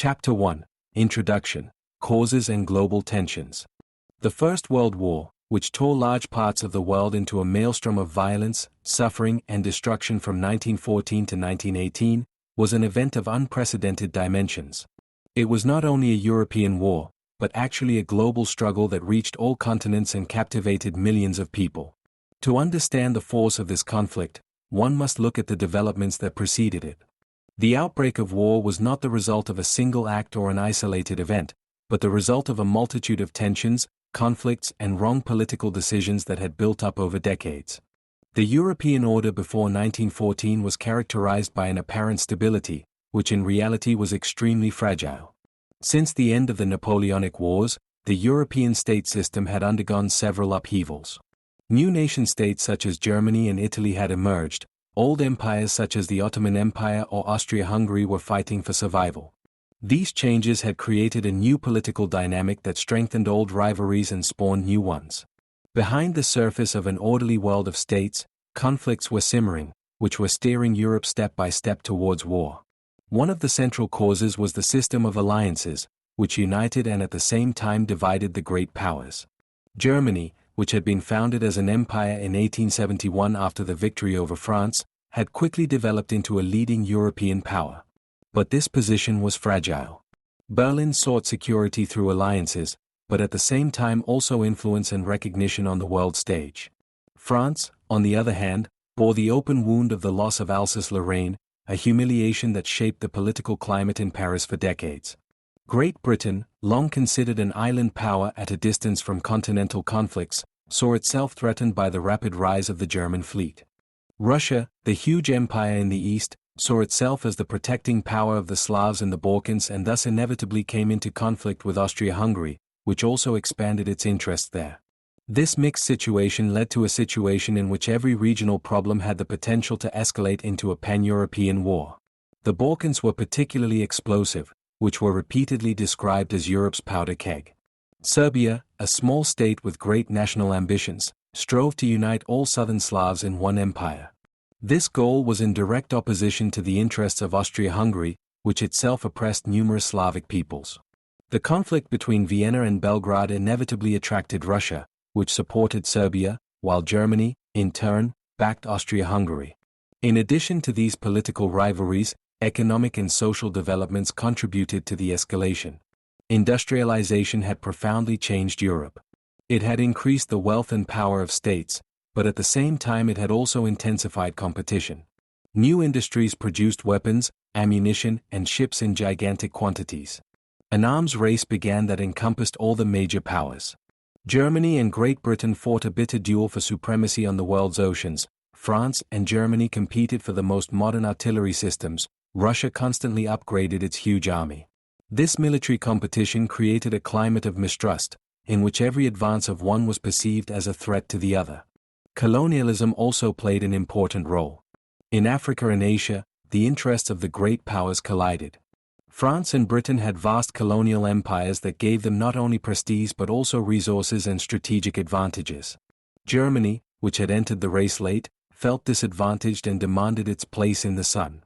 Chapter 1. Introduction, Causes and Global Tensions. The First World War, which tore large parts of the world into a maelstrom of violence, suffering, and destruction from 1914 to 1918, was an event of unprecedented dimensions. It was not only a European war, but actually a global struggle that reached all continents and captivated millions of people. To understand the force of this conflict, one must look at the developments that preceded it. The outbreak of war was not the result of a single act or an isolated event, but the result of a multitude of tensions, conflicts, and wrong political decisions that had built up over decades. The European order before 1914 was characterized by an apparent stability, which in reality was extremely fragile. Since the end of the Napoleonic Wars, the European state system had undergone several upheavals. New nation-states such as Germany and Italy had emerged. Old empires such as the Ottoman Empire or Austria-Hungary were fighting for survival. These changes had created a new political dynamic that strengthened old rivalries and spawned new ones. Behind the surface of an orderly world of states, conflicts were simmering, which were steering Europe step by step towards war. One of the central causes was the system of alliances, which united and at the same time divided the great powers. Germany, which had been founded as an empire in 1871 after the victory over France, had quickly developed into a leading European power. But this position was fragile. Berlin sought security through alliances, but at the same time also influence and recognition on the world stage. France, on the other hand, bore the open wound of the loss of Alsace-Lorraine, a humiliation that shaped the political climate in Paris for decades. Great Britain, long considered an island power at a distance from continental conflicts, saw itself threatened by the rapid rise of the German fleet. Russia, the huge empire in the east, saw itself as the protecting power of the Slavs in the Balkans and thus inevitably came into conflict with Austria-Hungary, which also expanded its interests there. This mixed situation led to a situation in which every regional problem had the potential to escalate into a pan-European war. The Balkans were particularly explosive, which were repeatedly described as Europe's powder keg. Serbia, a small state with great national ambitions, strove to unite all southern Slavs in one empire. This goal was in direct opposition to the interests of Austria-Hungary, which itself oppressed numerous Slavic peoples. The conflict between Vienna and Belgrade inevitably attracted Russia, which supported Serbia, while Germany, in turn, backed Austria-Hungary. In addition to these political rivalries, economic and social developments contributed to the escalation. Industrialization had profoundly changed Europe. It had increased the wealth and power of states, but at the same time it had also intensified competition. New industries produced weapons, ammunition, and ships in gigantic quantities. An arms race began that encompassed all the major powers. Germany and Great Britain fought a bitter duel for supremacy on the world's oceans. France and Germany competed for the most modern artillery systems. Russia constantly upgraded its huge army. This military competition created a climate of mistrust, in which every advance of one was perceived as a threat to the other. Colonialism also played an important role. In Africa and Asia, the interests of the great powers collided. France and Britain had vast colonial empires that gave them not only prestige but also resources and strategic advantages. Germany, which had entered the race late, felt disadvantaged and demanded its place in the sun.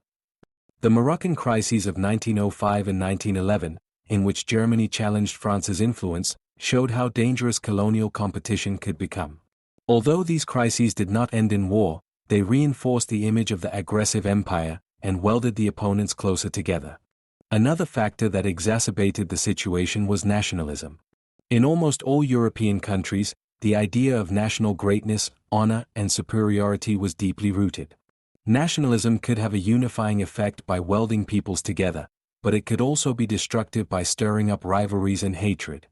The Moroccan crises of 1905 and 1911, in which Germany challenged France's influence, showed how dangerous colonial competition could become. Although these crises did not end in war, they reinforced the image of the aggressive empire and welded the opponents closer together. Another factor that exacerbated the situation was nationalism. In almost all European countries, the idea of national greatness, honor, and superiority was deeply rooted. Nationalism could have a unifying effect by welding peoples together, but it could also be destructive by stirring up rivalries and hatred.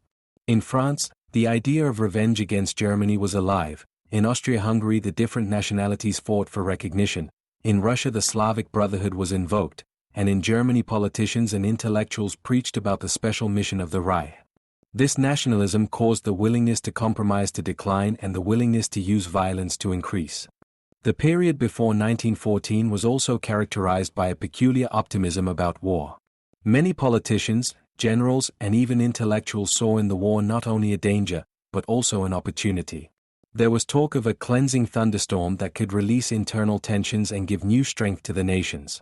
In France, the idea of revenge against Germany was alive. In Austria-Hungary, the different nationalities fought for recognition. In Russia, the Slavic Brotherhood was invoked, and in Germany, politicians and intellectuals preached about the special mission of the Reich. This nationalism caused the willingness to compromise to decline and the willingness to use violence to increase. The period before 1914 was also characterized by a peculiar optimism about war. Many politicians, generals, and even intellectuals saw in the war not only a danger, but also an opportunity. There was talk of a cleansing thunderstorm that could release internal tensions and give new strength to the nations.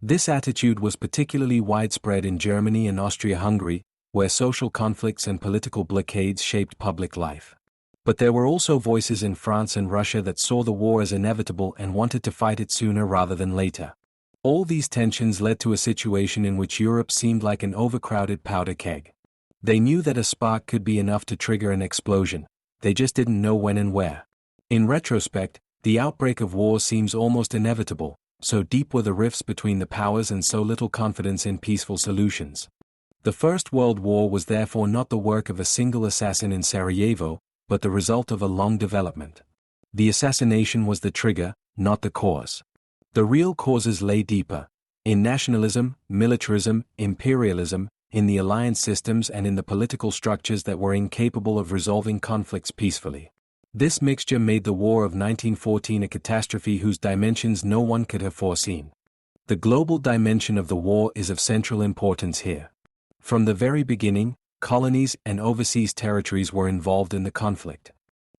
This attitude was particularly widespread in Germany and Austria-Hungary, where social conflicts and political blockades shaped public life. But there were also voices in France and Russia that saw the war as inevitable and wanted to fight it sooner rather than later. All these tensions led to a situation in which Europe seemed like an overcrowded powder keg. They knew that a spark could be enough to trigger an explosion, they just didn't know when and where. In retrospect, the outbreak of war seems almost inevitable, so deep were the rifts between the powers and so little confidence in peaceful solutions. The First World War was therefore not the work of a single assassin in Sarajevo, but the result of a long development. The assassination was the trigger, not the cause. The real causes lay deeper, in nationalism, militarism, imperialism, in the alliance systems and in the political structures that were incapable of resolving conflicts peacefully. This mixture made the War of 1914 a catastrophe whose dimensions no one could have foreseen. The global dimension of the war is of central importance here. From the very beginning, colonies and overseas territories were involved in the conflict.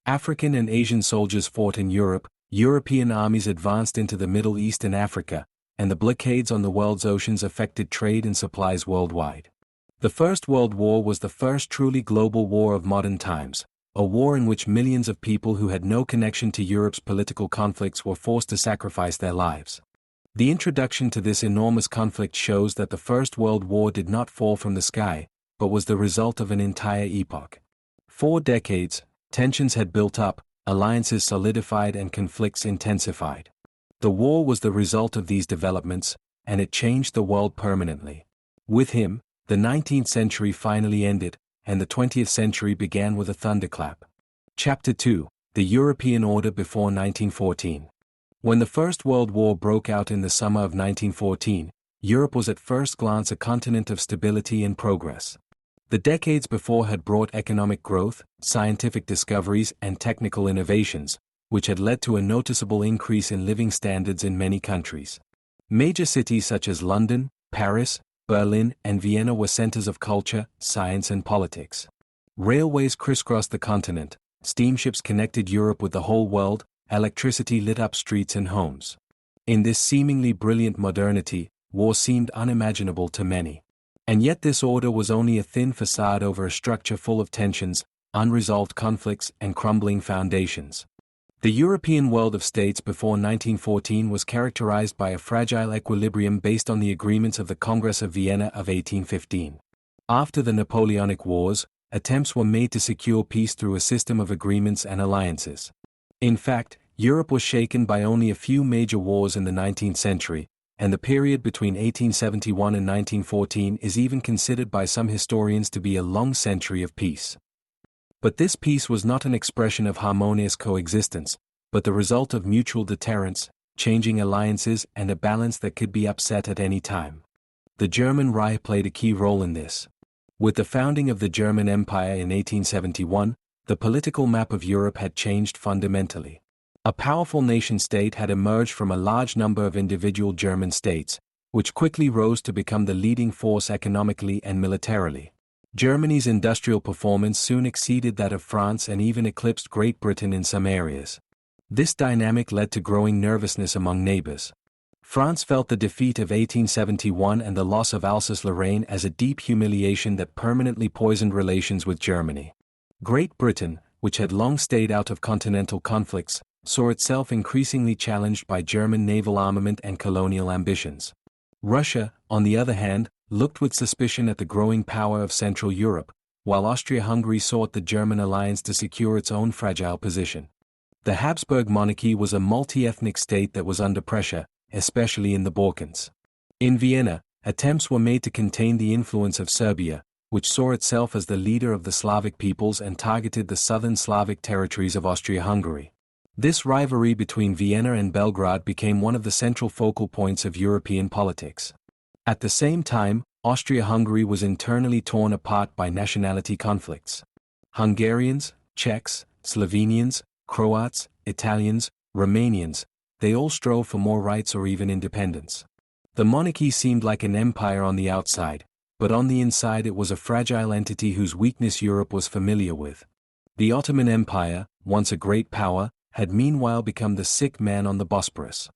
African and Asian soldiers fought in Europe, European armies advanced into the Middle East and Africa, and the blockades on the world's oceans affected trade and supplies worldwide. The First World War was the first truly global war of modern times, a war in which millions of people who had no connection to Europe's political conflicts were forced to sacrifice their lives. The introduction to this enormous conflict shows that the First World War did not fall from the sky, but was the result of an entire epoch. 4 decades, tensions had built up, alliances solidified and conflicts intensified. The war was the result of these developments, and it changed the world permanently. With him, the 19th century finally ended, and the 20th century began with a thunderclap. Chapter 2: The European Order before 1914. When the First World War broke out in the summer of 1914, Europe was at first glance a continent of stability and progress. The decades before had brought economic growth, scientific discoveries and technical innovations, which had led to a noticeable increase in living standards in many countries. Major cities such as London, Paris, Berlin and Vienna were centers of culture, science and politics. Railways crisscrossed the continent, steamships connected Europe with the whole world, electricity lit up streets and homes. In this seemingly brilliant modernity, war seemed unimaginable to many. And yet this order was only a thin facade over a structure full of tensions, unresolved conflicts and crumbling foundations. The European world of states before 1914 was characterized by a fragile equilibrium based on the agreements of the Congress of Vienna of 1815. After the Napoleonic Wars, attempts were made to secure peace through a system of agreements and alliances. In fact, Europe was shaken by only a few major wars in the 19th century, and the period between 1871 and 1914 is even considered by some historians to be a long century of peace. But this peace was not an expression of harmonious coexistence, but the result of mutual deterrence, changing alliances and a balance that could be upset at any time. The German Reich played a key role in this. With the founding of the German Empire in 1871, the political map of Europe had changed fundamentally. A powerful nation-state had emerged from a large number of individual German states, which quickly rose to become the leading force economically and militarily. Germany's industrial performance soon exceeded that of France and even eclipsed Great Britain in some areas. This dynamic led to growing nervousness among neighbors. France felt the defeat of 1871 and the loss of Alsace-Lorraine as a deep humiliation that permanently poisoned relations with Germany. Great Britain, which had long stayed out of continental conflicts, saw itself increasingly challenged by German naval armament and colonial ambitions. Russia, on the other hand, looked with suspicion at the growing power of Central Europe, while Austria-Hungary sought the German alliance to secure its own fragile position. The Habsburg monarchy was a multi-ethnic state that was under pressure, especially in the Balkans. In Vienna, attempts were made to contain the influence of Serbia, which saw itself as the leader of the Slavic peoples and targeted the southern Slavic territories of Austria-Hungary. This rivalry between Vienna and Belgrade became one of the central focal points of European politics. At the same time, Austria-Hungary was internally torn apart by nationality conflicts. Hungarians, Czechs, Slovenians, Croats, Italians, Romanians, they all strove for more rights or even independence. The monarchy seemed like an empire on the outside, but on the inside it was a fragile entity whose weakness Europe was familiar with. The Ottoman Empire, once a great power, had meanwhile become the sick man on the Bosporus.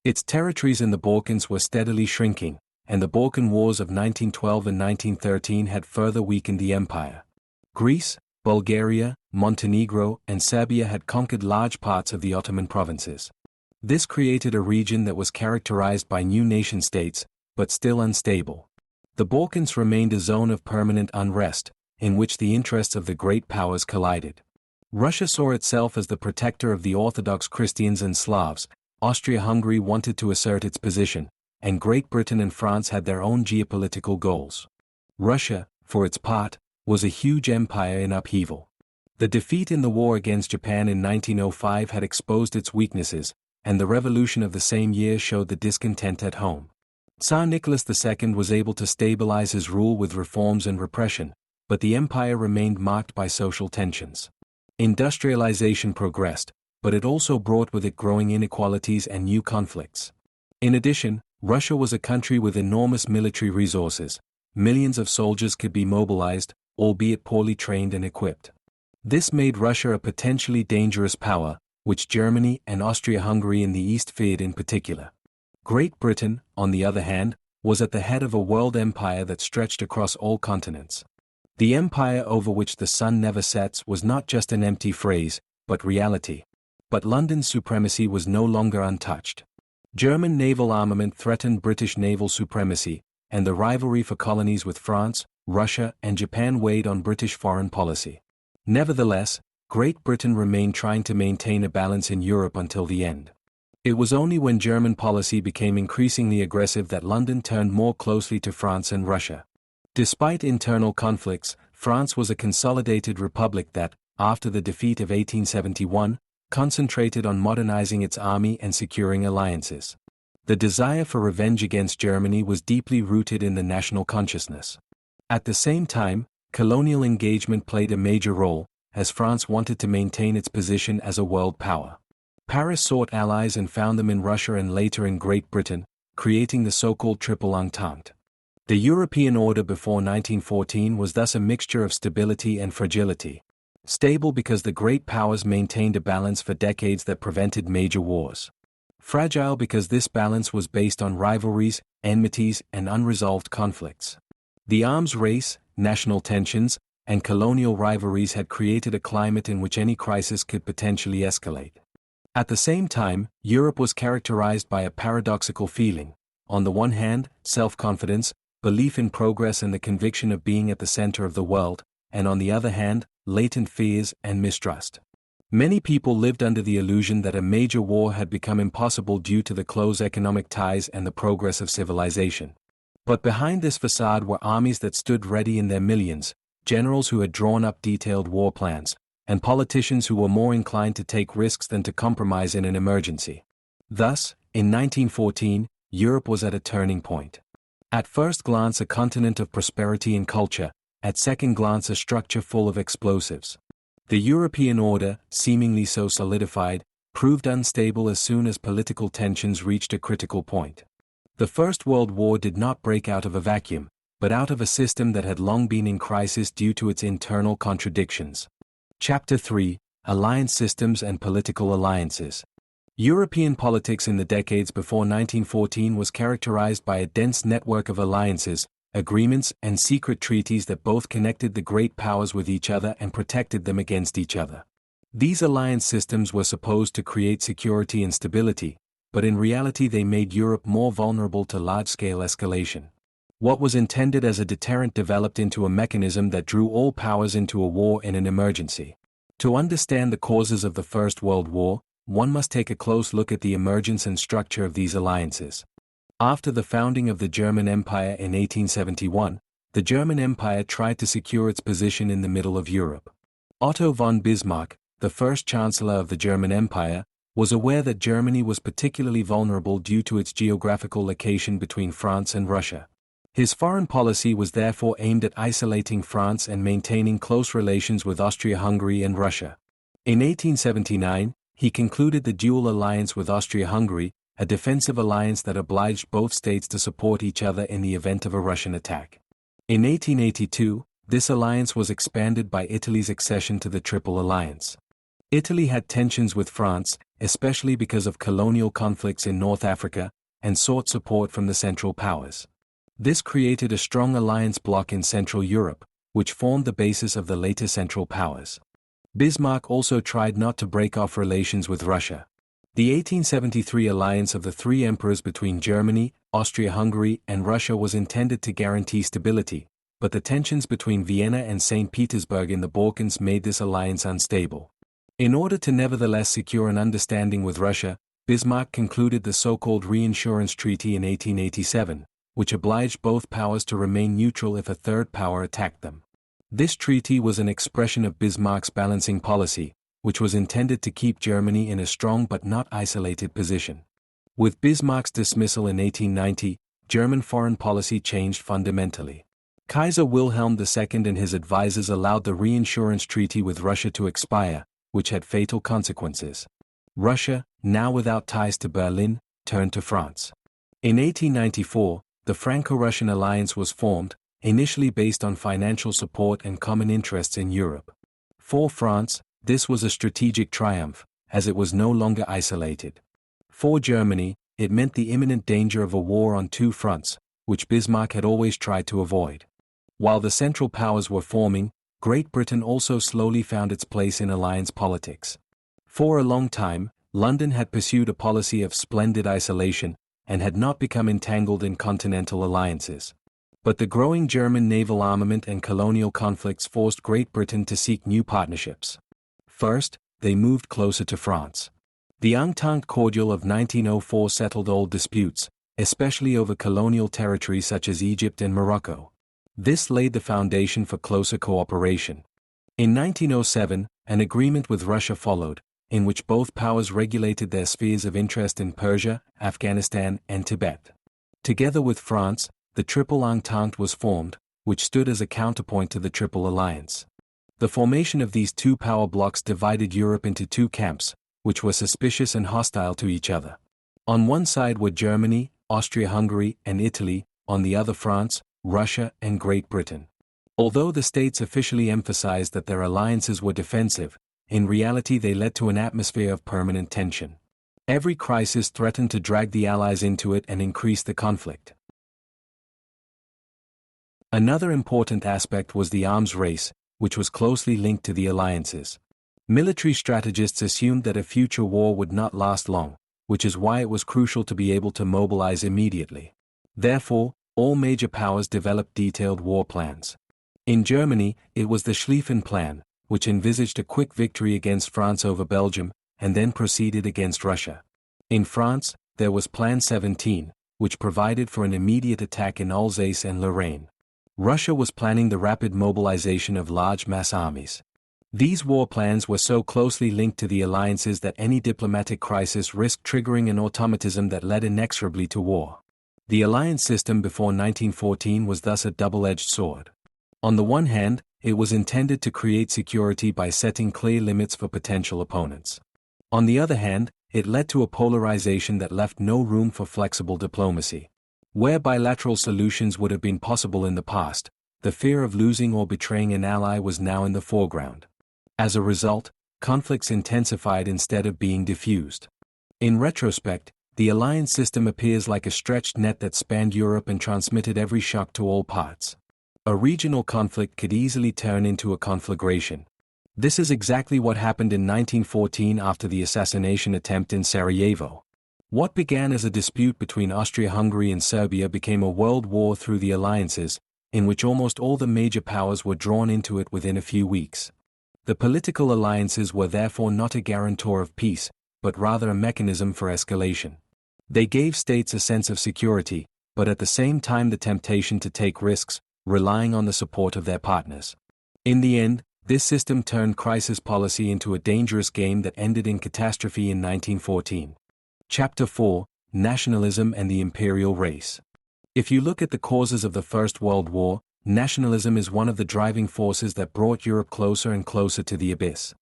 Its territories in the Balkans were steadily shrinking, and the Balkan Wars of 1912 and 1913 had further weakened the empire. Greece, Bulgaria, Montenegro, and Serbia had conquered large parts of the Ottoman provinces. This created a region that was characterized by new nation-states, but still unstable. The Balkans remained a zone of permanent unrest, in which the interests of the great powers collided. Russia saw itself as the protector of the Orthodox Christians and Slavs, Austria-Hungary wanted to assert its position, and Great Britain and France had their own geopolitical goals. Russia, for its part, was a huge empire in upheaval. The defeat in the war against Japan in 1905 had exposed its weaknesses, and the revolution of the same year showed the discontent at home. Tsar Nicholas II was able to stabilize his rule with reforms and repression, but the empire remained marked by social tensions. Industrialization progressed, but it also brought with it growing inequalities and new conflicts. In addition, Russia was a country with enormous military resources. Millions of soldiers could be mobilized, albeit poorly trained and equipped. This made Russia a potentially dangerous power, which Germany and Austria-Hungary in the East feared in particular. Great Britain, on the other hand, was at the head of a world empire that stretched across all continents. The empire over which the sun never sets was not just an empty phrase, but reality. But London's supremacy was no longer untouched. German naval armament threatened British naval supremacy, and the rivalry for colonies with France, Russia, and Japan weighed on British foreign policy. Nevertheless, Great Britain remained trying to maintain a balance in Europe until the end. It was only when German policy became increasingly aggressive that London turned more closely to France and Russia. Despite internal conflicts, France was a consolidated republic that, after the defeat of 1871, concentrated on modernizing its army and securing alliances. The desire for revenge against Germany was deeply rooted in the national consciousness. At the same time, colonial engagement played a major role, as France wanted to maintain its position as a world power. Paris sought allies and found them in Russia and later in Great Britain, creating the so-called Triple Entente. The European order before 1914 was thus a mixture of stability and fragility. Stable because the great powers maintained a balance for decades that prevented major wars. Fragile because this balance was based on rivalries, enmities, and unresolved conflicts. The arms race, national tensions, and colonial rivalries had created a climate in which any crisis could potentially escalate. At the same time, Europe was characterized by a paradoxical feeling. On the one hand, self-confidence, belief in progress and the conviction of being at the center of the world, and on the other hand, latent fears and mistrust. Many people lived under the illusion that a major war had become impossible due to the close economic ties and the progress of civilization. But behind this facade were armies that stood ready in their millions, generals who had drawn up detailed war plans, and politicians who were more inclined to take risks than to compromise in an emergency. Thus, in 1914, Europe was at a turning point. At first glance a continent of prosperity and culture, at second glance a structure full of explosives. The European order, seemingly so solidified, proved unstable as soon as political tensions reached a critical point. The First World War did not break out of a vacuum, but out of a system that had long been in crisis due to its internal contradictions. Chapter 3: Alliance Systems and Political Alliances. European politics in the decades before 1914 was characterized by a dense network of alliances, agreements, and secret treaties that both connected the great powers with each other and protected them against each other. These alliance systems were supposed to create security and stability, but in reality they made Europe more vulnerable to large-scale escalation. What was intended as a deterrent developed into a mechanism that drew all powers into a war in an emergency. To understand the causes of the First World War, one must take a close look at the emergence and structure of these alliances. After the founding of the German Empire in 1871, the German Empire tried to secure its position in the middle of Europe. Otto von Bismarck, the first Chancellor of the German Empire, was aware that Germany was particularly vulnerable due to its geographical location between France and Russia. His foreign policy was therefore aimed at isolating France and maintaining close relations with Austria-Hungary and Russia. In 1879, he concluded the dual alliance with Austria-Hungary, a defensive alliance that obliged both states to support each other in the event of a Russian attack. In 1882, this alliance was expanded by Italy's accession to the Triple Alliance. Italy had tensions with France, especially because of colonial conflicts in North Africa, and sought support from the Central Powers. This created a strong alliance bloc in Central Europe, which formed the basis of the later Central Powers. Bismarck also tried not to break off relations with Russia. The 1873 alliance of the three emperors between Germany, Austria-Hungary, and Russia was intended to guarantee stability, but the tensions between Vienna and St. Petersburg in the Balkans made this alliance unstable. In order to nevertheless secure an understanding with Russia, Bismarck concluded the so-called Reinsurance Treaty in 1887, which obliged both powers to remain neutral if a third power attacked them. This treaty was an expression of Bismarck's balancing policy, which was intended to keep Germany in a strong but not isolated position. With Bismarck's dismissal in 1890, German foreign policy changed fundamentally. Kaiser Wilhelm II and his advisors allowed the reinsurance treaty with Russia to expire, which had fatal consequences. Russia, now without ties to Berlin, turned to France. In 1894, the Franco-Russian alliance was formed, initially based on financial support and common interests in Europe. For France, this was a strategic triumph, as it was no longer isolated. For Germany, it meant the imminent danger of a war on two fronts, which Bismarck had always tried to avoid. While the Central Powers were forming, Great Britain also slowly found its place in alliance politics. For a long time, London had pursued a policy of splendid isolation, and had not become entangled in continental alliances. But the growing German naval armament and colonial conflicts forced Great Britain to seek new partnerships. First, they moved closer to France. The Entente Cordiale of 1904 settled old disputes, especially over colonial territories such as Egypt and Morocco. This laid the foundation for closer cooperation. In 1907, an agreement with Russia followed, in which both powers regulated their spheres of interest in Persia, Afghanistan, and Tibet. Together with France, the Triple Entente was formed, which stood as a counterpoint to the Triple Alliance. The formation of these two power blocs divided Europe into two camps, which were suspicious and hostile to each other. On one side were Germany, Austria-Hungary, and Italy, on the other France, Russia, and Great Britain. Although the states officially emphasized that their alliances were defensive, in reality they led to an atmosphere of permanent tension. Every crisis threatened to drag the Allies into it and increase the conflict. Another important aspect was the arms race, which was closely linked to the alliances. Military strategists assumed that a future war would not last long, which is why it was crucial to be able to mobilize immediately. Therefore, all major powers developed detailed war plans. In Germany, it was the Schlieffen Plan, which envisaged a quick victory against France over Belgium, and then proceeded against Russia. In France, there was Plan 17, which provided for an immediate attack in Alsace and Lorraine. Russia was planning the rapid mobilization of large mass armies. These war plans were so closely linked to the alliances that any diplomatic crisis risked triggering an automatism that led inexorably to war. The alliance system before 1914 was thus a double-edged sword. On the one hand, it was intended to create security by setting clear limits for potential opponents. On the other hand, it led to a polarization that left no room for flexible diplomacy. Where bilateral solutions would have been possible in the past, the fear of losing or betraying an ally was now in the foreground. As a result, conflicts intensified instead of being diffused. In retrospect, the alliance system appears like a stretched net that spanned Europe and transmitted every shock to all parts. A regional conflict could easily turn into a conflagration. This is exactly what happened in 1914 after the assassination attempt in Sarajevo. What began as a dispute between Austria-Hungary and Serbia became a world war through the alliances, in which almost all the major powers were drawn into it within a few weeks. The political alliances were therefore not a guarantor of peace, but rather a mechanism for escalation. They gave states a sense of security, but at the same time the temptation to take risks, relying on the support of their partners. In the end, this system turned crisis policy into a dangerous game that ended in catastrophe in 1914. Chapter 4: Nationalism and the Imperial Race. If you look at the causes of the First World War, nationalism is one of the driving forces that brought Europe closer and closer to the abyss.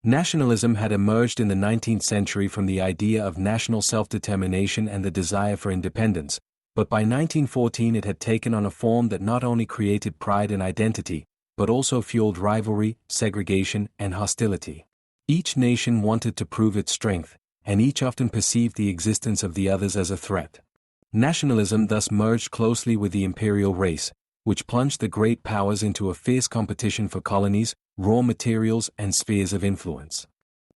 Nationalism had emerged in the 19th century from the idea of national self-determination and the desire for independence, but by 1914 it had taken on a form that not only created pride and identity, but also fueled rivalry, segregation, and hostility. Each nation wanted to prove its strength, and each often perceived the existence of the others as a threat. Nationalism thus merged closely with the imperial race, which plunged the great powers into a fierce competition for colonies, raw materials, and spheres of influence.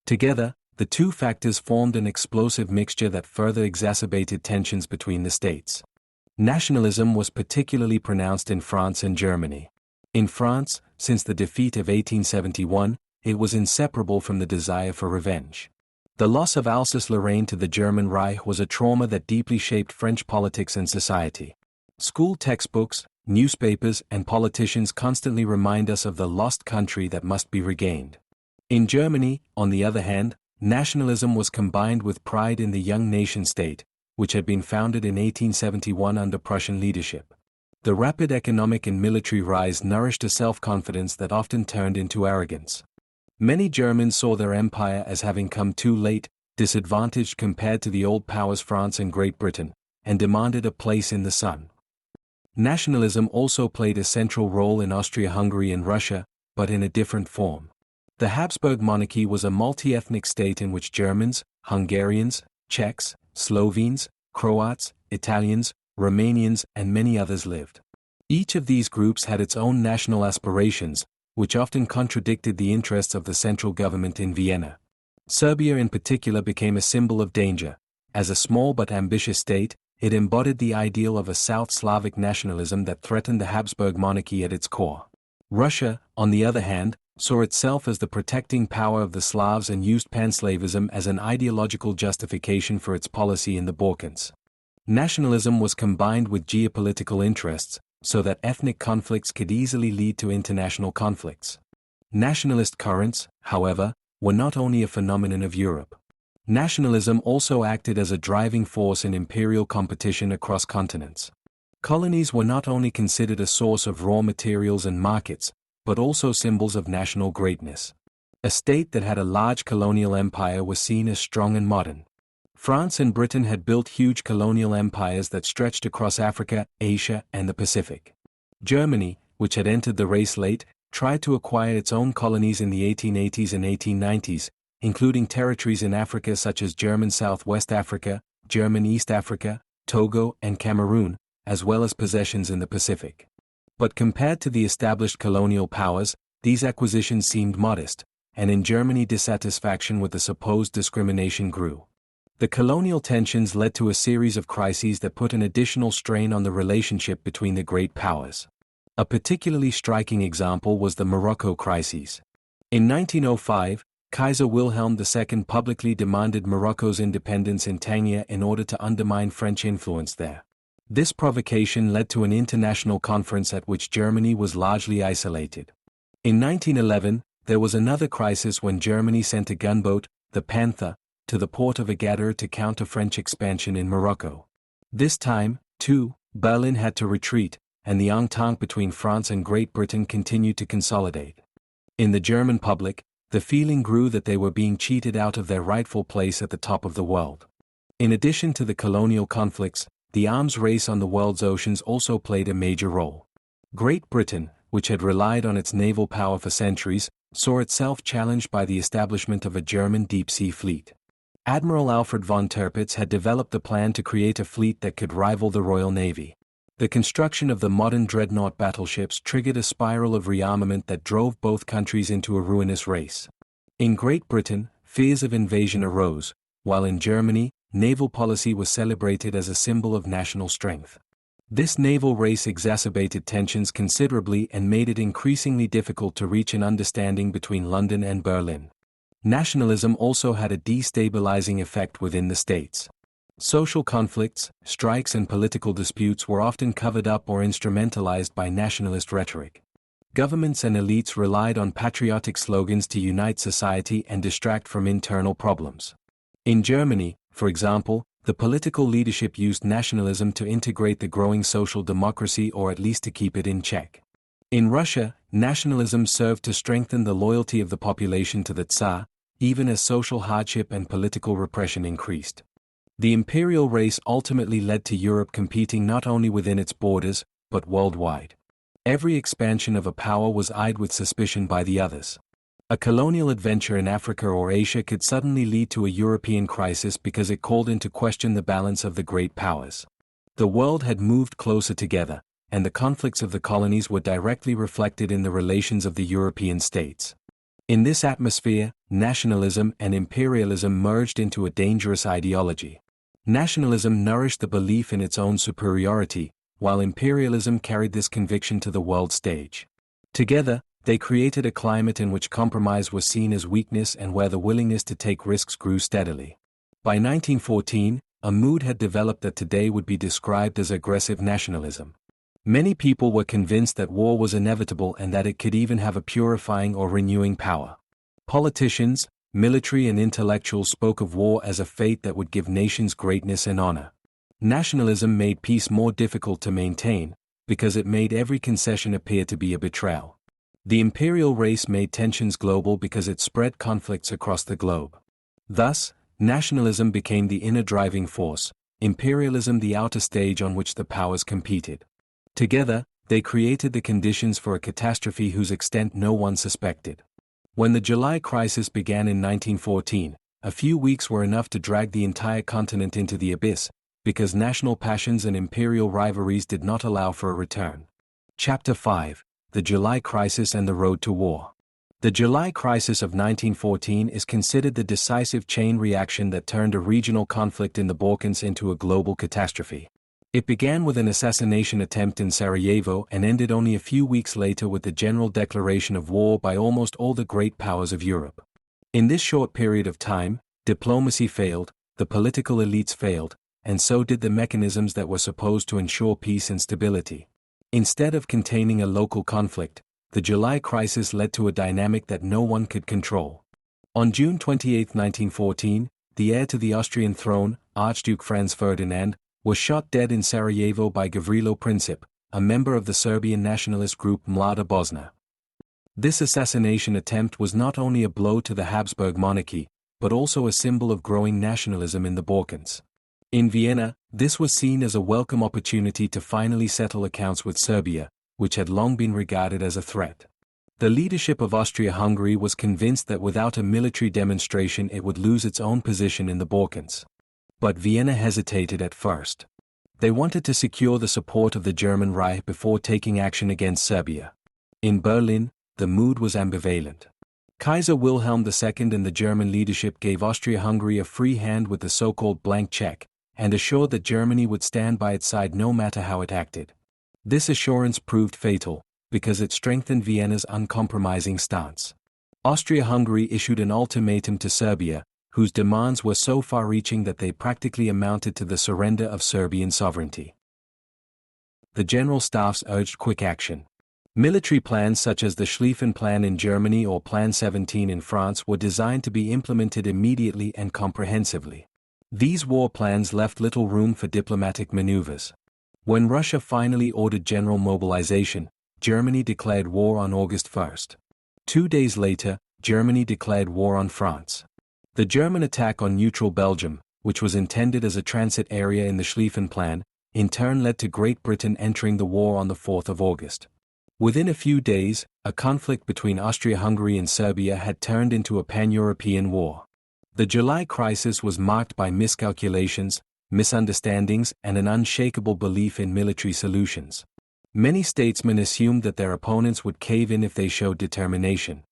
Together, the two factors formed an explosive mixture that further exacerbated tensions between the states. Nationalism was particularly pronounced in France and Germany. In France, since the defeat of 1871, it was inseparable from the desire for revenge. The loss of Alsace-Lorraine to the German Reich was a trauma that deeply shaped French politics and society. School textbooks, newspapers, and politicians constantly remind us of the lost country that must be regained. In Germany, on the other hand, nationalism was combined with pride in the young nation-state, which had been founded in 1871 under Prussian leadership. The rapid economic and military rise nourished a self-confidence that often turned into arrogance. Many Germans saw their empire as having come too late, disadvantaged compared to the old powers France and Great Britain, and demanded a place in the sun. Nationalism also played a central role in Austria-Hungary and Russia, but in a different form. The Habsburg monarchy was a multi-ethnic state in which Germans, Hungarians, Czechs, Slovenes, Croats, Italians, Romanians, and many others lived. Each of these groups had its own national aspirations, which often contradicted the interests of the central government in Vienna. Serbia in particular became a symbol of danger. As a small but ambitious state, it embodied the ideal of a South Slavic nationalism that threatened the Habsburg monarchy at its core. Russia, on the other hand, saw itself as the protecting power of the Slavs and used panslavism as an ideological justification for its policy in the Balkans. Nationalism was combined with geopolitical interests, so that ethnic conflicts could easily lead to international conflicts. Nationalist currents, however, were not only a phenomenon of Europe. Nationalism also acted as a driving force in imperial competition across continents. Colonies were not only considered a source of raw materials and markets, but also symbols of national greatness. A state that had a large colonial empire was seen as strong and modern. France and Britain had built huge colonial empires that stretched across Africa, Asia, and the Pacific. Germany, which had entered the race late, tried to acquire its own colonies in the 1880s and 1890s, including territories in Africa such as German Southwest Africa, German East Africa, Togo, and Cameroon, as well as possessions in the Pacific. But compared to the established colonial powers, these acquisitions seemed modest, and in Germany dissatisfaction with the supposed discrimination grew. The colonial tensions led to a series of crises that put an additional strain on the relationship between the great powers. A particularly striking example was the Morocco crisis. In 1905, Kaiser Wilhelm II publicly demanded Morocco's independence in Tangier in order to undermine French influence there. This provocation led to an international conference at which Germany was largely isolated. In 1911, there was another crisis when Germany sent a gunboat, the Panther, to the port of Agadir to counter French expansion in Morocco. This time, too, Berlin had to retreat, and the entente between France and Great Britain continued to consolidate. In the German public, the feeling grew that they were being cheated out of their rightful place at the top of the world. In addition to the colonial conflicts, the arms race on the world's oceans also played a major role. Great Britain, which had relied on its naval power for centuries, saw itself challenged by the establishment of a German deep-sea fleet. Admiral Alfred von Tirpitz had developed the plan to create a fleet that could rival the Royal Navy. The construction of the modern dreadnought battleships triggered a spiral of rearmament that drove both countries into a ruinous race. In Great Britain, fears of invasion arose, while in Germany, naval policy was celebrated as a symbol of national strength. This naval race exacerbated tensions considerably and made it increasingly difficult to reach an understanding between London and Berlin. Nationalism also had a destabilizing effect within the states. Social conflicts, strikes and political disputes were often covered up or instrumentalized by nationalist rhetoric. Governments and elites relied on patriotic slogans to unite society and distract from internal problems. In Germany, for example, the political leadership used nationalism to integrate the growing social democracy or at least to keep it in check. In Russia, nationalism served to strengthen the loyalty of the population to the Tsar, even as social hardship and political repression increased. The imperial race ultimately led to Europe competing not only within its borders, but worldwide. Every expansion of a power was eyed with suspicion by the others. A colonial adventure in Africa or Asia could suddenly lead to a European crisis because it called into question the balance of the great powers. The world had moved closer together, and the conflicts of the colonies were directly reflected in the relations of the European states. In this atmosphere, nationalism and imperialism merged into a dangerous ideology. Nationalism nourished the belief in its own superiority, while imperialism carried this conviction to the world stage. Together, they created a climate in which compromise was seen as weakness and where the willingness to take risks grew steadily. By 1914, a mood had developed that today would be described as aggressive nationalism. Many people were convinced that war was inevitable and that it could even have a purifying or renewing power. Politicians, military and intellectuals spoke of war as a fate that would give nations greatness and honor. Nationalism made peace more difficult to maintain, because it made every concession appear to be a betrayal. The imperial race made tensions global because it spread conflicts across the globe. Thus, nationalism became the inner driving force, imperialism the outer stage on which the powers competed. Together, they created the conditions for a catastrophe whose extent no one suspected. When the July crisis began in 1914, a few weeks were enough to drag the entire continent into the abyss, because national passions and imperial rivalries did not allow for a return. Chapter 5: The July Crisis and the Road to War. The July crisis of 1914 is considered the decisive chain reaction that turned a regional conflict in the Balkans into a global catastrophe. It began with an assassination attempt in Sarajevo and ended only a few weeks later with the general declaration of war by almost all the great powers of Europe. In this short period of time, diplomacy failed, the political elites failed, and so did the mechanisms that were supposed to ensure peace and stability. Instead of containing a local conflict, the July crisis led to a dynamic that no one could control. On June 28, 1914, the heir to the Austrian throne, Archduke Franz Ferdinand, was shot dead in Sarajevo by Gavrilo Princip, a member of the Serbian nationalist group Mlada Bosna. This assassination attempt was not only a blow to the Habsburg monarchy, but also a symbol of growing nationalism in the Balkans. In Vienna, this was seen as a welcome opportunity to finally settle accounts with Serbia, which had long been regarded as a threat. The leadership of Austria-Hungary was convinced that without a military demonstration it would lose its own position in the Balkans. But Vienna hesitated at first. They wanted to secure the support of the German Reich before taking action against Serbia. In Berlin, the mood was ambivalent. Kaiser Wilhelm II and the German leadership gave Austria-Hungary a free hand with the so-called blank check, and assured that Germany would stand by its side no matter how it acted. This assurance proved fatal, because it strengthened Vienna's uncompromising stance. Austria-Hungary issued an ultimatum to Serbia, whose demands were so far-reaching that they practically amounted to the surrender of Serbian sovereignty. The General Staffs urged quick action. Military plans such as the Schlieffen Plan in Germany or Plan 17 in France were designed to be implemented immediately and comprehensively. These war plans left little room for diplomatic maneuvers. When Russia finally ordered general mobilization, Germany declared war on August 1. 2 days later, Germany declared war on France. The German attack on neutral Belgium, which was intended as a transit area in the Schlieffen Plan, in turn led to Great Britain entering the war on the 4th of August. Within a few days, a conflict between Austria-Hungary and Serbia had turned into a pan-European war. The July crisis was marked by miscalculations, misunderstandings, and an unshakable belief in military solutions. Many statesmen assumed that their opponents would cave in if they showed determination.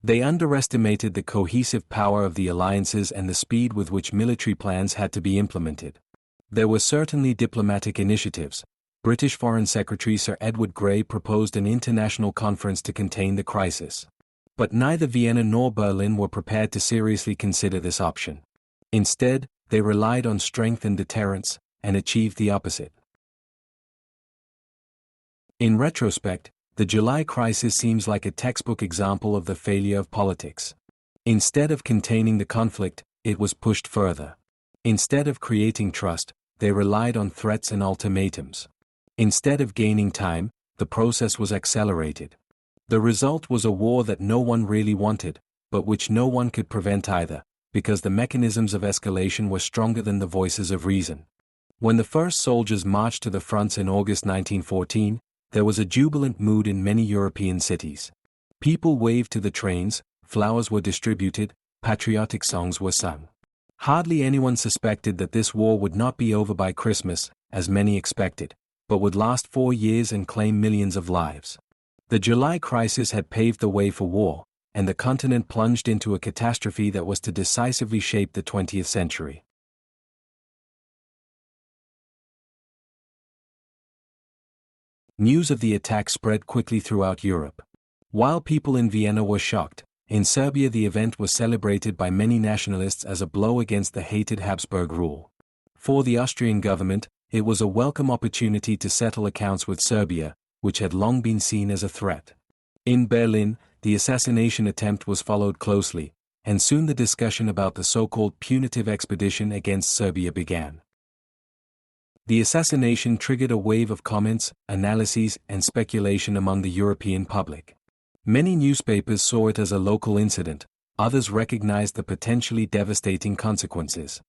They underestimated the cohesive power of the alliances and the speed with which military plans had to be implemented. There were certainly diplomatic initiatives. British Foreign Secretary Sir Edward Grey proposed an international conference to contain the crisis. But neither Vienna nor Berlin were prepared to seriously consider this option. Instead, they relied on strength and deterrence, and achieved the opposite. In retrospect, the July crisis seems like a textbook example of the failure of politics. Instead of containing the conflict, it was pushed further. Instead of creating trust, they relied on threats and ultimatums. Instead of gaining time, the process was accelerated. The result was a war that no one really wanted, but which no one could prevent either, because the mechanisms of escalation were stronger than the voices of reason. When the first soldiers marched to the fronts in August 1914, there was a jubilant mood in many European cities. People waved to the trains, flowers were distributed, patriotic songs were sung. Hardly anyone suspected that this war would not be over by Christmas, as many expected, but would last 4 years and claim millions of lives. The July crisis had paved the way for war, and the continent plunged into a catastrophe that was to decisively shape the 20th century. News of the attack spread quickly throughout Europe. While people in Vienna were shocked, in Serbia the event was celebrated by many nationalists as a blow against the hated Habsburg rule. For the Austrian government, it was a welcome opportunity to settle accounts with Serbia, which had long been seen as a threat. In Berlin, the assassination attempt was followed closely, and soon the discussion about the so-called punitive expedition against Serbia began. The assassination triggered a wave of comments, analyses, and speculation among the European public. Many newspapers saw it as a local incident, others recognized the potentially devastating consequences.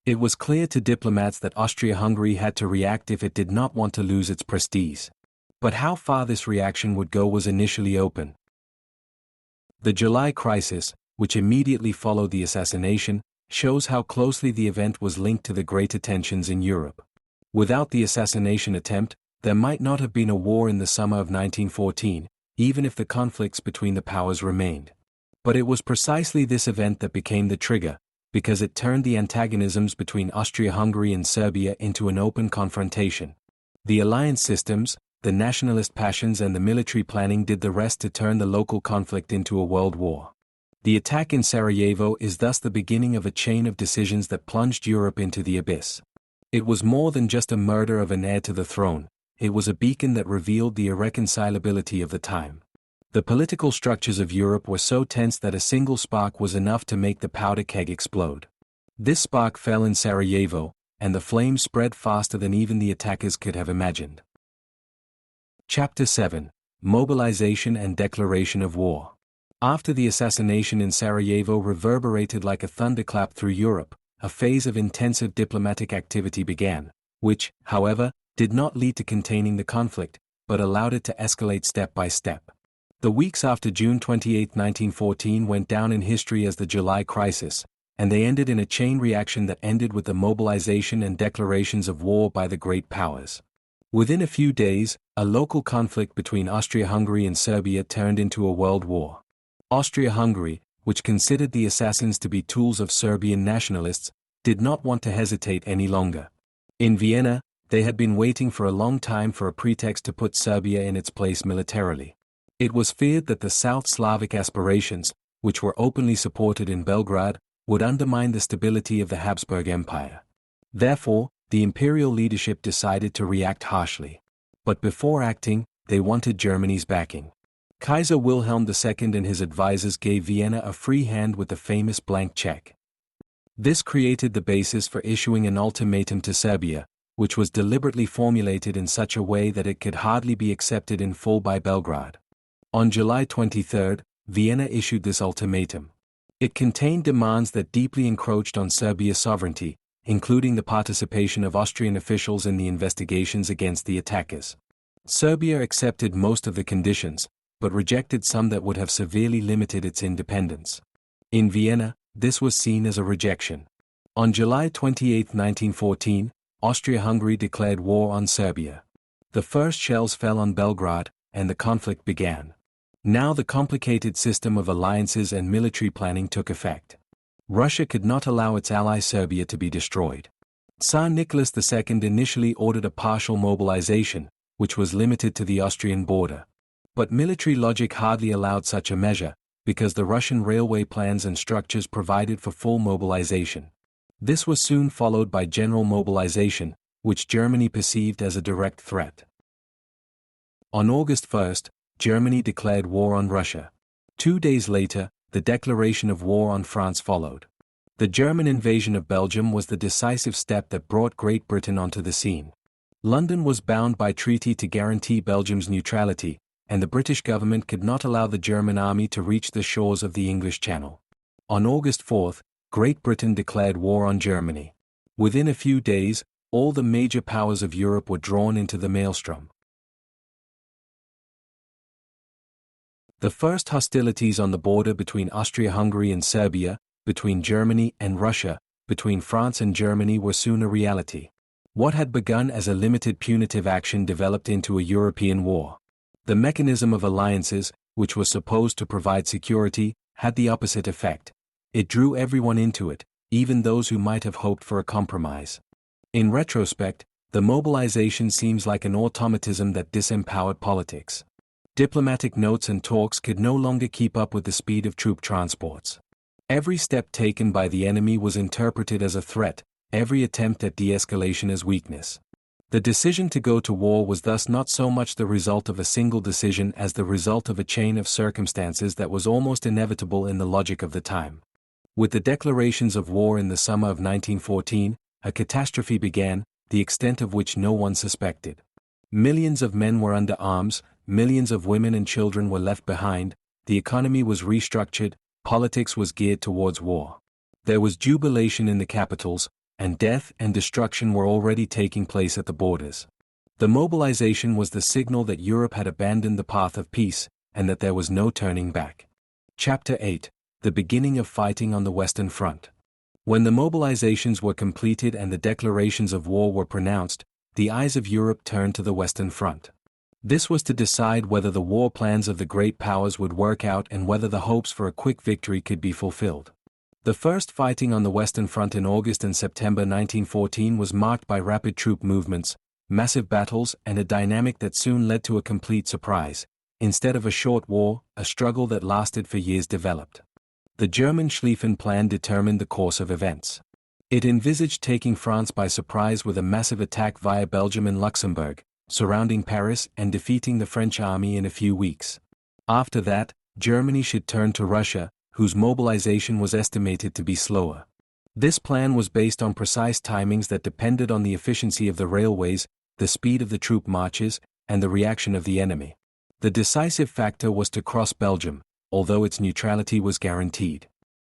It was clear to diplomats that Austria-Hungary had to react if it did not want to lose its prestige. But how far this reaction would go was initially open. The July crisis, which immediately followed the assassination, shows how closely the event was linked to the greater tensions in Europe. Without the assassination attempt, there might not have been a war in the summer of 1914, even if the conflicts between the powers remained. But it was precisely this event that became the trigger, because it turned the antagonisms between Austria-Hungary and Serbia into an open confrontation. The alliance systems, the nationalist passions and the military planning did the rest to turn the local conflict into a world war. The attack in Sarajevo is thus the beginning of a chain of decisions that plunged Europe into the abyss. It was more than just a murder of an heir to the throne, it was a beacon that revealed the irreconcilability of the time. The political structures of Europe were so tense that a single spark was enough to make the powder keg explode. This spark fell in Sarajevo, and the flames spread faster than even the attackers could have imagined. Chapter 7: Mobilization and Declaration of War. After the assassination in Sarajevo reverberated like a thunderclap through Europe, a phase of intensive diplomatic activity began, which, however, did not lead to containing the conflict, but allowed it to escalate step by step. The weeks after June 28, 1914 went down in history as the July crisis, and they ended in a chain reaction that ended with the mobilization and declarations of war by the great powers. Within a few days, a local conflict between Austria-Hungary and Serbia turned into a world war. Austria-Hungary, which considered the assassins to be tools of Serbian nationalists, did not want to hesitate any longer. In Vienna, they had been waiting for a long time for a pretext to put Serbia in its place militarily. It was feared that the South Slavic aspirations, which were openly supported in Belgrade, would undermine the stability of the Habsburg Empire. Therefore, the imperial leadership decided to react harshly. But before acting, they wanted Germany's backing. Kaiser Wilhelm II and his advisors gave Vienna a free hand with the famous blank check. This created the basis for issuing an ultimatum to Serbia, which was deliberately formulated in such a way that it could hardly be accepted in full by Belgrade. On July 23, Vienna issued this ultimatum. It contained demands that deeply encroached on Serbia's sovereignty, including the participation of Austrian officials in the investigations against the attackers. Serbia accepted most of the conditions, but rejected some that would have severely limited its independence. In Vienna, this was seen as a rejection. On July 28, 1914, Austria-Hungary declared war on Serbia. The first shells fell on Belgrade, and the conflict began. Now the complicated system of alliances and military planning took effect. Russia could not allow its ally Serbia to be destroyed. Tsar Nicholas II initially ordered a partial mobilization, which was limited to the Austrian border. But military logic hardly allowed such a measure, because the Russian railway plans and structures provided for full mobilization. This was soon followed by general mobilization, which Germany perceived as a direct threat. On August 1, Germany declared war on Russia. 2 days later, the declaration of war on France followed. The German invasion of Belgium was the decisive step that brought Great Britain onto the scene. London was bound by treaty to guarantee Belgium's neutrality, and the British government could not allow the German army to reach the shores of the English Channel. On August 4, Great Britain declared war on Germany. Within a few days, all the major powers of Europe were drawn into the maelstrom. The first hostilities on the border between Austria-Hungary and Serbia, between Germany and Russia, between France and Germany were soon a reality. What had begun as a limited punitive action developed into a European war. The mechanism of alliances, which was supposed to provide security, had the opposite effect. It drew everyone into it, even those who might have hoped for a compromise. In retrospect, the mobilization seems like an automatism that disempowered politics. Diplomatic notes and talks could no longer keep up with the speed of troop transports. Every step taken by the enemy was interpreted as a threat, every attempt at de-escalation as weakness. The decision to go to war was thus not so much the result of a single decision as the result of a chain of circumstances that was almost inevitable in the logic of the time. With the declarations of war in the summer of 1914, a catastrophe began, the extent of which no one suspected. Millions of men were under arms, millions of women and children were left behind, the economy was restructured, politics was geared towards war. There was jubilation in the capitals, and death and destruction were already taking place at the borders. The mobilization was the signal that Europe had abandoned the path of peace, and that there was no turning back. Chapter 8: The beginning of fighting on the Western Front. When the mobilizations were completed and the declarations of war were pronounced, the eyes of Europe turned to the Western Front. This was to decide whether the war plans of the great powers would work out and whether the hopes for a quick victory could be fulfilled. The first fighting on the Western Front in August and September 1914 was marked by rapid troop movements, massive battles, and a dynamic that soon led to a complete surprise. Instead of a short war, a struggle that lasted for years developed. The German Schlieffen Plan determined the course of events. It envisaged taking France by surprise with a massive attack via Belgium and Luxembourg, surrounding Paris and defeating the French army in a few weeks. After that, Germany should turn to Russia, whose mobilization was estimated to be slower. This plan was based on precise timings that depended on the efficiency of the railways, the speed of the troop marches, and the reaction of the enemy. The decisive factor was to cross Belgium, although its neutrality was guaranteed.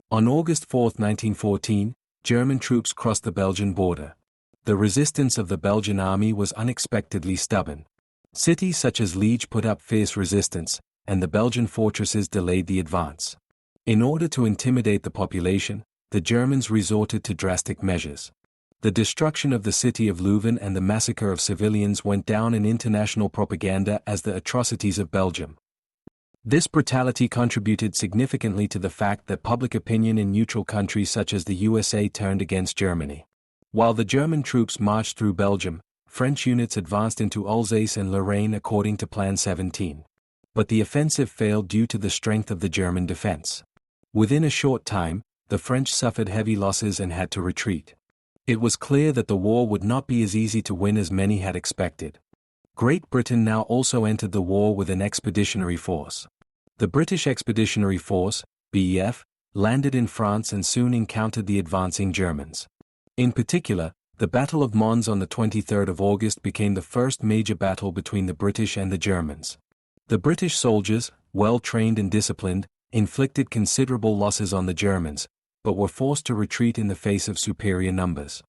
On August 4, 1914, German troops crossed the Belgian border. The resistance of the Belgian army was unexpectedly stubborn. Cities such as Liege put up fierce resistance, and the Belgian fortresses delayed the advance. In order to intimidate the population, the Germans resorted to drastic measures. The destruction of the city of Leuven and the massacre of civilians went down in international propaganda as the atrocities of Belgium. This brutality contributed significantly to the fact that public opinion in neutral countries such as the USA turned against Germany. While the German troops marched through Belgium, French units advanced into Alsace and Lorraine according to Plan 17. But the offensive failed due to the strength of the German defense. Within a short time, the French suffered heavy losses and had to retreat. It was clear that the war would not be as easy to win as many had expected. Great Britain now also entered the war with an expeditionary force. The British Expeditionary Force, BEF, landed in France and soon encountered the advancing Germans. In particular, the Battle of Mons on the 23rd of August became the first major battle between the British and the Germans. The British soldiers, well trained and disciplined, inflicted considerable losses on the Germans, but were forced to retreat in the face of superior numbers.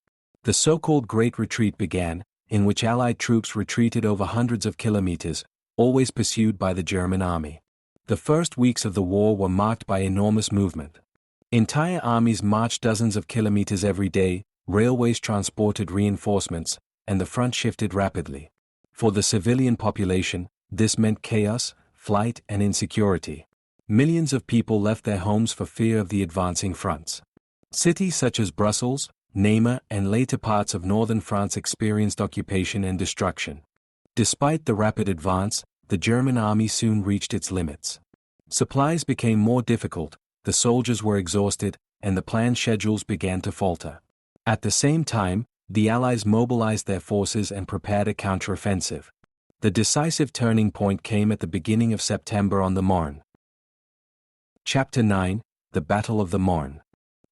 The so-called Great Retreat began, in which Allied troops retreated over hundreds of kilometers, always pursued by the German army. The first weeks of the war were marked by enormous movement. Entire armies marched dozens of kilometers every day, railways transported reinforcements, and the front shifted rapidly. For the civilian population, this meant chaos, flight, and insecurity. Millions of people left their homes for fear of the advancing fronts. Cities such as Brussels, Namur, and later parts of northern France experienced occupation and destruction. Despite the rapid advance, the German army soon reached its limits. Supplies became more difficult, the soldiers were exhausted, and the planned schedules began to falter. At the same time, the Allies mobilized their forces and prepared a counteroffensive. The decisive turning point came at the beginning of September on the Marne. Chapter 9: The Battle of the Marne.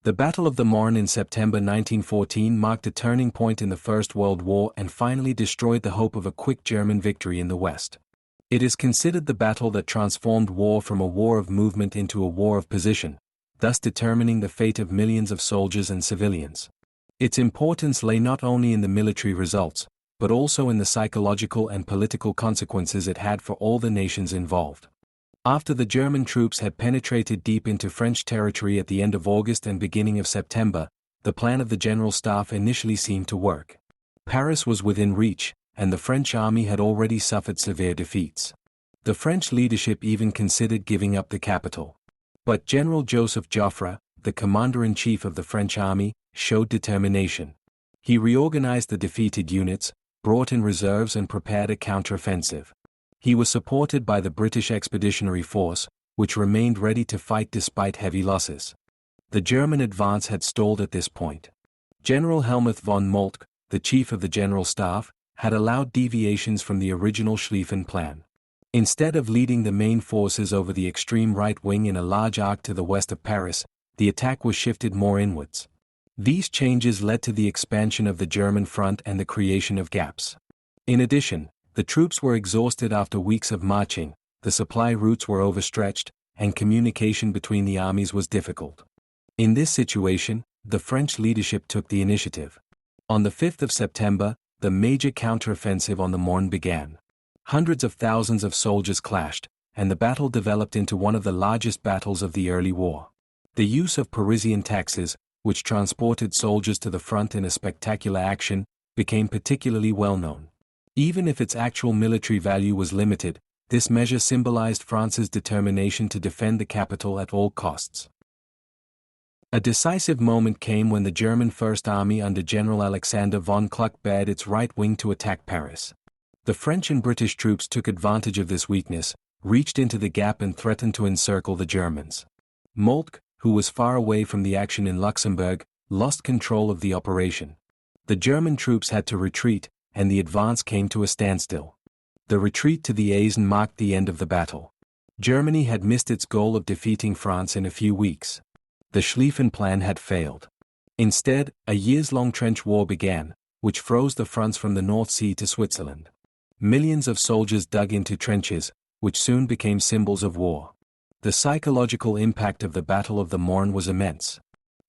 The Battle of the Marne in September 1914 marked a turning point in the First World War and finally destroyed the hope of a quick German victory in the West. It is considered the battle that transformed war from a war of movement into a war of position, thus determining the fate of millions of soldiers and civilians. Its importance lay not only in the military results, but also in the psychological and political consequences it had for all the nations involved. After the German troops had penetrated deep into French territory at the end of August and beginning of September, the plan of the General Staff initially seemed to work. Paris was within reach, and the French army had already suffered severe defeats. The French leadership even considered giving up the capital. But General Joseph Joffre, the commander-in-chief of the French army, showed determination. He reorganized the defeated units, brought in reserves and prepared a counteroffensive. He was supported by the British Expeditionary Force, which remained ready to fight despite heavy losses. The German advance had stalled at this point. General Helmuth von Moltke, the chief of the General Staff, had allowed deviations from the original Schlieffen plan. Instead of leading the main forces over the extreme right wing in a large arc to the west of Paris, the attack was shifted more inwards. These changes led to the expansion of the German front and the creation of gaps. In addition, the troops were exhausted after weeks of marching, the supply routes were overstretched, and communication between the armies was difficult. In this situation, the French leadership took the initiative. On the 5th of September, the major counteroffensive on the Marne began. Hundreds of thousands of soldiers clashed, and the battle developed into one of the largest battles of the early war. The use of Parisian taxis, which transported soldiers to the front in a spectacular action, became particularly well known. Even if its actual military value was limited, this measure symbolized France's determination to defend the capital at all costs. A decisive moment came when the German First Army under General Alexander von Kluck bared its right wing to attack Paris. The French and British troops took advantage of this weakness, reached into the gap and threatened to encircle the Germans. Moltke, who was far away from the action in Luxembourg, lost control of the operation. The German troops had to retreat, and the advance came to a standstill. The retreat to the Aisne marked the end of the battle. Germany had missed its goal of defeating France in a few weeks. The Schlieffen plan had failed. Instead, a years-long trench war began, which froze the fronts from the North Sea to Switzerland. Millions of soldiers dug into trenches, which soon became symbols of war. The psychological impact of the Battle of the Marne was immense.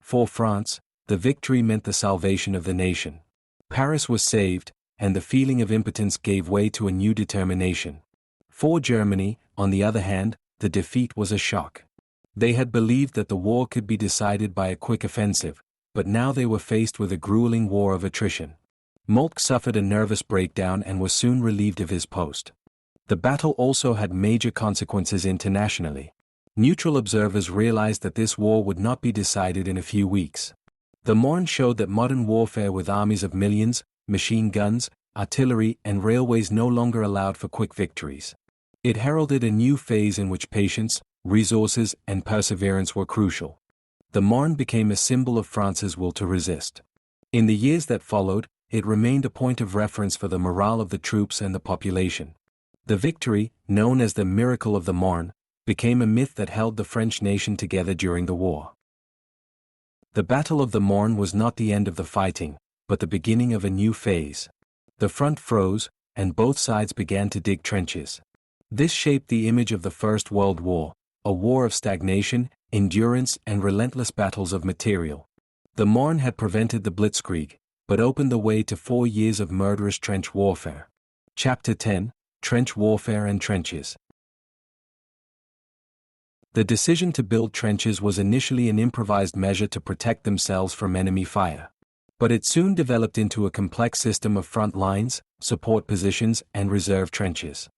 For France, the victory meant the salvation of the nation. Paris was saved, and the feeling of impotence gave way to a new determination. For Germany, on the other hand, the defeat was a shock. They had believed that the war could be decided by a quick offensive, but now they were faced with a grueling war of attrition. Moltke suffered a nervous breakdown and was soon relieved of his post. The battle also had major consequences internationally. Neutral observers realized that this war would not be decided in a few weeks. The Marne showed that modern warfare with armies of millions, machine guns, artillery and railways no longer allowed for quick victories. It heralded a new phase in which patience, resources and perseverance were crucial. The Marne became a symbol of France's will to resist. In the years that followed, it remained a point of reference for the morale of the troops and the population. The victory, known as the Miracle of the Marne, became a myth that held the French nation together during the war. The Battle of the Marne was not the end of the fighting, but the beginning of a new phase. The front froze, and both sides began to dig trenches. This shaped the image of the First World War, a war of stagnation, endurance and relentless battles of material. The Marne had prevented the Blitzkrieg, but opened the way to 4 years of murderous trench warfare. Chapter 10: Trench Warfare and Trenches. The decision to build trenches was initially an improvised measure to protect themselves from enemy fire. But it soon developed into a complex system of front lines, support positions and reserve trenches.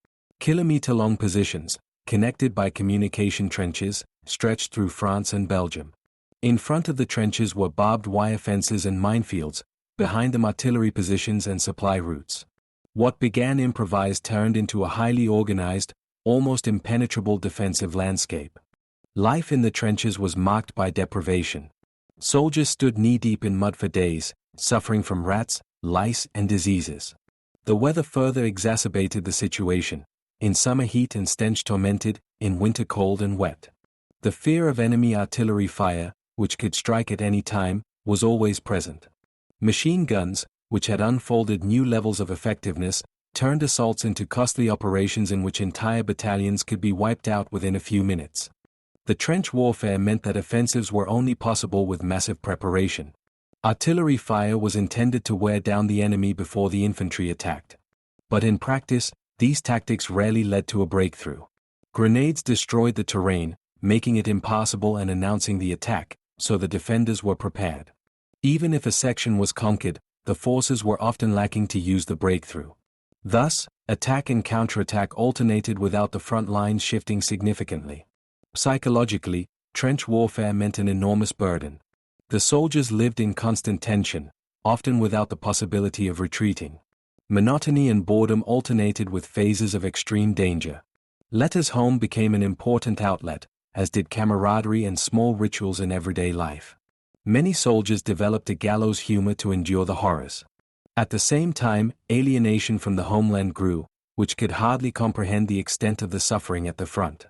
Kilometer-long positions, connected by communication trenches, stretched through France and Belgium. In front of the trenches were barbed wire fences and minefields, behind them artillery positions and supply routes. What began improvised turned into a highly organized, almost impenetrable defensive landscape. Life in the trenches was marked by deprivation. Soldiers stood knee-deep in mud for days, suffering from rats, lice and diseases. The weather further exacerbated the situation. In summer heat and stench tormented, in winter cold and wet. The fear of enemy artillery fire, which could strike at any time, was always present. Machine guns, which had unfolded new levels of effectiveness, turned assaults into costly operations in which entire battalions could be wiped out within a few minutes. The trench warfare meant that offensives were only possible with massive preparation. Artillery fire was intended to wear down the enemy before the infantry attacked. But in practice, these tactics rarely led to a breakthrough. Grenades destroyed the terrain, making it impassable and announcing the attack, so the defenders were prepared. Even if a section was conquered, the forces were often lacking to use the breakthrough. Thus, attack and counterattack alternated without the front lines shifting significantly. Psychologically, trench warfare meant an enormous burden. The soldiers lived in constant tension, often without the possibility of retreating. Monotony and boredom alternated with phases of extreme danger. Letters home became an important outlet, as did camaraderie and small rituals in everyday life. Many soldiers developed a gallows humor to endure the horrors. At the same time, alienation from the homeland grew, which could hardly comprehend the extent of the suffering at the front.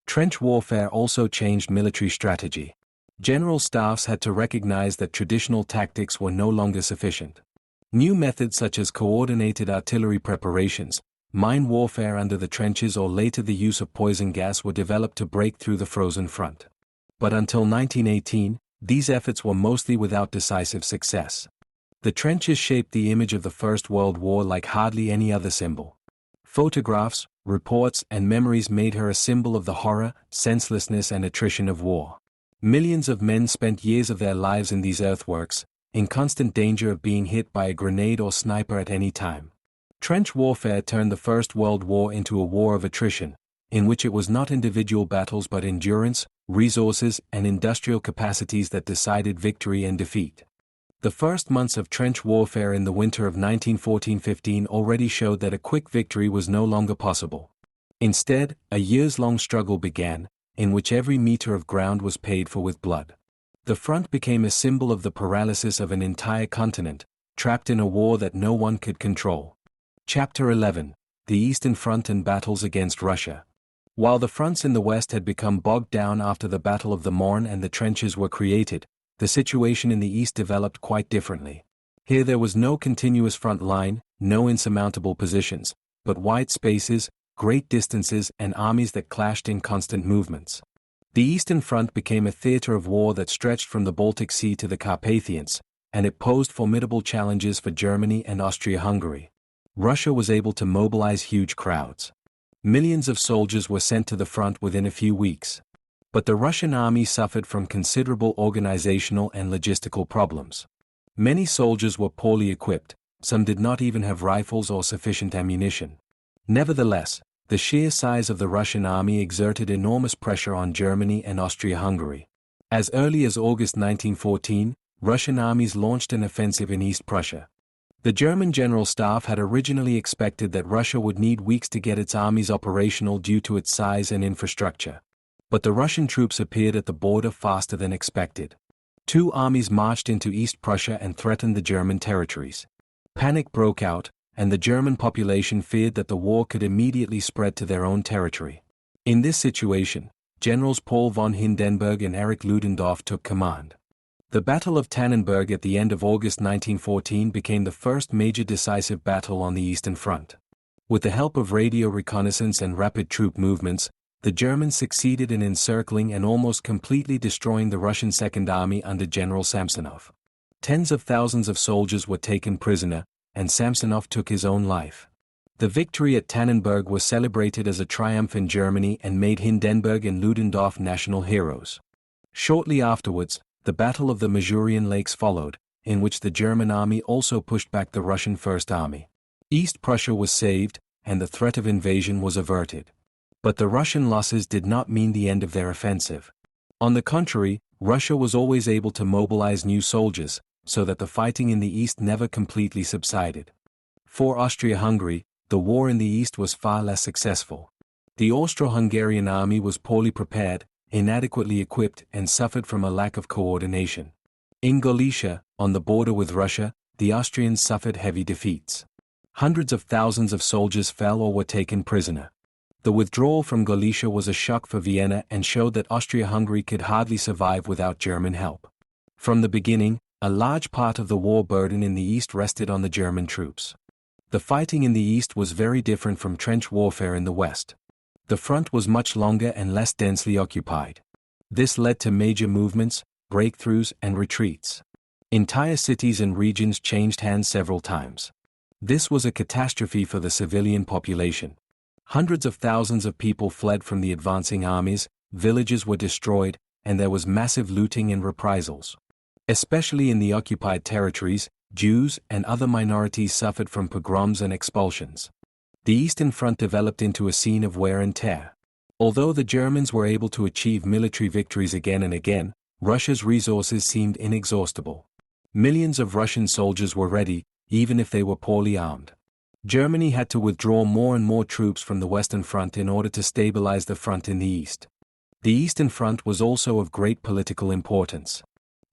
Trench warfare also changed military strategy. General staffs had to recognize that traditional tactics were no longer sufficient. New methods such as coordinated artillery preparations, mine warfare under the trenches, or later the use of poison gas were developed to break through the frozen front. But until 1918, these efforts were mostly without decisive success. The trenches shaped the image of the First World War like hardly any other symbol. Photographs, reports, and memories made her a symbol of the horror, senselessness, and attrition of war. Millions of men spent years of their lives in these earthworks, in constant danger of being hit by a grenade or sniper at any time. Trench warfare turned the First World War into a war of attrition, in which it was not individual battles but endurance, resources, and industrial capacities that decided victory and defeat. The first months of trench warfare in the winter of 1914-15 already showed that a quick victory was no longer possible. Instead, a years-long struggle began, in which every meter of ground was paid for with blood. The front became a symbol of the paralysis of an entire continent, trapped in a war that no one could control. Chapter 11: The Eastern Front and Battles Against Russia. While the fronts in the West had become bogged down after the Battle of the Marne and the trenches were created, the situation in the East developed quite differently. Here there was no continuous front line, no insurmountable positions, but wide spaces, great distances, and armies that clashed in constant movements. The Eastern Front became a theater of war that stretched from the Baltic Sea to the Carpathians, and it posed formidable challenges for Germany and Austria-Hungary. Russia was able to mobilize huge crowds. Millions of soldiers were sent to the front within a few weeks. But the Russian army suffered from considerable organizational and logistical problems. Many soldiers were poorly equipped, some did not even have rifles or sufficient ammunition. Nevertheless, the sheer size of the Russian army exerted enormous pressure on Germany and Austria-Hungary. As early as August 1914, Russian armies launched an offensive in East Prussia. The German General Staff had originally expected that Russia would need weeks to get its armies operational due to its size and infrastructure. But the Russian troops appeared at the border faster than expected. Two armies marched into East Prussia and threatened the German territories. Panic broke out, and the German population feared that the war could immediately spread to their own territory. In this situation, Generals Paul von Hindenburg and Erich Ludendorff took command. The Battle of Tannenberg at the end of August 1914 became the first major decisive battle on the Eastern Front. With the help of radio reconnaissance and rapid troop movements, the Germans succeeded in encircling and almost completely destroying the Russian Second Army under General Samsonov. Tens of thousands of soldiers were taken prisoner, and Samsonov took his own life. The victory at Tannenberg was celebrated as a triumph in Germany and made Hindenburg and Ludendorff national heroes. Shortly afterwards, the Battle of the Masurian Lakes followed, in which the German army also pushed back the Russian First Army. East Prussia was saved, and the threat of invasion was averted. But the Russian losses did not mean the end of their offensive. On the contrary, Russia was always able to mobilize new soldiers, so that the fighting in the East never completely subsided. For Austria-Hungary, the war in the East was far less successful. The Austro-Hungarian army was poorly prepared, inadequately equipped, and suffered from a lack of coordination. In Galicia, on the border with Russia, the Austrians suffered heavy defeats. Hundreds of thousands of soldiers fell or were taken prisoner. The withdrawal from Galicia was a shock for Vienna and showed that Austria-Hungary could hardly survive without German help. From the beginning, a large part of the war burden in the East rested on the German troops. The fighting in the East was very different from trench warfare in the West. The front was much longer and less densely occupied. This led to major movements, breakthroughs, and retreats. Entire cities and regions changed hands several times. This was a catastrophe for the civilian population. Hundreds of thousands of people fled from the advancing armies, villages were destroyed, and there was massive looting and reprisals. Especially in the occupied territories, Jews and other minorities suffered from pogroms and expulsions. The Eastern Front developed into a scene of wear and tear. Although the Germans were able to achieve military victories again and again, Russia's resources seemed inexhaustible. Millions of Russian soldiers were ready, even if they were poorly armed. Germany had to withdraw more and more troops from the Western Front in order to stabilize the front in the east. The Eastern Front was also of great political importance.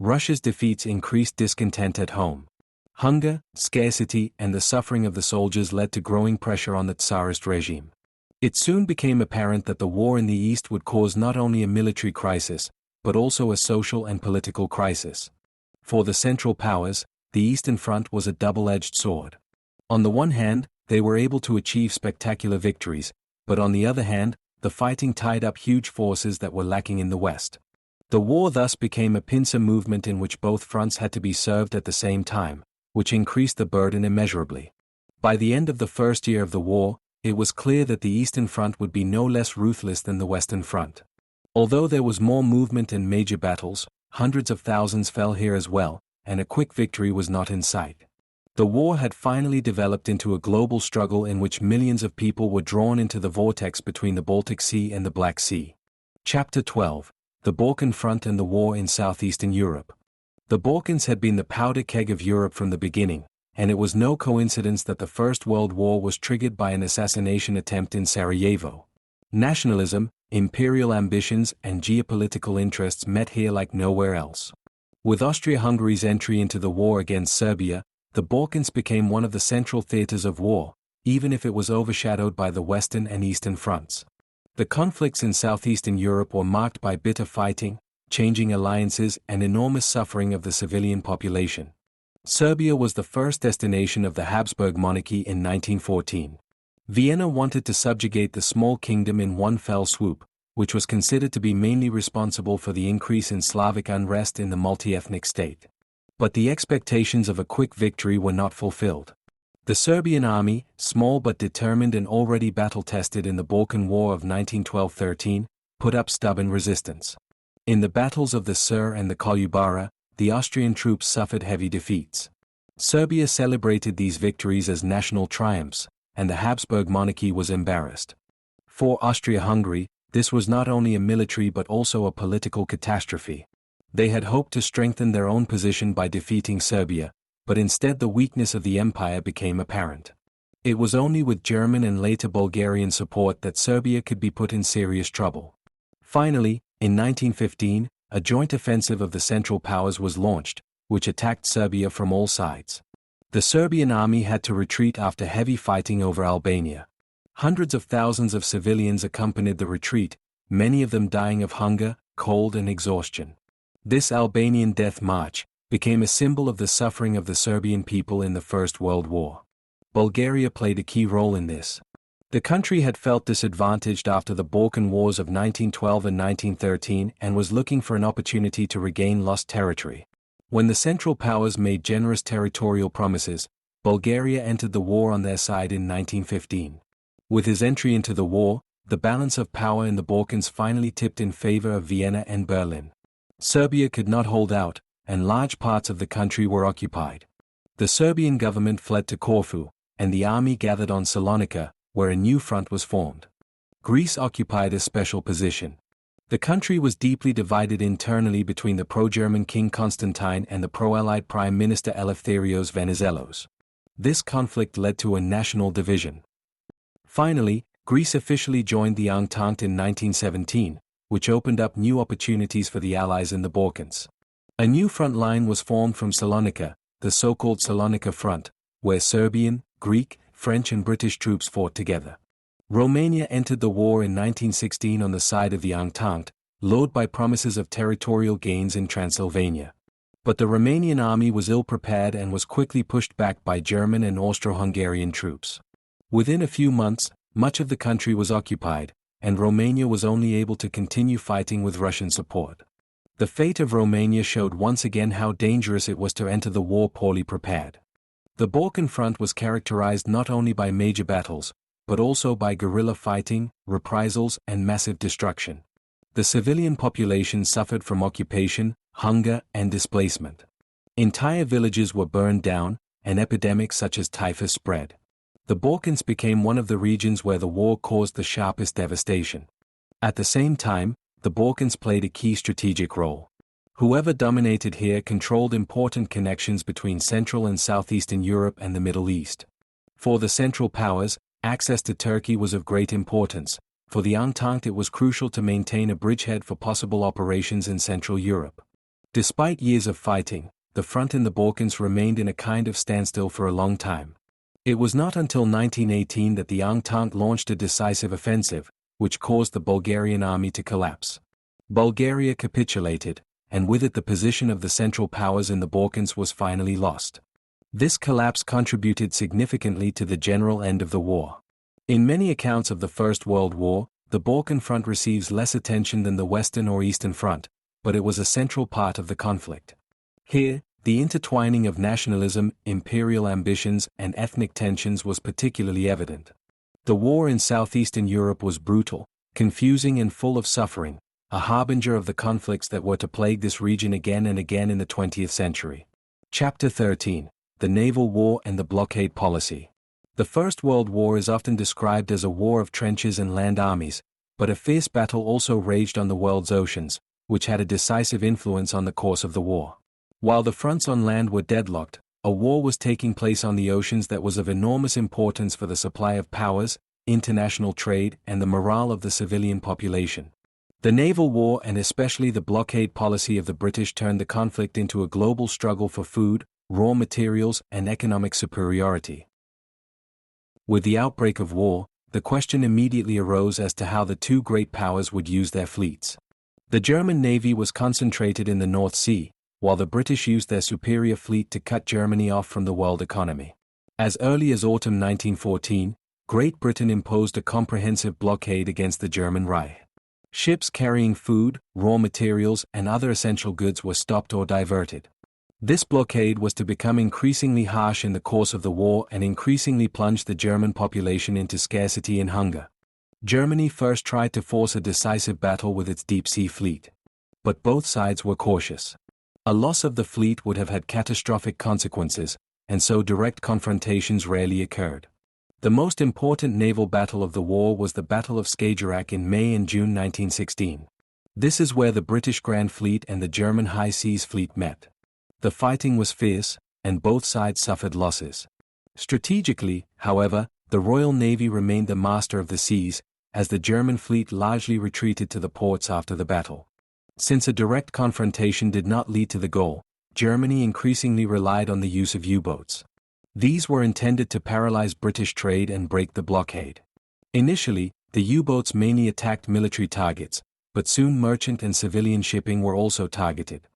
Russia's defeats increased discontent at home. Hunger, scarcity, and the suffering of the soldiers led to growing pressure on the Tsarist regime. It soon became apparent that the war in the East would cause not only a military crisis, but also a social and political crisis. For the Central Powers, the Eastern Front was a double-edged sword. On the one hand, they were able to achieve spectacular victories, but on the other hand, the fighting tied up huge forces that were lacking in the West. The war thus became a pincer movement in which both fronts had to be served at the same time, which increased the burden immeasurably. By the end of the first year of the war, it was clear that the Eastern Front would be no less ruthless than the Western Front. Although there was more movement and major battles, hundreds of thousands fell here as well, and a quick victory was not in sight. The war had finally developed into a global struggle in which millions of people were drawn into the vortex between the Baltic Sea and the Black Sea. Chapter 12: The Balkan Front and the War in Southeastern Europe. The Balkans had been the powder keg of Europe from the beginning, and it was no coincidence that the First World War was triggered by an assassination attempt in Sarajevo. Nationalism, imperial ambitions, and geopolitical interests met here like nowhere else. With Austria-Hungary's entry into the war against Serbia, the Balkans became one of the central theaters of war, even if it was overshadowed by the Western and Eastern fronts. The conflicts in southeastern Europe were marked by bitter fighting, changing alliances, and enormous suffering of the civilian population. Serbia was the first destination of the Habsburg monarchy in 1914. Vienna wanted to subjugate the small kingdom in one fell swoop, which was considered to be mainly responsible for the increase in Slavic unrest in the multi-ethnic state. But the expectations of a quick victory were not fulfilled. The Serbian army, small but determined and already battle-tested in the Balkan War of 1912-13, put up stubborn resistance. In the battles of the Sur and the Kolubara, the Austrian troops suffered heavy defeats. Serbia celebrated these victories as national triumphs, and the Habsburg monarchy was embarrassed. For Austria-Hungary, this was not only a military but also a political catastrophe. They had hoped to strengthen their own position by defeating Serbia, but instead the weakness of the empire became apparent. It was only with German and later Bulgarian support that Serbia could be put in serious trouble. Finally, in 1915, a joint offensive of the Central Powers was launched, which attacked Serbia from all sides. The Serbian army had to retreat after heavy fighting over Albania. Hundreds of thousands of civilians accompanied the retreat, many of them dying of hunger, cold, and exhaustion. This Albanian death march became a symbol of the suffering of the Serbian people in the First World War. Bulgaria played a key role in this. The country had felt disadvantaged after the Balkan Wars of 1912 and 1913 and was looking for an opportunity to regain lost territory. When the Central Powers made generous territorial promises, Bulgaria entered the war on their side in 1915. With his entry into the war, the balance of power in the Balkans finally tipped in favor of Vienna and Berlin. Serbia could not hold out, and large parts of the country were occupied. The Serbian government fled to Corfu, and the army gathered on Salonika, where a new front was formed. Greece occupied a special position. The country was deeply divided internally between the pro-German King Constantine and the pro-Allied Prime Minister Eleftherios Venizelos. This conflict led to a national division. Finally, Greece officially joined the Entente in 1917, which opened up new opportunities for the Allies in the Balkans. A new front line was formed from Salonika, the so-called Salonika Front, where Serbian, Greek, French and British troops fought together. Romania entered the war in 1916 on the side of the Entente, lured by promises of territorial gains in Transylvania. But the Romanian army was ill-prepared and was quickly pushed back by German and Austro-Hungarian troops. Within a few months, much of the country was occupied, and Romania was only able to continue fighting with Russian support. The fate of Romania showed once again how dangerous it was to enter the war poorly prepared. The Balkan Front was characterized not only by major battles, but also by guerrilla fighting, reprisals, and massive destruction. The civilian population suffered from occupation, hunger, and displacement. Entire villages were burned down, and epidemics such as typhus spread. The Balkans became one of the regions where the war caused the sharpest devastation. At the same time, the Balkans played a key strategic role. Whoever dominated here controlled important connections between Central and Southeastern Europe and the Middle East. For the Central Powers, access to Turkey was of great importance. For the Entente, it was crucial to maintain a bridgehead for possible operations in Central Europe. Despite years of fighting, the front in the Balkans remained in a kind of standstill for a long time. It was not until 1918 that the Entente launched a decisive offensive, which caused the Bulgarian army to collapse. Bulgaria capitulated, and with it the position of the Central Powers in the Balkans was finally lost. This collapse contributed significantly to the general end of the war. In many accounts of the First World War, the Balkan front receives less attention than the Western or Eastern front, but it was a central part of the conflict. Here, the intertwining of nationalism, imperial ambitions, and ethnic tensions was particularly evident. The war in southeastern Europe was brutal, confusing and full of suffering, a harbinger of the conflicts that were to plague this region again and again in the 20th century. Chapter 13: The Naval War and the Blockade Policy. The First World War is often described as a war of trenches and land armies, but a fierce battle also raged on the world's oceans, which had a decisive influence on the course of the war. While the fronts on land were deadlocked, a war was taking place on the oceans that was of enormous importance for the supply of powers, international trade, and the morale of the civilian population. The naval war and especially the blockade policy of the British turned the conflict into a global struggle for food, raw materials, and economic superiority. With the outbreak of war, the question immediately arose as to how the two great powers would use their fleets. The German Navy was concentrated in the North Sea, while the British used their superior fleet to cut Germany off from the world economy. As early as autumn 1914, Great Britain imposed a comprehensive blockade against the German Reich. Ships carrying food, raw materials, and other essential goods were stopped or diverted. This blockade was to become increasingly harsh in the course of the war and increasingly plunged the German population into scarcity and hunger. Germany first tried to force a decisive battle with its deep-sea fleet. But both sides were cautious. A loss of the fleet would have had catastrophic consequences, and so direct confrontations rarely occurred. The most important naval battle of the war was the Battle of Skagerrak in May and June 1916. This is where the British Grand Fleet and the German High Seas Fleet met. The fighting was fierce, and both sides suffered losses. Strategically, however, the Royal Navy remained the master of the seas, as the German fleet largely retreated to the ports after the battle. Since a direct confrontation did not lead to the goal, Germany increasingly relied on the use of U-boats. These were intended to paralyze British trade and break the blockade. Initially, the U-boats mainly attacked military targets, but soon merchant and civilian shipping were also targeted.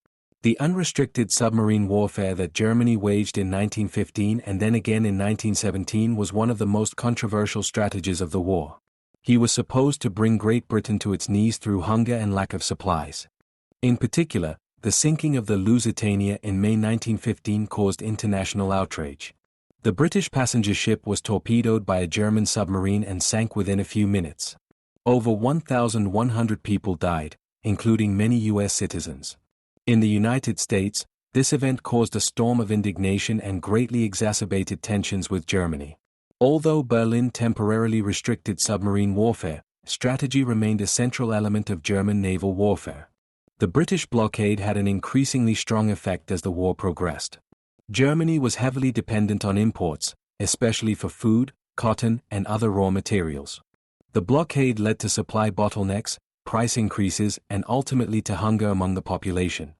The unrestricted submarine warfare that Germany waged in 1915 and then again in 1917 was one of the most controversial strategies of the war. He was supposed to bring Great Britain to its knees through hunger and lack of supplies. In particular, the sinking of the Lusitania in May 1915 caused international outrage. The British passenger ship was torpedoed by a German submarine and sank within a few minutes. Over 1,100 people died, including many U.S. citizens. In the United States, this event caused a storm of indignation and greatly exacerbated tensions with Germany. Although Berlin temporarily restricted submarine warfare, strategy remained a central element of German naval warfare. The British blockade had an increasingly strong effect as the war progressed. Germany was heavily dependent on imports, especially for food, cotton, and other raw materials. The blockade led to supply bottlenecks, price increases, and ultimately to hunger among the population.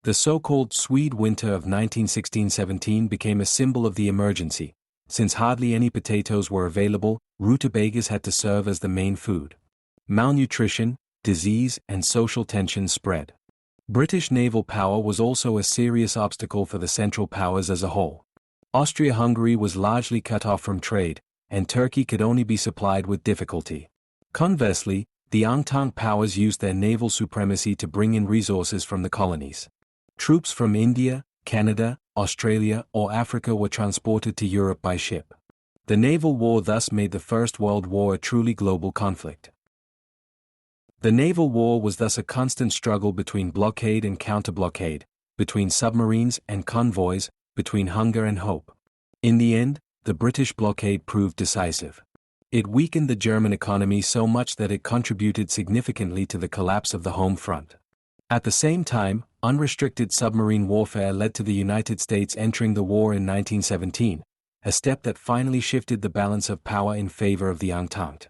The so-called Swede Winter of 1916-17 became a symbol of the emergency. Since hardly any potatoes were available, rutabagas had to serve as the main food. Malnutrition, disease, and social tensions spread. British naval power was also a serious obstacle for the Central Powers as a whole. Austria-Hungary was largely cut off from trade, and Turkey could only be supplied with difficulty. Conversely, the Entente powers used their naval supremacy to bring in resources from the colonies. Troops from India, Canada, Australia, or Africa were transported to Europe by ship. The naval war thus made the First World War a truly global conflict. The naval war was thus a constant struggle between blockade and counter-blockade, between submarines and convoys, between hunger and hope. In the end, the British blockade proved decisive. It weakened the German economy so much that it contributed significantly to the collapse of the home front. At the same time, unrestricted submarine warfare led to the United States entering the war in 1917, a step that finally shifted the balance of power in favor of the Entente.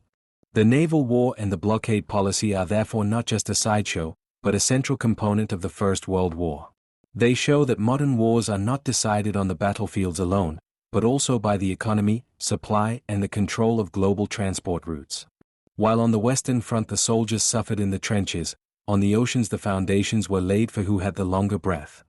The naval war and the blockade policy are therefore not just a sideshow, but a central component of the First World War. They show that modern wars are not decided on the battlefields alone, but also by the economy, supply, and the control of global transport routes. While on the Western Front the soldiers suffered in the trenches, on the oceans the foundations were laid for who had the longer breath.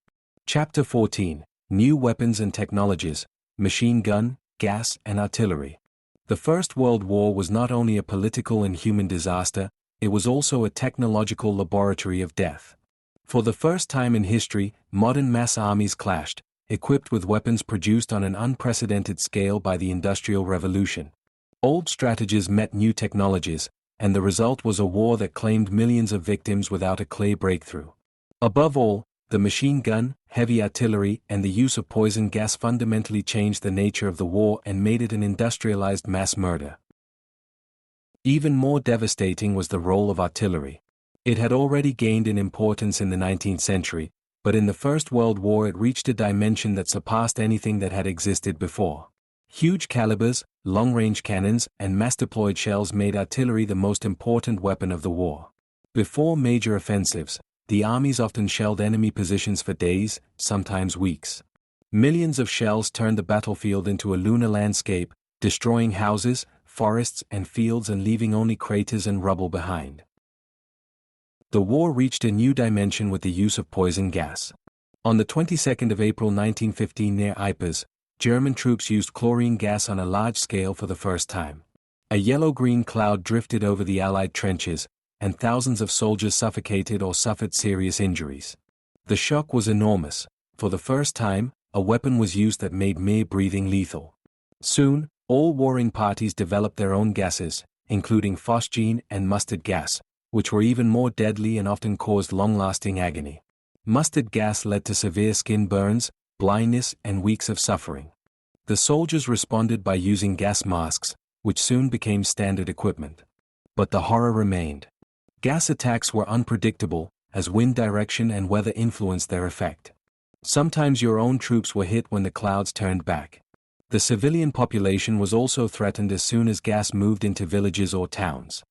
Chapter 14: New Weapons and Technologies, Machine Gun, Gas, and Artillery. The First World War was not only a political and human disaster, it was also a technological laboratory of death. For the first time in history, modern mass armies clashed, equipped with weapons produced on an unprecedented scale by the Industrial Revolution. Old strategies met new technologies, and the result was a war that claimed millions of victims without a clear breakthrough. Above all, the machine gun, heavy artillery, and the use of poison gas fundamentally changed the nature of the war and made it an industrialized mass murder. Even more devastating was the role of artillery. It had already gained in importance in the 19th century, but in the First World War it reached a dimension that surpassed anything that had existed before. Huge calibers, long-range cannons, and mass-deployed shells made artillery the most important weapon of the war. Before major offensives, the armies often shelled enemy positions for days, sometimes weeks. Millions of shells turned the battlefield into a lunar landscape, destroying houses, forests, and fields and leaving only craters and rubble behind. The war reached a new dimension with the use of poison gas. On the 22nd of April 1915 near Ypres, German troops used chlorine gas on a large scale for the first time. A yellow-green cloud drifted over the Allied trenches, and thousands of soldiers suffocated or suffered serious injuries. The shock was enormous. For the first time, a weapon was used that made mere breathing lethal. Soon, all warring parties developed their own gases, including phosgene and mustard gas, which were even more deadly and often caused long-lasting agony. Mustard gas led to severe skin burns, blindness, and weeks of suffering. The soldiers responded by using gas masks, which soon became standard equipment. But the horror remained. Gas attacks were unpredictable, as wind direction and weather influenced their effect. Sometimes your own troops were hit when the clouds turned back. The civilian population was also threatened as soon as gas moved into villages or towns.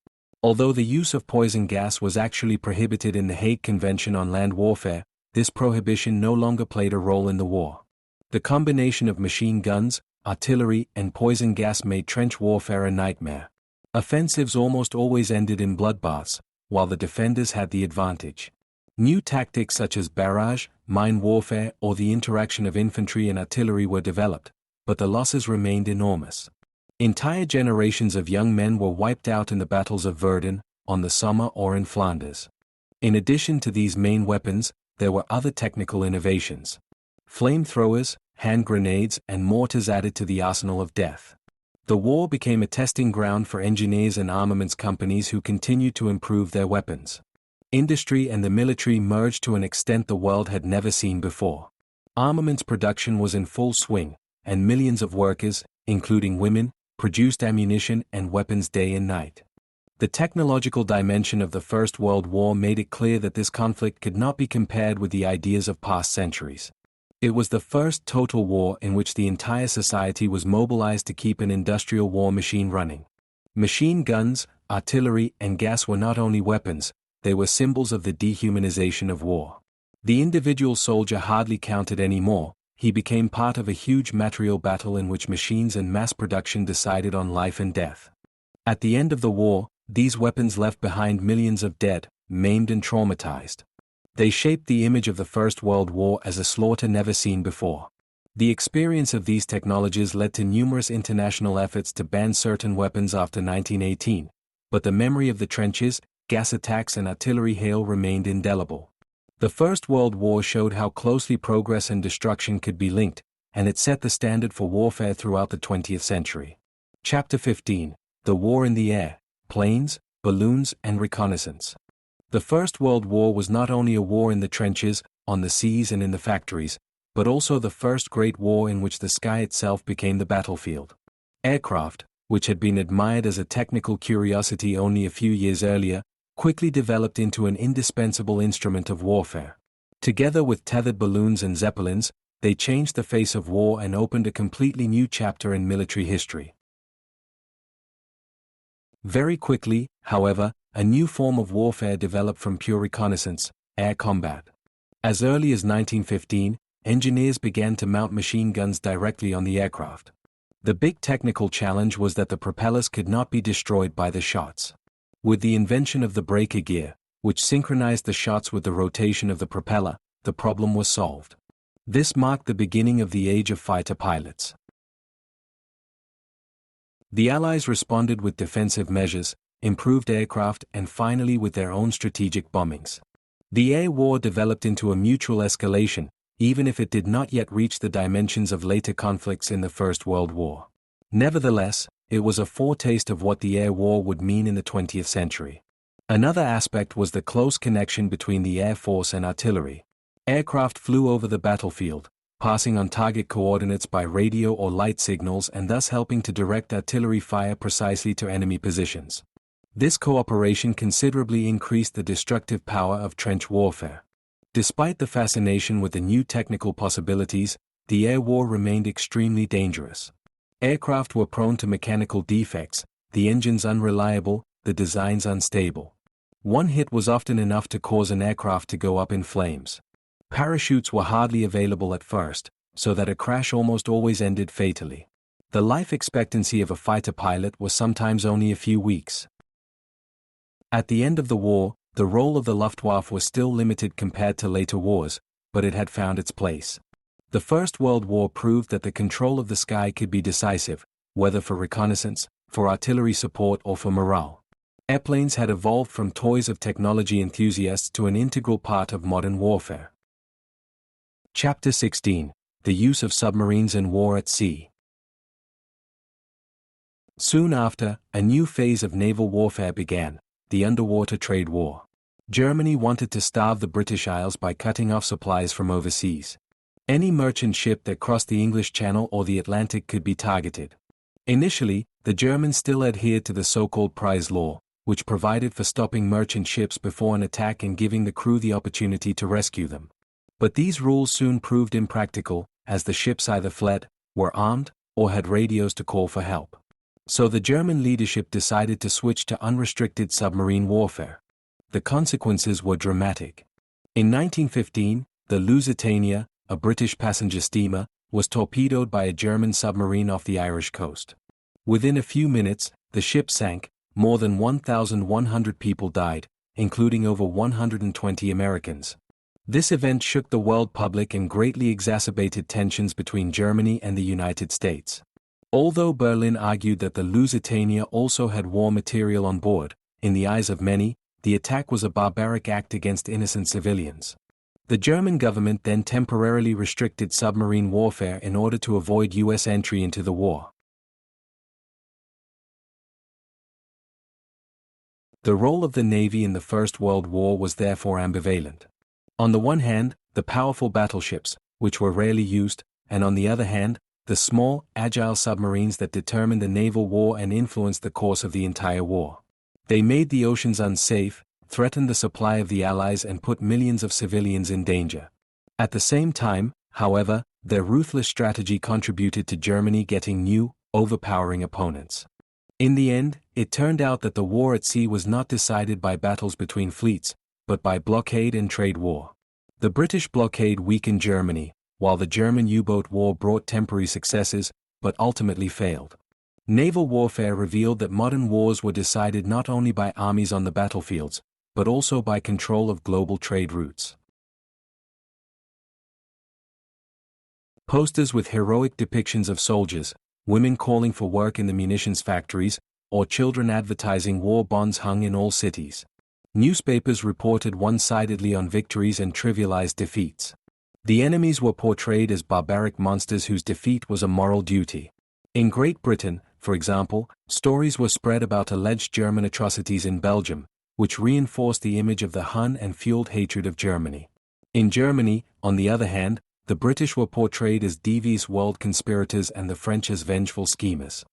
Although the use of poison gas was actually prohibited in the Hague Convention on Land Warfare, this prohibition no longer played a role in the war. The combination of machine guns, artillery, and poison gas made trench warfare a nightmare. Offensives almost always ended in bloodbaths, while the defenders had the advantage. New tactics such as barrage, mine warfare, or the interaction of infantry and artillery were developed, but the losses remained enormous. Entire generations of young men were wiped out in the battles of Verdun, on the Somme, or in Flanders. In addition to these main weapons, there were other technical innovations. Flamethrowers, hand grenades, and mortars added to the arsenal of death. The war became a testing ground for engineers and armaments companies who continued to improve their weapons. Industry and the military merged to an extent the world had never seen before. Armaments production was in full swing, and millions of workers, including women, produced ammunition and weapons day and night. The technological dimension of the First World War made it clear that this conflict could not be compared with the ideas of past centuries. It was the first total war in which the entire society was mobilized to keep an industrial war machine running. Machine guns, artillery, and gas were not only weapons, they were symbols of the dehumanization of war. The individual soldier hardly counted anymore, he became part of a huge material battle in which machines and mass production decided on life and death. At the end of the war, these weapons left behind millions of dead, maimed and traumatized. They shaped the image of the First World War as a slaughter never seen before. The experience of these technologies led to numerous international efforts to ban certain weapons after 1918, but the memory of the trenches, gas attacks and artillery hail remained indelible. The First World War showed how closely progress and destruction could be linked, and it set the standard for warfare throughout the 20th century. Chapter 15: The War in the Air, Planes, Balloons and Reconnaissance. The First World War was not only a war in the trenches, on the seas and in the factories, but also the first great war in which the sky itself became the battlefield. Aircraft, which had been admired as a technical curiosity only a few years earlier, quickly developed into an indispensable instrument of warfare. Together with tethered balloons and zeppelins, they changed the face of war and opened a completely new chapter in military history. Very quickly, however, a new form of warfare developed from pure reconnaissance, air combat. As early as 1915, engineers began to mount machine guns directly on the aircraft. The big technical challenge was that the propellers could not be destroyed by the shots. With the invention of the breaker gear, which synchronized the shots with the rotation of the propeller, the problem was solved. This marked the beginning of the age of fighter pilots. The Allies responded with defensive measures, improved aircraft and finally with their own strategic bombings. The air war developed into a mutual escalation, even if it did not yet reach the dimensions of later conflicts in the First World War. Nevertheless, it was a foretaste of what the air war would mean in the 20th century. Another aspect was the close connection between the Air Force and artillery. Aircraft flew over the battlefield, passing on target coordinates by radio or light signals and thus helping to direct artillery fire precisely to enemy positions. This cooperation considerably increased the destructive power of trench warfare. Despite the fascination with the new technical possibilities, the air war remained extremely dangerous. Aircraft were prone to mechanical defects, the engines unreliable, the designs unstable. One hit was often enough to cause an aircraft to go up in flames. Parachutes were hardly available at first, so that a crash almost always ended fatally. The life expectancy of a fighter pilot was sometimes only a few weeks. At the end of the war, the role of the Luftwaffe was still limited compared to later wars, but it had found its place. The First World War proved that the control of the sky could be decisive, whether for reconnaissance, for artillery support or for morale. Airplanes had evolved from toys of technology enthusiasts to an integral part of modern warfare. Chapter 16: The Use of Submarines in War at Sea. Soon after, a new phase of naval warfare began, the underwater trade war. Germany wanted to starve the British Isles by cutting off supplies from overseas. Any merchant ship that crossed the English Channel or the Atlantic could be targeted. Initially, the Germans still adhered to the so-called prize law, which provided for stopping merchant ships before an attack and giving the crew the opportunity to rescue them. But these rules soon proved impractical, as the ships either fled, were armed, or had radios to call for help. So the German leadership decided to switch to unrestricted submarine warfare. The consequences were dramatic. In 1915, the Lusitania, a British passenger steamer, was torpedoed by a German submarine off the Irish coast. Within a few minutes, the ship sank, more than 1,100 people died, including over 120 Americans. This event shook the world public and greatly exacerbated tensions between Germany and the United States. Although Berlin argued that the Lusitania also had war material on board, in the eyes of many, the attack was a barbaric act against innocent civilians. The German government then temporarily restricted submarine warfare in order to avoid U.S. entry into the war. The role of the Navy in the First World War was therefore ambivalent. On the one hand, the powerful battleships, which were rarely used, and on the other hand, the small, agile submarines that determined the naval war and influenced the course of the entire war. They made the oceans unsafe, threatened the supply of the Allies and put millions of civilians in danger. At the same time, however, their ruthless strategy contributed to Germany getting new, overpowering opponents. In the end, it turned out that the war at sea was not decided by battles between fleets, but by blockade and trade war. The British blockade weakened Germany, while the German U-boat war brought temporary successes, but ultimately failed. Naval warfare revealed that modern wars were decided not only by armies on the battlefields, but also by control of global trade routes. Posters with heroic depictions of soldiers, women calling for work in the munitions factories, or children advertising war bonds hung in all cities. Newspapers reported one-sidedly on victories and trivialized defeats. The enemies were portrayed as barbaric monsters whose defeat was a moral duty. In Great Britain, For example, stories were spread about alleged German atrocities in Belgium, which reinforced the image of the Hun and fueled hatred of Germany. In Germany, on the other hand, the British were portrayed as devious world conspirators and the French as vengeful schemers.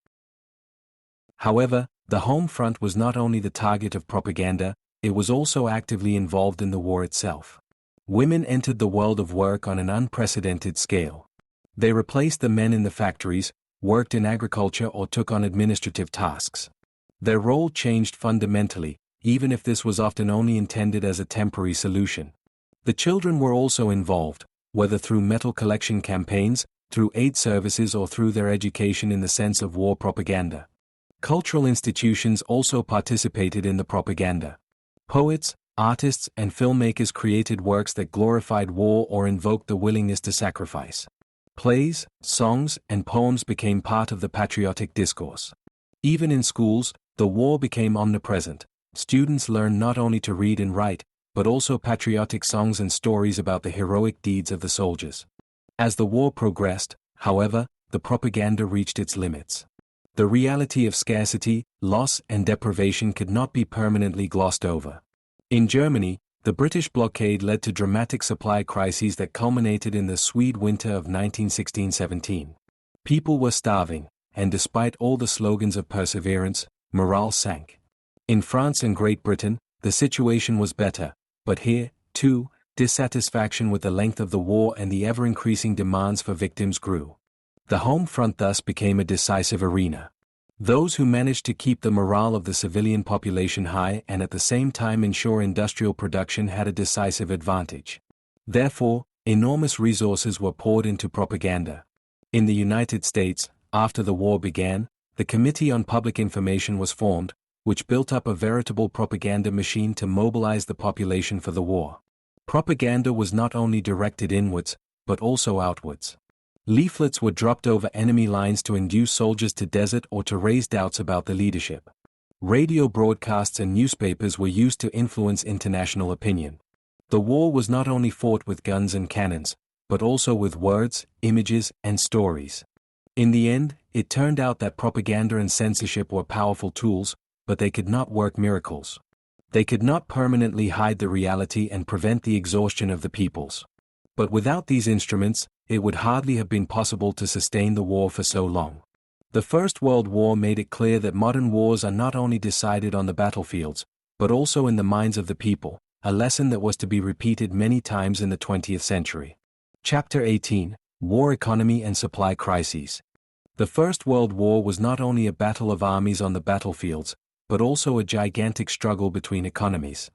However, the home front was not only the target of propaganda, it was also actively involved in the war itself. Women entered the world of work on an unprecedented scale. They replaced the men in the factories, worked in agriculture or took on administrative tasks. Their role changed fundamentally, even if this was often only intended as a temporary solution. The children were also involved, whether through metal collection campaigns, through aid services or through their education in the sense of war propaganda. Cultural institutions also participated in the propaganda. Poets, artists, and filmmakers created works that glorified war or invoked the willingness to sacrifice. Plays, songs, and poems became part of the patriotic discourse. Even in schools, the war became omnipresent. Students learned not only to read and write, but also patriotic songs and stories about the heroic deeds of the soldiers. As the war progressed, however, the propaganda reached its limits. The reality of scarcity, loss, and deprivation could not be permanently glossed over. In Germany, the British blockade led to dramatic supply crises that culminated in the Swede winter of 1916-17. People were starving, and despite all the slogans of perseverance, morale sank. In France and Great Britain, the situation was better, but here, too, dissatisfaction with the length of the war and the ever-increasing demands for victims grew. The home front thus became a decisive arena. Those who managed to keep the morale of the civilian population high and at the same time ensure industrial production had a decisive advantage. Therefore, enormous resources were poured into propaganda. In the United States, after the war began, the Committee on Public Information was formed, which built up a veritable propaganda machine to mobilize the population for the war. Propaganda was not only directed inwards, but also outwards. Leaflets were dropped over enemy lines to induce soldiers to desert or to raise doubts about the leadership. Radio broadcasts and newspapers were used to influence international opinion. The war was not only fought with guns and cannons, but also with words, images, and stories. In the end, it turned out that propaganda and censorship were powerful tools, but they could not work miracles. They could not permanently hide the reality and prevent the exhaustion of the peoples. But without these instruments, it would hardly have been possible to sustain the war for so long. The First World War made it clear that modern wars are not only decided on the battlefields, but also in the minds of the people, a lesson that was to be repeated many times in the 20th century. Chapter 18: War Economy and Supply Crises. The First World War was not only a battle of armies on the battlefields, but also a gigantic struggle between economies.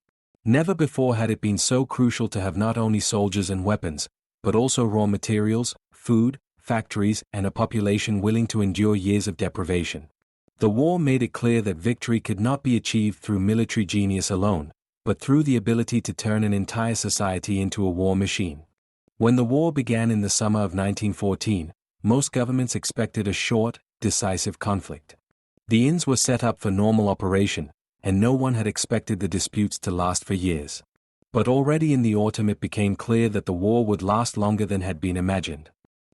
Never before had it been so crucial to have not only soldiers and weapons, but also raw materials, food, factories, and a population willing to endure years of deprivation. The war made it clear that victory could not be achieved through military genius alone, but through the ability to turn an entire society into a war machine. When the war began in the summer of 1914, most governments expected a short, decisive conflict. The inns were set up for normal operation, and no one had expected the disputes to last for years. But already in the autumn it became clear that the war would last longer than had been imagined.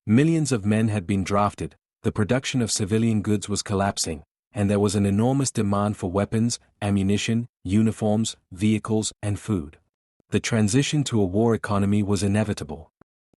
Millions of men had been drafted, the production of civilian goods was collapsing, and there was an enormous demand for weapons, ammunition, uniforms, vehicles, and food. The transition to a war economy was inevitable.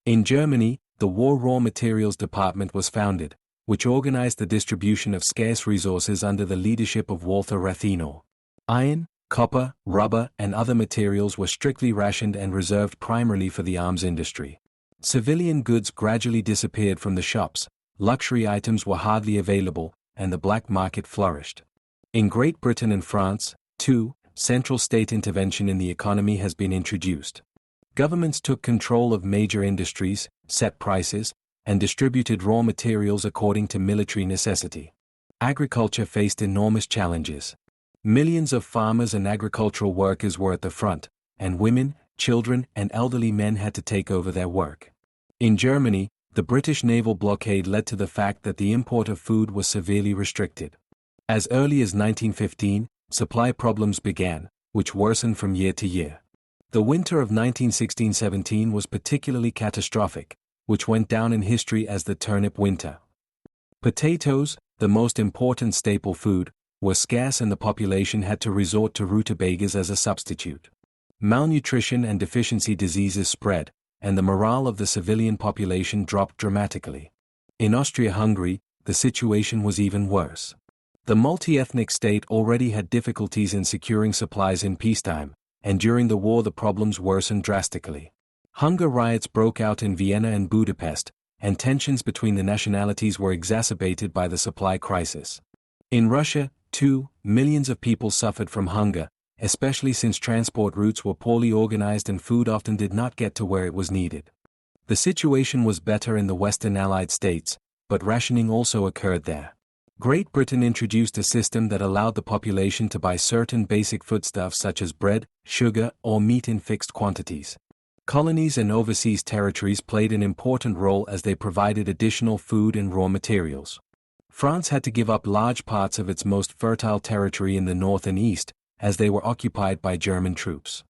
In Germany, the War Raw Materials Department was founded, which organized the distribution of scarce resources under the leadership of Walther Rathenau. Iron, copper, rubber, and other materials were strictly rationed and reserved primarily for the arms industry. Civilian goods gradually disappeared from the shops, luxury items were hardly available, and the black market flourished. In Great Britain and France, too, central state intervention in the economy has been introduced. Governments took control of major industries, set prices, and distributed raw materials according to military necessity. Agriculture faced enormous challenges. Millions of farmers and agricultural workers were at the front, and women, children, and elderly men had to take over their work. In Germany, the British naval blockade led to the fact that the import of food was severely restricted. As early as 1915, supply problems began, which worsened from year to year. The winter of 1916-17 was particularly catastrophic, which went down in history as the turnip winter. Potatoes, the most important staple food, were scarce and the population had to resort to rutabagas as a substitute. Malnutrition and deficiency diseases spread, and the morale of the civilian population dropped dramatically. In Austria-Hungary, the situation was even worse. The multi-ethnic state already had difficulties in securing supplies in peacetime, and during the war the problems worsened drastically. Hunger riots broke out in Vienna and Budapest, and tensions between the nationalities were exacerbated by the supply crisis. In Russia, too, millions of people suffered from hunger, especially since transport routes were poorly organized and food often did not get to where it was needed. The situation was better in the Western Allied states, but rationing also occurred there. Great Britain introduced a system that allowed the population to buy certain basic foodstuffs such as bread, sugar, or meat in fixed quantities. Colonies and overseas territories played an important role as they provided additional food and raw materials. France had to give up large parts of its most fertile territory in the north and east, as they were occupied by German troops.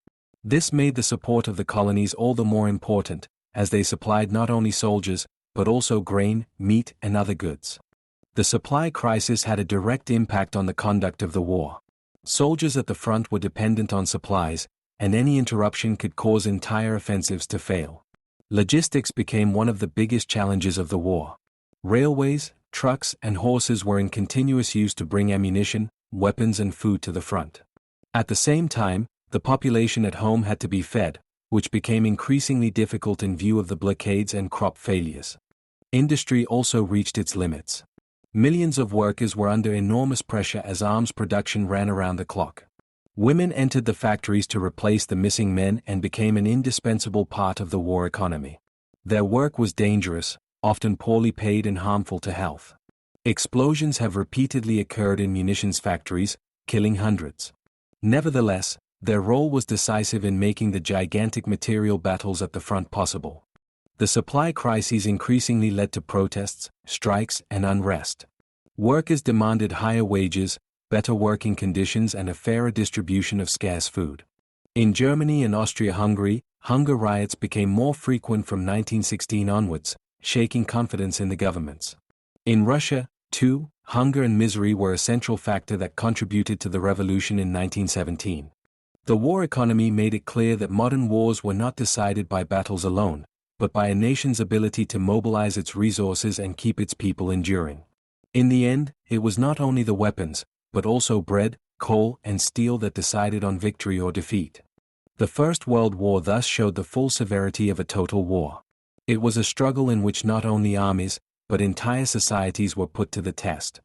This made the support of the colonies all the more important, as they supplied not only soldiers, but also grain, meat, and other goods. The supply crisis had a direct impact on the conduct of the war. Soldiers at the front were dependent on supplies, and any interruption could cause entire offensives to fail. Logistics became one of the biggest challenges of the war. Railways, trucks, and horses were in continuous use to bring ammunition, weapons, and food to the front. At the same time, the population at home had to be fed, which became increasingly difficult in view of the blockades and crop failures. Industry also reached its limits. Millions of workers were under enormous pressure as arms production ran around the clock. Women entered the factories to replace the missing men and became an indispensable part of the war economy. Their work was dangerous, often poorly paid and harmful to health. Explosions have repeatedly occurred in munitions factories, killing hundreds. Nevertheless, their role was decisive in making the gigantic material battles at the front possible. The supply crises increasingly led to protests, strikes, and unrest. Workers demanded higher wages, better working conditions, and a fairer distribution of scarce food. In Germany and Austria-Hungary, hunger riots became more frequent from 1916 onwards, shaking confidence in the governments. In Russia, too, hunger and misery were a central factor that contributed to the revolution in 1917. The war economy made it clear that modern wars were not decided by battles alone, but by a nation's ability to mobilize its resources and keep its people enduring. In the end, it was not only the weapons, but also bread, coal, and steel that decided on victory or defeat. The First World War thus showed the full severity of a total war. It was a struggle in which not only armies, but entire societies were put to the test.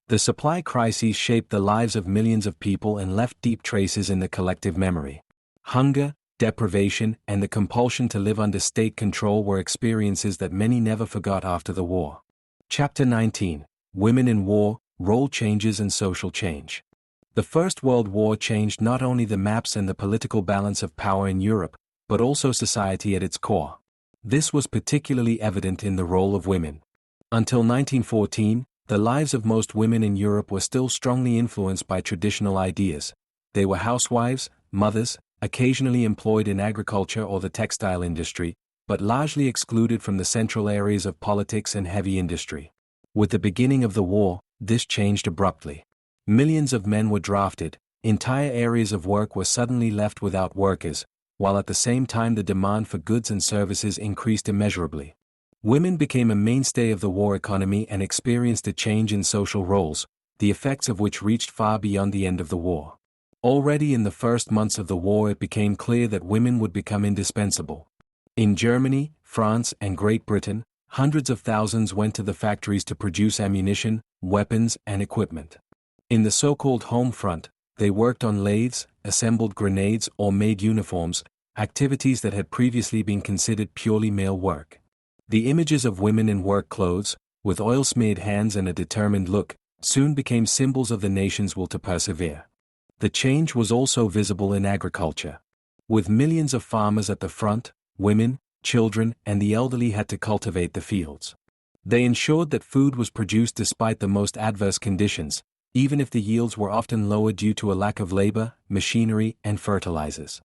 The supply crises shaped the lives of millions of people and left deep traces in the collective memory. Hunger, deprivation, and the compulsion to live under state control were experiences that many never forgot after the war. Chapter 19: Women in War, Role Changes and Social Change. The First World War changed not only the maps and the political balance of power in Europe, but also society at its core. This was particularly evident in the role of women. Until 1914, the lives of most women in Europe were still strongly influenced by traditional ideas. They were housewives, mothers, occasionally employed in agriculture or the textile industry, but largely excluded from the central areas of politics and heavy industry. With the beginning of the war, this changed abruptly. Millions of men were drafted, entire areas of work were suddenly left without workers, while at the same time the demand for goods and services increased immeasurably. Women became a mainstay of the war economy and experienced a change in social roles, the effects of which reached far beyond the end of the war. Already in the first months of the war it became clear that women would become indispensable. In Germany, France, and Great Britain, hundreds of thousands went to the factories to produce ammunition, weapons, and equipment. In the so-called home front, they worked on lathes, assembled grenades, or made uniforms, activities that had previously been considered purely male work. The images of women in work clothes, with oil-smeared hands and a determined look, soon became symbols of the nation's will to persevere. The change was also visible in agriculture. With millions of farmers at the front, women, children, and the elderly had to cultivate the fields. They ensured that food was produced despite the most adverse conditions, even if the yields were often lower due to a lack of labor, machinery, and fertilizers.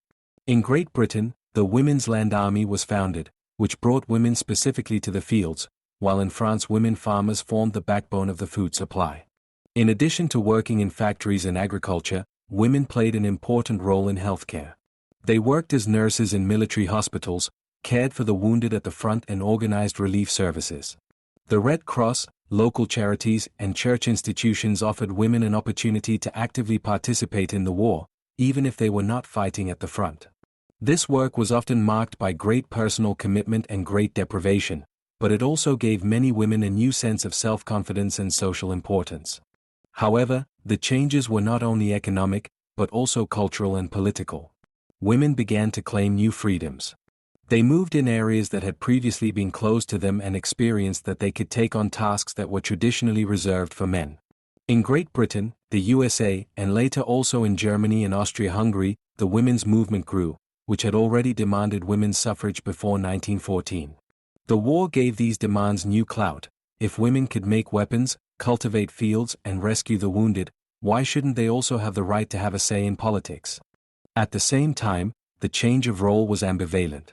In Great Britain, the Women's Land Army was founded, which brought women specifically to the fields, while in France women farmers formed the backbone of the food supply. In addition to working in factories and agriculture, women played an important role in healthcare. They worked as nurses in military hospitals, cared for the wounded at the front and organized relief services. The Red Cross, local charities and church institutions offered women an opportunity to actively participate in the war, even if they were not fighting at the front. This work was often marked by great personal commitment and great deprivation, but it also gave many women a new sense of self-confidence and social importance. However, the changes were not only economic, but also cultural and political. Women began to claim new freedoms. They moved in areas that had previously been closed to them and experienced that they could take on tasks that were traditionally reserved for men. In Great Britain, the USA, and later also in Germany and Austria-Hungary, the women's movement grew, which had already demanded women's suffrage before 1914. The war gave these demands new clout. If women could make weapons, cultivate fields, and rescue the wounded, why shouldn't they also have the right to have a say in politics? At the same time, the change of role was ambivalent.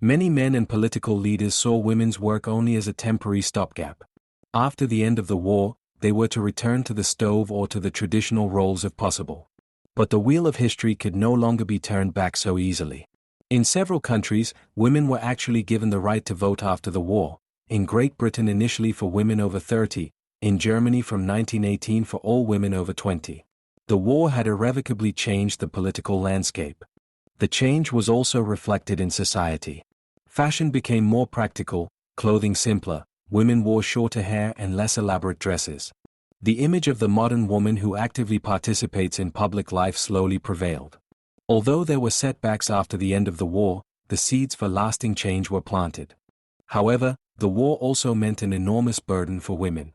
Many men and political leaders saw women's work only as a temporary stopgap. After the end of the war, they were to return to the stove or to the traditional roles if possible. But the wheel of history could no longer be turned back so easily. In several countries, women were actually given the right to vote after the war. In Great Britain initially for women over 30, in Germany from 1918 for all women over 20. The war had irrevocably changed the political landscape. The change was also reflected in society. Fashion became more practical, clothing simpler, women wore shorter hair and less elaborate dresses. The image of the modern woman who actively participates in public life slowly prevailed. Although there were setbacks after the end of the war, the seeds for lasting change were planted. However, the war also meant an enormous burden for women.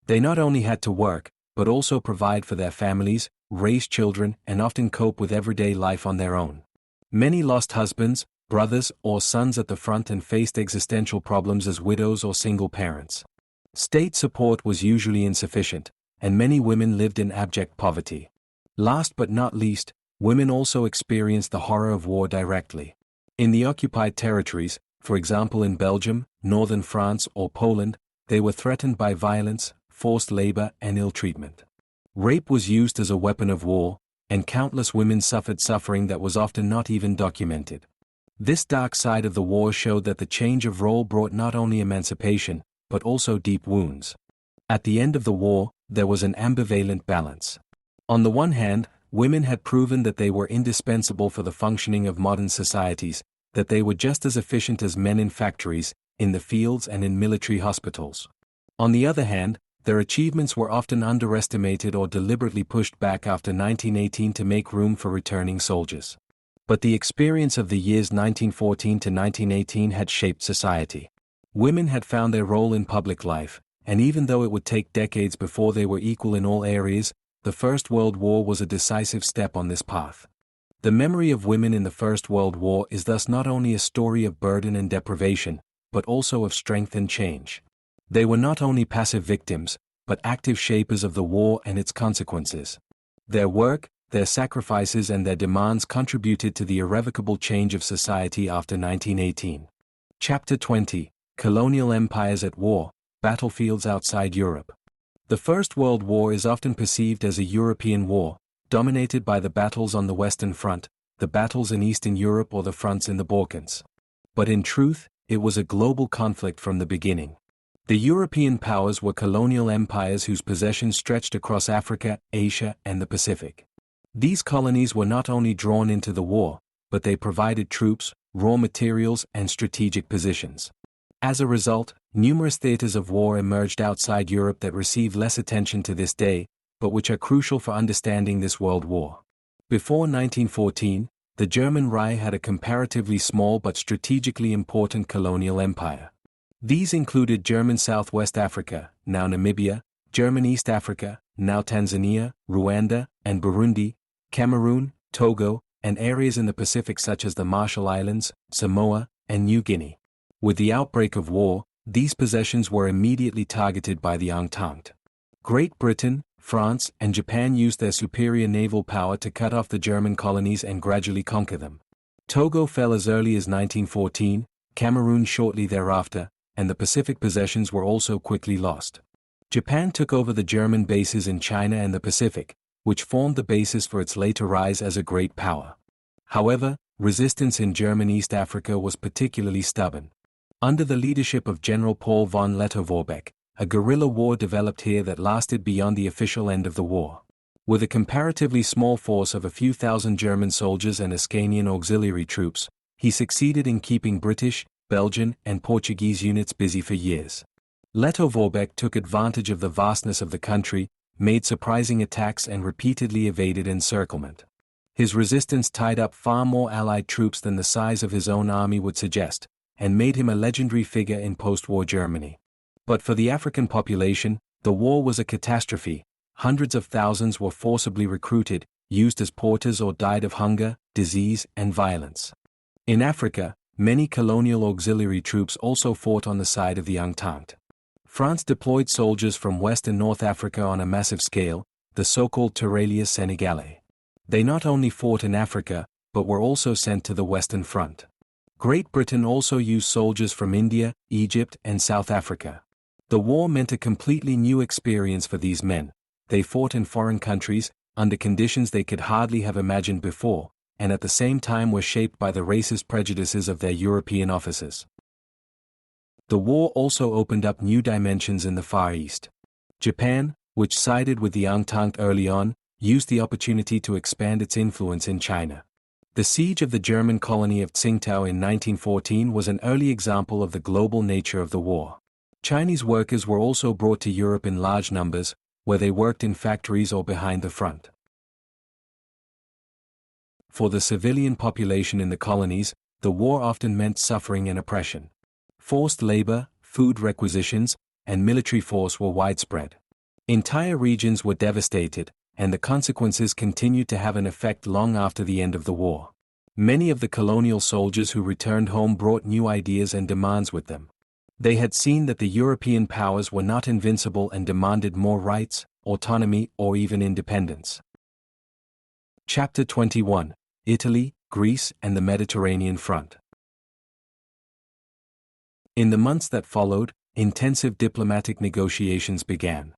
They not only had to work, but also provide for their families, raise children, and often cope with everyday life on their own. Many lost husbands, brothers, or sons at the front and faced existential problems as widows or single parents. State support was usually insufficient, and many women lived in abject poverty. Last but not least, women also experienced the horror of war directly. In the occupied territories, for example in Belgium, northern France or Poland, they were threatened by violence, forced labor, and ill treatment. Rape was used as a weapon of war, and countless women suffered suffering that was often not even documented. This dark side of the war showed that the change of role brought not only emancipation, but also deep wounds. At the end of the war, there was an ambivalent balance. On the one hand, women had proven that they were indispensable for the functioning of modern societies, that they were just as efficient as men in factories, in the fields and in military hospitals. On the other hand, their achievements were often underestimated or deliberately pushed back after 1918 to make room for returning soldiers. But the experience of the years 1914 to 1918 had shaped society. Women had found their role in public life, and even though it would take decades before they were equal in all areas, the First World War was a decisive step on this path. The memory of women in the First World War is thus not only a story of burden and deprivation, but also of strength and change. They were not only passive victims, but active shapers of the war and its consequences. Their work, their sacrifices and their demands contributed to the irrevocable change of society after 1918. Chapter 20: Colonial Empires at War, Battlefields Outside Europe. The First World War is often perceived as a European war, dominated by the battles on the Western Front, the battles in Eastern Europe or the fronts in the Balkans. But in truth, it was a global conflict from the beginning. The European powers were colonial empires whose possessions stretched across Africa, Asia, and the Pacific. These colonies were not only drawn into the war, but they provided troops, raw materials, and strategic positions. As a result, numerous theaters of war emerged outside Europe that receive less attention to this day, but which are crucial for understanding this world war. Before 1914, the German Reich had a comparatively small but strategically important colonial empire. These included German Southwest Africa, now Namibia, German East Africa, now Tanzania, Rwanda, and Burundi, Cameroon, Togo, and areas in the Pacific such as the Marshall Islands, Samoa, and New Guinea. With the outbreak of war, these possessions were immediately targeted by the Entente. Great Britain, France, and Japan used their superior naval power to cut off the German colonies and gradually conquer them. Togo fell as early as 1914, Cameroon shortly thereafter, and the Pacific possessions were also quickly lost. Japan took over the German bases in China and the Pacific, which formed the basis for its later rise as a great power. However, resistance in German East Africa was particularly stubborn. Under the leadership of General Paul von Lettow-Vorbeck, a guerrilla war developed here that lasted beyond the official end of the war. With a comparatively small force of a few thousand German soldiers and Ascanian auxiliary troops, he succeeded in keeping British, Belgian, and Portuguese units busy for years. Lettow-Vorbeck took advantage of the vastness of the country, made surprising attacks and repeatedly evaded encirclement. His resistance tied up far more Allied troops than the size of his own army would suggest, and made him a legendary figure in post-war Germany. But for the African population, the war was a catastrophe. Hundreds of thousands were forcibly recruited, used as porters or died of hunger, disease, and violence. In Africa, many colonial auxiliary troops also fought on the side of the Entente. France deployed soldiers from West and North Africa on a massive scale, the so-called Tirailleurs Sénégalais. They not only fought in Africa, but were also sent to the Western Front. Great Britain also used soldiers from India, Egypt, and South Africa. The war meant a completely new experience for these men. They fought in foreign countries, under conditions they could hardly have imagined before, and at the same time were shaped by the racist prejudices of their European officers. The war also opened up new dimensions in the Far East. Japan, which sided with the Entente early on, used the opportunity to expand its influence in China. The siege of the German colony of Tsingtao in 1914 was an early example of the global nature of the war. Chinese workers were also brought to Europe in large numbers, where they worked in factories or behind the front. For the civilian population in the colonies, the war often meant suffering and oppression. Forced labor, food requisitions, and military force were widespread. Entire regions were devastated, and the consequences continued to have an effect long after the end of the war. Many of the colonial soldiers who returned home brought new ideas and demands with them. They had seen that the European powers were not invincible and demanded more rights, autonomy, or even independence. Chapter 21: Italy, Greece, and the Mediterranean Front. In the months that followed, intensive diplomatic negotiations began.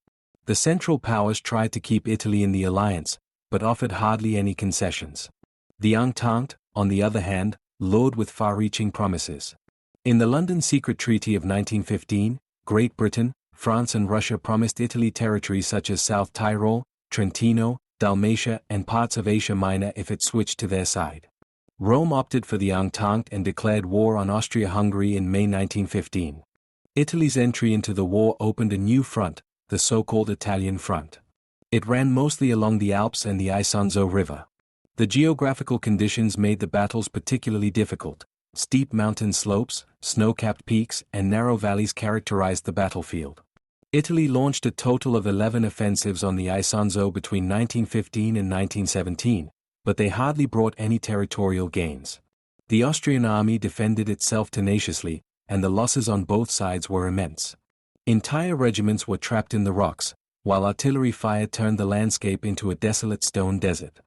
The Central Powers tried to keep Italy in the alliance, but offered hardly any concessions. The Entente, on the other hand, lured with far-reaching promises. In the London Secret Treaty of 1915, Great Britain, France and Russia promised Italy territories such as South Tyrol, Trentino, Dalmatia and parts of Asia Minor if it switched to their side. Rome opted for the Entente and declared war on Austria-Hungary in May 1915. Italy's entry into the war opened a new front, the so-called Italian Front. It ran mostly along the Alps and the Isonzo River. The geographical conditions made the battles particularly difficult. Steep mountain slopes, snow-capped peaks, and narrow valleys characterized the battlefield. Italy launched a total of 11 offensives on the Isonzo between 1915 and 1917, but they hardly brought any territorial gains. The Austrian army defended itself tenaciously, and the losses on both sides were immense. Entire regiments were trapped in the rocks, while artillery fire turned the landscape into a desolate stone desert.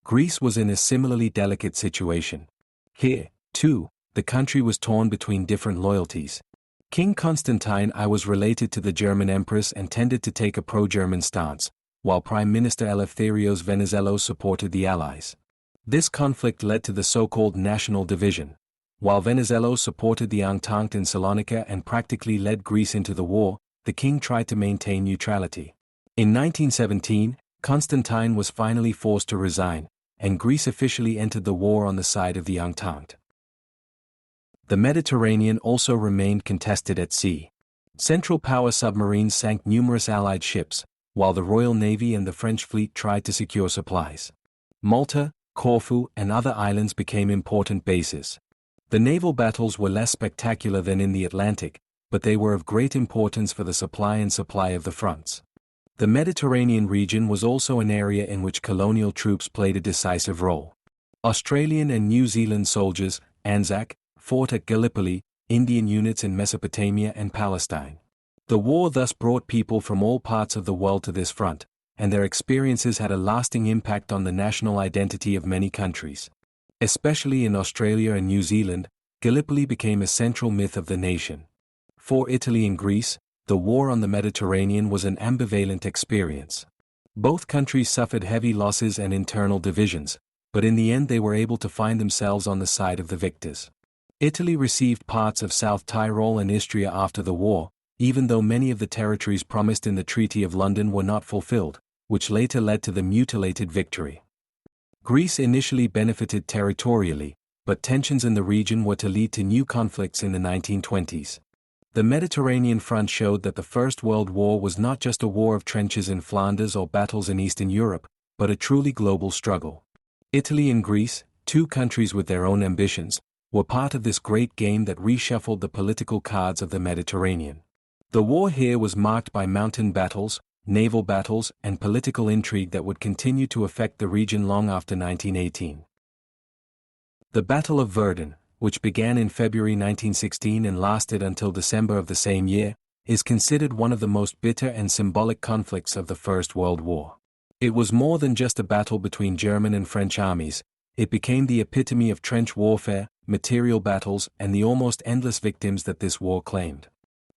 Greece was in a similarly delicate situation. Here, too, the country was torn between different loyalties. King Constantine I was related to the German empress and tended to take a pro-German stance, while Prime Minister Eleftherios Venizelos supported the Allies. This conflict led to the so-called national division. While Venizelos supported the Entente in Salonika and practically led Greece into the war, the king tried to maintain neutrality. In 1917, Constantine was finally forced to resign, and Greece officially entered the war on the side of the Entente. The Mediterranean also remained contested at sea. Central Power submarines sank numerous Allied ships, while the Royal Navy and the French fleet tried to secure supplies. Malta, Corfu, and other islands became important bases. The naval battles were less spectacular than in the Atlantic, but they were of great importance for the supply of the fronts. The Mediterranean region was also an area in which colonial troops played a decisive role. Australian and New Zealand soldiers, Anzac, fought at Gallipoli, Indian units in Mesopotamia and Palestine. The war thus brought people from all parts of the world to this front, and their experiences had a lasting impact on the national identity of many countries. Especially in Australia and New Zealand, Gallipoli became a central myth of the nation. For Italy and Greece, the war on the Mediterranean was an ambivalent experience. Both countries suffered heavy losses and internal divisions, but in the end they were able to find themselves on the side of the victors. Italy received parts of South Tyrol and Istria after the war, even though many of the territories promised in the Treaty of London were not fulfilled, which later led to the mutilated victory. Greece initially benefited territorially, but tensions in the region were to lead to new conflicts in the 1920s. The Mediterranean front showed that the First World War was not just a war of trenches in Flanders or battles in Eastern Europe, but a truly global struggle. Italy and Greece, two countries with their own ambitions, were part of this great game that reshuffled the political cards of the Mediterranean. The war here was marked by mountain battles, naval battles, and political intrigue that would continue to affect the region long after 1918. The Battle of Verdun, which began in February 1916 and lasted until December of the same year, is considered one of the most bitter and symbolic conflicts of the First World War. It was more than just a battle between German and French armies, it became the epitome of trench warfare, material battles, and the almost endless victims that this war claimed.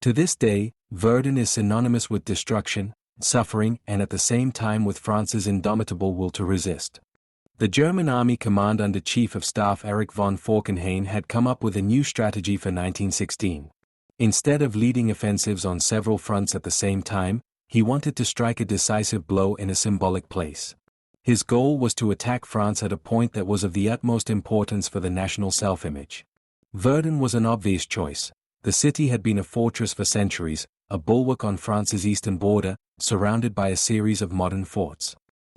To this day, Verdun is synonymous with destruction, suffering, and at the same time with France's indomitable will to resist. The German Army Command under Chief of Staff Erich von Falkenhayn had come up with a new strategy for 1916. Instead of leading offensives on several fronts at the same time, he wanted to strike a decisive blow in a symbolic place. His goal was to attack France at a point that was of the utmost importance for the national self-image. Verdun was an obvious choice. The city had been a fortress for centuries, a bulwark on France's eastern border, surrounded by a series of modern forts.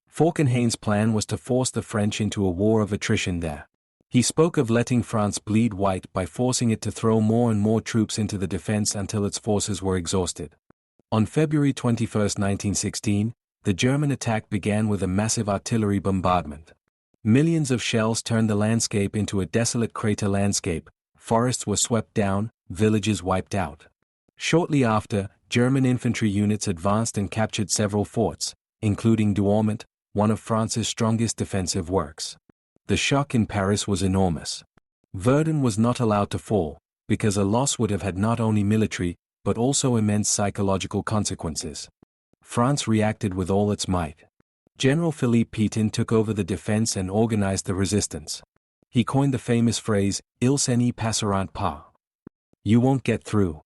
Falkenhayn's plan was to force the French into a war of attrition there. He spoke of letting France bleed white by forcing it to throw more and more troops into the defense until its forces were exhausted. On February 21, 1916, the German attack began with a massive artillery bombardment. Millions of shells turned the landscape into a desolate crater landscape, forests were swept down, villages wiped out. Shortly after, German infantry units advanced and captured several forts, including Douaumont, one of France's strongest defensive works. The shock in Paris was enormous. Verdun was not allowed to fall, because a loss would have had not only military, but also immense psychological consequences. France reacted with all its might. General Philippe Pétain took over the defense and organized the resistance. He coined the famous phrase, "Ils n'y passeront pas." You won't get through.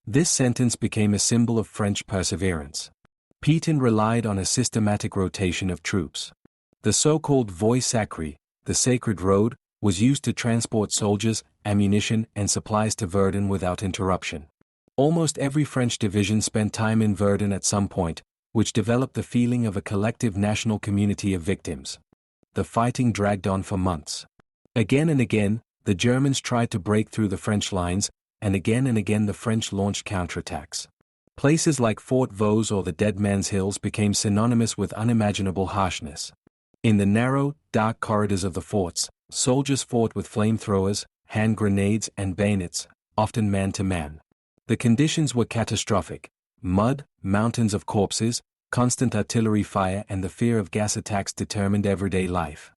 This sentence became a symbol of French perseverance. Pétain relied on a systematic rotation of troops. The so-called Voie sacrée, the sacred road, was used to transport soldiers, ammunition, and supplies to Verdun without interruption. Almost every French division spent time in Verdun at some point, which developed the feeling of a collective national community of victims. The fighting dragged on for months. Again and again, the Germans tried to break through the French lines, and again the French launched counterattacks. Places like Fort Vaux or the Dead Man's Hills became synonymous with unimaginable harshness. In the narrow, dark corridors of the forts, soldiers fought with flamethrowers, hand grenades, and bayonets, often man to man. The conditions were catastrophic: mud, mountains of corpses, constant artillery fire, and the fear of gas attacks determined everyday life.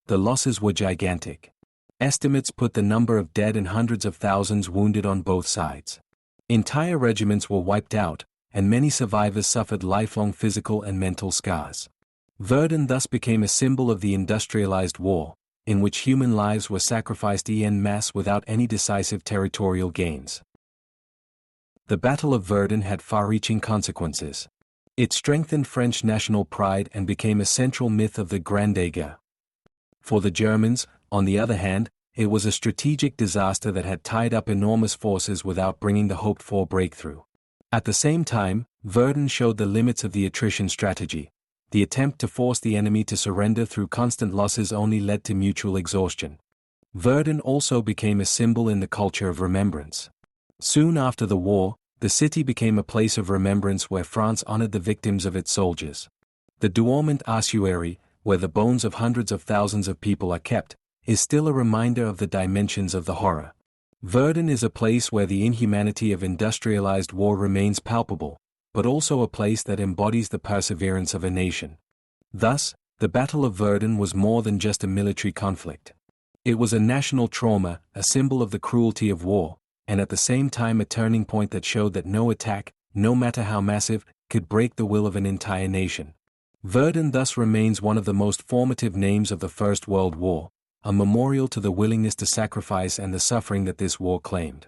The losses were gigantic. Estimates put the number of dead and hundreds of thousands wounded on both sides. Entire regiments were wiped out, and many survivors suffered lifelong physical and mental scars. Verdun thus became a symbol of the industrialized war, in which human lives were sacrificed en masse without any decisive territorial gains. The Battle of Verdun had far-reaching consequences. It strengthened French national pride and became a central myth of the Grande Guerre. For the Germans, on the other hand, it was a strategic disaster that had tied up enormous forces without bringing the hoped-for breakthrough. At the same time, Verdun showed the limits of the attrition strategy. The attempt to force the enemy to surrender through constant losses only led to mutual exhaustion. Verdun also became a symbol in the culture of remembrance. Soon after the war, the city became a place of remembrance where France honored the victims of its soldiers. The Douaumont ossuary, where the bones of hundreds of thousands of people are kept, is still a reminder of the dimensions of the horror. Verdun is a place where the inhumanity of industrialized war remains palpable, but also a place that embodies the perseverance of a nation. Thus, the Battle of Verdun was more than just a military conflict. It was a national trauma, a symbol of the cruelty of war, and at the same time a turning point that showed that no attack, no matter how massive, could break the will of an entire nation. Verdun thus remains one of the most formative names of the First World War, a memorial to the willingness to sacrifice and the suffering that this war claimed.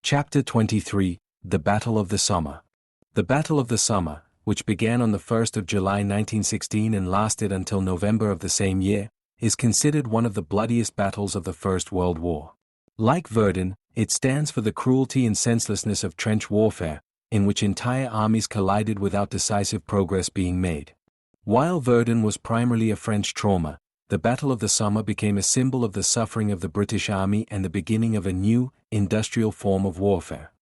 Chapter 23, The Battle of the Somme. The Battle of the Somme, which began on the 1st of July 1916 and lasted until November of the same year, is considered one of the bloodiest battles of the First World War. Like Verdun, it stands for the cruelty and senselessness of trench warfare, in which entire armies collided without decisive progress being made. While Verdun was primarily a French trauma, the Battle of the Somme became a symbol of the suffering of the British Army and the beginning of a new, industrial form of warfare.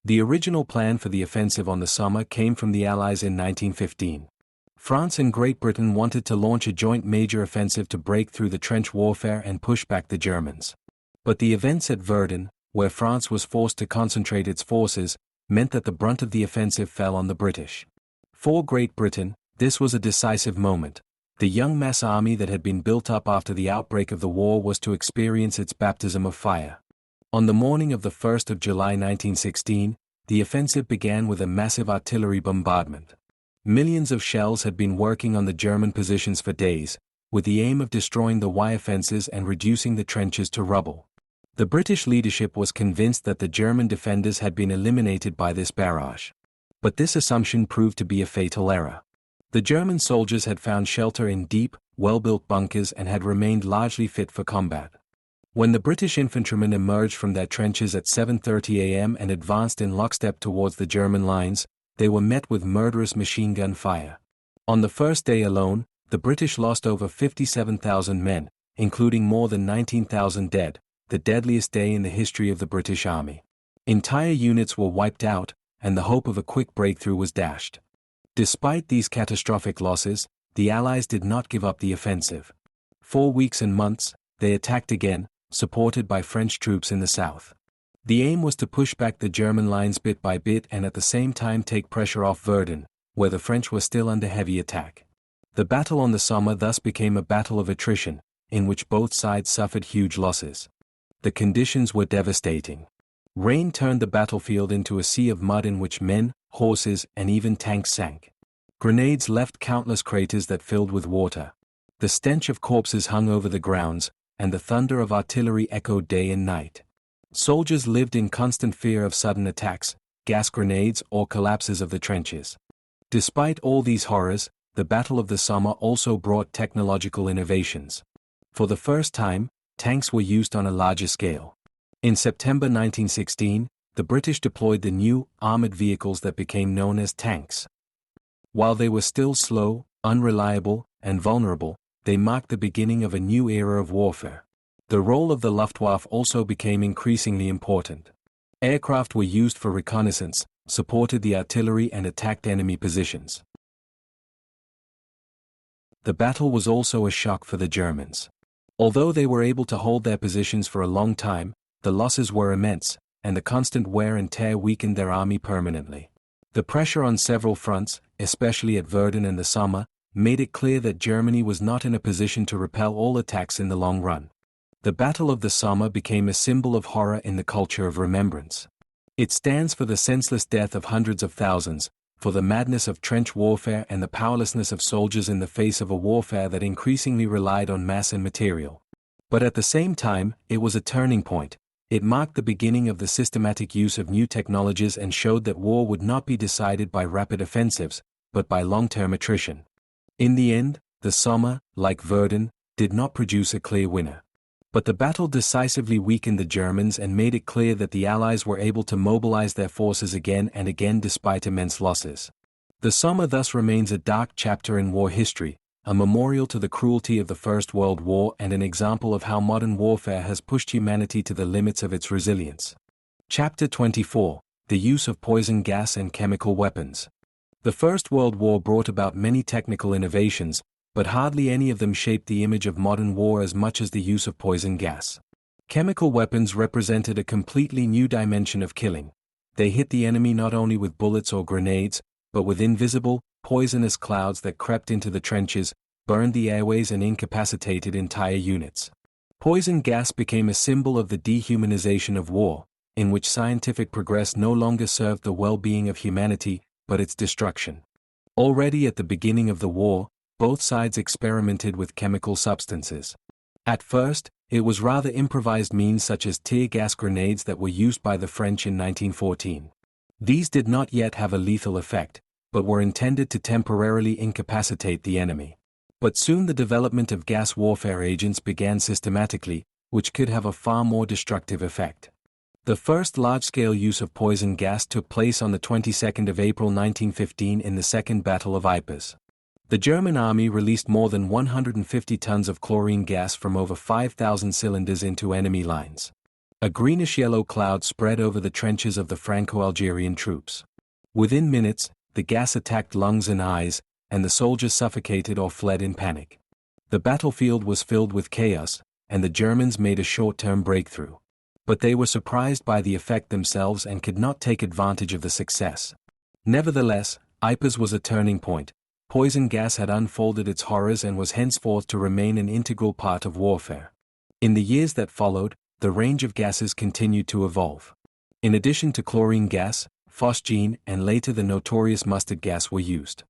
The original plan for the offensive on the Somme came from the Allies in 1915. France and Great Britain wanted to launch a joint major offensive to break through the trench warfare and push back the Germans. But the events at Verdun, where France was forced to concentrate its forces, meant that the brunt of the offensive fell on the British. For Great Britain, this was a decisive moment. The young mass army that had been built up after the outbreak of the war was to experience its baptism of fire. On the morning of the 1st of July 1916, the offensive began with a massive artillery bombardment. Millions of shells had been working on the German positions for days, with the aim of destroying the wire fences and reducing the trenches to rubble. The British leadership was convinced that the German defenders had been eliminated by this barrage. But this assumption proved to be a fatal error. The German soldiers had found shelter in deep, well-built bunkers and had remained largely fit for combat. When the British infantrymen emerged from their trenches at 7:30 a.m. and advanced in lockstep towards the German lines, they were met with murderous machine gun fire. On the first day alone, the British lost over 57,000 men, including more than 19,000 dead, the deadliest day in the history of the British Army. Entire units were wiped out, and the hope of a quick breakthrough was dashed. Despite these catastrophic losses, the Allies did not give up the offensive. For weeks and months, they attacked again, supported by French troops in the south. The aim was to push back the German lines bit by bit and at the same time take pressure off Verdun, where the French were still under heavy attack. The battle on the Somme thus became a battle of attrition, in which both sides suffered huge losses. The conditions were devastating. Rain turned the battlefield into a sea of mud in which men, horses, and even tanks sank. Grenades left countless craters that filled with water. The stench of corpses hung over the grounds, and the thunder of artillery echoed day and night. Soldiers lived in constant fear of sudden attacks, gas grenades, or collapses of the trenches. Despite all these horrors, the Battle of the Somme also brought technological innovations. For the first time, tanks were used on a larger scale. In September 1916, the British deployed the new, armored vehicles that became known as tanks. While they were still slow, unreliable, and vulnerable, they marked the beginning of a new era of warfare. The role of the Luftwaffe also became increasingly important. Aircraft were used for reconnaissance, supported the artillery and attacked enemy positions. The battle was also a shock for the Germans. Although they were able to hold their positions for a long time, the losses were immense, and the constant wear and tear weakened their army permanently. The pressure on several fronts, especially at Verdun and the Somme, made it clear that Germany was not in a position to repel all attacks in the long run. The Battle of the Somme became a symbol of horror in the culture of remembrance. It stands for the senseless death of hundreds of thousands, for the madness of trench warfare and the powerlessness of soldiers in the face of a warfare that increasingly relied on mass and material. But at the same time, it was a turning point. It marked the beginning of the systematic use of new technologies and showed that war would not be decided by rapid offensives, but by long-term attrition. In the end, the Somme, like Verdun, did not produce a clear winner. But the battle decisively weakened the Germans and made it clear that the Allies were able to mobilize their forces again and again despite immense losses. The Somme thus remains a dark chapter in war history, a memorial to the cruelty of the First World War and an example of how modern warfare has pushed humanity to the limits of its resilience. Chapter 24: The Use of Poison Gas and Chemical Weapons. The First World War brought about many technical innovations, but hardly any of them shaped the image of modern war as much as the use of poison gas. Chemical weapons represented a completely new dimension of killing. They hit the enemy not only with bullets or grenades, but with invisible, poisonous clouds that crept into the trenches, burned the airways and incapacitated entire units. Poison gas became a symbol of the dehumanization of war, in which scientific progress no longer served the well-being of humanity, but its destruction. Already at the beginning of the war, both sides experimented with chemical substances. At first, it was rather improvised means such as tear gas grenades that were used by the French in 1914. These did not yet have a lethal effect, but were intended to temporarily incapacitate the enemy. But soon the development of gas warfare agents began systematically, which could have a far more destructive effect. The first large-scale use of poison gas took place on the 22nd of April 1915 in the Second Battle of Ypres. The German army released more than 150 tons of chlorine gas from over 5,000 cylinders into enemy lines. A greenish-yellow cloud spread over the trenches of the Franco-Algerian troops. Within minutes, the gas attacked lungs and eyes, and the soldiers suffocated or fled in panic. The battlefield was filled with chaos, and the Germans made a short-term breakthrough. But they were surprised by the effect themselves and could not take advantage of the success. Nevertheless, Ypres was a turning point. Poison gas had unfolded its horrors and was henceforth to remain an integral part of warfare. In the years that followed, the range of gases continued to evolve. In addition to chlorine gas, phosgene and later the notorious mustard gas were used.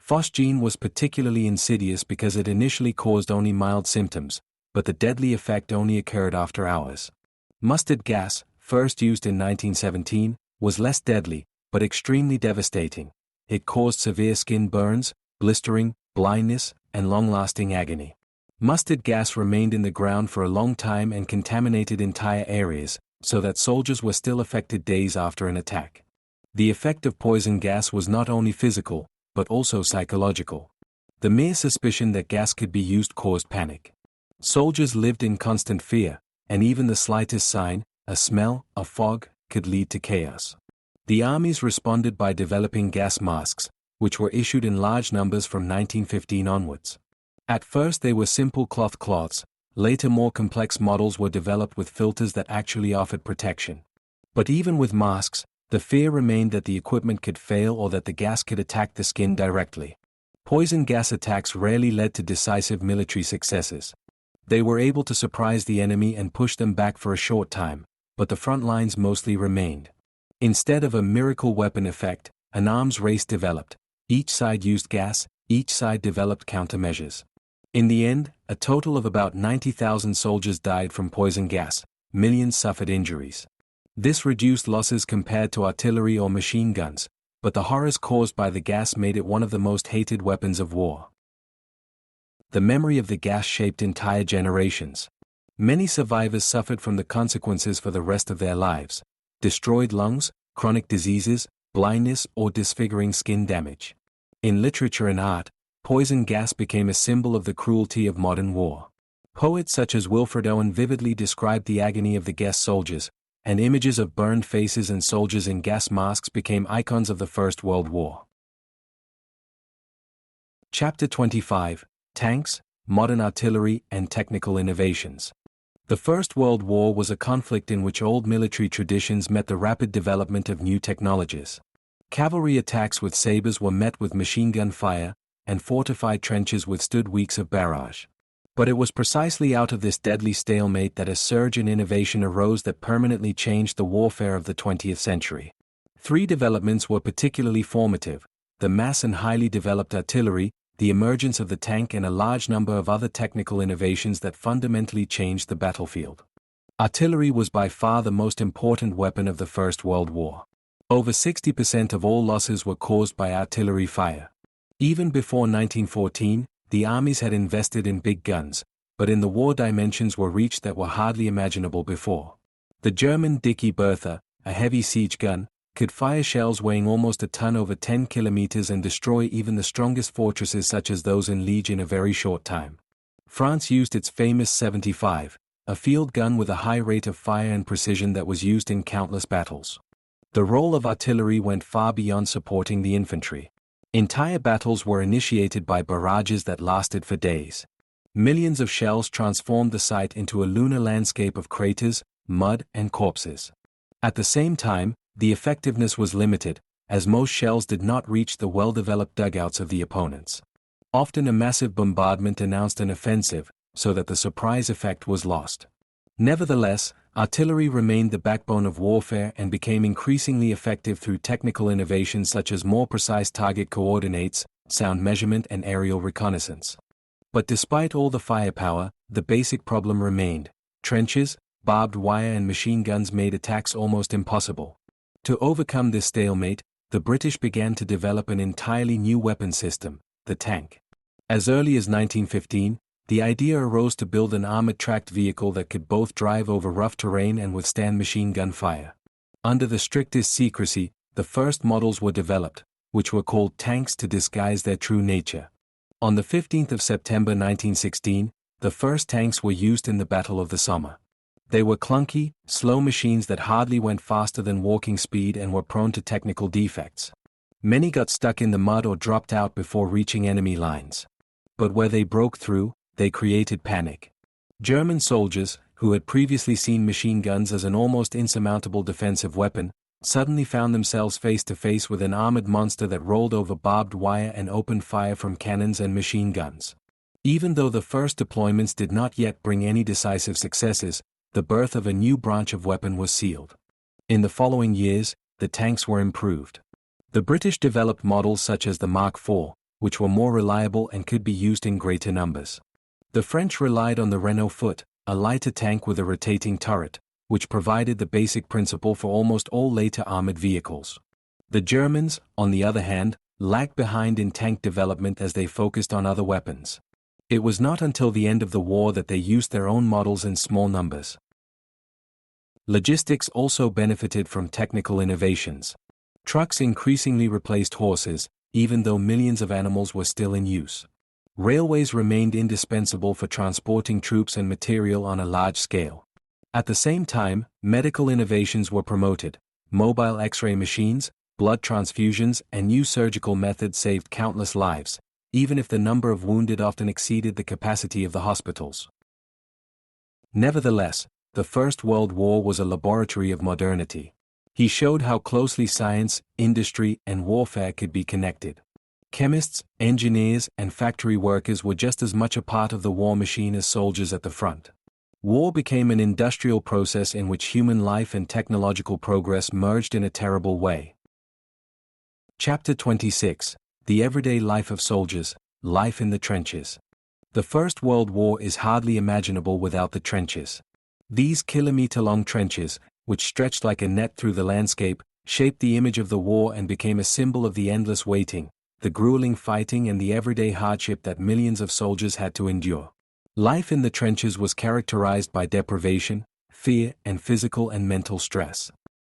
Phosgene was particularly insidious because it initially caused only mild symptoms, but the deadly effect only occurred after hours. Mustard gas, first used in 1917, was less deadly, but extremely devastating. It caused severe skin burns, blistering, blindness, and long-lasting agony. Mustard gas remained in the ground for a long time and contaminated entire areas, so that soldiers were still affected days after an attack. The effect of poison gas was not only physical, but also psychological. The mere suspicion that gas could be used caused panic. Soldiers lived in constant fear, and even the slightest sign, a smell, a fog, could lead to chaos. The armies responded by developing gas masks, which were issued in large numbers from 1915 onwards. At first they were simple cloths, later more complex models were developed with filters that actually offered protection. But even with masks, the fear remained that the equipment could fail or that the gas could attack the skin directly. Poison gas attacks rarely led to decisive military successes. They were able to surprise the enemy and push them back for a short time, but the front lines mostly remained. Instead of a miracle weapon effect, an arms race developed. Each side used gas, each side developed countermeasures. In the end, a total of about 90,000 soldiers died from poison gas, millions suffered injuries. This reduced losses compared to artillery or machine guns, but the horrors caused by the gas made it one of the most hated weapons of war. The memory of the gas shaped entire generations. Many survivors suffered from the consequences for the rest of their lives: destroyed lungs, chronic diseases, blindness, or disfiguring skin damage. In literature and art, poison gas became a symbol of the cruelty of modern war. Poets such as Wilfred Owen vividly described the agony of the gas soldiers, and images of burned faces and soldiers in gas masks became icons of the First World War. Chapter 25: Tanks, Modern Artillery and Technical Innovations. The First World War was a conflict in which old military traditions met the rapid development of new technologies. Cavalry attacks with sabers were met with machine gun fire, and fortified trenches withstood weeks of barrage. But it was precisely out of this deadly stalemate that a surge in innovation arose that permanently changed the warfare of the 20th century. Three developments were particularly formative: the mass and highly developed artillery, the emergence of the tank, and a large number of other technical innovations that fundamentally changed the battlefield. Artillery was by far the most important weapon of the First World War. Over 60% of all losses were caused by artillery fire. Even before 1914, the armies had invested in big guns, but in the war dimensions were reached that were hardly imaginable before. The German Dickey Bertha, a heavy siege gun, could fire shells weighing almost a ton over 10 kilometers and destroy even the strongest fortresses such as those in Liege in a very short time. France used its famous 75, a field gun with a high rate of fire and precision that was used in countless battles. The role of artillery went far beyond supporting the infantry. Entire battles were initiated by barrages that lasted for days. Millions of shells transformed the site into a lunar landscape of craters, mud, and corpses. At the same time, the effectiveness was limited, as most shells did not reach the well-developed dugouts of the opponents. Often a massive bombardment announced an offensive, so that the surprise effect was lost. Nevertheless, artillery remained the backbone of warfare and became increasingly effective through technical innovations such as more precise target coordinates, sound measurement and aerial reconnaissance. But despite all the firepower, the basic problem remained. Trenches, barbed wire and machine guns made attacks almost impossible. To overcome this stalemate, the British began to develop an entirely new weapon system, the tank. As early as 1915, the idea arose to build an armored tracked vehicle that could both drive over rough terrain and withstand machine gun fire. Under the strictest secrecy, the first models were developed, which were called tanks to disguise their true nature. On the 15th of September 1916, the first tanks were used in the Battle of the Somme. They were clunky, slow machines that hardly went faster than walking speed and were prone to technical defects. Many got stuck in the mud or dropped out before reaching enemy lines. But where they broke through, they created panic. German soldiers, who had previously seen machine guns as an almost insurmountable defensive weapon, suddenly found themselves face to face with an armored monster that rolled over barbed wire and opened fire from cannons and machine guns. Even though the first deployments did not yet bring any decisive successes, the birth of a new branch of weapon was sealed. In the following years, the tanks were improved. The British developed models such as the Mark IV, which were more reliable and could be used in greater numbers. The French relied on the Renault Foot, a lighter tank with a rotating turret, which provided the basic principle for almost all later armored vehicles. The Germans, on the other hand, lagged behind in tank development as they focused on other weapons. It was not until the end of the war that they used their own models in small numbers. Logistics also benefited from technical innovations. Trucks increasingly replaced horses, even though millions of animals were still in use. Railways remained indispensable for transporting troops and material on a large scale. At the same time, medical innovations were promoted. Mobile X-ray machines, blood transfusions, and new surgical methods saved countless lives, even if the number of wounded often exceeded the capacity of the hospitals. Nevertheless, the First World War was a laboratory of modernity. He showed how closely science, industry, and warfare could be connected. Chemists, engineers, and factory workers were just as much a part of the war machine as soldiers at the front. War became an industrial process in which human life and technological progress merged in a terrible way. Chapter 26: The Everyday Life of Soldiers, Life in the Trenches. The First World War is hardly imaginable without the trenches. These kilometer-long trenches, which stretched like a net through the landscape, shaped the image of the war and became a symbol of the endless waiting, the grueling fighting and the everyday hardship that millions of soldiers had to endure. Life in the trenches was characterized by deprivation, fear, and physical and mental stress.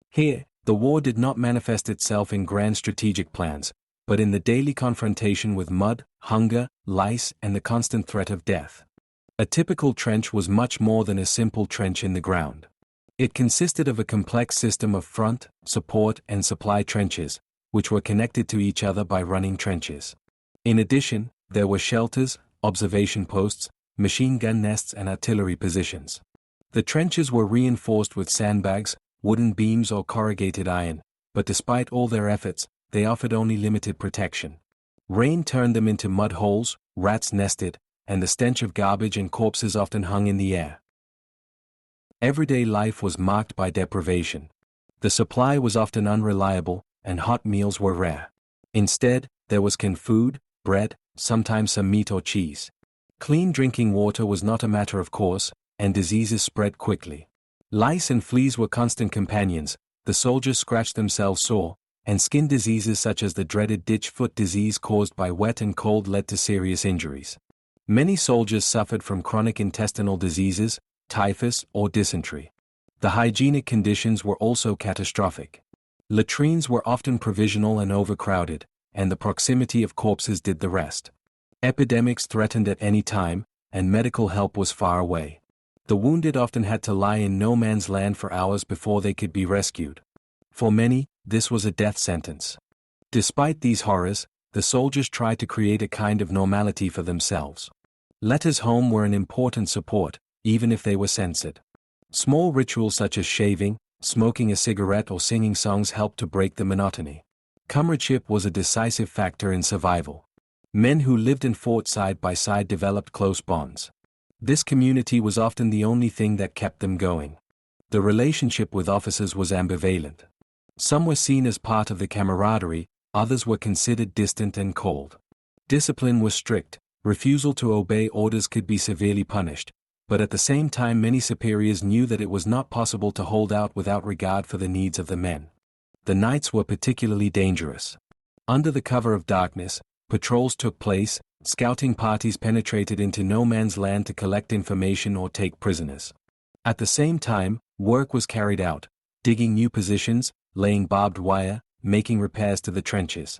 Here, the war did not manifest itself in grand strategic plans, but in the daily confrontation with mud, hunger, lice, and the constant threat of death. A typical trench was much more than a simple trench in the ground. It consisted of a complex system of front, support, and supply trenches, which were connected to each other by running trenches. In addition, there were shelters, observation posts, machine gun nests and artillery positions. The trenches were reinforced with sandbags, wooden beams or corrugated iron, but despite all their efforts, they offered only limited protection. Rain turned them into mud holes, rats nested, and the stench of garbage and corpses often hung in the air. Everyday life was marked by deprivation. The supply was often unreliable, and hot meals were rare. Instead, there was canned food, bread, sometimes some meat or cheese. Clean drinking water was not a matter of course, and diseases spread quickly. Lice and fleas were constant companions, the soldiers scratched themselves sore, and skin diseases such as the dreaded ditch foot disease caused by wet and cold led to serious injuries. Many soldiers suffered from chronic intestinal diseases, typhus, or dysentery. The hygienic conditions were also catastrophic. Latrines were often provisional and overcrowded, and the proximity of corpses did the rest. Epidemics threatened at any time, and medical help was far away. The wounded often had to lie in no man's land for hours before they could be rescued. For many, this was a death sentence. Despite these horrors, the soldiers tried to create a kind of normality for themselves. Letters home were an important support, even if they were censored. Small rituals such as shaving, smoking a cigarette or singing songs helped to break the monotony. Comradeship was a decisive factor in survival. Men who lived and fought side by side developed close bonds. This community was often the only thing that kept them going. The relationship with officers was ambivalent. Some were seen as part of the camaraderie, others were considered distant and cold. Discipline was strict, refusal to obey orders could be severely punished, but at the same time many superiors knew that it was not possible to hold out without regard for the needs of the men. The nights were particularly dangerous. Under the cover of darkness, patrols took place, scouting parties penetrated into no man's land to collect information or take prisoners. At the same time, work was carried out, digging new positions, laying barbed wire, making repairs to the trenches.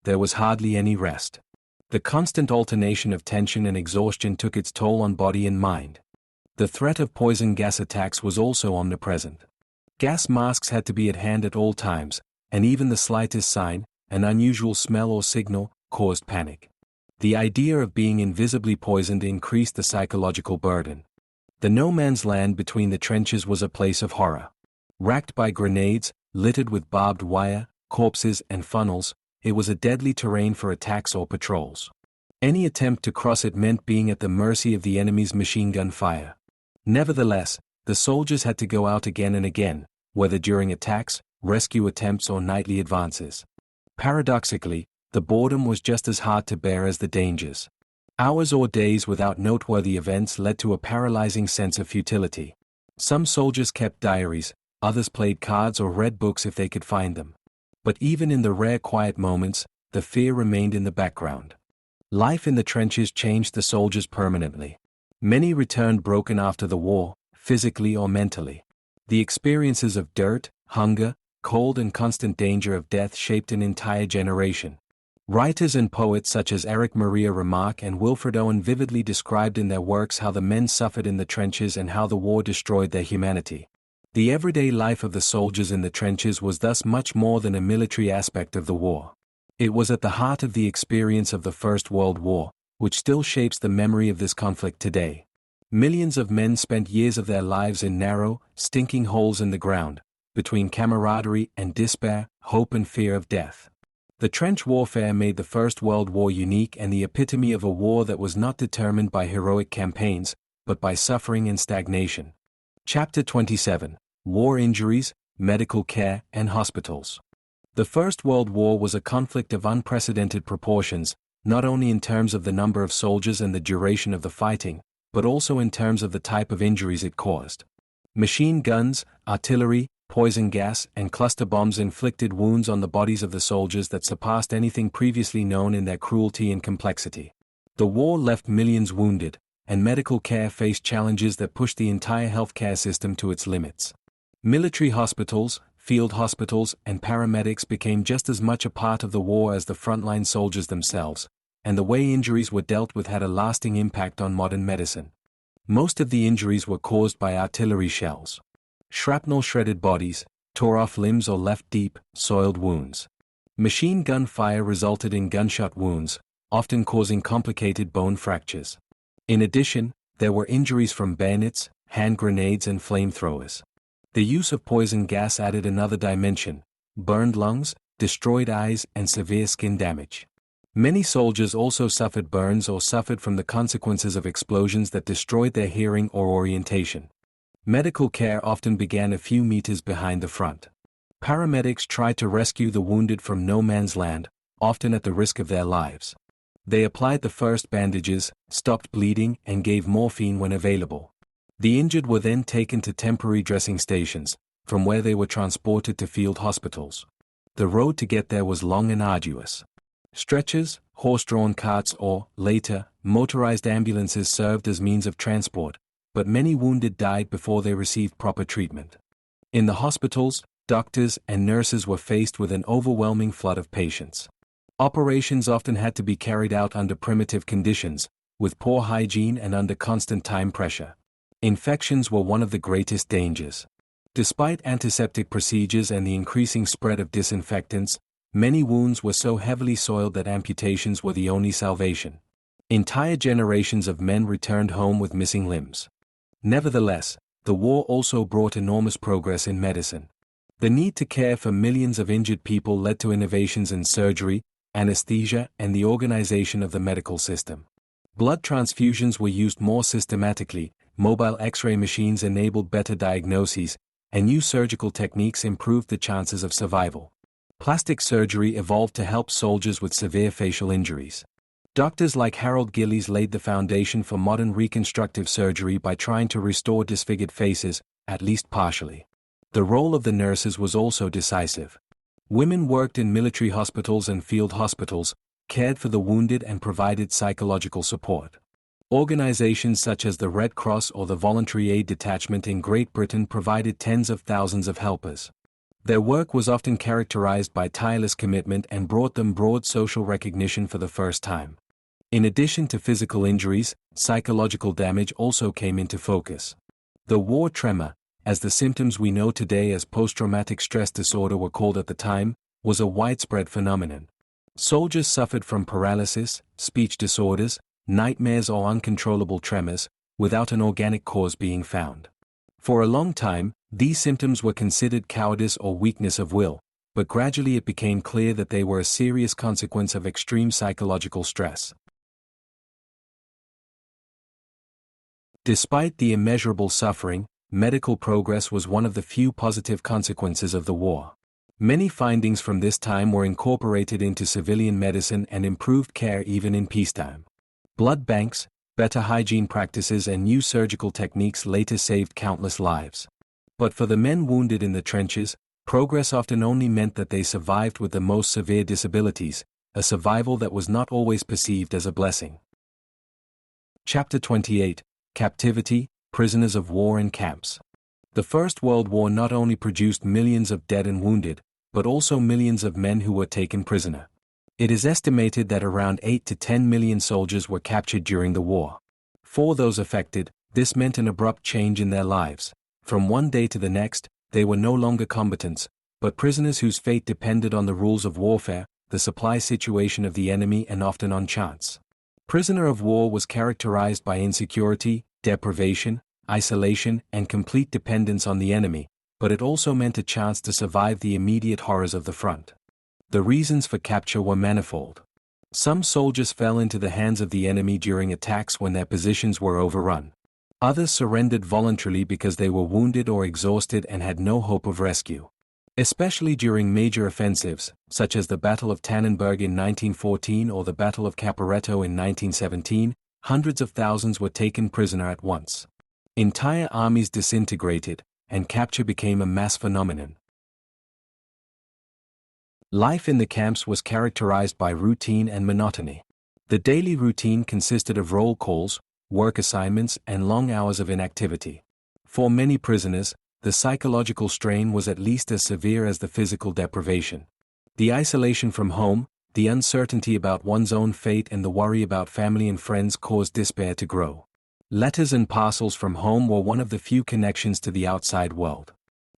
There was hardly any rest. The constant alternation of tension and exhaustion took its toll on body and mind. The threat of poison gas attacks was also omnipresent. Gas masks had to be at hand at all times, and even the slightest sign, an unusual smell or signal, caused panic. The idea of being invisibly poisoned increased the psychological burden. The no man's land between the trenches was a place of horror. Racked by grenades, littered with barbed wire, corpses and funnels, it was a deadly terrain for attacks or patrols. Any attempt to cross it meant being at the mercy of the enemy's machine gun fire. Nevertheless, the soldiers had to go out again and again, whether during attacks, rescue attempts or nightly advances. Paradoxically, the boredom was just as hard to bear as the dangers. Hours or days without noteworthy events led to a paralyzing sense of futility. Some soldiers kept diaries, others played cards or read books if they could find them. But even in the rare quiet moments, the fear remained in the background. Life in the trenches changed the soldiers permanently. Many returned broken after the war, physically or mentally. The experiences of dirt, hunger, cold and constant danger of death shaped an entire generation. Writers and poets such as Erich Maria Remarque and Wilfred Owen vividly described in their works how the men suffered in the trenches and how the war destroyed their humanity. The everyday life of the soldiers in the trenches was thus much more than a military aspect of the war. It was at the heart of the experience of the First World War, which still shapes the memory of this conflict today. Millions of men spent years of their lives in narrow, stinking holes in the ground, between camaraderie and despair, hope and fear of death. The trench warfare made the First World War unique and the epitome of a war that was not determined by heroic campaigns, but by suffering and stagnation. Chapter 27: War Injuries, Medical Care and Hospitals. The First World War was a conflict of unprecedented proportions, not only in terms of the number of soldiers and the duration of the fighting, but also in terms of the type of injuries it caused. Machine guns, artillery, poison gas, and cluster bombs inflicted wounds on the bodies of the soldiers that surpassed anything previously known in their cruelty and complexity. The war left millions wounded, and medical care faced challenges that pushed the entire healthcare system to its limits. Military hospitals, field hospitals, and paramedics became just as much a part of the war as the frontline soldiers themselves, and the way injuries were dealt with had a lasting impact on modern medicine. Most of the injuries were caused by artillery shells. Shrapnel shredded bodies, tore off limbs or left deep, soiled wounds. Machine gun fire resulted in gunshot wounds, often causing complicated bone fractures. In addition, there were injuries from bayonets, hand grenades and flamethrowers. The use of poison gas added another dimension: burned lungs, destroyed eyes and severe skin damage. Many soldiers also suffered burns or suffered from the consequences of explosions that destroyed their hearing or orientation. Medical care often began a few meters behind the front. Paramedics tried to rescue the wounded from no man's land, often at the risk of their lives. They applied the first bandages, stopped bleeding and gave morphine when available. The injured were then taken to temporary dressing stations, from where they were transported to field hospitals. The road to get there was long and arduous. Stretchers, horse-drawn carts or, later, motorized ambulances served as means of transport, but many wounded died before they received proper treatment. In the hospitals, doctors and nurses were faced with an overwhelming flood of patients. Operations often had to be carried out under primitive conditions, with poor hygiene and under constant time pressure. Infections were one of the greatest dangers. Despite antiseptic procedures and the increasing spread of disinfectants, many wounds were so heavily soiled that amputations were the only salvation. Entire generations of men returned home with missing limbs. Nevertheless, the war also brought enormous progress in medicine. The need to care for millions of injured people led to innovations in surgery, anesthesia, and the organization of the medical system. Blood transfusions were used more systematically, mobile X-ray machines enabled better diagnoses, and new surgical techniques improved the chances of survival. Plastic surgery evolved to help soldiers with severe facial injuries. Doctors like Harold Gillies laid the foundation for modern reconstructive surgery by trying to restore disfigured faces, at least partially. The role of the nurses was also decisive. Women worked in military hospitals and field hospitals, cared for the wounded and provided psychological support. Organizations such as the Red Cross or the Voluntary Aid Detachment in Great Britain provided tens of thousands of helpers. Their work was often characterized by tireless commitment and brought them broad social recognition for the first time. In addition to physical injuries, psychological damage also came into focus. The war tremor, as the symptoms we know today as post-traumatic stress disorder were called at the time, was a widespread phenomenon. Soldiers suffered from paralysis, speech disorders, nightmares or uncontrollable tremors, without an organic cause being found. For a long time, these symptoms were considered cowardice or weakness of will, but gradually it became clear that they were a serious consequence of extreme psychological stress. Despite the immeasurable suffering, medical progress was one of the few positive consequences of the war. Many findings from this time were incorporated into civilian medicine and improved care even in peacetime. Blood banks, better hygiene practices and new surgical techniques later saved countless lives. But for the men wounded in the trenches, progress often only meant that they survived with the most severe disabilities, a survival that was not always perceived as a blessing. Chapter 28: Captivity, Prisoners of War and Camps. The First World War not only produced millions of dead and wounded, but also millions of men who were taken prisoner. It is estimated that around 8 to 10 million soldiers were captured during the war. For those affected, this meant an abrupt change in their lives. From one day to the next, they were no longer combatants, but prisoners whose fate depended on the rules of warfare, the supply situation of the enemy and often on chance. Prisoner of war was characterized by insecurity, deprivation, isolation, and complete dependence on the enemy, but it also meant a chance to survive the immediate horrors of the front. The reasons for capture were manifold. Some soldiers fell into the hands of the enemy during attacks when their positions were overrun. Others surrendered voluntarily because they were wounded or exhausted and had no hope of rescue. Especially during major offensives, such as the Battle of Tannenberg in 1914 or the Battle of Caporetto in 1917, hundreds of thousands were taken prisoner at once. Entire armies disintegrated, and capture became a mass phenomenon. Life in the camps was characterized by routine and monotony. The daily routine consisted of roll calls, work assignments, and long hours of inactivity. For many prisoners, the psychological strain was at least as severe as the physical deprivation. The isolation from home, the uncertainty about one's own fate and the worry about family and friends caused despair to grow. Letters and parcels from home were one of the few connections to the outside world.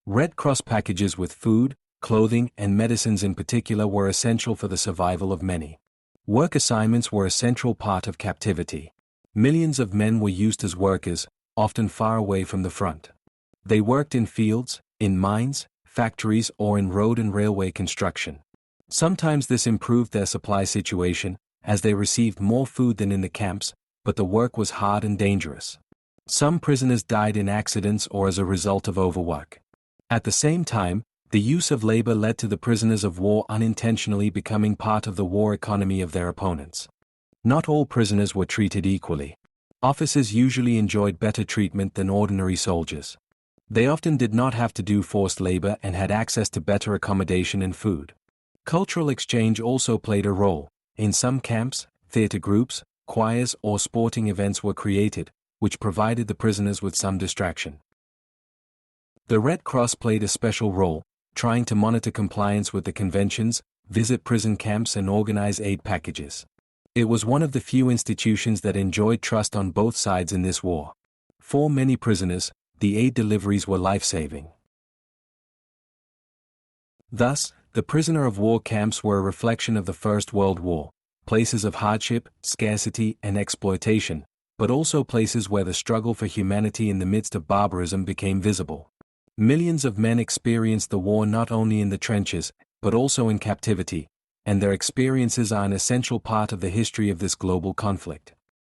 Red Cross packages with food, clothing, and medicines in particular were essential for the survival of many. Work assignments were a central part of captivity. Millions of men were used as workers, often far away from the front. They worked in fields, in mines, factories, or in road and railway construction. Sometimes this improved their supply situation, as they received more food than in the camps, but the work was hard and dangerous. Some prisoners died in accidents or as a result of overwork. At the same time, the use of labor led to the prisoners of war unintentionally becoming part of the war economy of their opponents. Not all prisoners were treated equally. Officers usually enjoyed better treatment than ordinary soldiers. They often did not have to do forced labor and had access to better accommodation and food. Cultural exchange also played a role. In some camps, theater groups, choirs, or sporting events were created, which provided the prisoners with some distraction. The Red Cross played a special role, trying to monitor compliance with the conventions, visit prison camps, and organize aid packages. It was one of the few institutions that enjoyed trust on both sides in this war. For many prisoners, the aid deliveries were life-saving. Thus, the prisoner of war camps were a reflection of the First World War, places of hardship, scarcity, and exploitation, but also places where the struggle for humanity in the midst of barbarism became visible. Millions of men experienced the war not only in the trenches, but also in captivity, and their experiences are an essential part of the history of this global conflict.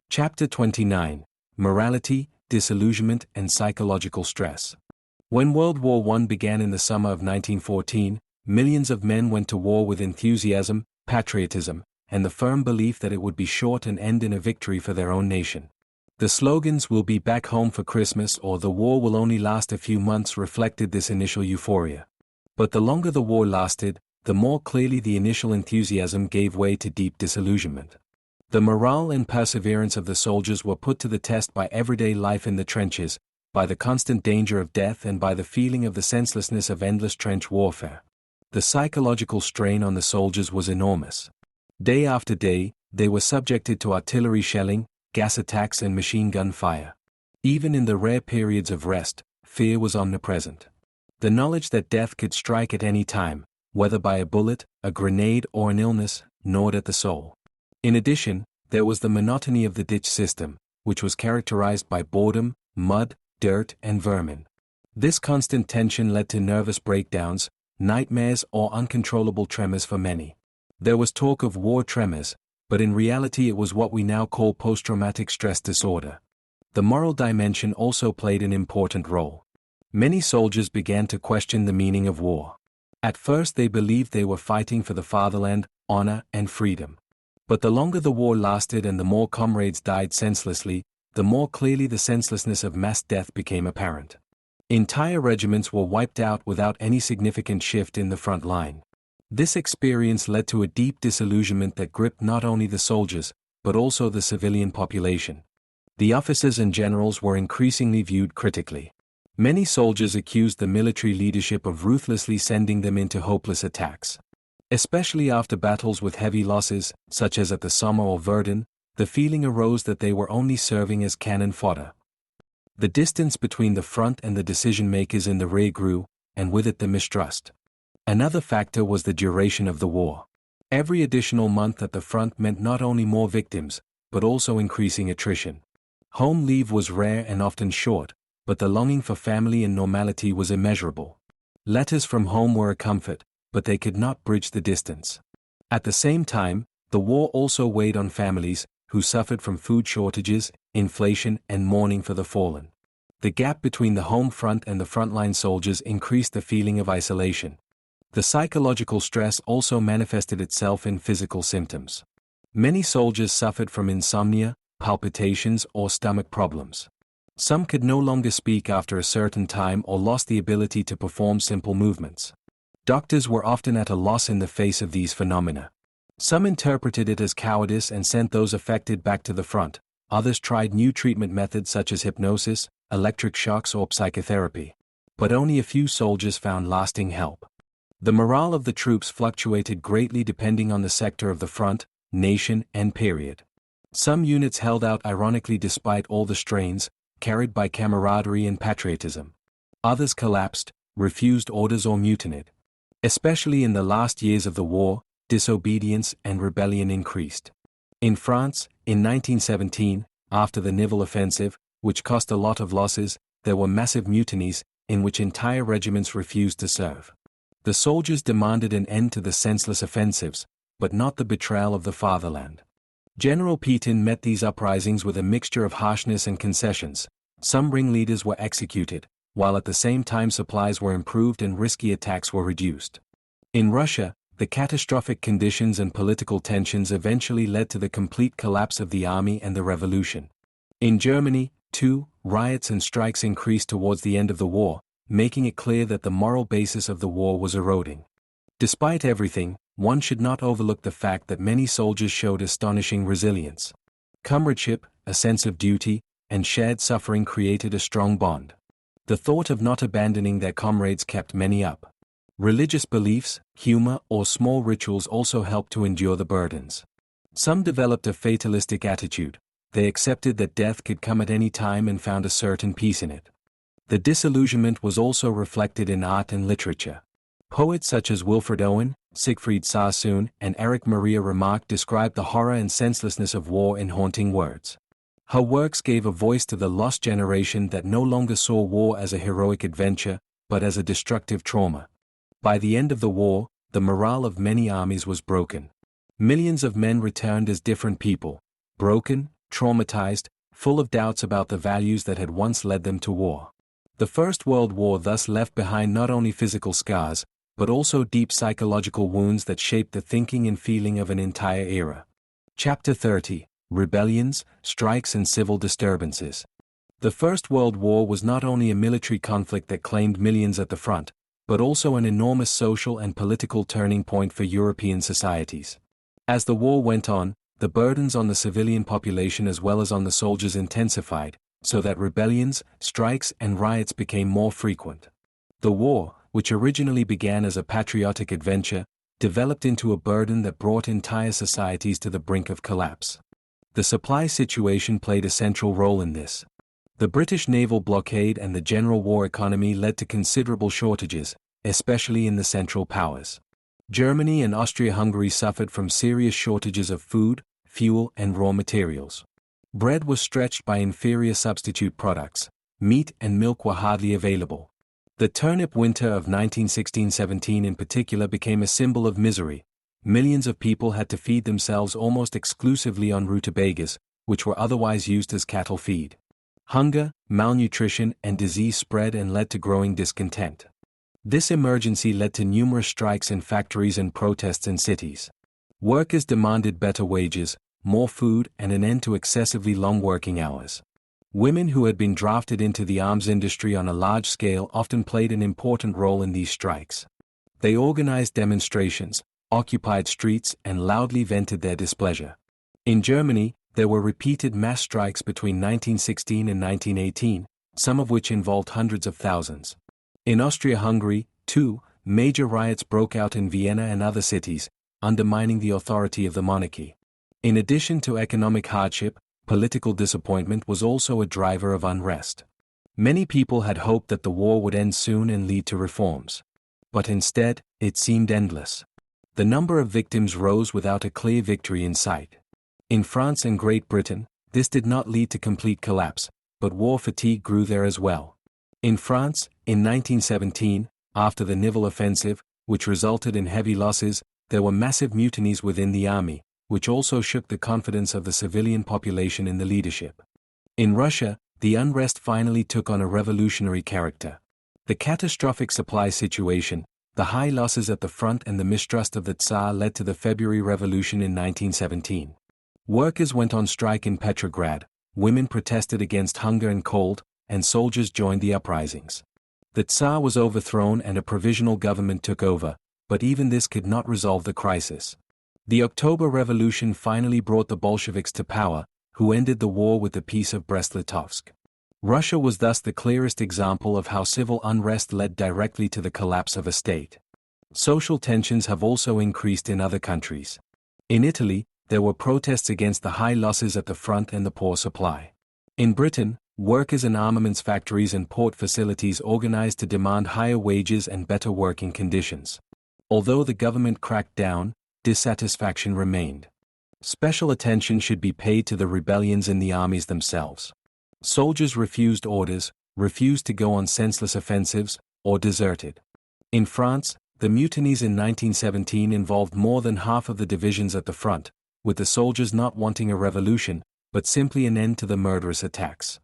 Chapter 29: Morality, Disillusionment and Psychological Stress. When World War I began in the summer of 1914, millions of men went to war with enthusiasm, patriotism, and the firm belief that it would be short and end in a victory for their own nation. The slogans "We'll be back home for Christmas" or "The war will only last a few months" reflected this initial euphoria. But the longer the war lasted, the more clearly the initial enthusiasm gave way to deep disillusionment. The morale and perseverance of the soldiers were put to the test by everyday life in the trenches, by the constant danger of death and by the feeling of the senselessness of endless trench warfare. The psychological strain on the soldiers was enormous. Day after day, they were subjected to artillery shelling, gas attacks and machine gun fire. Even in the rare periods of rest, fear was omnipresent. The knowledge that death could strike at any time, whether by a bullet, a grenade or an illness, gnawed at the soul. In addition, there was the monotony of the ditch system, which was characterized by boredom, mud, dirt and vermin. This constant tension led to nervous breakdowns, nightmares or uncontrollable tremors for many. There was talk of war tremors, but in reality it was what we now call post-traumatic stress disorder. The moral dimension also played an important role. Many soldiers began to question the meaning of war. At first they believed they were fighting for the fatherland, honor and freedom. But the longer the war lasted and the more comrades died senselessly, the more clearly the senselessness of mass death became apparent. Entire regiments were wiped out without any significant shift in the front line. This experience led to a deep disillusionment that gripped not only the soldiers, but also the civilian population. The officers and generals were increasingly viewed critically. Many soldiers accused the military leadership of ruthlessly sending them into hopeless attacks. Especially after battles with heavy losses, such as at the Somme or Verdun, the feeling arose that they were only serving as cannon fodder. The distance between the front and the decision-makers in the rear grew, and with it the mistrust. Another factor was the duration of the war. Every additional month at the front meant not only more victims, but also increasing attrition. Home leave was rare and often short, but the longing for family and normality was immeasurable. Letters from home were a comfort, but they could not bridge the distance. At the same time, the war also weighed on families, who suffered from food shortages, inflation and mourning for the fallen. The gap between the home front and the frontline soldiers increased the feeling of isolation. The psychological stress also manifested itself in physical symptoms. Many soldiers suffered from insomnia, palpitations or stomach problems. Some could no longer speak after a certain time or lost the ability to perform simple movements. Doctors were often at a loss in the face of these phenomena. Some interpreted it as cowardice and sent those affected back to the front. Others tried new treatment methods such as hypnosis, electric shocks or psychotherapy. But only a few soldiers found lasting help. The morale of the troops fluctuated greatly depending on the sector of the front, nation and period. Some units held out ironically despite all the strains, carried by camaraderie and patriotism. Others collapsed, refused orders or mutinied. Especially in the last years of the war, disobedience and rebellion increased. In France, in 1917, after the Nivelle offensive, which cost a lot of losses, there were massive mutinies, in which entire regiments refused to serve. The soldiers demanded an end to the senseless offensives, but not the betrayal of the fatherland. General Pétain met these uprisings with a mixture of harshness and concessions. Some ringleaders were executed, while at the same time supplies were improved and risky attacks were reduced. In Russia, the catastrophic conditions and political tensions eventually led to the complete collapse of the army and the revolution. In Germany, too, riots and strikes increased towards the end of the war, making it clear that the moral basis of the war was eroding. Despite everything, one should not overlook the fact that many soldiers showed astonishing resilience. Comradeship, a sense of duty, and shared suffering created a strong bond. The thought of not abandoning their comrades kept many up. Religious beliefs, humor or small rituals also helped to endure the burdens. Some developed a fatalistic attitude. They accepted that death could come at any time and found a certain peace in it. The disillusionment was also reflected in art and literature. Poets such as Wilfred Owen, Siegfried Sassoon, and Erich Maria Remarque described the horror and senselessness of war in haunting words. Her works gave a voice to the lost generation that no longer saw war as a heroic adventure, but as a destructive trauma. By the end of the war, the morale of many armies was broken. Millions of men returned as different people, broken, traumatized, full of doubts about the values that had once led them to war. The First World War thus left behind not only physical scars, but also deep psychological wounds that shaped the thinking and feeling of an entire era. Chapter 30: Rebellions, Strikes and Civil Disturbances. The First World War was not only a military conflict that claimed millions at the front, but also an enormous social and political turning point for European societies. As the war went on, the burdens on the civilian population as well as on the soldiers intensified, so that rebellions, strikes and riots became more frequent. The war, which originally began as a patriotic adventure, developed into a burden that brought entire societies to the brink of collapse. The supply situation played a central role in this. The British naval blockade and the general war economy led to considerable shortages, especially in the Central Powers. Germany and Austria-Hungary suffered from serious shortages of food, fuel and raw materials. Bread was stretched by inferior substitute products, meat and milk were hardly available. The turnip winter of 1916-17 in particular became a symbol of misery. Millions of people had to feed themselves almost exclusively on rutabagas, which were otherwise used as cattle feed. Hunger, malnutrition and disease spread and led to growing discontent. This emergency led to numerous strikes in factories and protests in cities. Workers demanded better wages, more food and an end to excessively long working hours. Women who had been drafted into the arms industry on a large scale often played an important role in these strikes. They organized demonstrations, occupied streets and loudly vented their displeasure. In Germany, there were repeated mass strikes between 1916 and 1918, some of which involved hundreds of thousands. In Austria-Hungary, too, major riots broke out in Vienna and other cities, undermining the authority of the monarchy. In addition to economic hardship, political disappointment was also a driver of unrest. Many people had hoped that the war would end soon and lead to reforms. But instead, it seemed endless. The number of victims rose without a clear victory in sight. In France and Great Britain, this did not lead to complete collapse, but war fatigue grew there as well. In France, in 1917, after the Nivelle offensive, which resulted in heavy losses, there were massive mutinies within the army, which also shook the confidence of the civilian population in the leadership. In Russia, the unrest finally took on a revolutionary character. The catastrophic supply situation, the high losses at the front and the mistrust of the Tsar led to the February Revolution in 1917. Workers went on strike in Petrograd, women protested against hunger and cold, and soldiers joined the uprisings. The Tsar was overthrown and a provisional government took over, but even this could not resolve the crisis. The October Revolution finally brought the Bolsheviks to power, who ended the war with the Peace of Brest-Litovsk. Russia was thus the clearest example of how civil unrest led directly to the collapse of a state. Social tensions have also increased in other countries. In Italy, there were protests against the high losses at the front and the poor supply. In Britain, workers in armaments factories and port facilities organized to demand higher wages and better working conditions. Although the government cracked down, dissatisfaction remained. Special attention should be paid to the rebellions in the armies themselves. Soldiers refused orders, refused to go on senseless offensives, or deserted. In France, the mutinies in 1917 involved more than half of the divisions at the front, with the soldiers not wanting a revolution, but simply an end to the murderous attacks.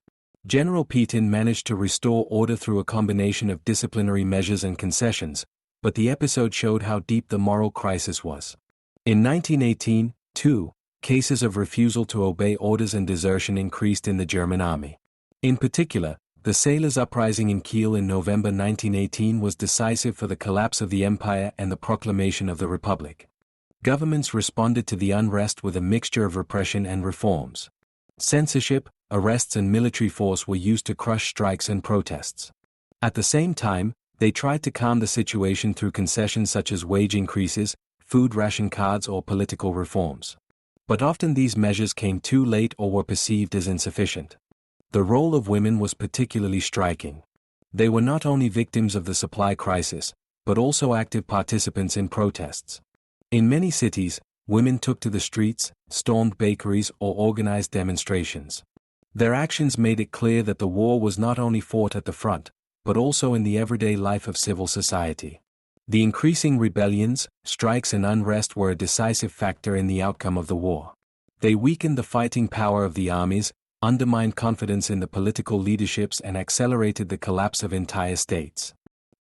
General Pétain managed to restore order through a combination of disciplinary measures and concessions, but the episode showed how deep the moral crisis was. In 1918, too, cases of refusal to obey orders and desertion increased in the German army. In particular, the sailors' uprising in Kiel in November 1918 was decisive for the collapse of the empire and the proclamation of the Republic. Governments responded to the unrest with a mixture of repression and reforms. Censorship, arrests and military force were used to crush strikes and protests. At the same time, they tried to calm the situation through concessions such as wage increases, food ration cards or political reforms. But often these measures came too late or were perceived as insufficient. The role of women was particularly striking. They were not only victims of the supply crisis, but also active participants in protests. In many cities, women took to the streets, stormed bakeries or organized demonstrations. Their actions made it clear that the war was not only fought at the front, but also in the everyday life of civil society. The increasing rebellions, strikes and unrest were a decisive factor in the outcome of the war. They weakened the fighting power of the armies, undermined confidence in the political leaderships, and accelerated the collapse of entire states.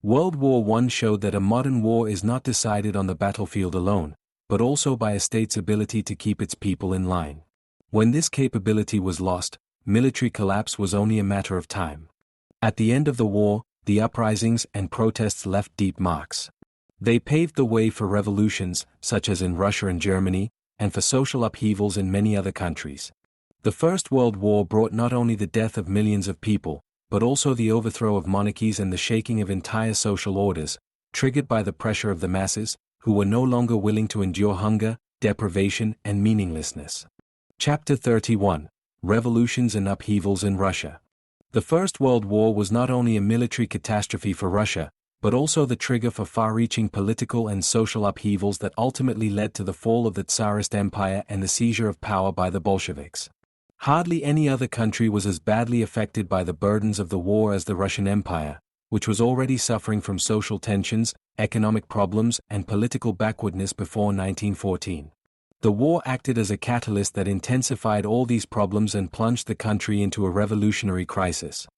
World War I showed that a modern war is not decided on the battlefield alone, but also by a state's ability to keep its people in line. When this capability was lost, military collapse was only a matter of time. At the end of the war, the uprisings and protests left deep marks. They paved the way for revolutions, such as in Russia and Germany, and for social upheavals in many other countries. The First World War brought not only the death of millions of people, but also the overthrow of monarchies and the shaking of entire social orders, triggered by the pressure of the masses, who were no longer willing to endure hunger, deprivation, and meaninglessness. Chapter 31: Revolutions and Upheavals in Russia. The First World War was not only a military catastrophe for Russia, but also the trigger for far-reaching political and social upheavals that ultimately led to the fall of the Tsarist Empire and the seizure of power by the Bolsheviks. Hardly any other country was as badly affected by the burdens of the war as the Russian Empire, which was already suffering from social tensions, economic problems, and political backwardness before 1914. The war acted as a catalyst that intensified all these problems and plunged the country into a revolutionary crisis.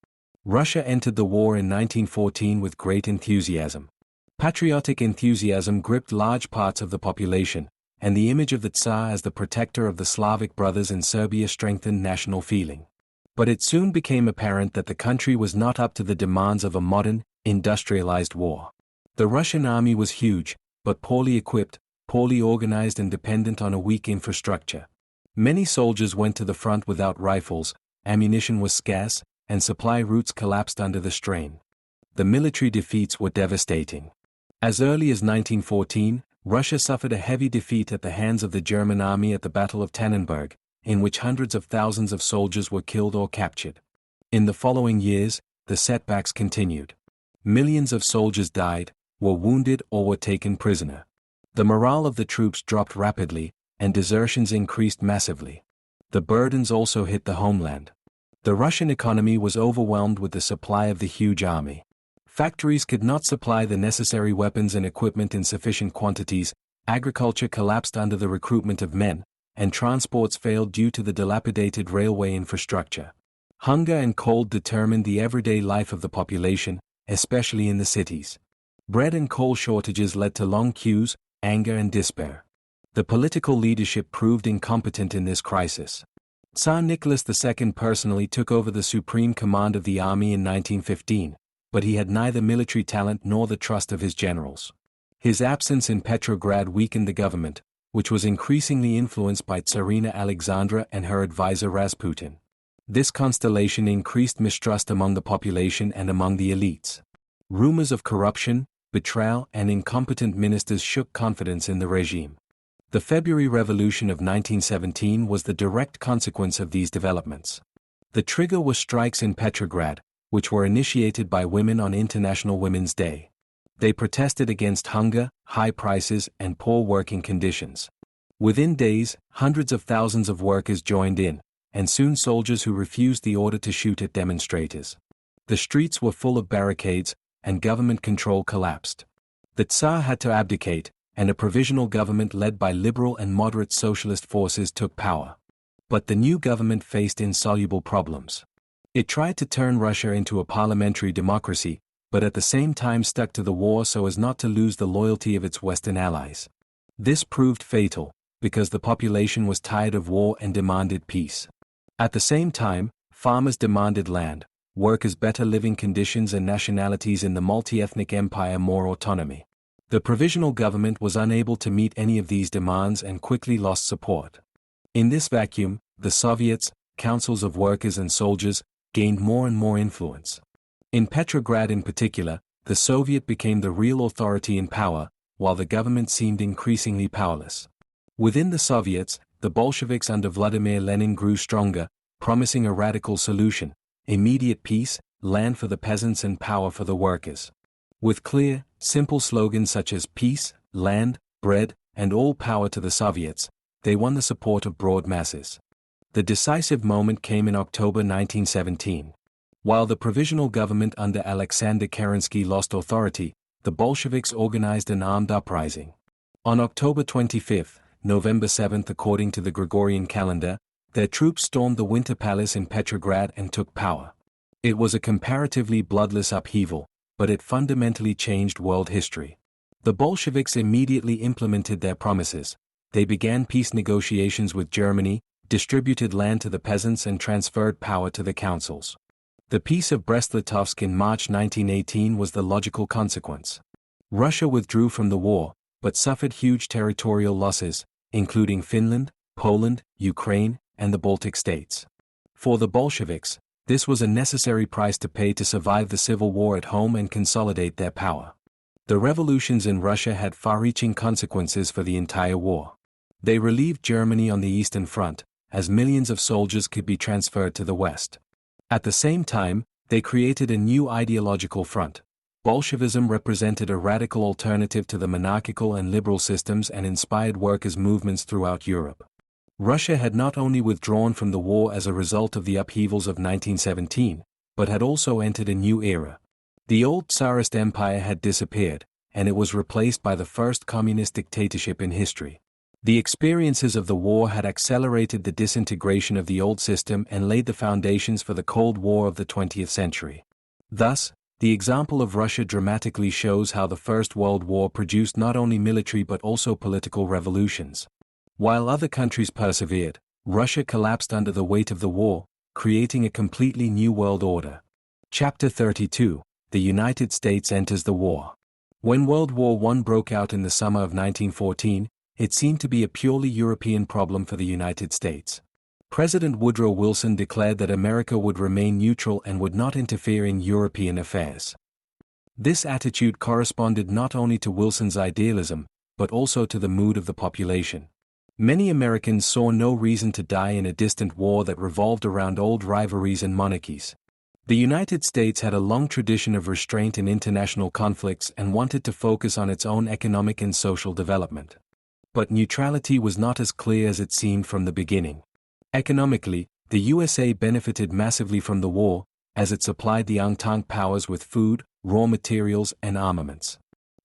Russia entered the war in 1914 with great enthusiasm. Patriotic enthusiasm gripped large parts of the population, and the image of the Tsar as the protector of the Slavic brothers in Serbia strengthened national feeling. But it soon became apparent that the country was not up to the demands of a modern, industrialized war. The Russian army was huge, but poorly equipped, poorly organized, and dependent on a weak infrastructure. Many soldiers went to the front without rifles, ammunition was scarce, and supply routes collapsed under the strain. The military defeats were devastating. As early as 1914, Russia suffered a heavy defeat at the hands of the German army at the Battle of Tannenberg, in which hundreds of thousands of soldiers were killed or captured. In the following years, the setbacks continued. Millions of soldiers died, were wounded, or were taken prisoner. The morale of the troops dropped rapidly, and desertions increased massively. The burdens also hit the homeland. The Russian economy was overwhelmed with the supply of the huge army. Factories could not supply the necessary weapons and equipment in sufficient quantities, agriculture collapsed under the recruitment of men, and transports failed due to the dilapidated railway infrastructure. Hunger and cold determined the everyday life of the population, especially in the cities. Bread and coal shortages led to long queues, anger, and despair. The political leadership proved incompetent in this crisis. Tsar Nicholas II personally took over the supreme command of the army in 1915, but he had neither military talent nor the trust of his generals. His absence in Petrograd weakened the government, which was increasingly influenced by Tsarina Alexandra and her advisor Rasputin. This constellation increased mistrust among the population and among the elites. Rumors of corruption, betrayal, and incompetent ministers shook confidence in the regime. The February Revolution of 1917 was the direct consequence of these developments. The trigger was strikes in Petrograd, which were initiated by women on International Women's Day. They protested against hunger, high prices, and poor working conditions. Within days, hundreds of thousands of workers joined in, and soon soldiers who refused the order to shoot at demonstrators. The streets were full of barricades, and government control collapsed. The Tsar had to abdicate, and a provisional government led by liberal and moderate socialist forces took power. But the new government faced insoluble problems. It tried to turn Russia into a parliamentary democracy, but at the same time stuck to the war so as not to lose the loyalty of its Western allies. This proved fatal, because the population was tired of war and demanded peace. At the same time, farmers demanded land, workers better living conditions, and nationalities in the multi-ethnic empire more autonomy. The provisional government was unable to meet any of these demands and quickly lost support. In this vacuum, the Soviets, councils of workers and soldiers, gained more and more influence. In Petrograd in particular, the Soviet became the real authority in power, while the government seemed increasingly powerless. Within the Soviets, the Bolsheviks under Vladimir Lenin grew stronger, promising a radical solution: immediate peace, land for the peasants, and power for the workers. With clear, simple slogans such as peace, land, bread, and all power to the Soviets, they won the support of broad masses. The decisive moment came in October 1917. While the provisional government under Alexander Kerensky lost authority, the Bolsheviks organized an armed uprising. On October 25, November 7 according to the Gregorian calendar, their troops stormed the Winter Palace in Petrograd and took power. It was a comparatively bloodless upheaval, but it fundamentally changed world history. The Bolsheviks immediately implemented their promises. They began peace negotiations with Germany, distributed land to the peasants and transferred power to the councils. The Peace of Brest-Litovsk in March 1918 was the logical consequence. Russia withdrew from the war, but suffered huge territorial losses, including Finland, Poland, Ukraine, and the Baltic states. For the Bolsheviks, this was a necessary price to pay to survive the civil war at home and consolidate their power. The revolutions in Russia had far-reaching consequences for the entire war. They relieved Germany on the Eastern Front, as millions of soldiers could be transferred to the West. At the same time, they created a new ideological front. Bolshevism represented a radical alternative to the monarchical and liberal systems and inspired workers' movements throughout Europe. Russia had not only withdrawn from the war as a result of the upheavals of 1917, but had also entered a new era. The old Tsarist Empire had disappeared, and it was replaced by the first communist dictatorship in history. The experiences of the war had accelerated the disintegration of the old system and laid the foundations for the Cold War of the 20th century. Thus, the example of Russia dramatically shows how the First World War produced not only military but also political revolutions. While other countries persevered, Russia collapsed under the weight of the war, creating a completely new world order. Chapter 32: The United States enters the war. When World War I broke out in the summer of 1914, it seemed to be a purely European problem for the United States. President Woodrow Wilson declared that America would remain neutral and would not interfere in European affairs. This attitude corresponded not only to Wilson's idealism, but also to the mood of the population. Many Americans saw no reason to die in a distant war that revolved around old rivalries and monarchies. The United States had a long tradition of restraint in international conflicts and wanted to focus on its own economic and social development. But neutrality was not as clear as it seemed from the beginning. Economically, the USA benefited massively from the war, as it supplied the Entente powers with food, raw materials, and armaments.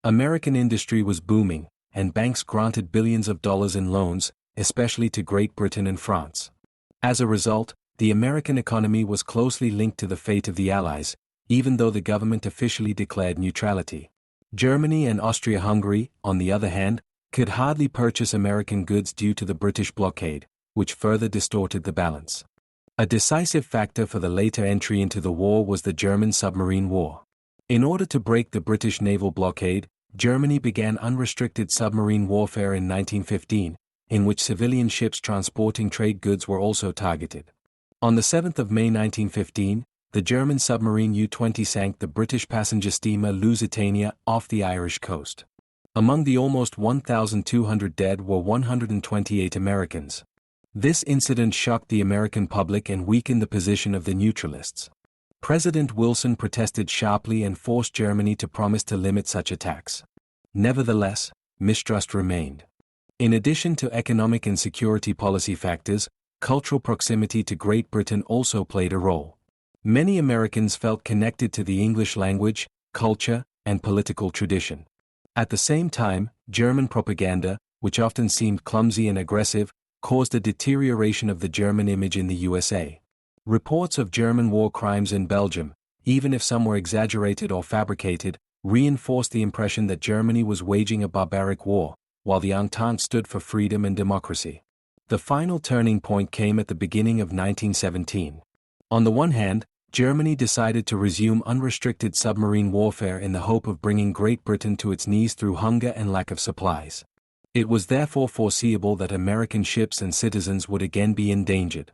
American industry was booming, and banks granted billions of dollars in loans, especially to Great Britain and France. As a result, the American economy was closely linked to the fate of the Allies, even though the government officially declared neutrality. Germany and Austria-Hungary, on the other hand, could hardly purchase American goods due to the British blockade, which further distorted the balance. A decisive factor for the later entry into the war was the German submarine war. In order to break the British naval blockade, Germany began unrestricted submarine warfare in 1915, in which civilian ships transporting trade goods were also targeted. On the 7th of May 1915, the German submarine U-20 sank the British passenger steamer Lusitania off the Irish coast. Among the almost 1,200 dead were 128 Americans. This incident shocked the American public and weakened the position of the neutralists. President Wilson protested sharply and forced Germany to promise to limit such attacks. Nevertheless, mistrust remained. In addition to economic and security policy factors, cultural proximity to Great Britain also played a role. Many Americans felt connected to the English language, culture, and political tradition. At the same time, German propaganda, which often seemed clumsy and aggressive, caused a deterioration of the German image in the USA. Reports of German war crimes in Belgium, even if some were exaggerated or fabricated, reinforced the impression that Germany was waging a barbaric war, while the Entente stood for freedom and democracy. The final turning point came at the beginning of 1917. On the one hand, Germany decided to resume unrestricted submarine warfare in the hope of bringing Great Britain to its knees through hunger and lack of supplies. It was therefore foreseeable that American ships and citizens would again be endangered.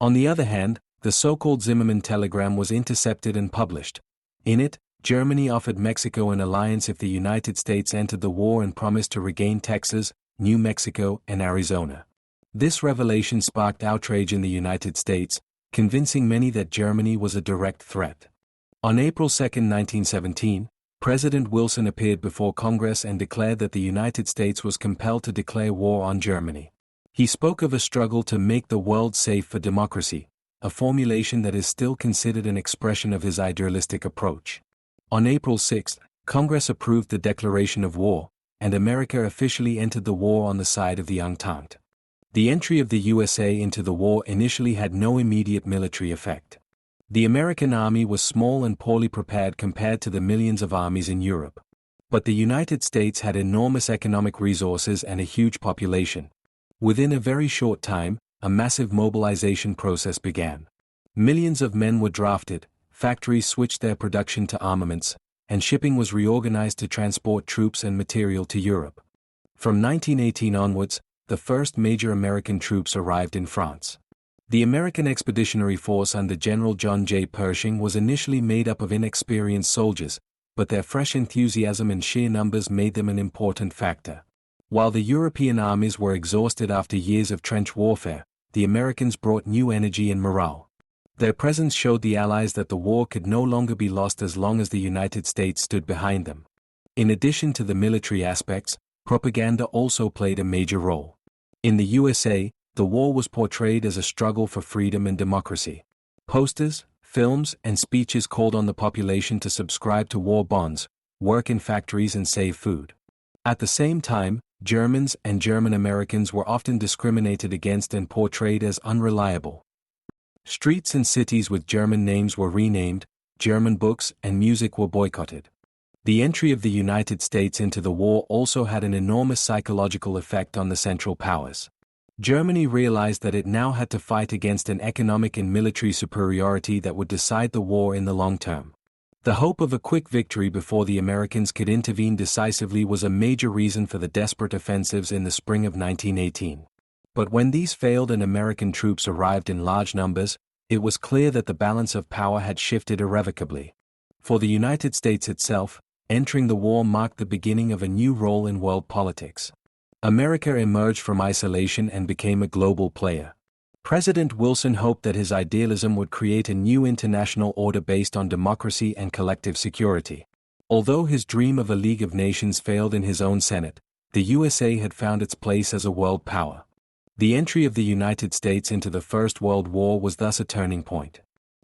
On the other hand, the so-called Zimmermann telegram was intercepted and published. In it, Germany offered Mexico an alliance if the United States entered the war and promised to regain Texas, New Mexico, and Arizona. This revelation sparked outrage in the United States, convincing many that Germany was a direct threat. On April 2, 1917, President Wilson appeared before Congress and declared that the United States was compelled to declare war on Germany. He spoke of a struggle to make the world safe for democracy, a formulation that is still considered an expression of his idealistic approach. On April 6, Congress approved the declaration of war, and America officially entered the war on the side of the Entente. The entry of the USA into the war initially had no immediate military effect. The American army was small and poorly prepared compared to the millions of armies in Europe. But the United States had enormous economic resources and a huge population. Within a very short time, a massive mobilization process began. Millions of men were drafted, factories switched their production to armaments, and shipping was reorganized to transport troops and material to Europe. From 1918 onwards, the first major American troops arrived in France. The American Expeditionary Force under General John J. Pershing was initially made up of inexperienced soldiers, but their fresh enthusiasm and sheer numbers made them an important factor. While the European armies were exhausted after years of trench warfare, the Americans brought new energy and morale. Their presence showed the Allies that the war could no longer be lost as long as the United States stood behind them. In addition to the military aspects, propaganda also played a major role. In the USA, the war was portrayed as a struggle for freedom and democracy. Posters, films, and speeches called on the population to subscribe to war bonds, work in factories and save food. At the same time, Germans and German Americans were often discriminated against and portrayed as unreliable. Streets and cities with German names were renamed, German books and music were boycotted. The entry of the United States into the war also had an enormous psychological effect on the Central Powers. Germany realized that it now had to fight against an economic and military superiority that would decide the war in the long term. The hope of a quick victory before the Americans could intervene decisively was a major reason for the desperate offensives in the spring of 1918. But when these failed and American troops arrived in large numbers, it was clear that the balance of power had shifted irrevocably. For the United States itself, entering the war marked the beginning of a new role in world politics. America emerged from isolation and became a global player. President Wilson hoped that his idealism would create a new international order based on democracy and collective security. Although his dream of a League of Nations failed in his own Senate, the USA had found its place as a world power. The entry of the United States into the First World War was thus a turning point.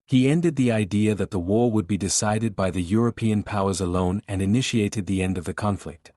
He ended the idea that the war would be decided by the European powers alone and initiated the end of the conflict.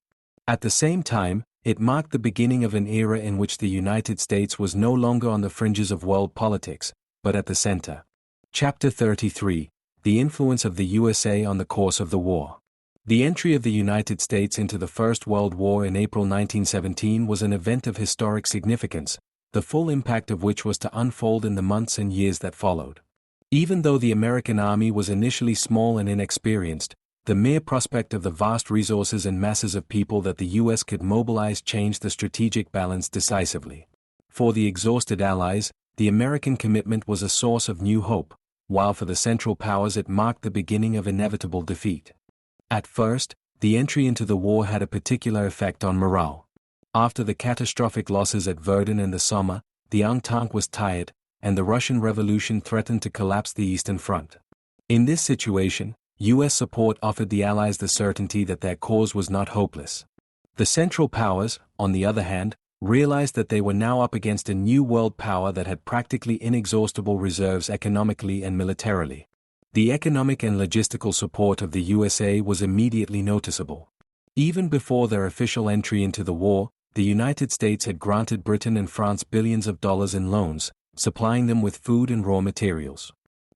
At the same time, it marked the beginning of an era in which the United States was no longer on the fringes of world politics, but at the center. Chapter 33: The Influence of the USA on the Course of the War. The entry of the United States into the First World War in April 1917 was an event of historic significance, the full impact of which was to unfold in the months and years that followed. Even though the American army was initially small and inexperienced, the mere prospect of the vast resources and masses of people that the U.S. could mobilize changed the strategic balance decisively. For the exhausted Allies, the American commitment was a source of new hope, while for the Central Powers it marked the beginning of inevitable defeat. At first, the entry into the war had a particular effect on morale. After the catastrophic losses at Verdun and the Somme, the Entente was tired, and the Russian Revolution threatened to collapse the Eastern Front. In this situation, U.S. support offered the Allies the certainty that their cause was not hopeless. The Central Powers, on the other hand, realized that they were now up against a new world power that had practically inexhaustible reserves economically and militarily. The economic and logistical support of the USA was immediately noticeable. Even before their official entry into the war, the United States had granted Britain and France billions of dollars in loans, supplying them with food and raw materials.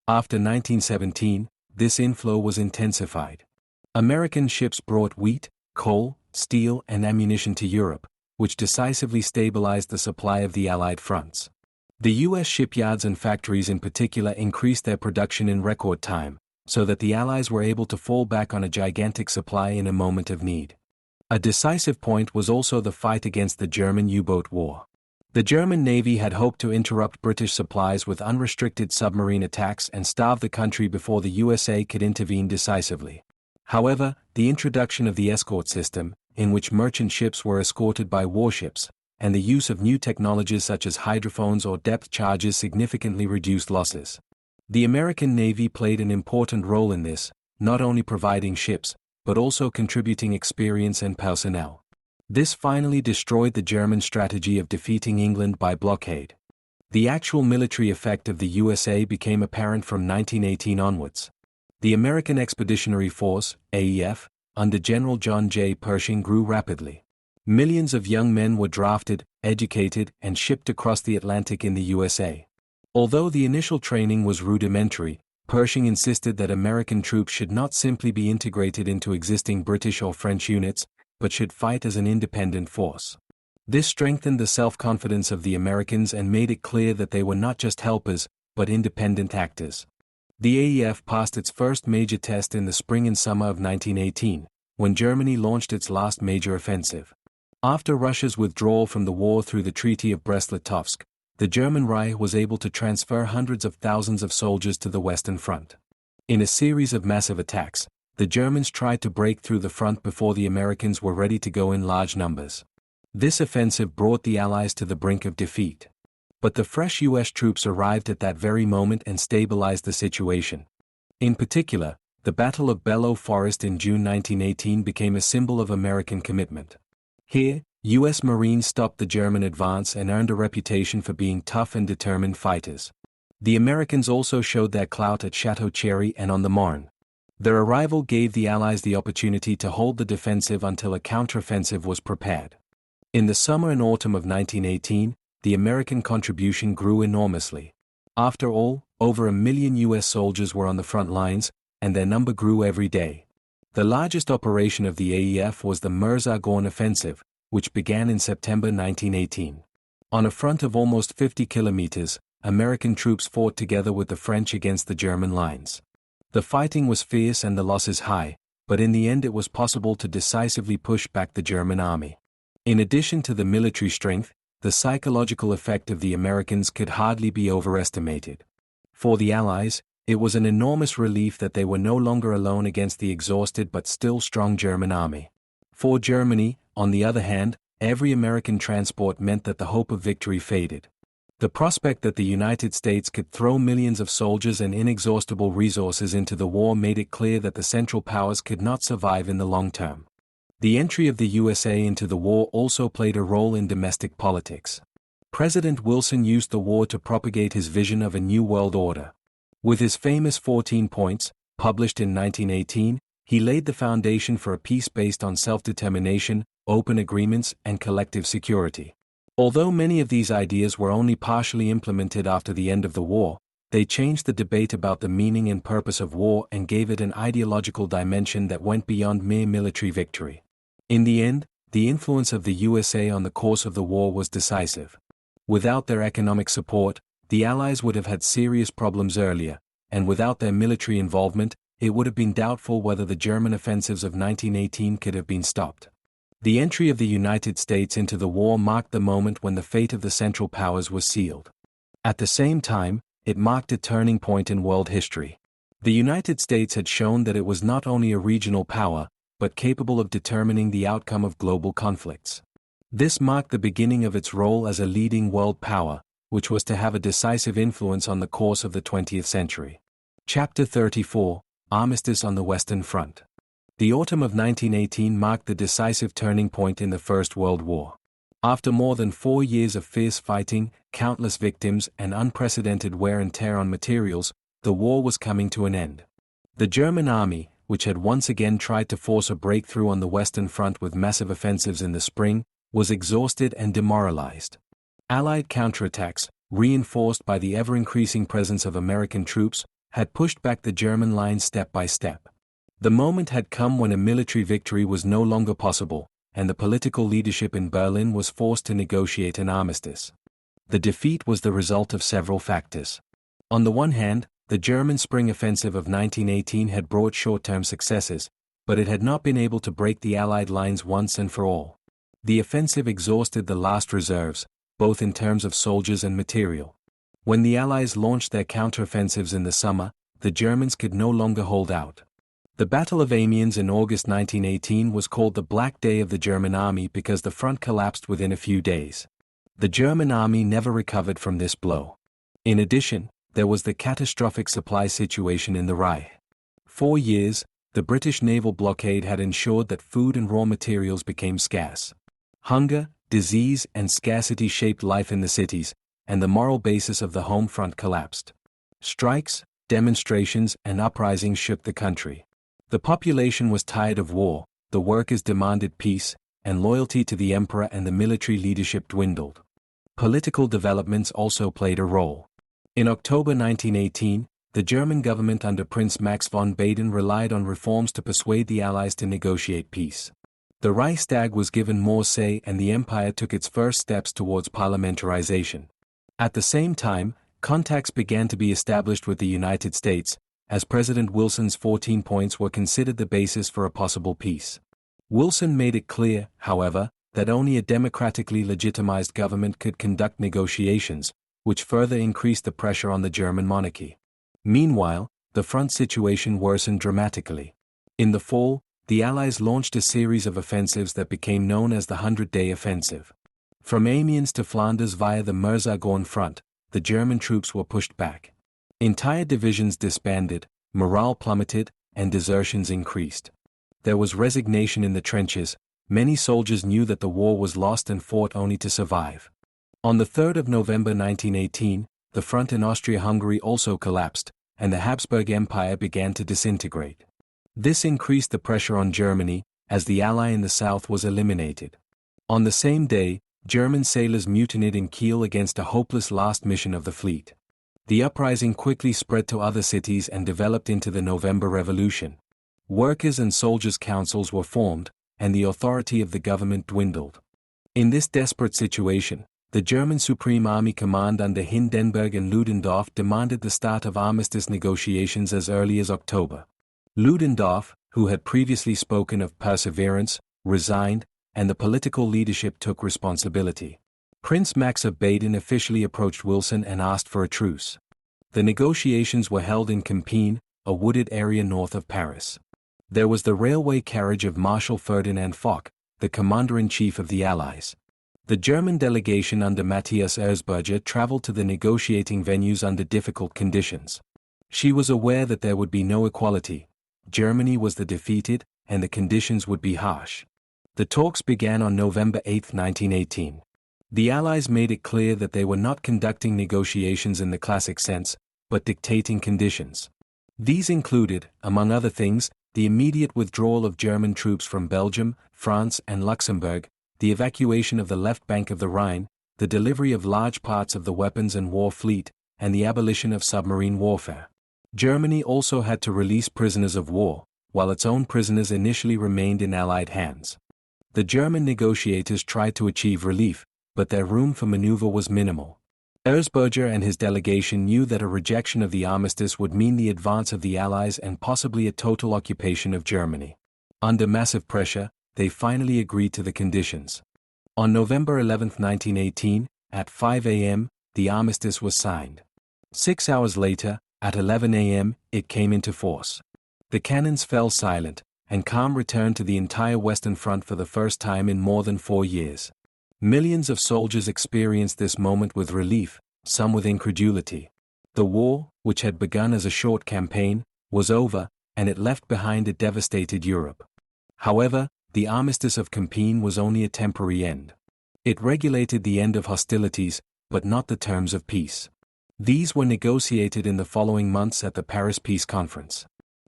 After 1917, this inflow was intensified. American ships brought wheat, coal, steel, and ammunition to Europe, which decisively stabilized the supply of the Allied fronts. The U.S. shipyards and factories in particular increased their production in record time, so that the Allies were able to fall back on a gigantic supply in a moment of need. A decisive point was also the fight against the German U-boat war. The German Navy had hoped to interrupt British supplies with unrestricted submarine attacks and starve the country before the USA could intervene decisively. However, the introduction of the escort system, in which merchant ships were escorted by warships, and the use of new technologies such as hydrophones or depth charges significantly reduced losses. The American Navy played an important role in this, not only providing ships, but also contributing experience and personnel. This finally destroyed the German strategy of defeating England by blockade. The actual military effect of the USA became apparent from 1918 onwards. The American Expeditionary Force, AEF, under General John J. Pershing grew rapidly. Millions of young men were drafted, educated, and shipped across the Atlantic in the USA. Although the initial training was rudimentary, Pershing insisted that American troops should not simply be integrated into existing British or French units, but should fight as an independent force. This strengthened the self-confidence of the Americans and made it clear that they were not just helpers, but independent actors. The AEF passed its first major test in the spring and summer of 1918, when Germany launched its last major offensive. After Russia's withdrawal from the war through the Treaty of Brest-Litovsk, the German Reich was able to transfer hundreds of thousands of soldiers to the Western Front. In a series of massive attacks, the Germans tried to break through the front before the Americans were ready to go in large numbers. This offensive brought the Allies to the brink of defeat. But the fresh U.S. troops arrived at that very moment and stabilized the situation. In particular, the Battle of Bellow Forest in June 1918 became a symbol of American commitment. Here, U.S. Marines stopped the German advance and earned a reputation for being tough and determined fighters. The Americans also showed their clout at Château Thierry and on the Marne. Their arrival gave the Allies the opportunity to hold the defensive until a counteroffensive was prepared. In the summer and autumn of 1918, the American contribution grew enormously. After all, over 1 million U.S. soldiers were on the front lines, and their number grew every day. The largest operation of the AEF was the Meuse-Argonne offensive, which began in September 1918. On a front of almost 50 kilometers, American troops fought together with the French against the German lines. The fighting was fierce and the losses high, but in the end it was possible to decisively push back the German army. In addition to the military strength, the psychological effect of the Americans could hardly be overestimated. For the Allies, it was an enormous relief that they were no longer alone against the exhausted but still strong German army. For Germany, on the other hand, every American transport meant that the hope of victory faded. The prospect that the United States could throw millions of soldiers and inexhaustible resources into the war made it clear that the Central Powers could not survive in the long term. The entry of the USA into the war also played a role in domestic politics. President Wilson used the war to propagate his vision of a new world order. With his famous 14 points, published in 1918, he laid the foundation for a peace based on self-determination, open agreements, and collective security. Although many of these ideas were only partially implemented after the end of the war, they changed the debate about the meaning and purpose of war and gave it an ideological dimension that went beyond mere military victory. In the end, the influence of the USA on the course of the war was decisive. Without their economic support, the Allies would have had serious problems earlier, and without their military involvement, it would have been doubtful whether the German offensives of 1918 could have been stopped. The entry of the United States into the war marked the moment when the fate of the Central Powers was sealed. At the same time, it marked a turning point in world history. The United States had shown that it was not only a regional power, but capable of determining the outcome of global conflicts. This marked the beginning of its role as a leading world power, which was to have a decisive influence on the course of the 20th century. Chapter 34, Armistice on the Western Front. The autumn of 1918 marked the decisive turning point in the First World War. After more than 4 years of fierce fighting, countless victims, and unprecedented wear and tear on materials, the war was coming to an end. The German army, which had once again tried to force a breakthrough on the Western Front with massive offensives in the spring, was exhausted and demoralized. Allied counterattacks, reinforced by the ever-increasing presence of American troops, had pushed back the German lines step by step. The moment had come when a military victory was no longer possible, and the political leadership in Berlin was forced to negotiate an armistice. The defeat was the result of several factors. On the one hand, the German spring offensive of 1918 had brought short-term successes, but it had not been able to break the Allied lines once and for all. The offensive exhausted the last reserves, both in terms of soldiers and material. When the Allies launched their counteroffensives in the summer, the Germans could no longer hold out. The Battle of Amiens in August 1918 was called the Black Day of the German Army because the front collapsed within a few days. The German army never recovered from this blow. In addition, there was the catastrophic supply situation in the Reich. For years, the British naval blockade had ensured that food and raw materials became scarce. Hunger, disease, and scarcity shaped life in the cities, and the moral basis of the home front collapsed. Strikes, demonstrations, and uprisings shook the country. The population was tired of war, the workers demanded peace, and loyalty to the emperor and the military leadership dwindled. Political developments also played a role. In October 1918, the German government under Prince Max von Baden relied on reforms to persuade the Allies to negotiate peace. The Reichstag was given more say and the empire took its first steps towards parliamentarization. At the same time, contacts began to be established with the United States, as President Wilson's 14 points were considered the basis for a possible peace. Wilson made it clear, however, that only a democratically legitimized government could conduct negotiations, which further increased the pressure on the German monarchy. Meanwhile, the front situation worsened dramatically. In the fall, the Allies launched a series of offensives that became known as the 100-Day Offensive. From Amiens to Flanders via the Meuse-Argonne front, the German troops were pushed back. Entire divisions disbanded, morale plummeted, and desertions increased. There was resignation in the trenches. Many soldiers knew that the war was lost and fought only to survive. On the 3rd of November 1918, the front in Austria-Hungary also collapsed, and the Habsburg Empire began to disintegrate. This increased the pressure on Germany, as the ally in the south was eliminated. On the same day, German sailors mutinied in Kiel against a hopeless last mission of the fleet. The uprising quickly spread to other cities and developed into the November Revolution. Workers' and soldiers' councils were formed, and the authority of the government dwindled. In this desperate situation, the German Supreme Army Command under Hindenburg and Ludendorff demanded the start of armistice negotiations as early as October. Ludendorff, who had previously spoken of perseverance, resigned, and the political leadership took responsibility. Prince Max of Baden officially approached Wilson and asked for a truce. The negotiations were held in Compiègne, a wooded area north of Paris. There was the railway carriage of Marshal Ferdinand Foch, the commander-in-chief of the Allies. The German delegation under Matthias Erzberger traveled to the negotiating venues under difficult conditions. She was aware that there would be no equality. Germany was the defeated, and the conditions would be harsh. The talks began on November 8, 1918. The Allies made it clear that they were not conducting negotiations in the classic sense, but dictating conditions. These included, among other things, the immediate withdrawal of German troops from Belgium, France, and Luxembourg, the evacuation of the left bank of the Rhine, the delivery of large parts of the weapons and war fleet, and the abolition of submarine warfare. Germany also had to release prisoners of war, while its own prisoners initially remained in Allied hands. The German negotiators tried to achieve relief, but their room for maneuver was minimal. Erzberger and his delegation knew that a rejection of the armistice would mean the advance of the Allies and possibly a total occupation of Germany. Under massive pressure, they finally agreed to the conditions. On November 11, 1918, at 5 a.m., the armistice was signed. 6 hours later, at 11 a.m., it came into force. The cannons fell silent, and calm returned to the entire Western Front for the first time in more than 4 years. Millions of soldiers experienced this moment with relief, some with incredulity. The war, which had begun as a short campaign, was over, and it left behind a devastated Europe. However, the armistice of Compiègne was only a temporary end. It regulated the end of hostilities, but not the terms of peace. These were negotiated in the following months at the Paris Peace Conference.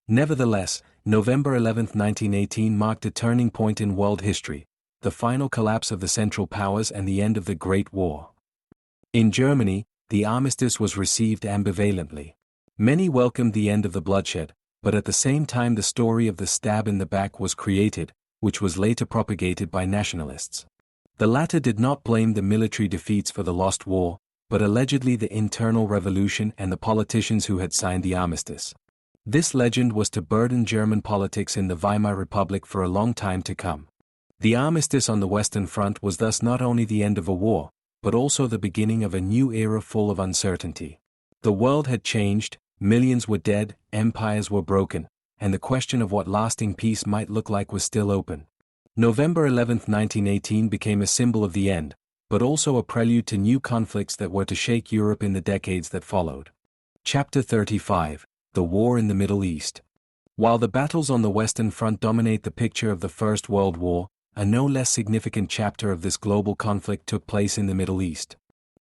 Nevertheless, November 11, 1918 marked a turning point in world history, the final collapse of the Central Powers and the end of the Great War. In Germany, the armistice was received ambivalently. Many welcomed the end of the bloodshed, but at the same time the story of the stab in the back was created, which was later propagated by nationalists. The latter did not blame the military defeats for the lost war, but allegedly the internal revolution and the politicians who had signed the armistice. This legend was to burden German politics in the Weimar Republic for a long time to come. The armistice on the Western Front was thus not only the end of a war, but also the beginning of a new era full of uncertainty. The world had changed, millions were dead, empires were broken, and the question of what lasting peace might look like was still open. November 11, 1918 became a symbol of the end, but also a prelude to new conflicts that were to shake Europe in the decades that followed. Chapter 35: The War in the Middle East. While the battles on the Western Front dominate the picture of the First World War, a no less significant chapter of this global conflict took place in the Middle East.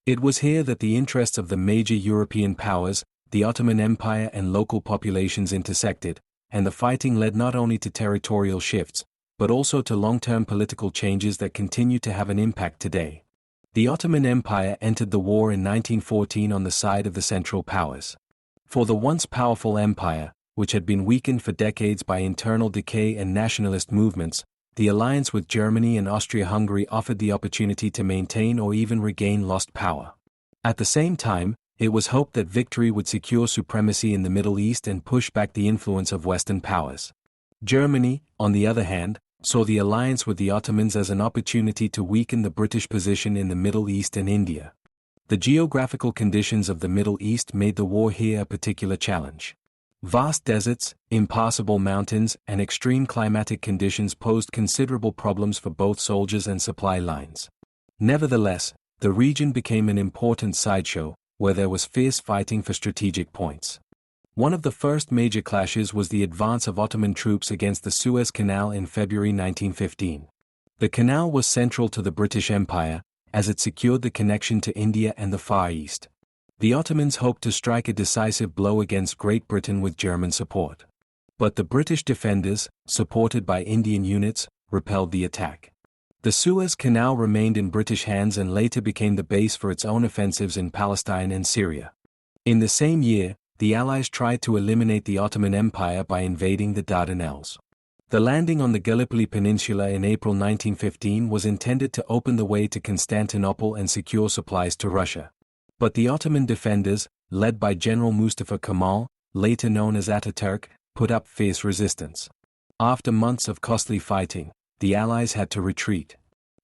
It was here that the interests of the major European powers, the Ottoman Empire and local populations intersected, and the fighting led not only to territorial shifts, but also to long-term political changes that continue to have an impact today. The Ottoman Empire entered the war in 1914 on the side of the Central Powers. For the once powerful empire, which had been weakened for decades by internal decay and nationalist movements, the alliance with Germany and Austria-Hungary offered the opportunity to maintain or even regain lost power. At the same time, it was hoped that victory would secure supremacy in the Middle East and push back the influence of Western powers. Germany, on the other hand, saw the alliance with the Ottomans as an opportunity to weaken the British position in the Middle East and India. The geographical conditions of the Middle East made the war here a particular challenge. Vast deserts, impassable mountains, and extreme climatic conditions posed considerable problems for both soldiers and supply lines. Nevertheless, the region became an important sideshow, where there was fierce fighting for strategic points. One of the first major clashes was the advance of Ottoman troops against the Suez Canal in February 1915. The canal was central to the British Empire, as it secured the connection to India and the Far East. The Ottomans hoped to strike a decisive blow against Great Britain with German support. But the British defenders, supported by Indian units, repelled the attack. The Suez Canal remained in British hands and later became the base for its own offensives in Palestine and Syria. In the same year, the Allies tried to eliminate the Ottoman Empire by invading the Dardanelles. The landing on the Gallipoli Peninsula in April 1915 was intended to open the way to Constantinople and secure supplies to Russia. But the Ottoman defenders, led by General Mustafa Kemal, later known as Ataturk, put up fierce resistance. After months of costly fighting, the Allies had to retreat.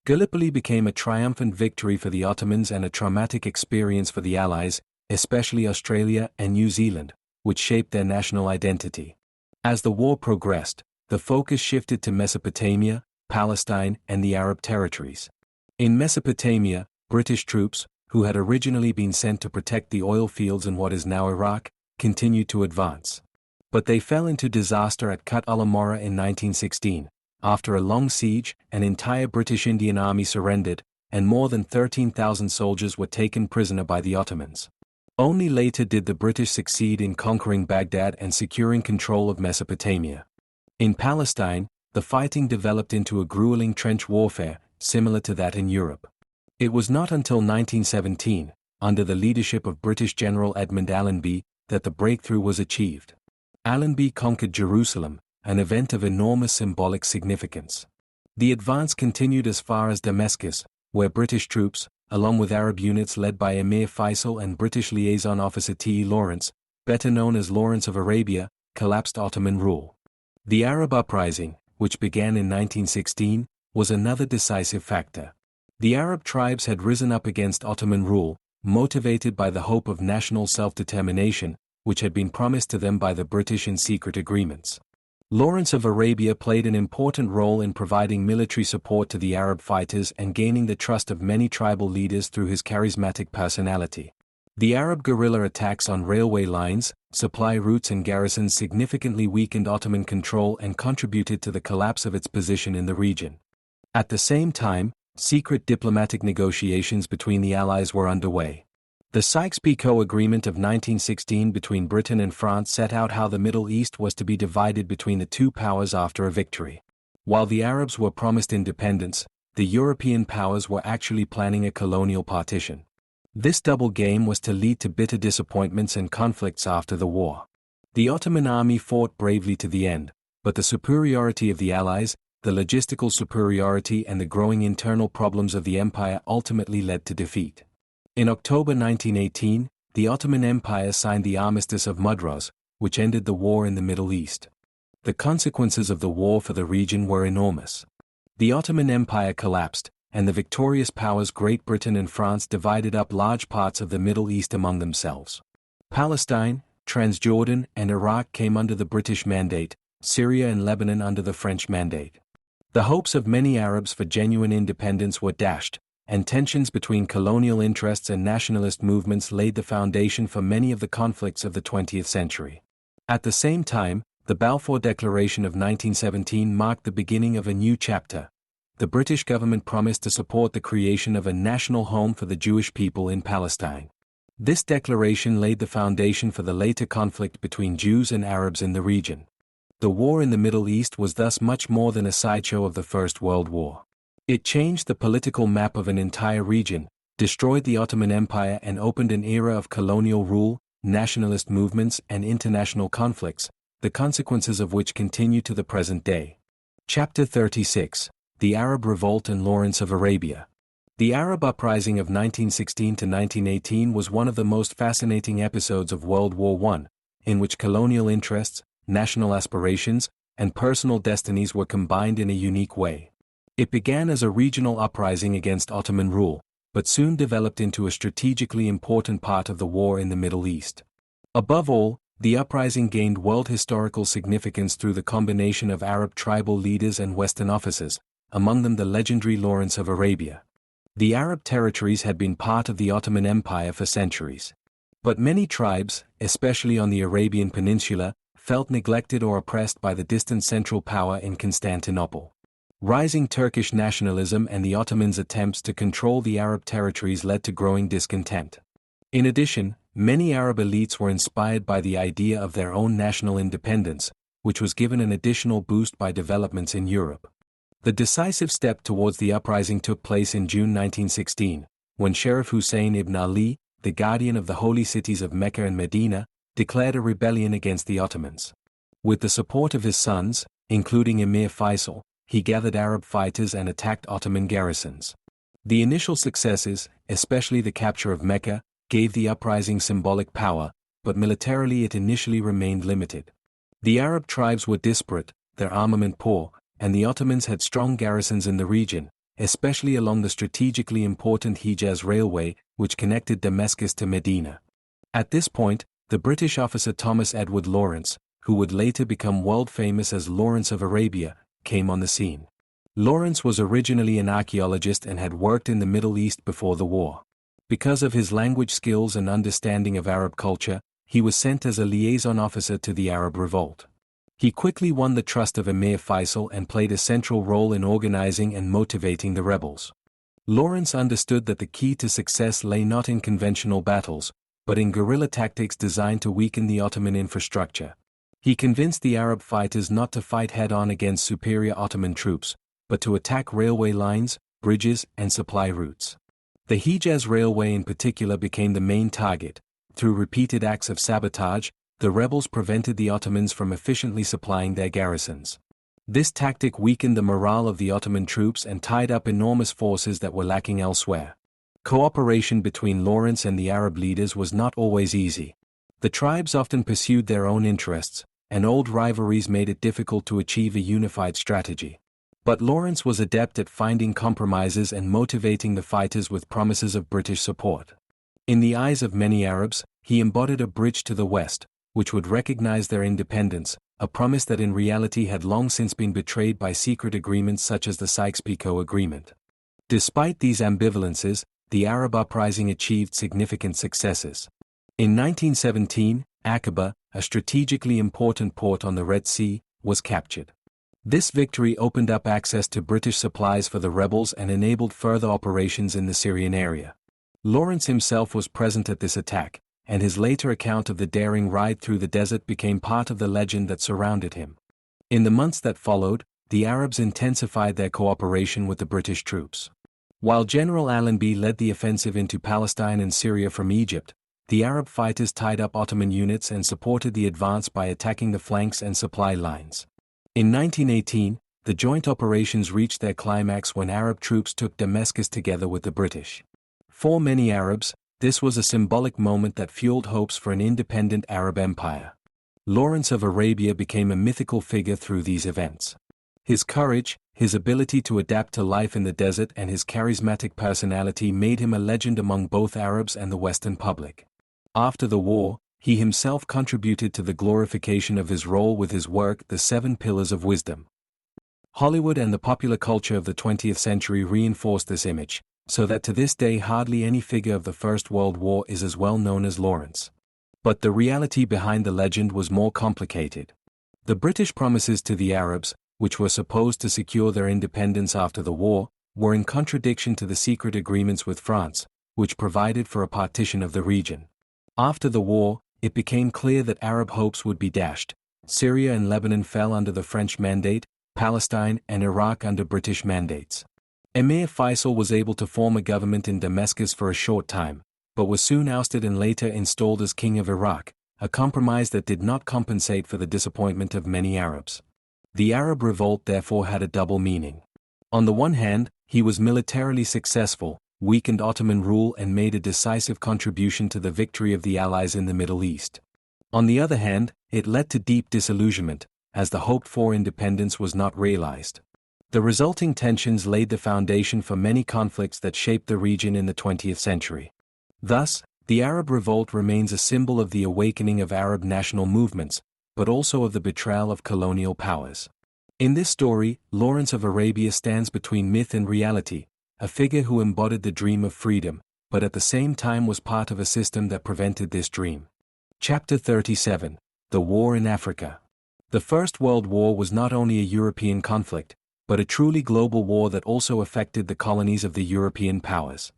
Gallipoli became a triumphant victory for the Ottomans and a traumatic experience for the Allies, especially Australia and New Zealand, which shaped their national identity. As the war progressed, the focus shifted to Mesopotamia, Palestine, and the Arab territories. In Mesopotamia, British troops, who had originally been sent to protect the oil fields in what is now Iraq, continued to advance. But they fell into disaster at Kut al-Amara in 1916. After a long siege, an entire British Indian army surrendered, and more than 13,000 soldiers were taken prisoner by the Ottomans. Only later did the British succeed in conquering Baghdad and securing control of Mesopotamia. In Palestine, the fighting developed into a grueling trench warfare, similar to that in Europe. It was not until 1917, under the leadership of British General Edmund Allenby, that the breakthrough was achieved. Allenby conquered Jerusalem, an event of enormous symbolic significance. The advance continued as far as Damascus, where British troops, along with Arab units led by Emir Faisal and British liaison officer T. E. Lawrence, better known as Lawrence of Arabia, collapsed Ottoman rule. The Arab uprising, which began in 1916, was another decisive factor. The Arab tribes had risen up against Ottoman rule, motivated by the hope of national self-determination, which had been promised to them by the British in secret agreements. Lawrence of Arabia played an important role in providing military support to the Arab fighters and gaining the trust of many tribal leaders through his charismatic personality. The Arab guerrilla attacks on railway lines, supply routes and garrisons significantly weakened Ottoman control and contributed to the collapse of its position in the region. At the same time, secret diplomatic negotiations between the Allies were underway. The Sykes-Picot Agreement of 1916 between Britain and France set out how the Middle East was to be divided between the two powers after a victory. While the Arabs were promised independence, the European powers were actually planning a colonial partition. This double game was to lead to bitter disappointments and conflicts after the war. The Ottoman army fought bravely to the end, but the superiority of the Allies, the logistical superiority and the growing internal problems of the empire ultimately led to defeat. In October 1918, the Ottoman Empire signed the Armistice of Mudros, which ended the war in the Middle East. The consequences of the war for the region were enormous. The Ottoman Empire collapsed, and the victorious powers Great Britain and France divided up large parts of the Middle East among themselves. Palestine, Transjordan, and Iraq came under the British mandate, Syria and Lebanon under the French mandate. The hopes of many Arabs for genuine independence were dashed, and tensions between colonial interests and nationalist movements laid the foundation for many of the conflicts of the 20th century. At the same time, the Balfour Declaration of 1917 marked the beginning of a new chapter. The British government promised to support the creation of a national home for the Jewish people in Palestine. This declaration laid the foundation for the later conflict between Jews and Arabs in the region. The war in the Middle East was thus much more than a sideshow of the First World War. It changed the political map of an entire region, destroyed the Ottoman Empire and opened an era of colonial rule, nationalist movements and international conflicts, the consequences of which continue to the present day. Chapter 36: The Arab Revolt and Lawrence of Arabia. The Arab Uprising of 1916 to 1918 was one of the most fascinating episodes of World War I, in which colonial interests, national aspirations, and personal destinies were combined in a unique way. It began as a regional uprising against Ottoman rule, but soon developed into a strategically important part of the war in the Middle East. Above all, the uprising gained world historical significance through the combination of Arab tribal leaders and Western officers, among them the legendary Lawrence of Arabia. The Arab territories had been part of the Ottoman Empire for centuries. But many tribes, especially on the Arabian Peninsula, felt neglected or oppressed by the distant central power in Constantinople. Rising Turkish nationalism and the Ottomans' attempts to control the Arab territories led to growing discontent. In addition, many Arab elites were inspired by the idea of their own national independence, which was given an additional boost by developments in Europe. The decisive step towards the uprising took place in June 1916, when Sheriff Hussein ibn Ali, the guardian of the holy cities of Mecca and Medina, declared a rebellion against the Ottomans. With the support of his sons, including Emir Faisal, he gathered Arab fighters and attacked Ottoman garrisons. The initial successes, especially the capture of Mecca, gave the uprising symbolic power, but militarily it initially remained limited. The Arab tribes were disparate, their armament poor, and the Ottomans had strong garrisons in the region, especially along the strategically important Hejaz Railway, which connected Damascus to Medina. At this point, the British officer Thomas Edward Lawrence, who would later become world famous as Lawrence of Arabia, came on the scene. Lawrence was originally an archaeologist and had worked in the Middle East before the war. Because of his language skills and understanding of Arab culture, he was sent as a liaison officer to the Arab Revolt. He quickly won the trust of Emir Faisal and played a central role in organizing and motivating the rebels. Lawrence understood that the key to success lay not in conventional battles, but in guerrilla tactics designed to weaken the Ottoman infrastructure. He convinced the Arab fighters not to fight head-on against superior Ottoman troops, but to attack railway lines, bridges, and supply routes. The Hejaz Railway in particular became the main target. Through repeated acts of sabotage, the rebels prevented the Ottomans from efficiently supplying their garrisons. This tactic weakened the morale of the Ottoman troops and tied up enormous forces that were lacking elsewhere. Cooperation between Lawrence and the Arab leaders was not always easy. The tribes often pursued their own interests, and old rivalries made it difficult to achieve a unified strategy. But Lawrence was adept at finding compromises and motivating the fighters with promises of British support. In the eyes of many Arabs, he embodied a bridge to the West, which would recognize their independence, a promise that in reality had long since been betrayed by secret agreements such as the Sykes-Picot Agreement. Despite these ambivalences, the Arab uprising achieved significant successes. In 1917, Aqaba, a strategically important port on the Red Sea, was captured. This victory opened up access to British supplies for the rebels and enabled further operations in the Syrian area. Lawrence himself was present at this attack, and his later account of the daring ride through the desert became part of the legend that surrounded him. In the months that followed, the Arabs intensified their cooperation with the British troops. While General Allenby led the offensive into Palestine and Syria from Egypt, the Arab fighters tied up Ottoman units and supported the advance by attacking the flanks and supply lines. In 1918, the joint operations reached their climax when Arab troops took Damascus together with the British. For many Arabs, this was a symbolic moment that fueled hopes for an independent Arab empire. Lawrence of Arabia became a mythical figure through these events. His courage, his ability to adapt to life in the desert and his charismatic personality made him a legend among both Arabs and the Western public. After the war, he himself contributed to the glorification of his role with his work The 7 Pillars of Wisdom. Hollywood and the popular culture of the 20th century reinforced this image, so that to this day hardly any figure of the First World War is as well known as Lawrence. But the reality behind the legend was more complicated. The British promises to the Arabs, which were supposed to secure their independence after the war, were in contradiction to the secret agreements with France, which provided for a partition of the region. After the war, it became clear that Arab hopes would be dashed, Syria and Lebanon fell under the French mandate, Palestine and Iraq under British mandates. Emir Faisal was able to form a government in Damascus for a short time, but was soon ousted and later installed as king of Iraq, a compromise that did not compensate for the disappointment of many Arabs. The Arab revolt therefore had a double meaning. On the one hand, he was militarily successful, weakened Ottoman rule and made a decisive contribution to the victory of the Allies in the Middle East. On the other hand, it led to deep disillusionment, as the hoped-for independence was not realized. The resulting tensions laid the foundation for many conflicts that shaped the region in the 20th century. Thus, the Arab Revolt remains a symbol of the awakening of Arab national movements, but also of the betrayal of colonial powers. In this story, Lawrence of Arabia stands between myth and reality, a figure who embodied the dream of freedom, but at the same time was part of a system that prevented this dream. Chapter 37: The War in Africa. The First World War was not only a European conflict, but a truly global war that also affected the colonies of the European powers.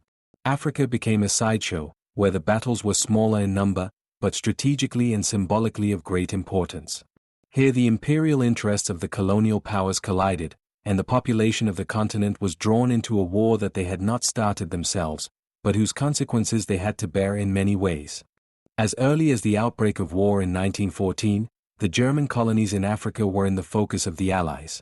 Africa became a sideshow, where the battles were smaller in number, but strategically and symbolically of great importance. Here the imperial interests of the colonial powers collided, and the population of the continent was drawn into a war that they had not started themselves, but whose consequences they had to bear in many ways. As early as the outbreak of war in 1914, the German colonies in Africa were in the focus of the Allies.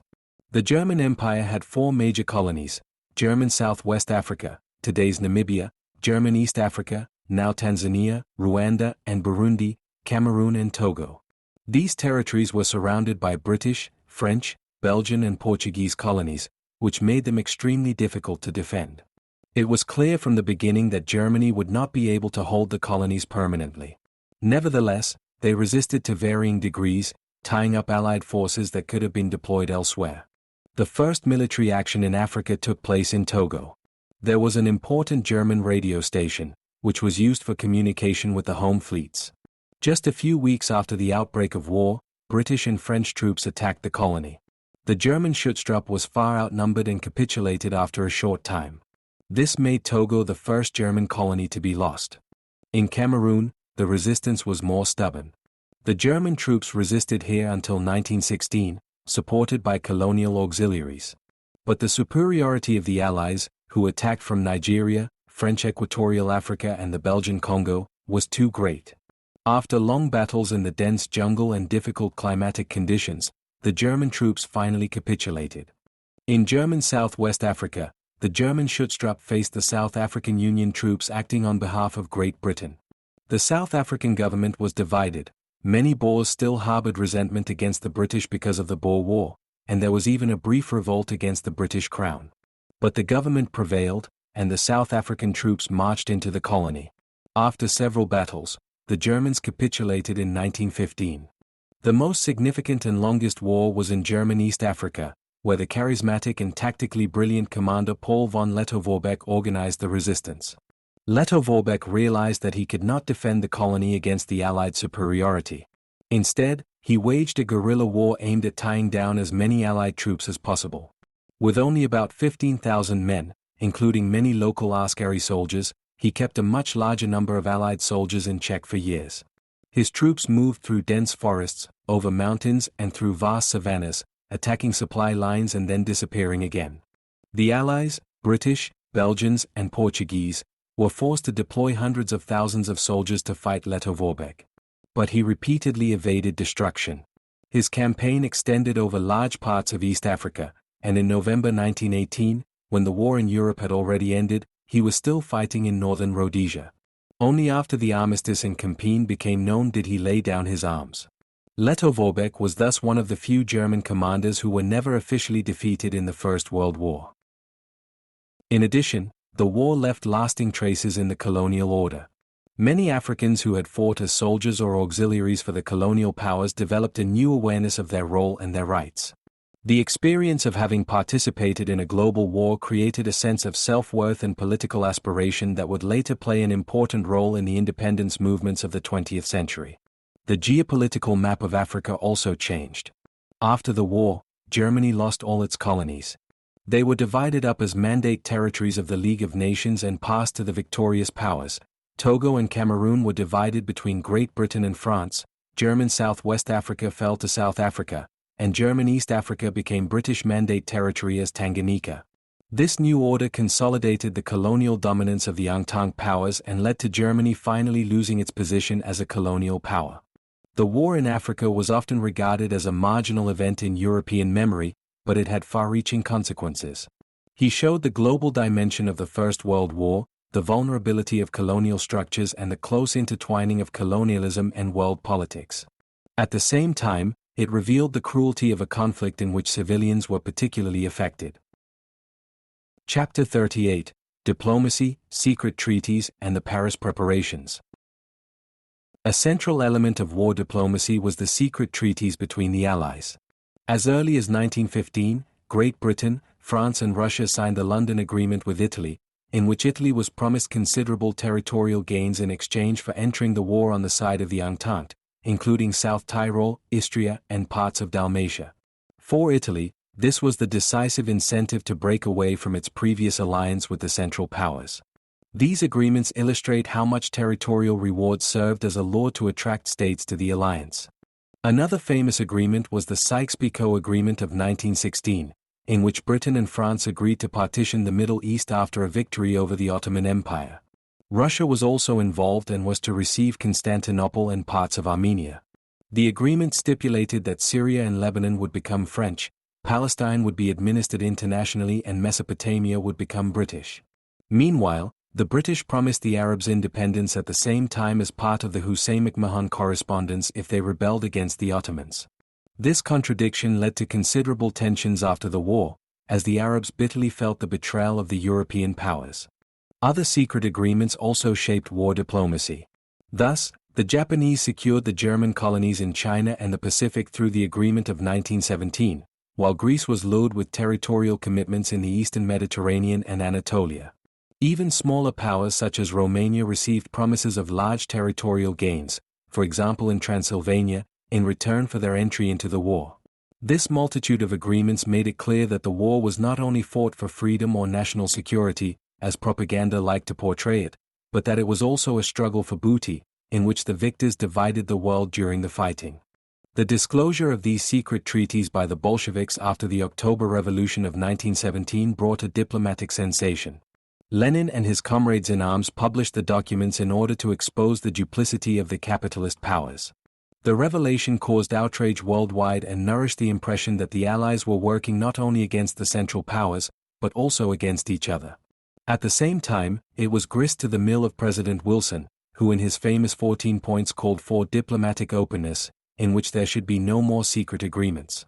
The German Empire had four major colonies: German Southwest Africa, today's Namibia; German East Africa, now Tanzania, Rwanda and Burundi; Cameroon and Togo. These territories were surrounded by British, French, Belgian and Portuguese colonies, which made them extremely difficult to defend. It was clear from the beginning that Germany would not be able to hold the colonies permanently. Nevertheless, they resisted to varying degrees, tying up Allied forces that could have been deployed elsewhere. The first military action in Africa took place in Togo. There was an important German radio station, which was used for communication with the home fleets. Just a few weeks after the outbreak of war, British and French troops attacked the colony. The German Schutztruppe was far outnumbered and capitulated after a short time. This made Togo the first German colony to be lost. In Cameroon, the resistance was more stubborn. The German troops resisted here until 1916, supported by colonial auxiliaries. But the superiority of the Allies, who attacked from Nigeria, French Equatorial Africa and the Belgian Congo, was too great. After long battles in the dense jungle and difficult climatic conditions, the German troops finally capitulated. In German Southwest Africa, the German Schutztruppe faced the South African Union troops acting on behalf of Great Britain. The South African government was divided. Many Boers still harbored resentment against the British because of the Boer War, and there was even a brief revolt against the British Crown. But the government prevailed, and the South African troops marched into the colony. After several battles, the Germans capitulated in 1915. The most significant and longest war was in German East Africa, where the charismatic and tactically brilliant commander Paul von Lettow-Vorbeck organized the resistance. Lettow-Vorbeck realized that he could not defend the colony against the Allied superiority. Instead, he waged a guerrilla war aimed at tying down as many Allied troops as possible. With only about 15,000 men, including many local askari soldiers, he kept a much larger number of Allied soldiers in check for years. His troops moved through dense forests, over mountains and through vast savannas, attacking supply lines and then disappearing again. The Allies, British, Belgians and Portuguese, were forced to deploy hundreds of thousands of soldiers to fight Lettow-Vorbeck. But he repeatedly evaded destruction. His campaign extended over large parts of East Africa, and in November 1918, when the war in Europe had already ended, he was still fighting in northern Rhodesia. Only after the armistice in Campaign became known did he lay down his arms. Lettow-Vorbeck was thus one of the few German commanders who were never officially defeated in the First World War. In addition, the war left lasting traces in the colonial order. Many Africans who had fought as soldiers or auxiliaries for the colonial powers developed a new awareness of their role and their rights. The experience of having participated in a global war created a sense of self-worth and political aspiration that would later play an important role in the independence movements of the 20th century. The geopolitical map of Africa also changed. After the war, Germany lost all its colonies. They were divided up as mandate territories of the League of Nations and passed to the victorious powers. Togo and Cameroon were divided between Great Britain and France. German Southwest Africa fell to South Africa, and German East Africa became British Mandate territory as Tanganyika. This new order consolidated the colonial dominance of the Entente powers and led to Germany finally losing its position as a colonial power. The war in Africa was often regarded as a marginal event in European memory, but it had far-reaching consequences. He showed the global dimension of the First World War, the vulnerability of colonial structures and the close intertwining of colonialism and world politics. At the same time, it revealed the cruelty of a conflict in which civilians were particularly affected. Chapter 38: Diplomacy, Secret Treaties, and the Paris Preparations. A central element of war diplomacy was the secret treaties between the Allies. As early as 1915, Great Britain, France and Russia signed the London Agreement with Italy, in which Italy was promised considerable territorial gains in exchange for entering the war on the side of the Entente, including South Tyrol, Istria, and parts of Dalmatia. For Italy, this was the decisive incentive to break away from its previous alliance with the Central Powers. These agreements illustrate how much territorial reward served as a lure to attract states to the alliance. Another famous agreement was the Sykes-Picot Agreement of 1916, in which Britain and France agreed to partition the Middle East after a victory over the Ottoman Empire. Russia was also involved and was to receive Constantinople and parts of Armenia. The agreement stipulated that Syria and Lebanon would become French, Palestine would be administered internationally and Mesopotamia would become British. Meanwhile, the British promised the Arabs independence at the same time as part of the Hussein-McMahon Correspondence if they rebelled against the Ottomans. This contradiction led to considerable tensions after the war, as the Arabs bitterly felt the betrayal of the European powers. Other secret agreements also shaped war diplomacy. Thus, the Japanese secured the German colonies in China and the Pacific through the Agreement of 1917, while Greece was lured with territorial commitments in the Eastern Mediterranean and Anatolia. Even smaller powers such as Romania received promises of large territorial gains, for example in Transylvania, in return for their entry into the war. This multitude of agreements made it clear that the war was not only fought for freedom or national security, as propaganda liked to portray it, but that it was also a struggle for booty, in which the victors divided the world during the fighting. The disclosure of these secret treaties by the Bolsheviks after the October Revolution of 1917 brought a diplomatic sensation. Lenin and his comrades in arms published the documents in order to expose the duplicity of the capitalist powers. The revelation caused outrage worldwide and nourished the impression that the Allies were working not only against the Central Powers, but also against each other. At the same time, it was grist to the mill of President Wilson, who in his famous 14 points called for diplomatic openness, in which there should be no more secret agreements.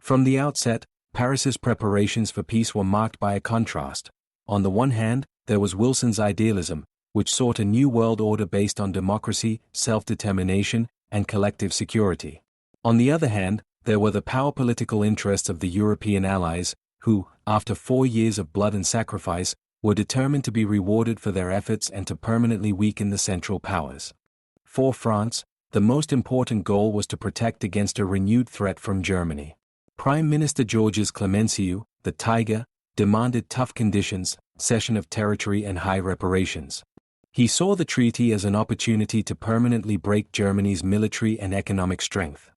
From the outset, Paris's preparations for peace were marked by a contrast. On the one hand, there was Wilson's idealism, which sought a new world order based on democracy, self-determination, and collective security. On the other hand, there were the power-political interests of the European allies, who, after 4 years of blood and sacrifice, were determined to be rewarded for their efforts and to permanently weaken the Central Powers. For France, the most important goal was to protect against a renewed threat from Germany. Prime Minister Georges Clemenceau, the Tiger, demanded tough conditions, cession of territory and high reparations. He saw the treaty as an opportunity to permanently break Germany's military and economic strength.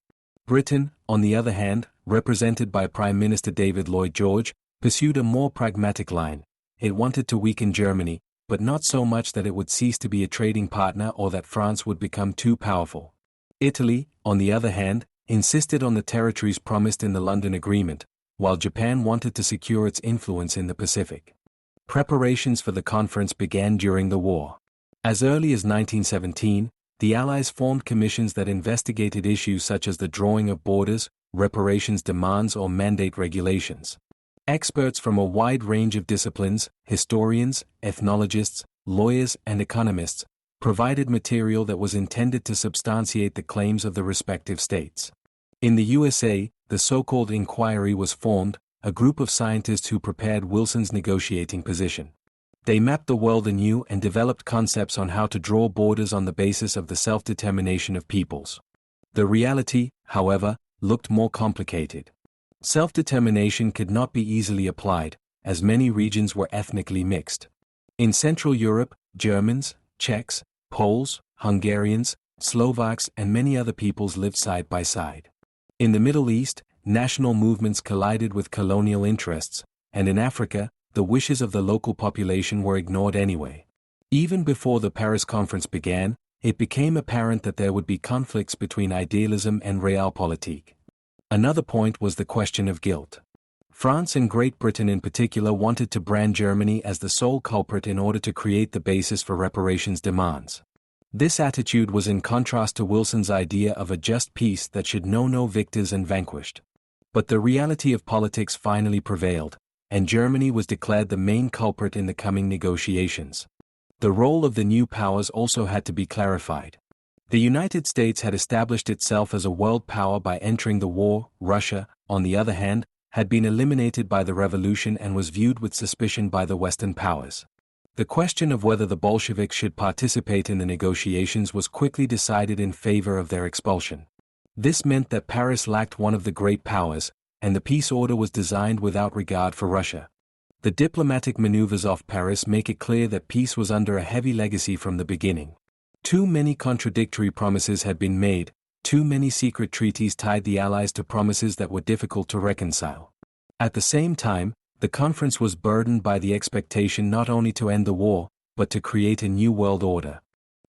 Britain, on the other hand, represented by Prime Minister David Lloyd George, pursued a more pragmatic line. It wanted to weaken Germany, but not so much that it would cease to be a trading partner or that France would become too powerful. Italy, on the other hand, insisted on the territories promised in the London Agreement, while Japan wanted to secure its influence in the Pacific. Preparations for the conference began during the war. As early as 1917, the Allies formed commissions that investigated issues such as the drawing of borders, reparations demands or mandate regulations. Experts from a wide range of disciplines, historians, ethnologists, lawyers, and economists, provided material that was intended to substantiate the claims of the respective states. In the USA, the so-called Inquiry was formed, a group of scientists who prepared Wilson's negotiating position. They mapped the world anew and developed concepts on how to draw borders on the basis of the self-determination of peoples. The reality, however, looked more complicated. Self-determination could not be easily applied, as many regions were ethnically mixed. In Central Europe, Germans, Czechs, Poles, Hungarians, Slovaks and many other peoples lived side by side. In the Middle East, national movements collided with colonial interests, and in Africa, the wishes of the local population were ignored anyway. Even before the Paris Conference began, it became apparent that there would be conflicts between idealism and realpolitik. Another point was the question of guilt. France and Great Britain in particular wanted to brand Germany as the sole culprit in order to create the basis for reparations demands. This attitude was in contrast to Wilson's idea of a just peace that should know no victors and vanquished. But the reality of politics finally prevailed, and Germany was declared the main culprit in the coming negotiations. The role of the new powers also had to be clarified. The United States had established itself as a world power by entering the war. Russia, on the other hand, had been eliminated by the revolution and was viewed with suspicion by the Western powers. The question of whether the Bolsheviks should participate in the negotiations was quickly decided in favor of their expulsion. This meant that Paris lacked one of the great powers, and the peace order was designed without regard for Russia. The diplomatic maneuvers off Paris make it clear that peace was under a heavy legacy from the beginning. Too many contradictory promises had been made, too many secret treaties tied the Allies to promises that were difficult to reconcile. At the same time, the conference was burdened by the expectation not only to end the war, but to create a new world order.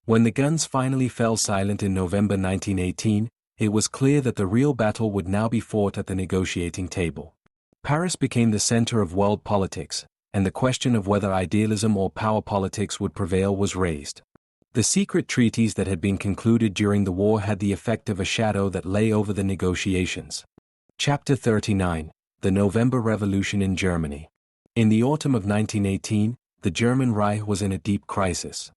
When the guns finally fell silent in November 1918, it was clear that the real battle would now be fought at the negotiating table. Paris became the center of world politics, and the question of whether idealism or power politics would prevail was raised. The secret treaties that had been concluded during the war had the effect of a shadow that lay over the negotiations. Chapter 39. The November Revolution in Germany. In the autumn of 1918, the German Reich was in a deep crisis.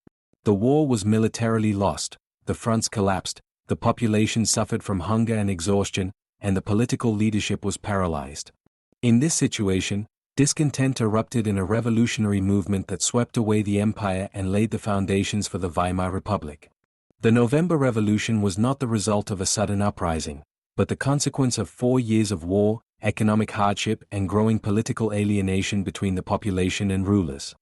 The war was militarily lost, the fronts collapsed, the population suffered from hunger and exhaustion, and the political leadership was paralyzed. In this situation, discontent erupted in a revolutionary movement that swept away the empire and laid the foundations for the Weimar Republic. The November Revolution was not the result of a sudden uprising, but the consequence of 4 years of war, economic hardship and growing political alienation between the population and rulers.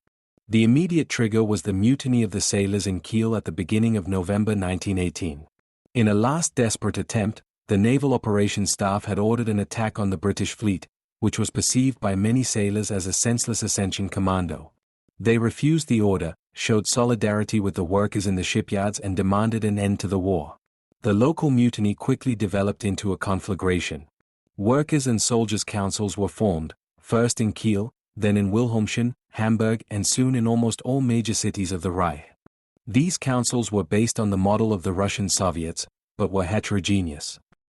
The immediate trigger was the mutiny of the sailors in Kiel at the beginning of November 1918. In a last desperate attempt, the Naval Operations Staff had ordered an attack on the British fleet, which was perceived by many sailors as a senseless ascension commando. They refused the order, showed solidarity with the workers in the shipyards and demanded an end to the war. The local mutiny quickly developed into a conflagration. Workers' and soldiers' councils were formed, first in Kiel, then in Wilhelmshaven, Hamburg and soon in almost all major cities of the Reich. These councils were based on the model of the Russian Soviets, but were heterogeneous.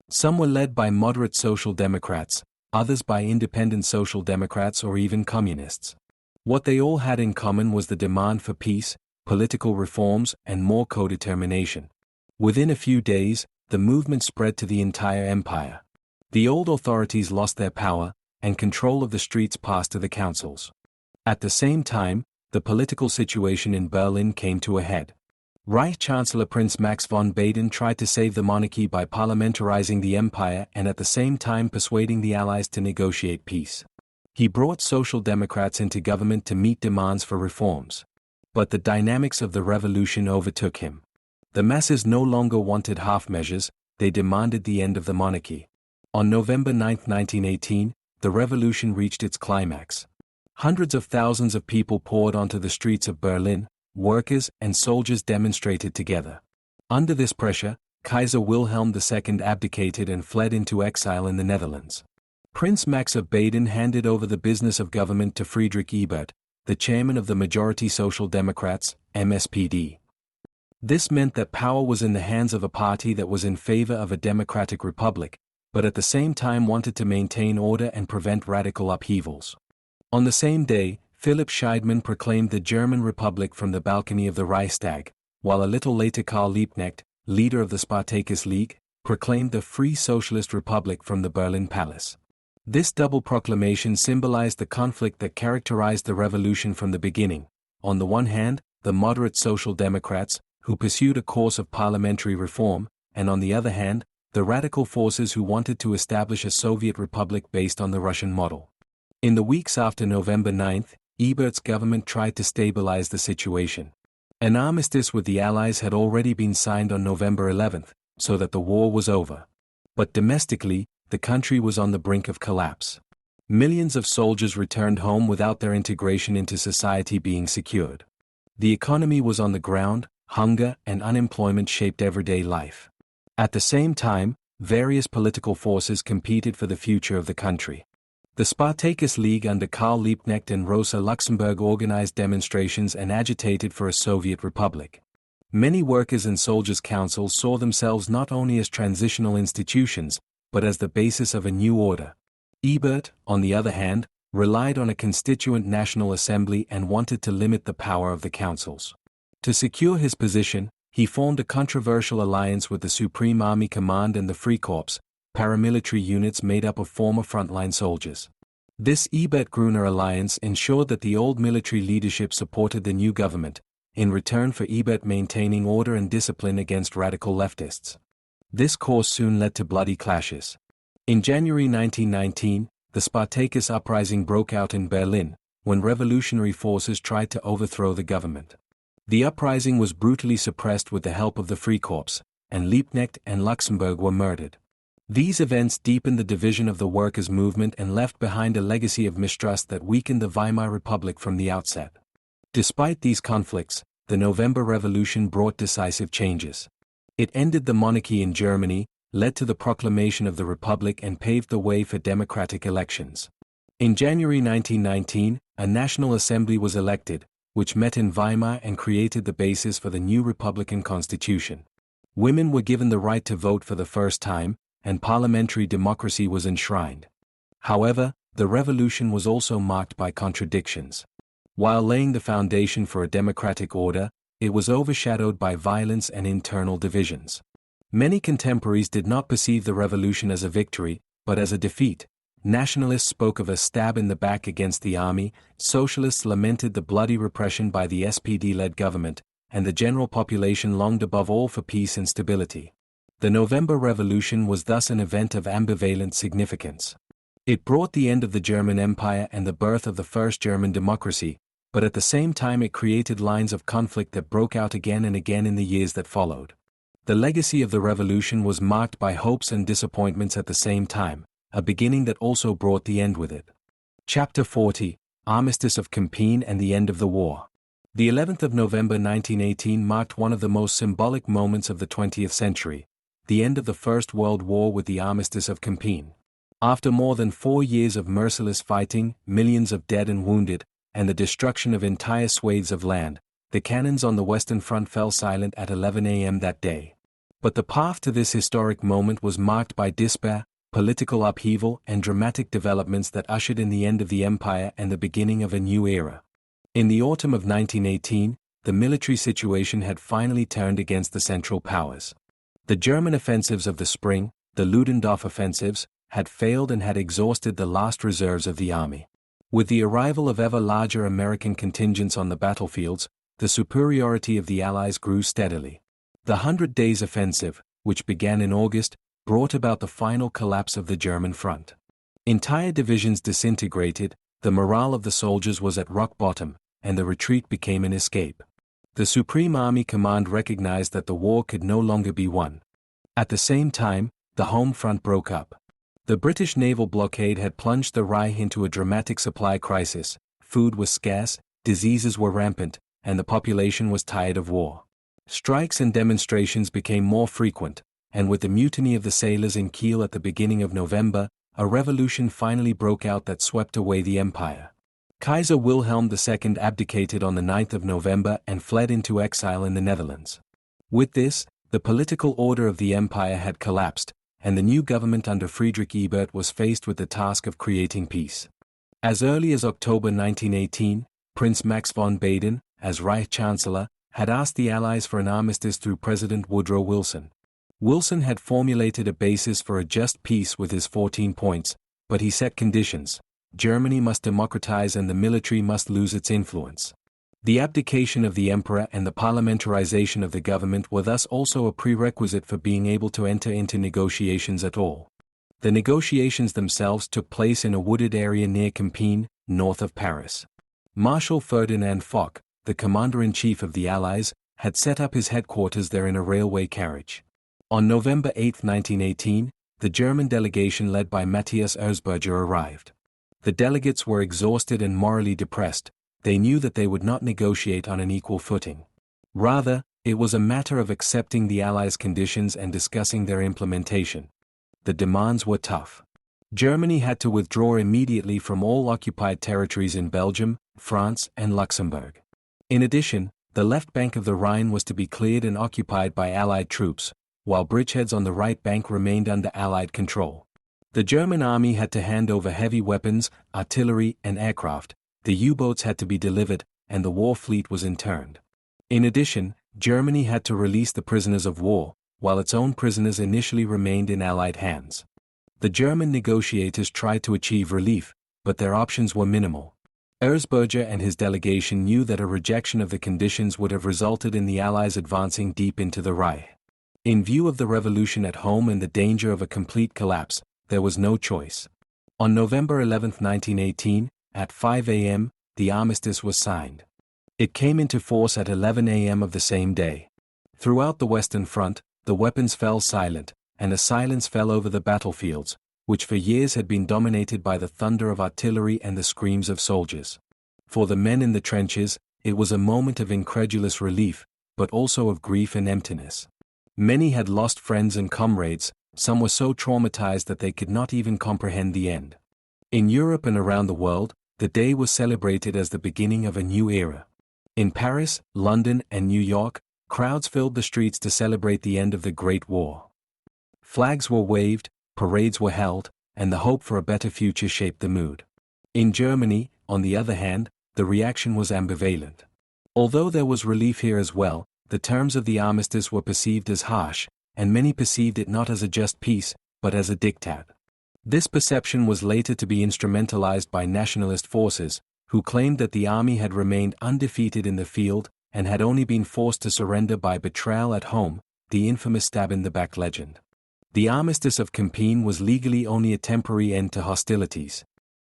Some were led by moderate social democrats, others by independent social democrats or even communists. What they all had in common was the demand for peace, political reforms and more co-determination. Within a few days, the movement spread to the entire empire. The old authorities lost their power, and control of the streets passed to the councils. At the same time, the political situation in Berlin came to a head. Reich Chancellor Prince Max von Baden tried to save the monarchy by parliamentarizing the empire and at the same time persuading the Allies to negotiate peace. He brought social democrats into government to meet demands for reforms. But the dynamics of the revolution overtook him. The masses no longer wanted half measures, they demanded the end of the monarchy. On November 9, 1918, the revolution reached its climax. Hundreds of thousands of people poured onto the streets of Berlin, workers and soldiers demonstrated together. Under this pressure, Kaiser Wilhelm II abdicated and fled into exile in the Netherlands. Prince Max of Baden handed over the business of government to Friedrich Ebert, the chairman of the majority Social Democrats, MSPD. This meant that power was in the hands of a party that was in favor of a democratic republic, but at the same time wanted to maintain order and prevent radical upheavals. On the same day, Philipp Scheidemann proclaimed the German Republic from the balcony of the Reichstag, while a little later Karl Liebknecht, leader of the Spartacus League, proclaimed the Free Socialist Republic from the Berlin Palace. This double proclamation symbolized the conflict that characterized the revolution from the beginning. On the one hand, the moderate Social Democrats, who pursued a course of parliamentary reform, and on the other hand, the radical forces who wanted to establish a Soviet republic based on the Russian model. In the weeks after November 9, Ebert's government tried to stabilize the situation. An armistice with the Allies had already been signed on November 11, so that the war was over. But domestically, the country was on the brink of collapse. Millions of soldiers returned home without their integration into society being secured. The economy was on the ground, hunger and unemployment shaped everyday life. At the same time, various political forces competed for the future of the country. The Spartacus League under Karl Liebknecht and Rosa Luxemburg organized demonstrations and agitated for a Soviet republic. Many workers' and soldiers' councils saw themselves not only as transitional institutions, but as the basis of a new order. Ebert, on the other hand, relied on a constituent National Assembly and wanted to limit the power of the councils. To secure his position, he formed a controversial alliance with the Supreme Army Command and the Freikorps, paramilitary units made up of former frontline soldiers. This Ebert-Gruner alliance ensured that the old military leadership supported the new government, in return for Ebert maintaining order and discipline against radical leftists. This course soon led to bloody clashes. In January 1919, the Spartacus uprising broke out in Berlin, when revolutionary forces tried to overthrow the government. The uprising was brutally suppressed with the help of the Freikorps, and Liebknecht and Luxemburg were murdered. These events deepened the division of the workers' movement and left behind a legacy of mistrust that weakened the Weimar Republic from the outset. Despite these conflicts, the November Revolution brought decisive changes. It ended the monarchy in Germany, led to the proclamation of the Republic and paved the way for democratic elections. In January 1919, a National Assembly was elected, which met in Weimar and created the basis for the new Republican Constitution. Women were given the right to vote for the first time, and parliamentary democracy was enshrined. However, the revolution was also marked by contradictions. While laying the foundation for a democratic order, it was overshadowed by violence and internal divisions. Many contemporaries did not perceive the revolution as a victory, but as a defeat. Nationalists spoke of a stab in the back against the army, socialists lamented the bloody repression by the SPD-led government, and the general population longed above all for peace and stability. The November Revolution was thus an event of ambivalent significance. It brought the end of the German Empire and the birth of the first German democracy, but at the same time it created lines of conflict that broke out again and again in the years that followed. The legacy of the revolution was marked by hopes and disappointments at the same time, a beginning that also brought the end with it. Chapter 40, Armistice of Compiègne and the End of the War. The 11th of November 1918 marked one of the most symbolic moments of the 20th century, the end of the First World War with the Armistice of Compiègne. After more than 4 years of merciless fighting, millions of dead and wounded, and the destruction of entire swathes of land, the cannons on the Western Front fell silent at 11 a.m. that day. But the path to this historic moment was marked by despair, political upheaval, and dramatic developments that ushered in the end of the empire and the beginning of a new era. In the autumn of 1918, the military situation had finally turned against the Central Powers. The German offensives of the spring, the Ludendorff offensives, had failed and had exhausted the last reserves of the army. With the arrival of ever larger American contingents on the battlefields, the superiority of the Allies grew steadily. The 100 Days Offensive, which began in August, brought about the final collapse of the German front. Entire divisions disintegrated, the morale of the soldiers was at rock bottom, and the retreat became an escape. The Supreme Army Command recognized that the war could no longer be won. At the same time, the home front broke up. The British naval blockade had plunged the Reich into a dramatic supply crisis, food was scarce, diseases were rampant, and the population was tired of war. Strikes and demonstrations became more frequent, and with the mutiny of the sailors in Kiel at the beginning of November, a revolution finally broke out that swept away the empire. Kaiser Wilhelm II abdicated on the 9th of November and fled into exile in the Netherlands. With this, the political order of the empire had collapsed, and the new government under Friedrich Ebert was faced with the task of creating peace. As early as October 1918, Prince Max von Baden, as Reich Chancellor, had asked the Allies for an armistice through President Woodrow Wilson. Wilson had formulated a basis for a just peace with his 14 points, but he set conditions. Germany must democratize and the military must lose its influence. The abdication of the emperor and the parliamentarization of the government were thus also a prerequisite for being able to enter into negotiations at all. The negotiations themselves took place in a wooded area near Compiègne, north of Paris. Marshal Ferdinand Foch, the commander-in-chief of the Allies, had set up his headquarters there in a railway carriage. On November 8, 1918, the German delegation led by Matthias Erzberger arrived. The delegates were exhausted and morally depressed. They knew that they would not negotiate on an equal footing. Rather, it was a matter of accepting the Allies' conditions and discussing their implementation. The demands were tough. Germany had to withdraw immediately from all occupied territories in Belgium, France, and Luxembourg. In addition, the left bank of the Rhine was to be cleared and occupied by Allied troops, while bridgeheads on the right bank remained under Allied control. The German army had to hand over heavy weapons, artillery, and aircraft, the U-boats had to be delivered, and the war fleet was interned. In addition, Germany had to release the prisoners of war, while its own prisoners initially remained in Allied hands. The German negotiators tried to achieve relief, but their options were minimal. Erzberger and his delegation knew that a rejection of the conditions would have resulted in the Allies advancing deep into the Reich. In view of the revolution at home and the danger of a complete collapse, there was no choice. On November 11, 1918, at 5 a.m., the armistice was signed. It came into force at 11 a.m. of the same day. Throughout the Western Front, the weapons fell silent, and a silence fell over the battlefields, which for years had been dominated by the thunder of artillery and the screams of soldiers. For the men in the trenches, it was a moment of incredulous relief, but also of grief and emptiness. Many had lost friends and comrades, some were so traumatized that they could not even comprehend the end. In Europe and around the world, the day was celebrated as the beginning of a new era. In Paris, London, and New York, crowds filled the streets to celebrate the end of the Great War. Flags were waved, parades were held, and the hope for a better future shaped the mood. In Germany, on the other hand, the reaction was ambivalent. Although there was relief here as well, the terms of the armistice were perceived as harsh, and many perceived it not as a just peace, but as a diktat. This perception was later to be instrumentalized by nationalist forces, who claimed that the army had remained undefeated in the field, and had only been forced to surrender by betrayal at home, the infamous stab-in-the-back legend. The armistice of Compiègne was legally only a temporary end to hostilities.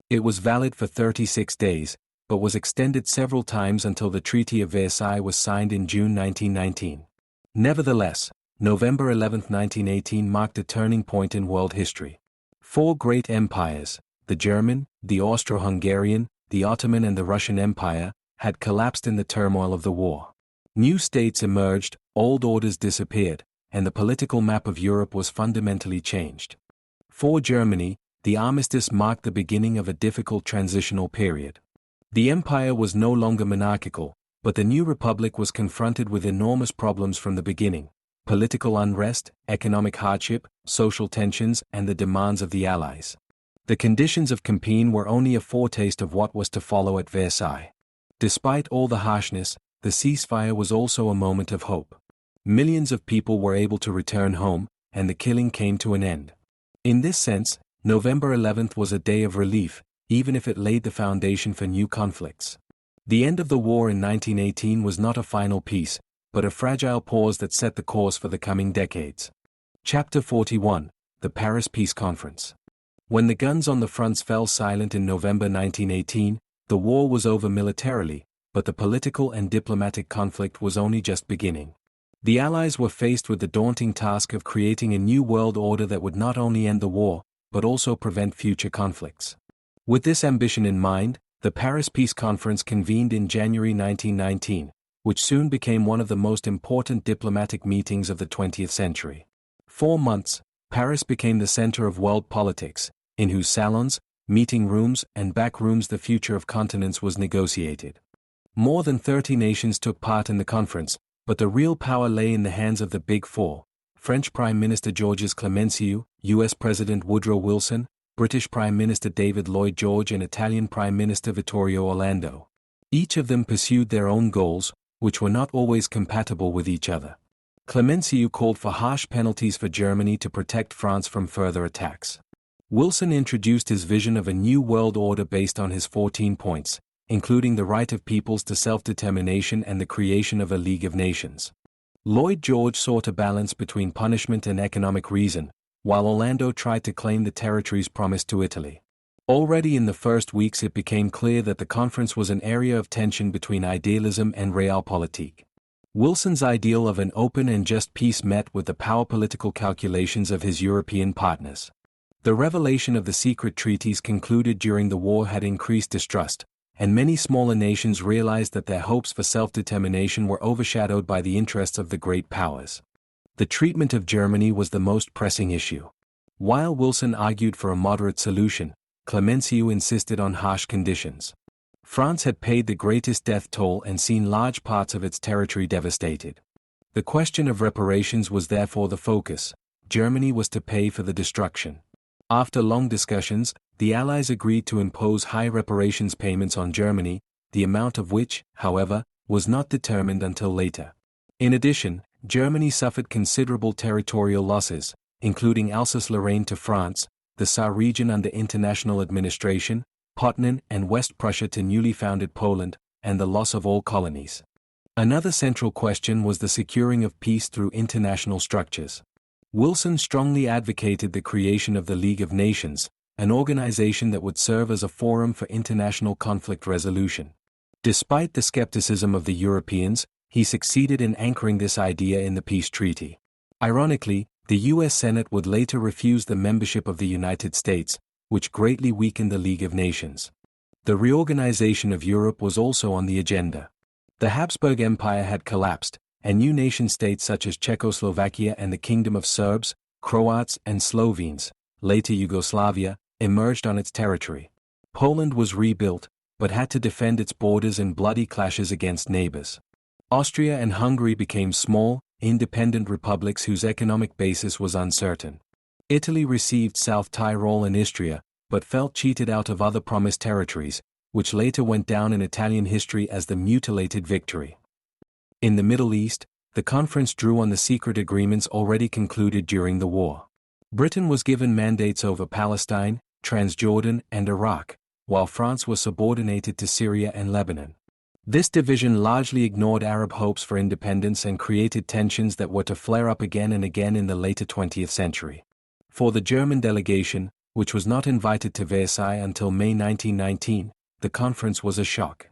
It was valid for 36 days, but was extended several times until the Treaty of Versailles was signed in June 1919. Nevertheless, November 11, 1918 marked a turning point in world history. Four great empires, the German, the Austro-Hungarian, the Ottoman and the Russian Empire, had collapsed in the turmoil of the war. New states emerged, old orders disappeared, and the political map of Europe was fundamentally changed. For Germany, the armistice marked the beginning of a difficult transitional period. The empire was no longer monarchical, but the new republic was confronted with enormous problems from the beginning: political unrest, economic hardship, social tensions, and the demands of the Allies. The conditions of Compiègne were only a foretaste of what was to follow at Versailles. Despite all the harshness, the ceasefire was also a moment of hope. Millions of people were able to return home, and the killing came to an end. In this sense, November 11th was a day of relief, even if it laid the foundation for new conflicts. The end of the war in 1918 was not a final peace, but a fragile pause that set the course for the coming decades. Chapter 41, The Paris Peace Conference. When the guns on the fronts fell silent in November 1918, the war was over militarily, but the political and diplomatic conflict was only just beginning. The Allies were faced with the daunting task of creating a new world order that would not only end the war, but also prevent future conflicts. With this ambition in mind, the Paris Peace Conference convened in January 1919, which soon became one of the most important diplomatic meetings of the 20th century. 4 months, Paris became the center of world politics, in whose salons, meeting rooms, and back rooms the future of continents was negotiated. More than 30 nations took part in the conference, but the real power lay in the hands of the Big Four: French Prime Minister Georges Clemenceau, U.S. President Woodrow Wilson, British Prime Minister David Lloyd George and Italian Prime Minister Vittorio Orlando. Each of them pursued their own goals, which were not always compatible with each other. Clemenceau called for harsh penalties for Germany to protect France from further attacks. Wilson introduced his vision of a new world order based on his 14 points, including the right of peoples to self-determination and the creation of a League of Nations. Lloyd George sought a balance between punishment and economic reason, while Orlando tried to claim the territories promised to Italy. Already in the first weeks it became clear that the conference was an area of tension between idealism and realpolitik. Wilson's ideal of an open and just peace met with the power political calculations of his European partners. The revelation of the secret treaties concluded during the war had increased distrust, and many smaller nations realized that their hopes for self-determination were overshadowed by the interests of the great powers. The treatment of Germany was the most pressing issue. While Wilson argued for a moderate solution, Clemenceau insisted on harsh conditions. France had paid the greatest death toll and seen large parts of its territory devastated. The question of reparations was therefore the focus. Germany was to pay for the destruction. After long discussions, the Allies agreed to impose high reparations payments on Germany, the amount of which, however, was not determined until later. In addition, Germany suffered considerable territorial losses, including Alsace-Lorraine to France, the Saar region under international administration, Poznań and West Prussia to newly founded Poland, and the loss of all colonies. Another central question was the securing of peace through international structures. Wilson strongly advocated the creation of the League of Nations, an organization that would serve as a forum for international conflict resolution. Despite the skepticism of the Europeans, he succeeded in anchoring this idea in the peace treaty. Ironically, the U.S. Senate would later refuse the membership of the United States, which greatly weakened the League of Nations. The reorganization of Europe was also on the agenda. The Habsburg Empire had collapsed, and new nation-states such as Czechoslovakia and the Kingdom of Serbs, Croats and Slovenes, later Yugoslavia, emerged on its territory. Poland was rebuilt, but had to defend its borders in bloody clashes against neighbors. Austria and Hungary became small, independent republics whose economic basis was uncertain. Italy received South Tyrol and Istria, but felt cheated out of other promised territories, which later went down in Italian history as the mutilated victory. In the Middle East, the conference drew on the secret agreements already concluded during the war. Britain was given mandates over Palestine, Transjordan, and Iraq, while France was subordinated to Syria and Lebanon. This division largely ignored Arab hopes for independence and created tensions that were to flare up again and again in the later 20th century. For the German delegation, which was not invited to Versailles until May 1919, the conference was a shock.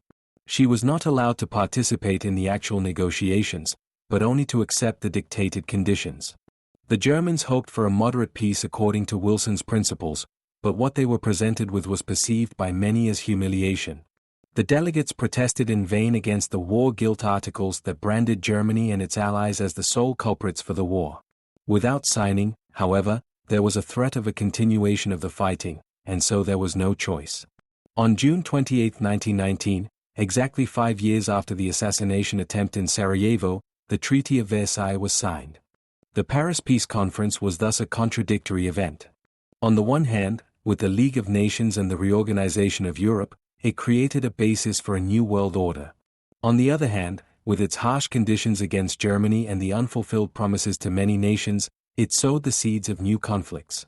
She was not allowed to participate in the actual negotiations, but only to accept the dictated conditions. The Germans hoped for a moderate peace according to Wilson's principles, but what they were presented with was perceived by many as humiliation. The delegates protested in vain against the war guilt articles that branded Germany and its allies as the sole culprits for the war. Without signing, however, there was a threat of a continuation of the fighting, and so there was no choice. On June 28, 1919, exactly 5 years after the assassination attempt in Sarajevo, the Treaty of Versailles was signed. The Paris Peace Conference was thus a contradictory event. On the one hand, with the League of Nations and the reorganization of Europe, it created a basis for a new world order. On the other hand, with its harsh conditions against Germany and the unfulfilled promises to many nations, it sowed the seeds of new conflicts.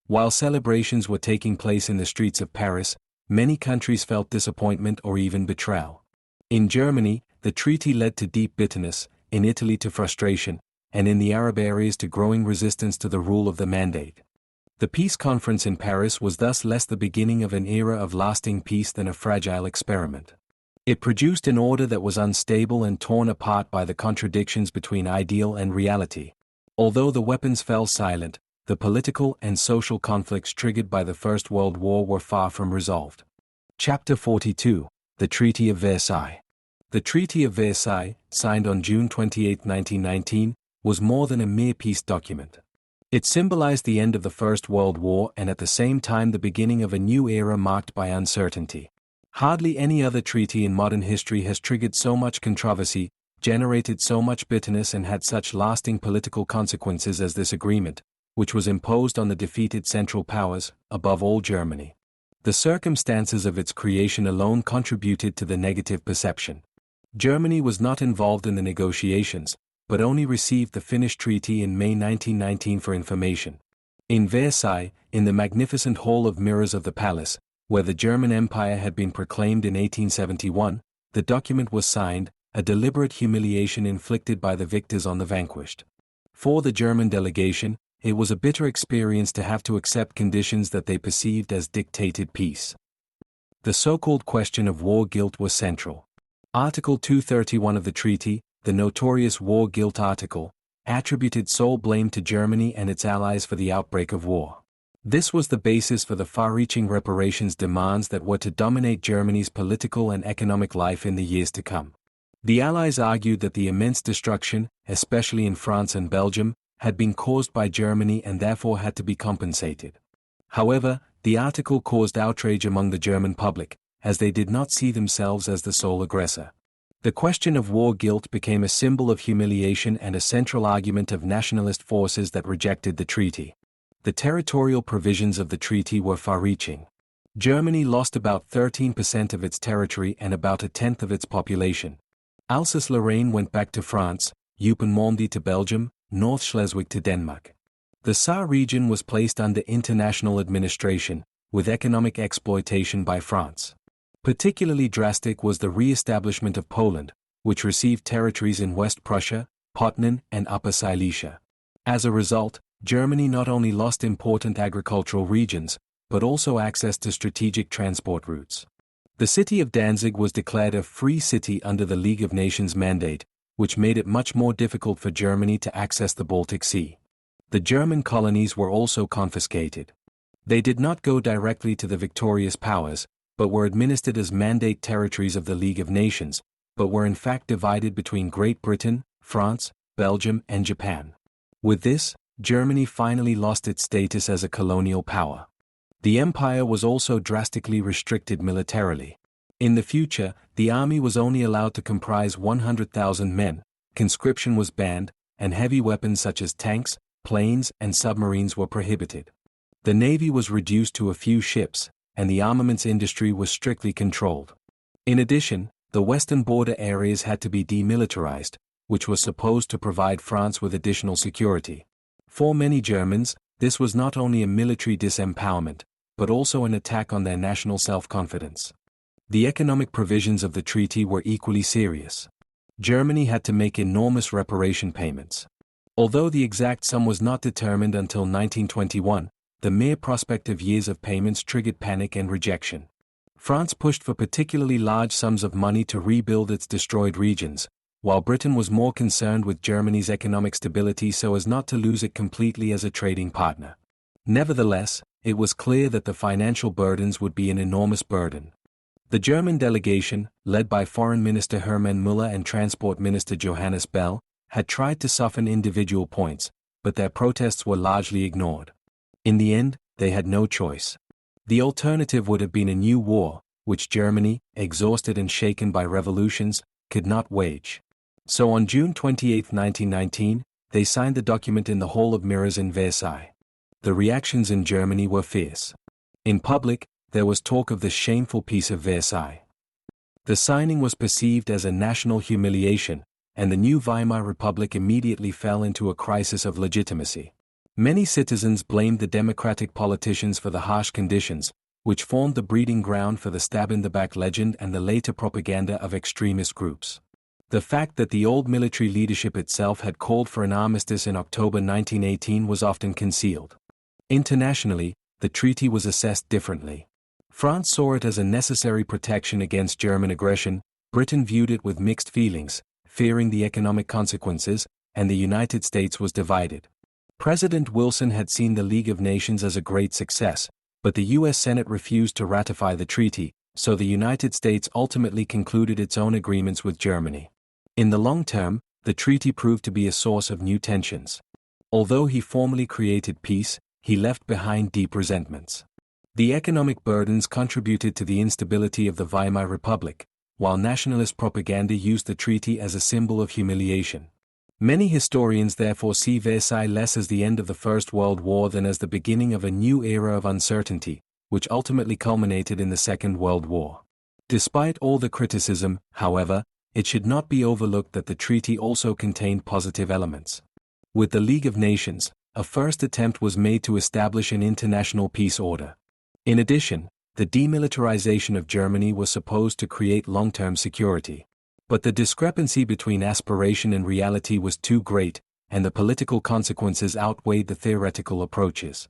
While celebrations were taking place in the streets of Paris, many countries felt disappointment or even betrayal. In Germany, the treaty led to deep bitterness, in Italy to frustration, and in the Arab areas to growing resistance to the rule of the Mandate. The peace conference in Paris was thus less the beginning of an era of lasting peace than a fragile experiment. It produced an order that was unstable and torn apart by the contradictions between ideal and reality. Although the weapons fell silent, the political and social conflicts triggered by the First World War were far from resolved. Chapter 42, The Treaty of Versailles. The Treaty of Versailles, signed on June 28, 1919, was more than a mere peace document. It symbolized the end of the First World War and at the same time the beginning of a new era marked by uncertainty. Hardly any other treaty in modern history has triggered so much controversy, generated so much bitterness and had such lasting political consequences as this agreement, which was imposed on the defeated Central Powers, above all Germany. The circumstances of its creation alone contributed to the negative perception. Germany was not involved in the negotiations, but only received the finished treaty in May 1919 for information. In Versailles, in the magnificent Hall of Mirrors of the Palace, where the German Empire had been proclaimed in 1871, the document was signed, a deliberate humiliation inflicted by the victors on the vanquished. For the German delegation, it was a bitter experience to have to accept conditions that they perceived as dictated peace. The so-called question of war guilt was central. Article 231 of the treaty, the notorious war guilt article, attributed sole blame to Germany and its allies for the outbreak of war. This was the basis for the far-reaching reparations demands that were to dominate Germany's political and economic life in the years to come. The Allies argued that the immense destruction, especially in France and Belgium, had been caused by Germany and therefore had to be compensated. However, the article caused outrage among the German public, as they did not see themselves as the sole aggressor. The question of war guilt became a symbol of humiliation and a central argument of nationalist forces that rejected the treaty. The territorial provisions of the treaty were far-reaching. Germany lost about 13% of its territory and about a tenth of its population. Alsace-Lorraine went back to France, Eupen-Normandy to Belgium, North Schleswig to Denmark. The Saar region was placed under international administration, with economic exploitation by France. Particularly drastic was the re-establishment of Poland, which received territories in West Prussia, Poznań, and Upper Silesia. As a result, Germany not only lost important agricultural regions, but also access to strategic transport routes. The city of Danzig was declared a free city under the League of Nations mandate, which made it much more difficult for Germany to access the Baltic Sea. The German colonies were also confiscated. They did not go directly to the victorious powers, but were administered as mandate territories of the League of Nations, but were in fact divided between Great Britain, France, Belgium, and Japan. With this, Germany finally lost its status as a colonial power. The empire was also drastically restricted militarily. In the future, the army was only allowed to comprise 100,000 men, conscription was banned, and heavy weapons such as tanks, planes, and submarines were prohibited. The navy was reduced to a few ships, and the armaments industry was strictly controlled. In addition, the western border areas had to be demilitarized, which was supposed to provide France with additional security. For many Germans, this was not only a military disempowerment, but also an attack on their national self-confidence. The economic provisions of the treaty were equally serious. Germany had to make enormous reparation payments. Although the exact sum was not determined until 1921, the mere prospect of years of payments triggered panic and rejection. France pushed for particularly large sums of money to rebuild its destroyed regions, while Britain was more concerned with Germany's economic stability so as not to lose it completely as a trading partner. Nevertheless, it was clear that the financial burdens would be an enormous burden. The German delegation, led by Foreign Minister Hermann Müller and Transport Minister Johannes Bell, had tried to soften individual points, but their protests were largely ignored. In the end, they had no choice. The alternative would have been a new war, which Germany, exhausted and shaken by revolutions, could not wage. So on June 28, 1919, they signed the document in the Hall of Mirrors in Versailles. The reactions in Germany were fierce. In public, there was talk of the shameful Peace of Versailles. The signing was perceived as a national humiliation, and the new Weimar Republic immediately fell into a crisis of legitimacy. Many citizens blamed the democratic politicians for the harsh conditions, which formed the breeding ground for the stab-in-the-back legend and the later propaganda of extremist groups. The fact that the old military leadership itself had called for an armistice in October 1918 was often concealed. Internationally, the treaty was assessed differently. France saw it as a necessary protection against German aggression, Britain viewed it with mixed feelings, fearing the economic consequences, and the United States was divided. President Wilson had seen the League of Nations as a great success, but the U.S. Senate refused to ratify the treaty, so the United States ultimately concluded its own agreements with Germany. In the long term, the treaty proved to be a source of new tensions. Although he formally created peace, he left behind deep resentments. The economic burdens contributed to the instability of the Weimar Republic, while nationalist propaganda used the treaty as a symbol of humiliation. Many historians therefore see Versailles less as the end of the First World War than as the beginning of a new era of uncertainty, which ultimately culminated in the Second World War. Despite all the criticism, however, it should not be overlooked that the treaty also contained positive elements. With the League of Nations, a first attempt was made to establish an international peace order. In addition, the demilitarization of Germany was supposed to create long-term security. But the discrepancy between aspiration and reality was too great, and the political consequences outweighed the theoretical approaches.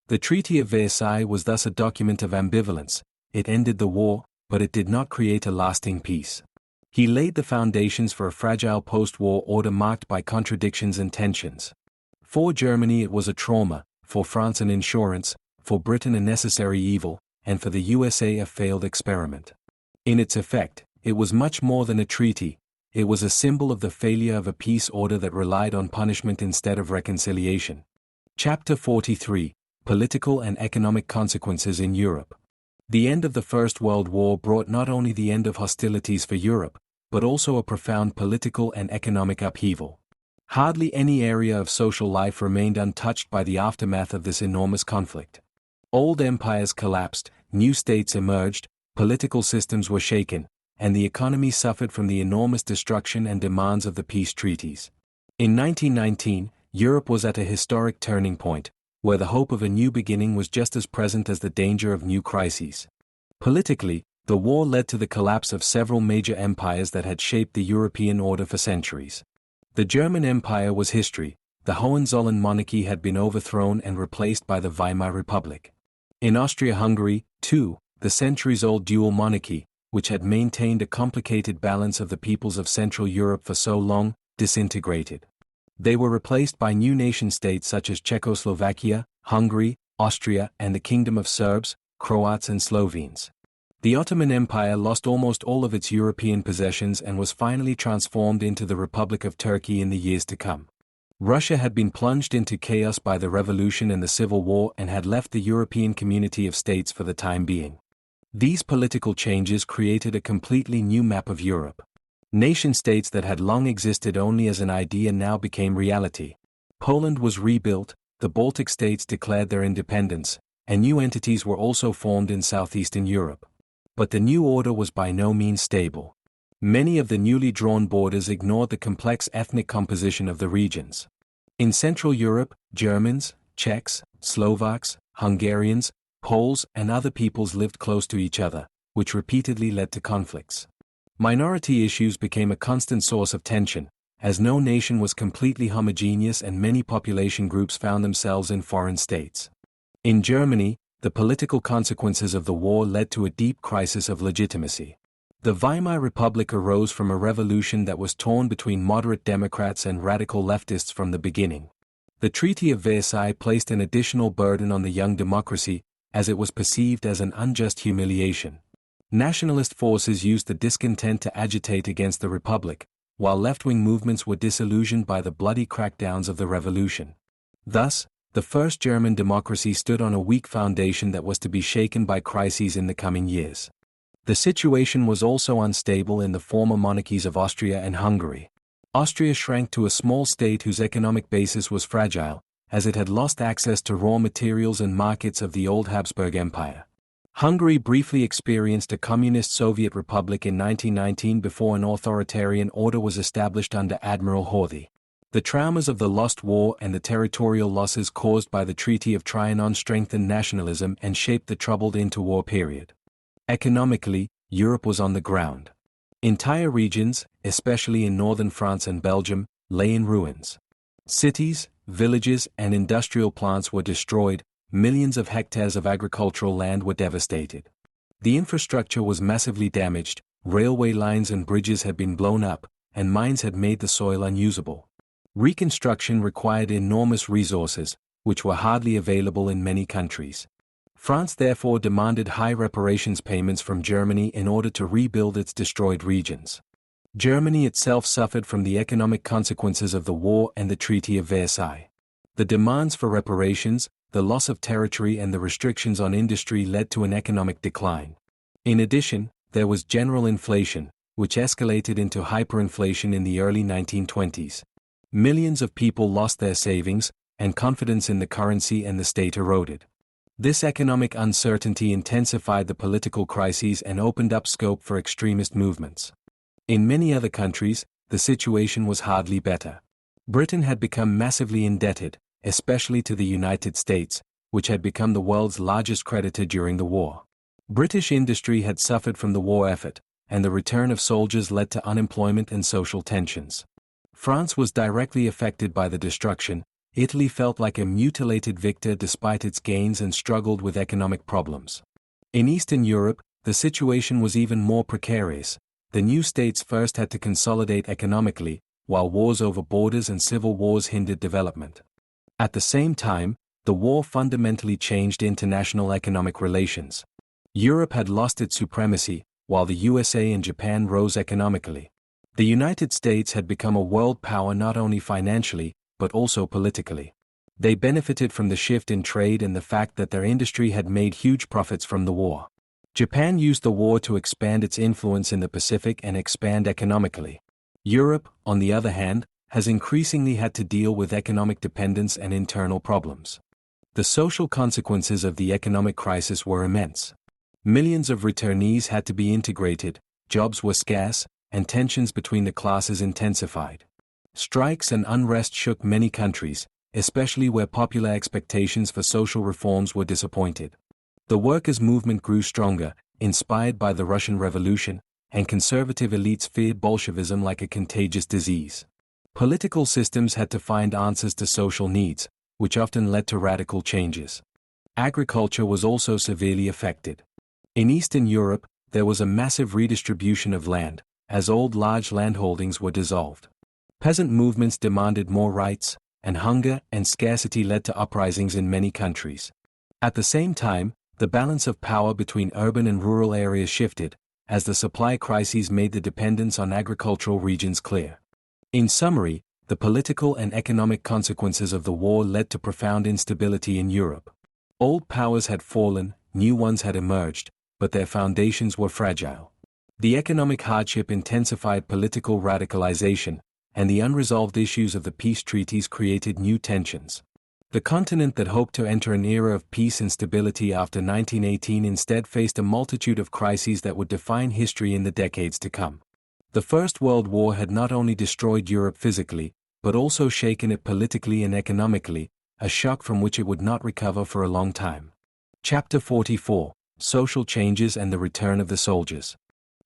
The Treaty of Versailles was thus a document of ambivalence. It ended the war, but it did not create a lasting peace. He laid the foundations for a fragile post-war order marked by contradictions and tensions. For Germany it was a trauma, for France an insurance, for Britain a necessary evil, and for the USA a failed experiment. In its effect, it was much more than a treaty. It was a symbol of the failure of a peace order that relied on punishment instead of reconciliation. Chapter 43: Political and Economic Consequences in Europe. The end of the First World War brought not only the end of hostilities for Europe, but also a profound political and economic upheaval. Hardly any area of social life remained untouched by the aftermath of this enormous conflict. Old empires collapsed, new states emerged, political systems were shaken, and the economy suffered from the enormous destruction and demands of the peace treaties. In 1919, Europe was at a historic turning point, where the hope of a new beginning was just as present as the danger of new crises. Politically, the war led to the collapse of several major empires that had shaped the European order for centuries. The German Empire was history. The Hohenzollern monarchy had been overthrown and replaced by the Weimar Republic. In Austria-Hungary, too, the centuries-old dual monarchy, which had maintained a complicated balance of the peoples of Central Europe for so long, disintegrated. They were replaced by new nation-states such as Czechoslovakia, Hungary, Austria, and the Kingdom of Serbs, Croats and Slovenes. The Ottoman Empire lost almost all of its European possessions and was finally transformed into the Republic of Turkey in the years to come. Russia had been plunged into chaos by the Revolution and the Civil War and had left the European community of states for the time being. These political changes created a completely new map of Europe. Nation-states that had long existed only as an idea now became reality. Poland was rebuilt, the Baltic states declared their independence, and new entities were also formed in southeastern Europe. But the new order was by no means stable. Many of the newly drawn borders ignored the complex ethnic composition of the regions. In Central Europe, Germans, Czechs, Slovaks, Hungarians, Poles and other peoples lived close to each other, which repeatedly led to conflicts. Minority issues became a constant source of tension, as no nation was completely homogeneous and many population groups found themselves in foreign states. In Germany, the political consequences of the war led to a deep crisis of legitimacy. The Weimar Republic arose from a revolution that was torn between moderate Democrats and radical leftists from the beginning. The Treaty of Versailles placed an additional burden on the young democracy, as it was perceived as an unjust humiliation. Nationalist forces used the discontent to agitate against the Republic, while left-wing movements were disillusioned by the bloody crackdowns of the revolution. Thus, the first German democracy stood on a weak foundation that was to be shaken by crises in the coming years. The situation was also unstable in the former monarchies of Austria and Hungary. Austria shrank to a small state whose economic basis was fragile, as it had lost access to raw materials and markets of the old Habsburg Empire. Hungary briefly experienced a communist Soviet republic in 1919 before an authoritarian order was established under Admiral Horthy. The traumas of the Lost War and the territorial losses caused by the Treaty of Trianon strengthened nationalism and shaped the troubled interwar period. Economically, Europe was on the ground. Entire regions, especially in northern France and Belgium, lay in ruins. Cities, villages, and industrial plants were destroyed, millions of hectares of agricultural land were devastated. The infrastructure was massively damaged, railway lines and bridges had been blown up, and mines had made the soil unusable. Reconstruction required enormous resources, which were hardly available in many countries. France therefore demanded high reparations payments from Germany in order to rebuild its destroyed regions. Germany itself suffered from the economic consequences of the war and the Treaty of Versailles. The demands for reparations, the loss of territory and the restrictions on industry led to an economic decline. In addition, there was general inflation, which escalated into hyperinflation in the early 1920s. Millions of people lost their savings, and confidence in the currency and the state eroded. This economic uncertainty intensified the political crises and opened up scope for extremist movements. In many other countries, the situation was hardly better. Britain had become massively indebted, especially to the United States, which had become the world's largest creditor during the war. British industry had suffered from the war effort, and the return of soldiers led to unemployment and social tensions. France was directly affected by the destruction. Italy felt like a mutilated victor despite its gains and struggled with economic problems. In Eastern Europe, the situation was even more precarious. The new states first had to consolidate economically, while wars over borders and civil wars hindered development. At the same time, the war fundamentally changed international economic relations. Europe had lost its supremacy, while the USA and Japan rose economically. The United States had become a world power not only financially, but also politically. They benefited from the shift in trade and the fact that their industry had made huge profits from the war. Japan used the war to expand its influence in the Pacific and expand economically. Europe, on the other hand, has increasingly had to deal with economic dependence and internal problems. The social consequences of the economic crisis were immense. Millions of returnees had to be integrated, jobs were scarce, and tensions between the classes intensified. Strikes and unrest shook many countries, especially where popular expectations for social reforms were disappointed. The workers' movement grew stronger, inspired by the Russian Revolution, and conservative elites feared Bolshevism like a contagious disease. Political systems had to find answers to social needs, which often led to radical changes. Agriculture was also severely affected. In Eastern Europe, there was a massive redistribution of land, as old large landholdings were dissolved. Peasant movements demanded more rights, and hunger and scarcity led to uprisings in many countries. At the same time, the balance of power between urban and rural areas shifted, as the supply crises made the dependence on agricultural regions clear. In summary, the political and economic consequences of the war led to profound instability in Europe. Old powers had fallen, new ones had emerged, but their foundations were fragile. The economic hardship intensified political radicalization, and the unresolved issues of the peace treaties created new tensions. The continent that hoped to enter an era of peace and stability after 1918 instead faced a multitude of crises that would define history in the decades to come. The First World War had not only destroyed Europe physically, but also shaken it politically and economically, a shock from which it would not recover for a long time. Chapter 44: Social Changes and the Return of the Soldiers.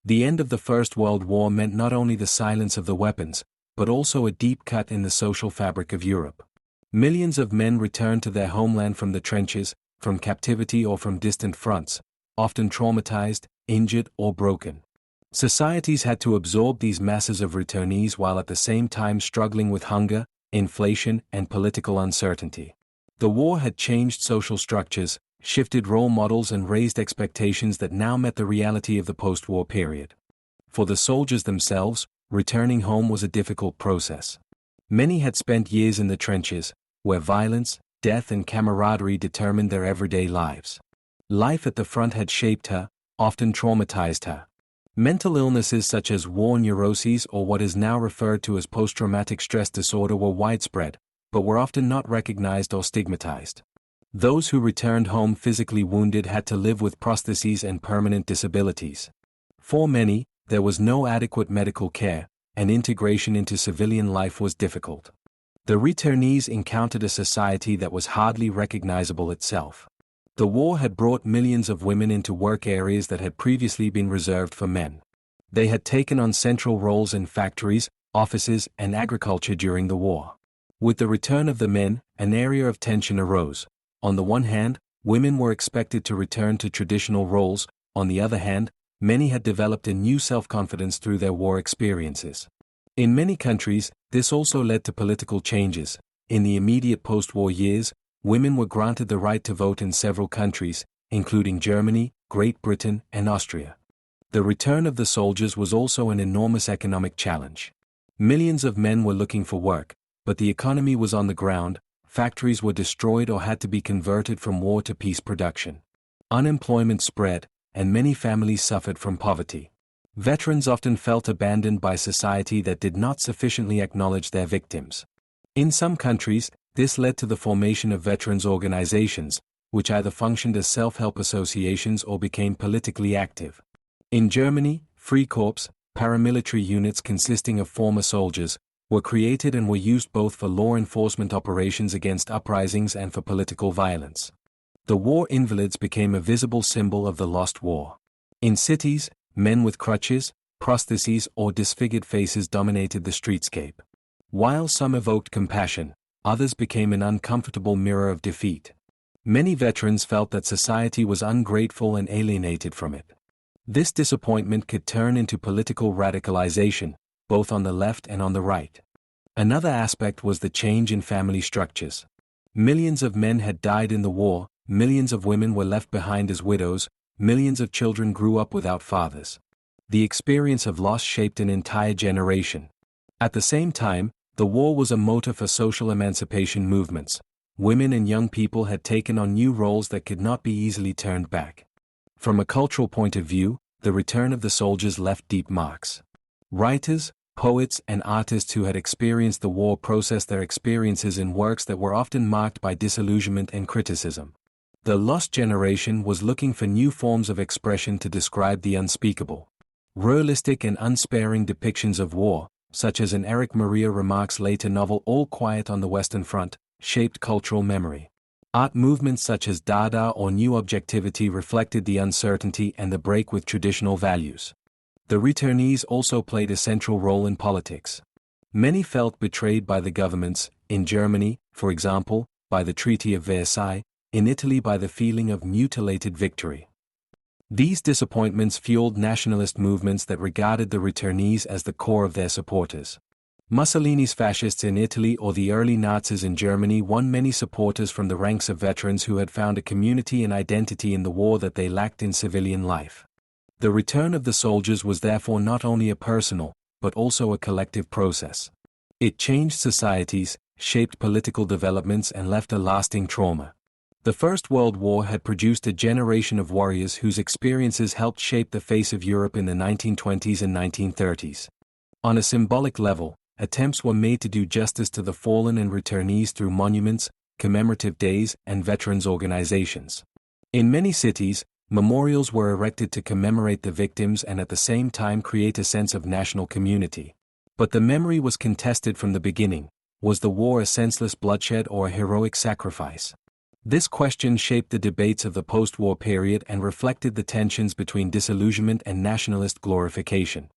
The end of the First World War meant not only the silence of the weapons, but also a deep cut in the social fabric of Europe. Millions of men returned to their homeland from the trenches, from captivity or from distant fronts, often traumatized, injured, or broken. Societies had to absorb these masses of returnees while at the same time struggling with hunger, inflation, and political uncertainty. The war had changed social structures, shifted role models, and raised expectations that now met the reality of the post-war period. For the soldiers themselves, returning home was a difficult process. Many had spent years in the trenches, where violence, death, and camaraderie determined their everyday lives. Life at the front had shaped her, often traumatized her. Mental illnesses such as war neuroses or what is now referred to as post-traumatic stress disorder were widespread, but were often not recognized or stigmatized. Those who returned home physically wounded had to live with prostheses and permanent disabilities. For many, there was no adequate medical care, and integration into civilian life was difficult. The returnees encountered a society that was hardly recognizable itself. The war had brought millions of women into work areas that had previously been reserved for men. They had taken on central roles in factories, offices, and agriculture during the war. With the return of the men, an area of tension arose. On the one hand, women were expected to return to traditional roles. On the other hand, many had developed a new self-confidence through their war experiences. In many countries, this also led to political changes. In the immediate post-war years, women were granted the right to vote in several countries, including Germany, Great Britain, and Austria. The return of the soldiers was also an enormous economic challenge. Millions of men were looking for work, but the economy was on the ground, factories were destroyed or had to be converted from war to peace production. Unemployment spread, and many families suffered from poverty. Veterans often felt abandoned by society that did not sufficiently acknowledge their victims. In some countries, this led to the formation of veterans organizations, which either functioned as self-help associations or became politically active. In Germany, Freikorps, paramilitary units consisting of former soldiers, were created and were used both for law enforcement operations against uprisings and for political violence. The war invalids became a visible symbol of the lost war. In cities, men with crutches, prostheses, or disfigured faces dominated the streetscape. While some evoked compassion, others became an uncomfortable mirror of defeat. Many veterans felt that society was ungrateful and alienated from it. This disappointment could turn into political radicalization, both on the left and on the right. Another aspect was the change in family structures. Millions of men had died in the war, millions of women were left behind as widows, millions of children grew up without fathers. The experience of loss shaped an entire generation. At the same time, the war was a motor for social emancipation movements. Women and young people had taken on new roles that could not be easily turned back. From a cultural point of view, the return of the soldiers left deep marks. Writers, poets, and artists who had experienced the war processed their experiences in works that were often marked by disillusionment and criticism. The lost generation was looking for new forms of expression to describe the unspeakable. Realistic and unsparing depictions of war, such as in Erich Maria Remarque's later novel All Quiet on the Western Front, shaped cultural memory. Art movements such as Dada or New Objectivity reflected the uncertainty and the break with traditional values. The returnees also played a central role in politics. Many felt betrayed by the governments, in Germany, for example, by the Treaty of Versailles, in Italy by the feeling of mutilated victory. These disappointments fueled nationalist movements that regarded the returnees as the core of their supporters. Mussolini's fascists in Italy or the early Nazis in Germany won many supporters from the ranks of veterans who had found a community and identity in the war that they lacked in civilian life. The return of the soldiers was therefore not only a personal, but also a collective process. It changed societies, shaped political developments, and left a lasting trauma. The First World War had produced a generation of warriors whose experiences helped shape the face of Europe in the 1920s and 1930s. On a symbolic level, attempts were made to do justice to the fallen and returnees through monuments, commemorative days, and veterans organizations. In many cities, memorials were erected to commemorate the victims and at the same time create a sense of national community. But the memory was contested from the beginning. Was the war a senseless bloodshed or a heroic sacrifice? This question shaped the debates of the post-war period and reflected the tensions between disillusionment and nationalist glorification.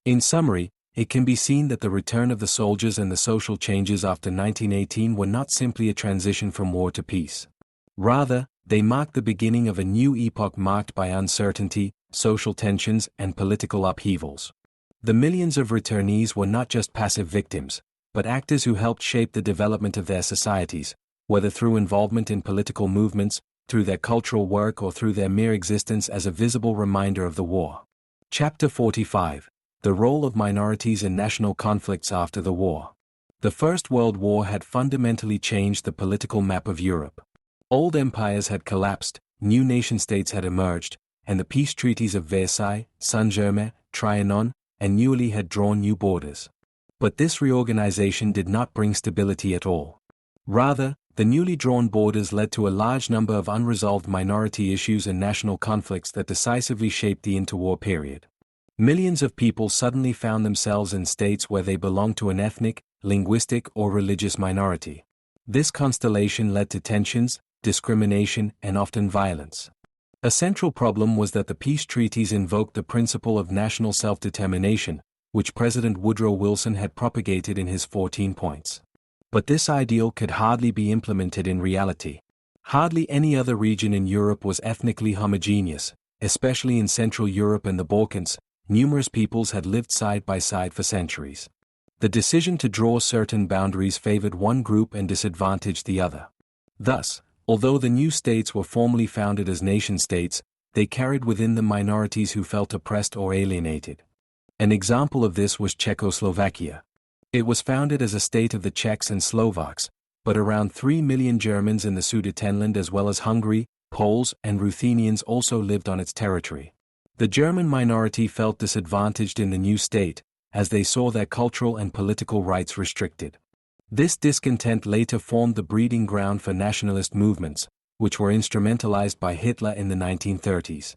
In summary, it can be seen that the return of the soldiers and the social changes after 1918 were not simply a transition from war to peace. Rather, they marked the beginning of a new epoch marked by uncertainty, social tensions, and political upheavals. The millions of returnees were not just passive victims, but actors who helped shape the development of their societies, whether through involvement in political movements, through their cultural work, or through their mere existence as a visible reminder of the war. Chapter 45. The Role of Minorities in National Conflicts After the War. The First World War had fundamentally changed the political map of Europe. Old empires had collapsed, new nation-states had emerged, and the peace treaties of Versailles, Saint-Germain, Trianon, and Neuilly had drawn new borders. But this reorganization did not bring stability at all. Rather, the newly drawn borders led to a large number of unresolved minority issues and national conflicts that decisively shaped the interwar period. Millions of people suddenly found themselves in states where they belonged to an ethnic, linguistic, or religious minority. This constellation led to tensions, discrimination, and often violence. A central problem was that the peace treaties invoked the principle of national self-determination, which President Woodrow Wilson had propagated in his 14 points. But this ideal could hardly be implemented in reality. Hardly any other region in Europe was ethnically homogeneous, especially in Central Europe and the Balkans. Numerous peoples had lived side by side for centuries. The decision to draw certain boundaries favored one group and disadvantaged the other. Thus, although the new states were formally founded as nation-states, they carried within them minorities who felt oppressed or alienated. An example of this was Czechoslovakia. It was founded as a state of the Czechs and Slovaks, but around 3 million Germans in the Sudetenland as well as Hungary, Poles, and Ruthenians also lived on its territory. The German minority felt disadvantaged in the new state, as they saw their cultural and political rights restricted. This discontent later formed the breeding ground for nationalist movements, which were instrumentalized by Hitler in the 1930s.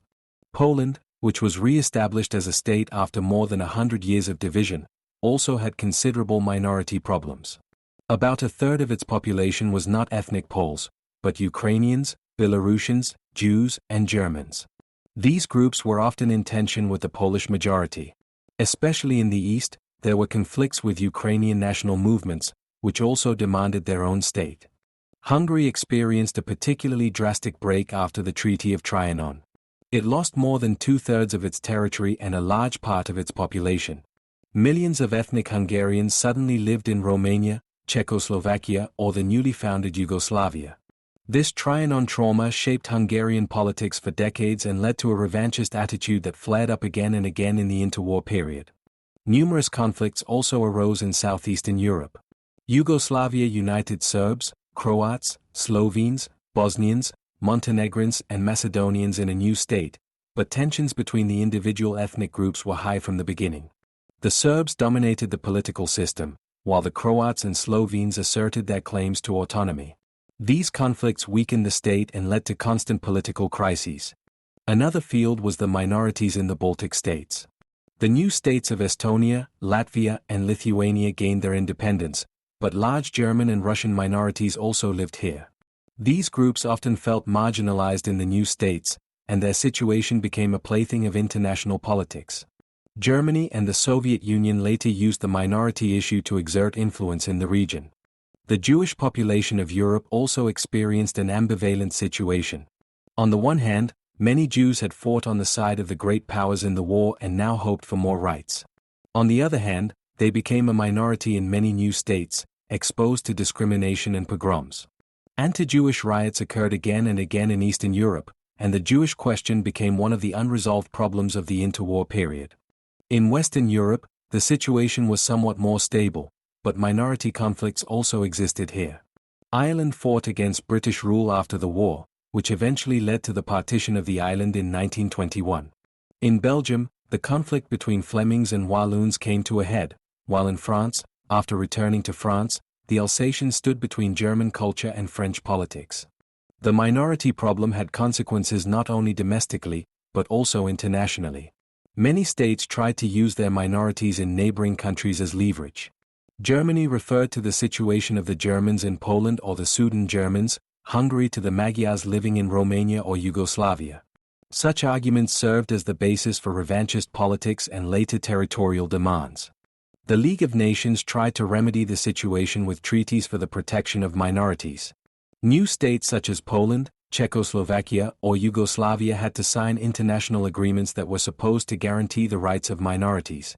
Poland, which was re-established as a state after more than 100 years of division, also had considerable minority problems. About a third of its population was not ethnic Poles, but Ukrainians, Belarusians, Jews, and Germans. These groups were often in tension with the Polish majority. Especially in the east, there were conflicts with Ukrainian national movements, which also demanded their own state. Hungary experienced a particularly drastic break after the Treaty of Trianon. It lost more than two-thirds of its territory and a large part of its population. Millions of ethnic Hungarians suddenly lived in Romania, Czechoslovakia, or the newly founded Yugoslavia. This Trianon trauma shaped Hungarian politics for decades and led to a revanchist attitude that flared up again and again in the interwar period. Numerous conflicts also arose in southeastern Europe. Yugoslavia united Serbs, Croats, Slovenes, Bosnians, Montenegrins, and Macedonians in a new state, but tensions between the individual ethnic groups were high from the beginning. The Serbs dominated the political system, while the Croats and Slovenes asserted their claims to autonomy. These conflicts weakened the state and led to constant political crises. Another field was the minorities in the Baltic states. The new states of Estonia, Latvia, and Lithuania gained their independence, but large German and Russian minorities also lived here. These groups often felt marginalized in the new states, and their situation became a plaything of international politics. Germany and the Soviet Union later used the minority issue to exert influence in the region. The Jewish population of Europe also experienced an ambivalent situation. On the one hand, many Jews had fought on the side of the great powers in the war and now hoped for more rights. On the other hand, they became a minority in many new states, exposed to discrimination and pogroms. Anti-Jewish riots occurred again and again in Eastern Europe, and the Jewish question became one of the unresolved problems of the interwar period. In Western Europe, the situation was somewhat more stable, but minority conflicts also existed here. Ireland fought against British rule after the war, which eventually led to the partition of the island in 1921. In Belgium, the conflict between Flemings and Walloons came to a head, while in France, after returning to France, the Alsatians stood between German culture and French politics. The minority problem had consequences not only domestically, but also internationally. Many states tried to use their minorities in neighboring countries as leverage. Germany referred to the situation of the Germans in Poland or the Sudan Germans, Hungary to the Magyars living in Romania or Yugoslavia. Such arguments served as the basis for revanchist politics and later territorial demands. The League of Nations tried to remedy the situation with treaties for the protection of minorities. New states such as Poland, Czechoslovakia, or Yugoslavia had to sign international agreements that were supposed to guarantee the rights of minorities.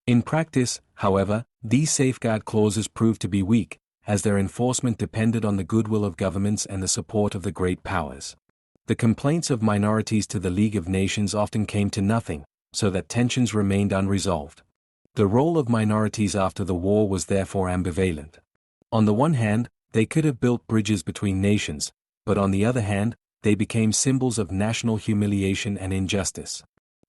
In practice, however, these safeguard clauses proved to be weak, as their enforcement depended on the goodwill of governments and the support of the great powers. The complaints of minorities to the League of Nations often came to nothing, so that tensions remained unresolved. The role of minorities after the war was therefore ambivalent. On the one hand, they could have built bridges between nations, but on the other hand, they became symbols of national humiliation and injustice.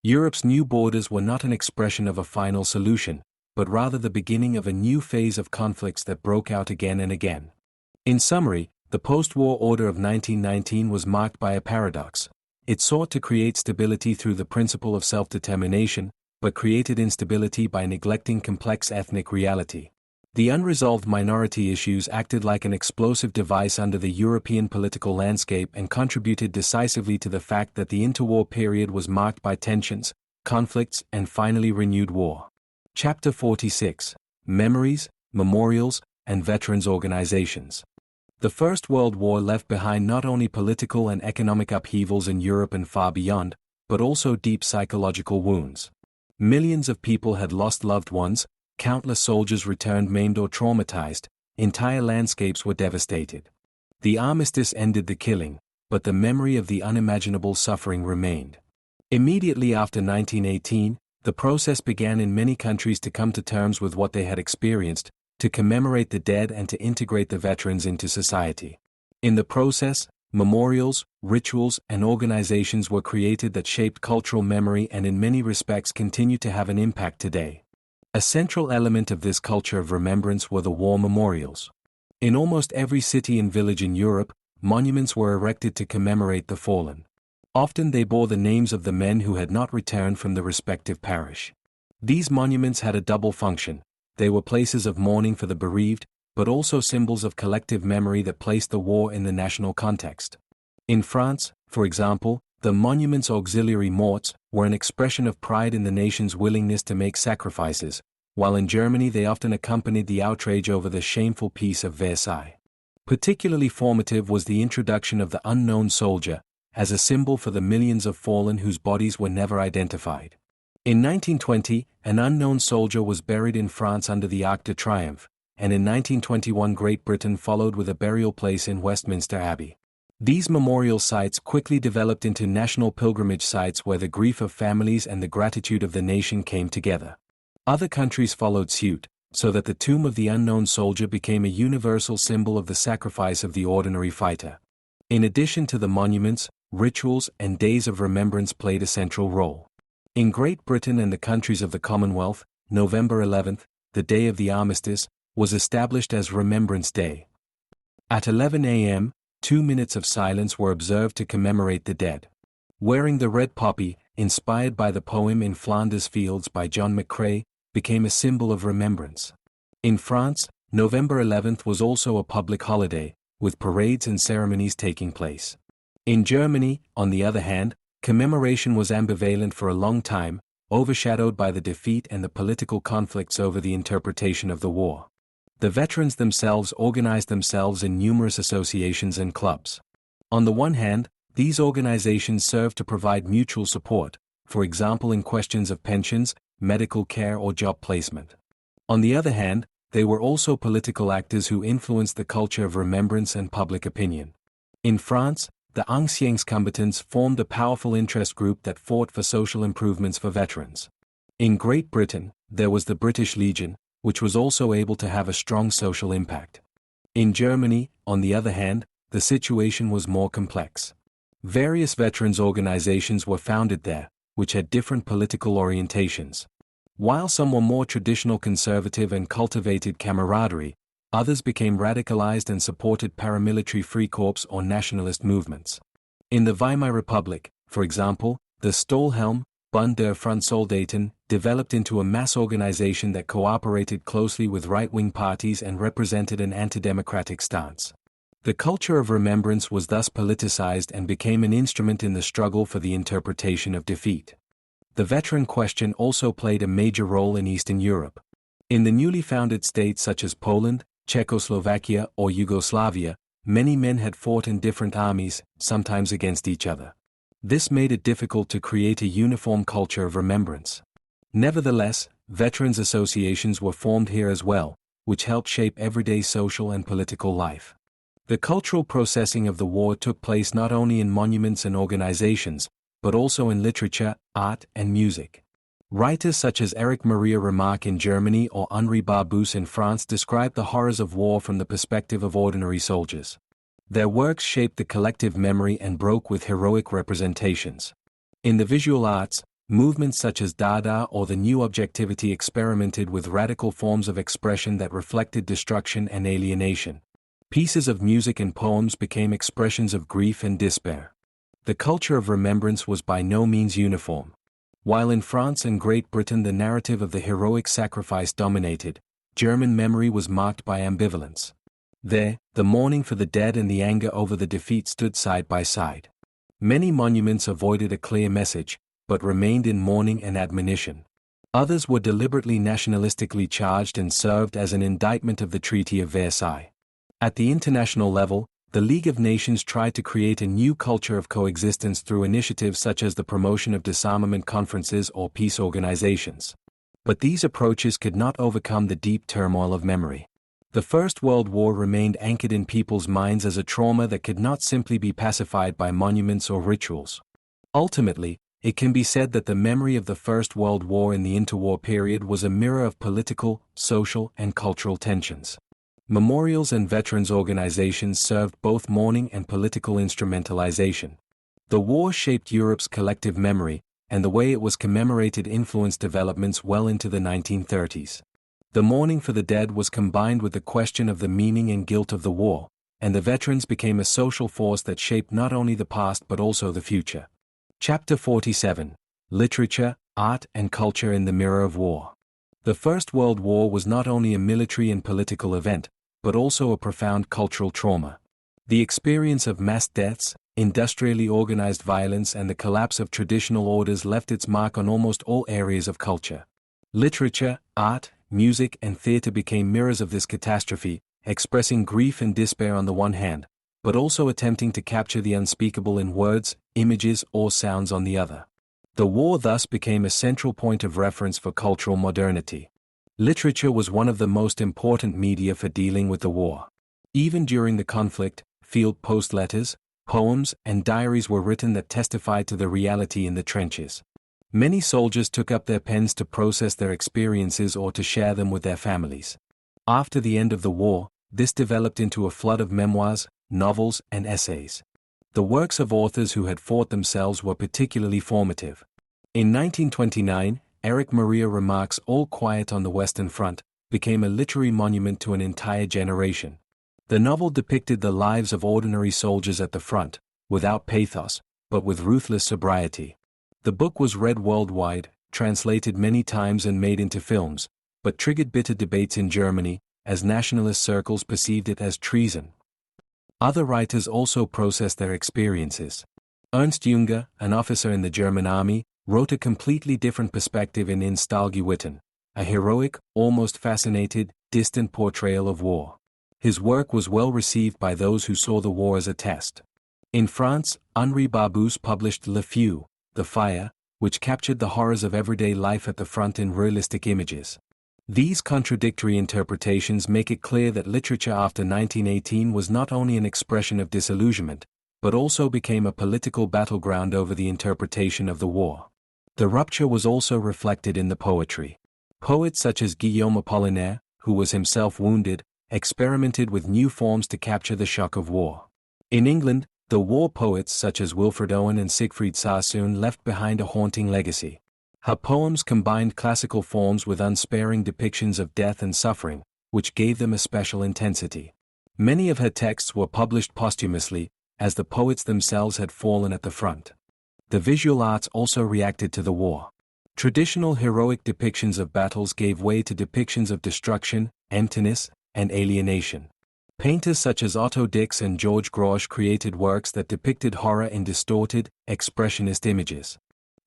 Europe's new borders were not an expression of a final solution, but rather the beginning of a new phase of conflicts that broke out again and again. In summary, the post-war order of 1919 was marked by a paradox. It sought to create stability through the principle of self-determination, but created instability by neglecting complex ethnic reality. The unresolved minority issues acted like an explosive device under the European political landscape and contributed decisively to the fact that the interwar period was marked by tensions, conflicts, and finally renewed war. Chapter 46: Memories, Memorials, and Veterans Organizations. The First World War left behind not only political and economic upheavals in Europe and far beyond, but also deep psychological wounds. Millions of people had lost loved ones, countless soldiers returned maimed or traumatized, entire landscapes were devastated. The armistice ended the killing, but the memory of the unimaginable suffering remained. Immediately after 1918, the process began in many countries to come to terms with what they had experienced, to commemorate the dead and to integrate the veterans into society. In the process, memorials, rituals, and organizations were created that shaped cultural memory and in many respects continue to have an impact today. A central element of this culture of remembrance were the war memorials. In almost every city and village in Europe, monuments were erected to commemorate the fallen. Often they bore the names of the men who had not returned from the respective parish. These monuments had a double function. They were places of mourning for the bereaved, but also symbols of collective memory that placed the war in the national context. In France, for example, the monuments auxiliary morts were an expression of pride in the nation's willingness to make sacrifices, while in Germany they often accompanied the outrage over the shameful Peace of Versailles. Particularly formative was the introduction of the unknown soldier, as a symbol for the millions of fallen whose bodies were never identified. In 1920, an unknown soldier was buried in France under the Arc de Triomphe, and in 1921 Great Britain followed with a burial place in Westminster Abbey. These memorial sites quickly developed into national pilgrimage sites where the grief of families and the gratitude of the nation came together. Other countries followed suit, so that the tomb of the unknown soldier became a universal symbol of the sacrifice of the ordinary fighter. In addition to the monuments, rituals and days of remembrance played a central role. In Great Britain and the countries of the Commonwealth, November 11th, the day of the armistice, was established as Remembrance Day. At 11 a.m., 2 minutes of silence were observed to commemorate the dead. Wearing the red poppy, inspired by the poem In Flanders Fields by John McCrae, became a symbol of remembrance. In France, November 11th was also a public holiday, with parades and ceremonies taking place. In Germany, on the other hand, commemoration was ambivalent for a long time, overshadowed by the defeat and the political conflicts over the interpretation of the war. The veterans themselves organized themselves in numerous associations and clubs. On the one hand, these organizations served to provide mutual support, for example in questions of pensions, medical care or job placement. On the other hand, they were also political actors who influenced the culture of remembrance and public opinion. In France, the Anciens combattants formed a powerful interest group that fought for social improvements for veterans. In Great Britain, there was the British Legion, which was also able to have a strong social impact. In Germany, on the other hand, the situation was more complex. Various veterans organizations were founded there, which had different political orientations. While some were more traditional conservative and cultivated camaraderie, others became radicalized and supported paramilitary Freikorps or nationalist movements. In the Weimar Republic, for example, the Stahlhelm, Bund der Frontsoldaten, developed into a mass organization that cooperated closely with right-wing parties and represented an anti-democratic stance. The culture of remembrance was thus politicized and became an instrument in the struggle for the interpretation of defeat. The veteran question also played a major role in Eastern Europe. In the newly founded states such as Poland, Czechoslovakia or Yugoslavia, many men had fought in different armies, sometimes against each other. This made it difficult to create a uniform culture of remembrance. Nevertheless, veterans associations were formed here as well, which helped shape everyday social and political life. The cultural processing of the war took place not only in monuments and organizations, but also in literature, art, and music. Writers such as Erich Maria Remarque in Germany or Henri Barbusse in France described the horrors of war from the perspective of ordinary soldiers. Their works shaped the collective memory and broke with heroic representations. In the visual arts, movements such as Dada or the New Objectivity experimented with radical forms of expression that reflected destruction and alienation. Pieces of music and poems became expressions of grief and despair. The culture of remembrance was by no means uniform. While in France and Great Britain the narrative of the heroic sacrifice dominated, German memory was marked by ambivalence. There, the mourning for the dead and the anger over the defeat stood side by side. Many monuments avoided a clear message, but remained in mourning and admonition. Others were deliberately nationalistically charged and served as an indictment of the Treaty of Versailles. At the international level, the League of Nations tried to create a new culture of coexistence through initiatives such as the promotion of disarmament conferences or peace organizations. But these approaches could not overcome the deep turmoil of memory. The First World War remained anchored in people's minds as a trauma that could not simply be pacified by monuments or rituals. Ultimately, it can be said that the memory of the First World War in the interwar period was a mirror of political, social, and cultural tensions. Memorials and veterans organizations served both mourning and political instrumentalization. The war shaped Europe's collective memory, and the way it was commemorated influenced developments well into the 1930s. The mourning for the dead was combined with the question of the meaning and guilt of the war, and the veterans became a social force that shaped not only the past but also the future. Chapter 47: Literature, Art and Culture in the Mirror of War. The First World War was not only a military and political event, but also a profound cultural trauma. The experience of mass deaths, industrially organized violence and the collapse of traditional orders left its mark on almost all areas of culture. Literature, art, music and theater became mirrors of this catastrophe, expressing grief and despair on the one hand, but also attempting to capture the unspeakable in words, images, or sounds on the other. The war thus became a central point of reference for cultural modernity. Literature was one of the most important media for dealing with the war. Even during the conflict, field post letters, poems, and diaries were written that testified to the reality in the trenches. Many soldiers took up their pens to process their experiences or to share them with their families. After the end of the war, this developed into a flood of memoirs, novels, and essays. The works of authors who had fought themselves were particularly formative. In 1929, Erich Maria Remarque's All Quiet on the Western Front became a literary monument to an entire generation. The novel depicted the lives of ordinary soldiers at the front, without pathos, but with ruthless sobriety. The book was read worldwide, translated many times and made into films, but triggered bitter debates in Germany, as nationalist circles perceived it as treason. Other writers also processed their experiences. Ernst Junger, an officer in the German army, wrote a completely different perspective in Installgewitten, a heroic, almost fascinated, distant portrayal of war. His work was well received by those who saw the war as a test. In France, Henri Barbusse published Le Feu, The Fire, which captured the horrors of everyday life at the front in realistic images. These contradictory interpretations make it clear that literature after 1918 was not only an expression of disillusionment, but also became a political battleground over the interpretation of the war. The rupture was also reflected in the poetry. Poets such as Guillaume Apollinaire, who was himself wounded, experimented with new forms to capture the shock of war. In England, the war poets such as Wilfred Owen and Siegfried Sassoon left behind a haunting legacy. Her poems combined classical forms with unsparing depictions of death and suffering, which gave them a special intensity. Many of her texts were published posthumously, as the poets themselves had fallen at the front. The visual arts also reacted to the war. Traditional heroic depictions of battles gave way to depictions of destruction, emptiness, and alienation. Painters such as Otto Dix and George Grosz created works that depicted horror in distorted, expressionist images.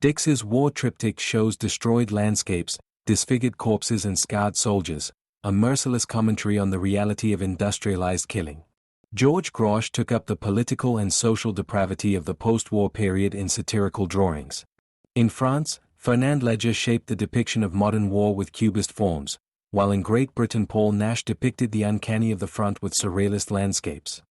Dix's war triptych shows destroyed landscapes, disfigured corpses and scarred soldiers, a merciless commentary on the reality of industrialized killing. George Grosz took up the political and social depravity of the post-war period in satirical drawings. In France, Fernand Léger shaped the depiction of modern war with cubist forms, while in Great Britain Paul Nash depicted the uncanny of the front with surrealist landscapes.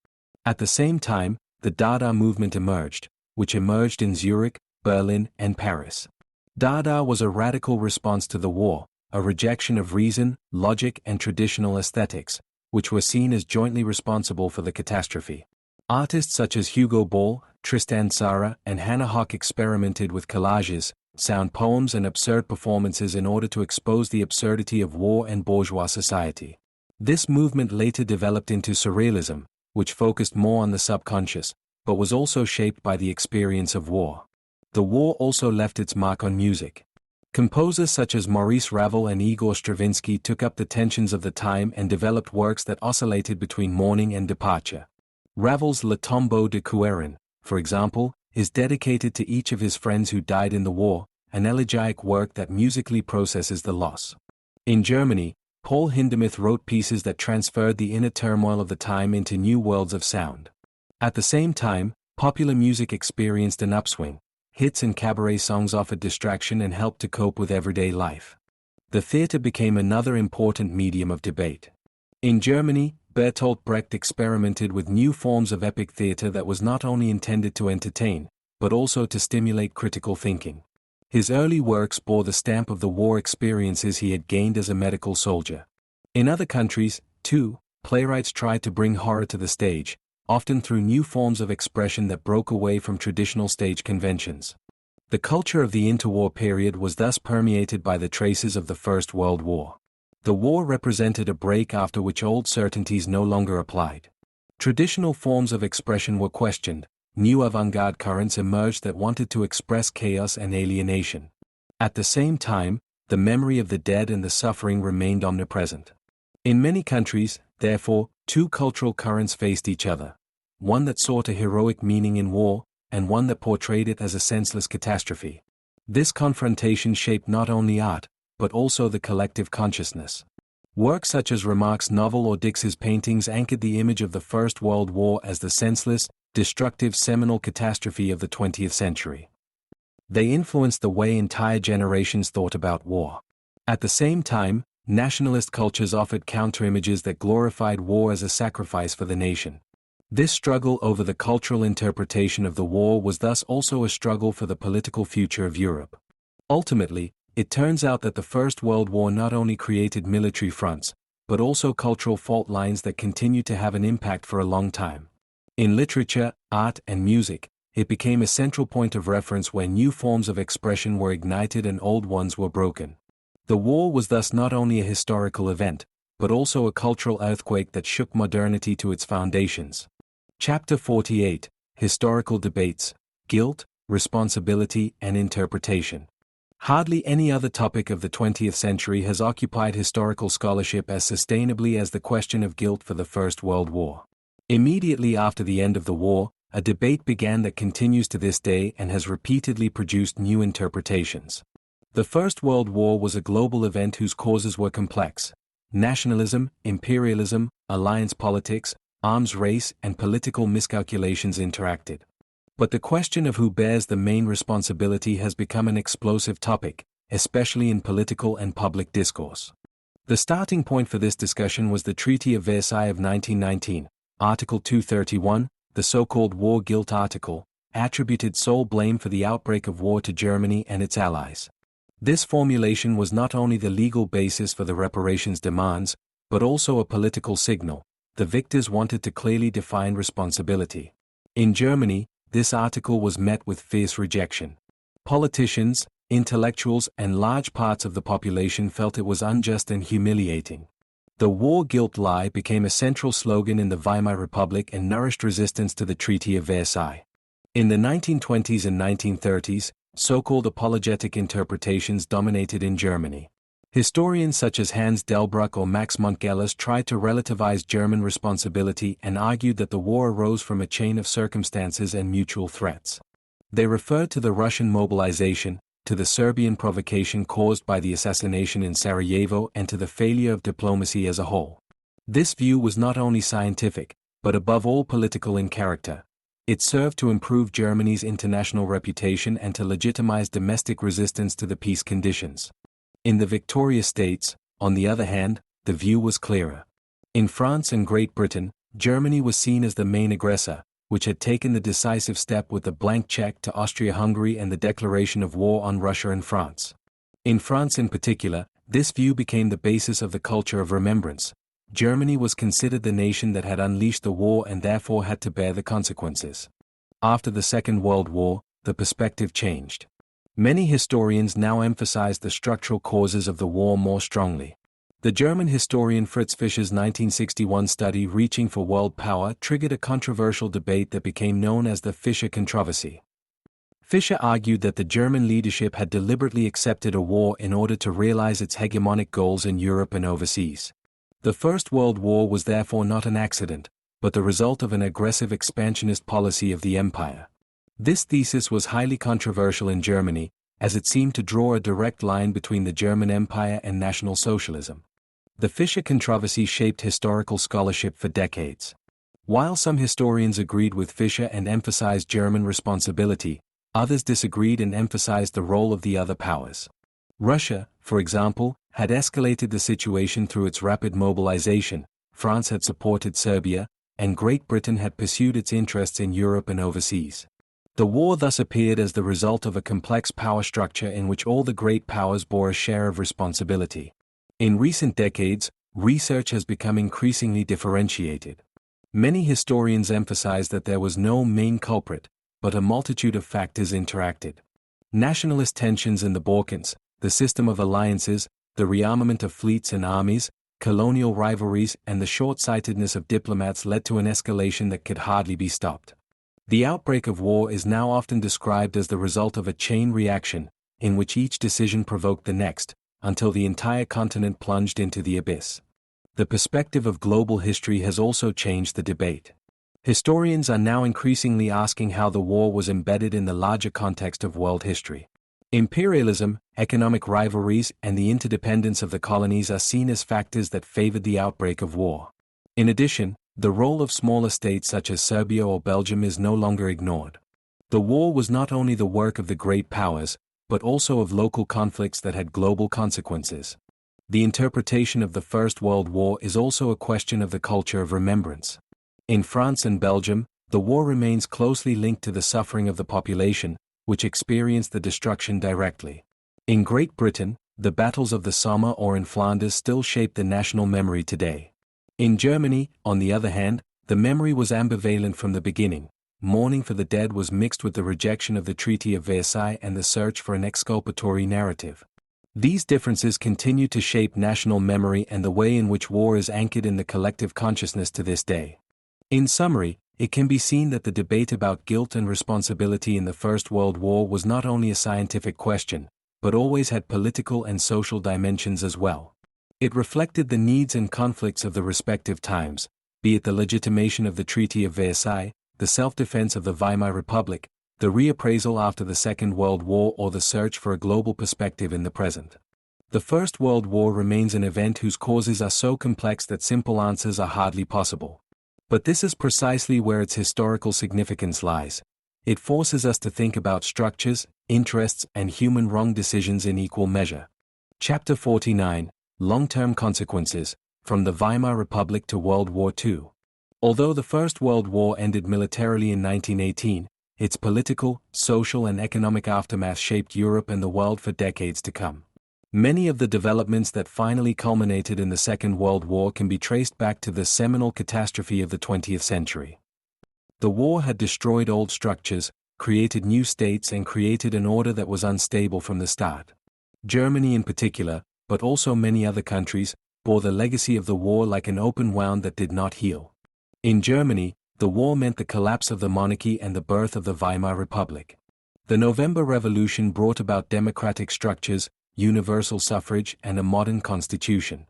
At the same time, the Dada movement emerged, which emerged in Zurich, Berlin, and Paris. Dada was a radical response to the war, a rejection of reason, logic, and traditional aesthetics, which were seen as jointly responsible for the catastrophe. Artists such as Hugo Ball, Tristan Tzara, and Hannah Hoch experimented with collages, sound poems and absurd performances in order to expose the absurdity of war and bourgeois society. This movement later developed into surrealism, which focused more on the subconscious, but was also shaped by the experience of war. The war also left its mark on music. Composers such as Maurice Ravel and Igor Stravinsky took up the tensions of the time and developed works that oscillated between mourning and departure. Ravel's Le Tombeau de Couérin, for example, is dedicated to each of his friends who died in the war, an elegiac work that musically processes the loss. In Germany, Paul Hindemith wrote pieces that transferred the inner turmoil of the time into new worlds of sound. At the same time, popular music experienced an upswing. Hits and cabaret songs offered distraction and helped to cope with everyday life. The theater became another important medium of debate. In Germany, Bertolt Brecht experimented with new forms of epic theater that was not only intended to entertain, but also to stimulate critical thinking. His early works bore the stamp of the war experiences he had gained as a medical soldier. In other countries, too, playwrights tried to bring horror to the stage, often through new forms of expression that broke away from traditional stage conventions. The culture of the interwar period was thus permeated by the traces of the First World War. The war represented a break after which old certainties no longer applied. Traditional forms of expression were questioned, new avant-garde currents emerged that wanted to express chaos and alienation. At the same time, the memory of the dead and the suffering remained omnipresent. In many countries, therefore, two cultural currents faced each other. One that sought a heroic meaning in war, and one that portrayed it as a senseless catastrophe. This confrontation shaped not only art, but also the collective consciousness. Works such as Remarque's novel or Dix's paintings anchored the image of the First World War as the senseless, destructive seminal catastrophe of the 20th century. They influenced the way entire generations thought about war. At the same time, nationalist cultures offered counterimages that glorified war as a sacrifice for the nation. This struggle over the cultural interpretation of the war was thus also a struggle for the political future of Europe. Ultimately, it turns out that the First World War not only created military fronts, but also cultural fault lines that continued to have an impact for a long time. In literature, art, and music, it became a central point of reference where new forms of expression were ignited and old ones were broken. The war was thus not only a historical event, but also a cultural earthquake that shook modernity to its foundations. Chapter 48: Historical Debates, Guilt, Responsibility, and Interpretation. Hardly any other topic of the 20th century has occupied historical scholarship as sustainably as the question of guilt for the First World War. Immediately after the end of the war, a debate began that continues to this day and has repeatedly produced new interpretations. The First World War was a global event whose causes were complex. Nationalism, imperialism, alliance politics, arms race, and political miscalculations interacted. But the question of who bears the main responsibility has become an explosive topic, especially in political and public discourse. The starting point for this discussion was the Treaty of Versailles of 1919, Article 231, the so-called War Guilt Article, attributed sole blame for the outbreak of war to Germany and its allies. This formulation was not only the legal basis for the reparations demands, but also a political signal. The victors wanted to clearly define responsibility. In Germany, this article was met with fierce rejection. Politicians, intellectuals, and large parts of the population felt it was unjust and humiliating. The war guilt lie became a central slogan in the Weimar Republic and nourished resistance to the Treaty of Versailles. In the 1920s and 1930s, so-called apologetic interpretations dominated in Germany. Historians such as Hans Delbrück or Max Montgelas tried to relativize German responsibility and argued that the war arose from a chain of circumstances and mutual threats. They referred to the Russian mobilization, to the Serbian provocation caused by the assassination in Sarajevo, and to the failure of diplomacy as a whole. This view was not only scientific, but above all political in character. It served to improve Germany's international reputation and to legitimize domestic resistance to the peace conditions. In the victorious states, on the other hand, the view was clearer. In France and Great Britain, Germany was seen as the main aggressor, which had taken the decisive step with the blank check to Austria-Hungary and the declaration of war on Russia and France. In France in particular, this view became the basis of the culture of remembrance. Germany was considered the nation that had unleashed the war and therefore had to bear the consequences. After the Second World War, the perspective changed. Many historians now emphasize the structural causes of the war more strongly. The German historian Fritz Fischer's 1961 study Reaching for World Power triggered a controversial debate that became known as the Fischer controversy. Fischer argued that the German leadership had deliberately accepted a war in order to realize its hegemonic goals in Europe and overseas. The First World War was therefore not an accident, but the result of an aggressive expansionist policy of the empire. This thesis was highly controversial in Germany, as it seemed to draw a direct line between the German Empire and National Socialism. The Fischer controversy shaped historical scholarship for decades. While some historians agreed with Fischer and emphasized German responsibility, others disagreed and emphasized the role of the other powers. Russia, for example, had escalated the situation through its rapid mobilization, France had supported Serbia, and Great Britain had pursued its interests in Europe and overseas. The war thus appeared as the result of a complex power structure in which all the great powers bore a share of responsibility. In recent decades, research has become increasingly differentiated. Many historians emphasize that there was no main culprit, but a multitude of factors interacted. Nationalist tensions in the Balkans, the system of alliances, the rearmament of fleets and armies, colonial rivalries, and the short-sightedness of diplomats led to an escalation that could hardly be stopped. The outbreak of war is now often described as the result of a chain reaction, in which each decision provoked the next, until the entire continent plunged into the abyss. The perspective of global history has also changed the debate. Historians are now increasingly asking how the war was embedded in the larger context of world history. Imperialism, economic rivalries, and the interdependence of the colonies are seen as factors that favored the outbreak of war. In addition, the role of smaller states such as Serbia or Belgium is no longer ignored. The war was not only the work of the great powers, but also of local conflicts that had global consequences. The interpretation of the First World War is also a question of the culture of remembrance. In France and Belgium, the war remains closely linked to the suffering of the population, which experienced the destruction directly. In Great Britain, the battles of the Somme or in Flanders still shape the national memory today. In Germany, on the other hand, the memory was ambivalent from the beginning. Mourning for the dead was mixed with the rejection of the Treaty of Versailles and the search for an exculpatory narrative. These differences continue to shape national memory and the way in which war is anchored in the collective consciousness to this day. In summary, it can be seen that the debate about guilt and responsibility in the First World War was not only a scientific question, but always had political and social dimensions as well. It reflected the needs and conflicts of the respective times, be it the legitimation of the Treaty of Versailles, the self-defense of the Weimar Republic, the reappraisal after the Second World War, or the search for a global perspective in the present. The First World War remains an event whose causes are so complex that simple answers are hardly possible. But this is precisely where its historical significance lies. It forces us to think about structures, interests, and human wrong decisions in equal measure. Chapter 49, Long-Term Consequences, From the Weimar Republic to World War II. Although the First World War ended militarily in 1918, its political, social and economic aftermath shaped Europe and the world for decades to come. Many of the developments that finally culminated in the Second World War can be traced back to the seminal catastrophe of the 20th century. The war had destroyed old structures, created new states and created an order that was unstable from the start. Germany in particular, but also many other countries, bore the legacy of the war like an open wound that did not heal. In Germany, the war meant the collapse of the monarchy and the birth of the Weimar Republic. The November Revolution brought about democratic structures, universal suffrage, and a modern constitution.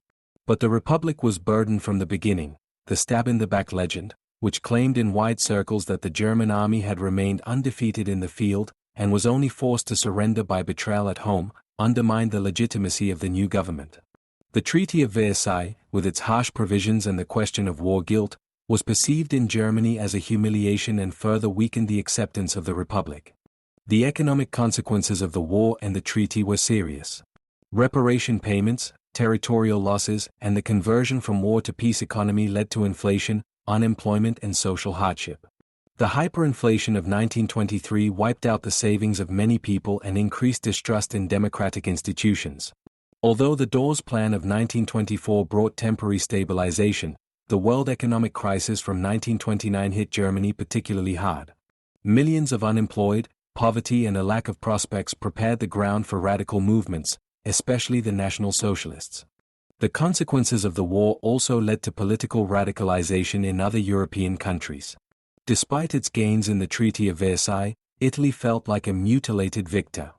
But the republic was burdened from the beginning, the stab-in-the-back legend, which claimed in wide circles that the German army had remained undefeated in the field, and was only forced to surrender by betrayal at home, undermined the legitimacy of the new government. The Treaty of Versailles, with its harsh provisions and the question of war guilt, was perceived in Germany as a humiliation and further weakened the acceptance of the republic. The economic consequences of the war and the treaty were serious. Reparation payments, territorial losses, and the conversion from war to peace economy led to inflation, unemployment and social hardship. The hyperinflation of 1923 wiped out the savings of many people and increased distrust in democratic institutions. Although the Dawes Plan of 1924 brought temporary stabilization, the world economic crisis from 1929 hit Germany particularly hard. Millions of unemployed, poverty and a lack of prospects prepared the ground for radical movements, especially the National Socialists. The consequences of the war also led to political radicalization in other European countries. Despite its gains in the Treaty of Versailles, Italy felt like a mutilated victor.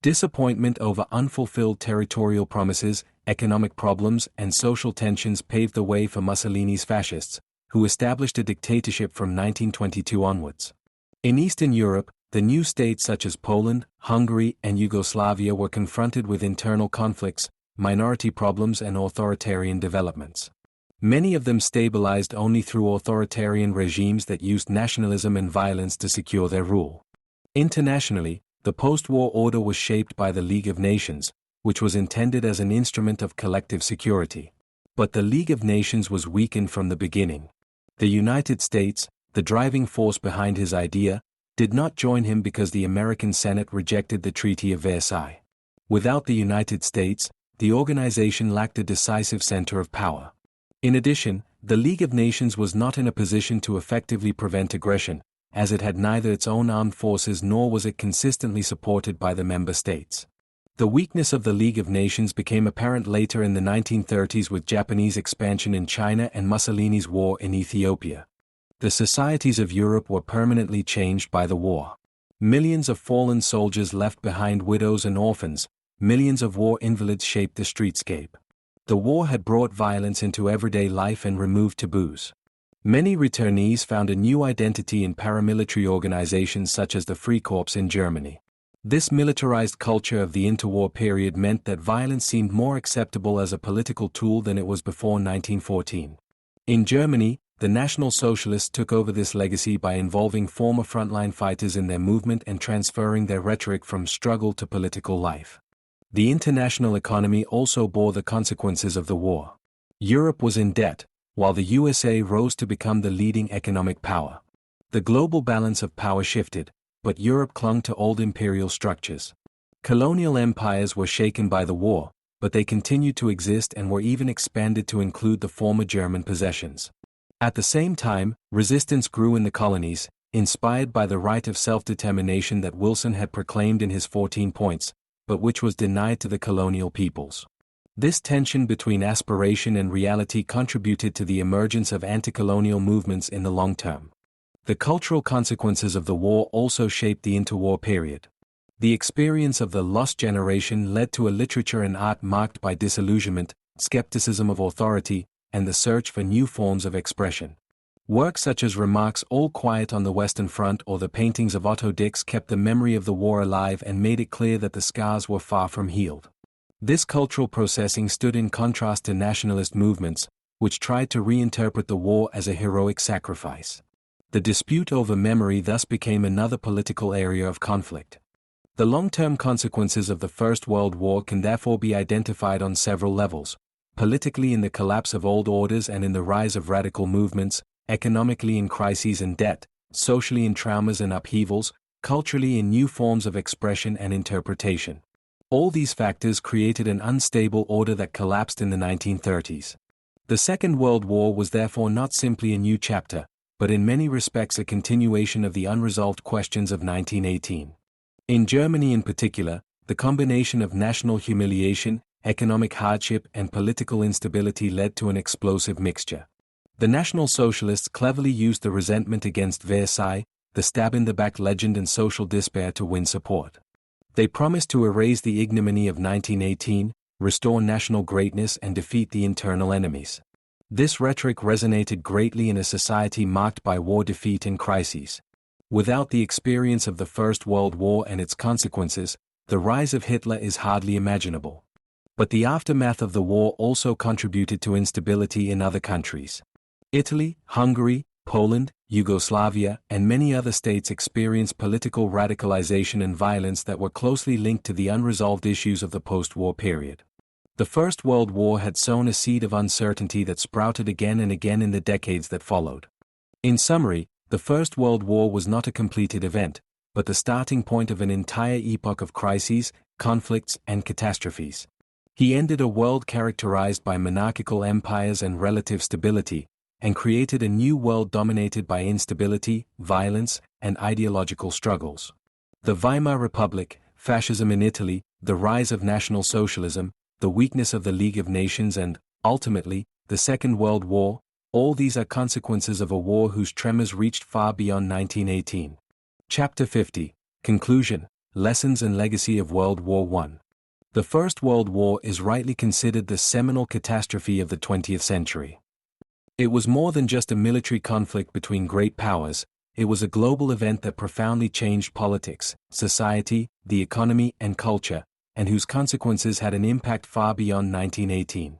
Disappointment over unfulfilled territorial promises, economic problems, and social tensions paved the way for Mussolini's fascists, who established a dictatorship from 1922 onwards. In Eastern Europe, the new states such as Poland, Hungary, and Yugoslavia were confronted with internal conflicts, minority problems, and authoritarian developments. Many of them stabilized only through authoritarian regimes that used nationalism and violence to secure their rule. Internationally, the post-war order was shaped by the League of Nations, which was intended as an instrument of collective security. But the League of Nations was weakened from the beginning. The United States, the driving force behind his idea, did not join him because the American Senate rejected the Treaty of Versailles. Without the United States, the organization lacked a decisive center of power. In addition, the League of Nations was not in a position to effectively prevent aggression, as it had neither its own armed forces nor was it consistently supported by the member states. The weakness of the League of Nations became apparent later in the 1930s with Japanese expansion in China and Mussolini's war in Ethiopia. The societies of Europe were permanently changed by the war. Millions of fallen soldiers left behind widows and orphans, millions of war invalids shaped the streetscape. The war had brought violence into everyday life and removed taboos. Many returnees found a new identity in paramilitary organizations such as the Freikorps in Germany. This militarized culture of the interwar period meant that violence seemed more acceptable as a political tool than it was before 1914. In Germany, the National Socialists took over this legacy by involving former frontline fighters in their movement and transferring their rhetoric from struggle to political life. The international economy also bore the consequences of the war. Europe was in debt, while the USA rose to become the leading economic power. The global balance of power shifted, but Europe clung to old imperial structures. Colonial empires were shaken by the war, but they continued to exist and were even expanded to include the former German possessions. At the same time, resistance grew in the colonies, inspired by the right of self-determination that Wilson had proclaimed in his 14 points, but which was denied to the colonial peoples. This tension between aspiration and reality contributed to the emergence of anti-colonial movements in the long term. The cultural consequences of the war also shaped the interwar period. The experience of the lost generation led to a literature and art marked by disillusionment, skepticism of authority, and the search for new forms of expression. Works such as Remarks All Quiet on the Western Front or the paintings of Otto Dix kept the memory of the war alive and made it clear that the scars were far from healed. This cultural processing stood in contrast to nationalist movements, which tried to reinterpret the war as a heroic sacrifice. The dispute over memory thus became another political area of conflict. The long-term consequences of the First World War can therefore be identified on several levels: politically in the collapse of old orders and in the rise of radical movements, economically in crises and debt, socially in traumas and upheavals, culturally in new forms of expression and interpretation. All these factors created an unstable order that collapsed in the 1930s. The Second World War was therefore not simply a new chapter, but in many respects a continuation of the unresolved questions of 1918. In Germany in particular, the combination of national humiliation, economic hardship and political instability led to an explosive mixture. The National Socialists cleverly used the resentment against Versailles, the stab-in-the-back legend and social despair to win support. They promised to erase the ignominy of 1918, restore national greatness and defeat the internal enemies. This rhetoric resonated greatly in a society marked by war defeat and crises. Without the experience of the First World War and its consequences, the rise of Hitler is hardly imaginable. But the aftermath of the war also contributed to instability in other countries. Italy, Hungary, Poland, Yugoslavia, and many other states experienced political radicalization and violence that were closely linked to the unresolved issues of the post-war period. The First World War had sown a seed of uncertainty that sprouted again and again in the decades that followed. In summary, the First World War was not a completed event, but the starting point of an entire epoch of crises, conflicts, and catastrophes. He ended a world characterized by monarchical empires and relative stability, and created a new world dominated by instability, violence, and ideological struggles. The Weimar Republic, fascism in Italy, the rise of National Socialism, the weakness of the League of Nations and, ultimately, the Second World War, all these are consequences of a war whose tremors reached far beyond 1918. Chapter 50. Conclusion, Lessons and Legacy of World War I. The First World War is rightly considered the seminal catastrophe of the 20th century. It was more than just a military conflict between great powers, it was a global event that profoundly changed politics, society, the economy, and culture, and whose consequences had an impact far beyond 1918.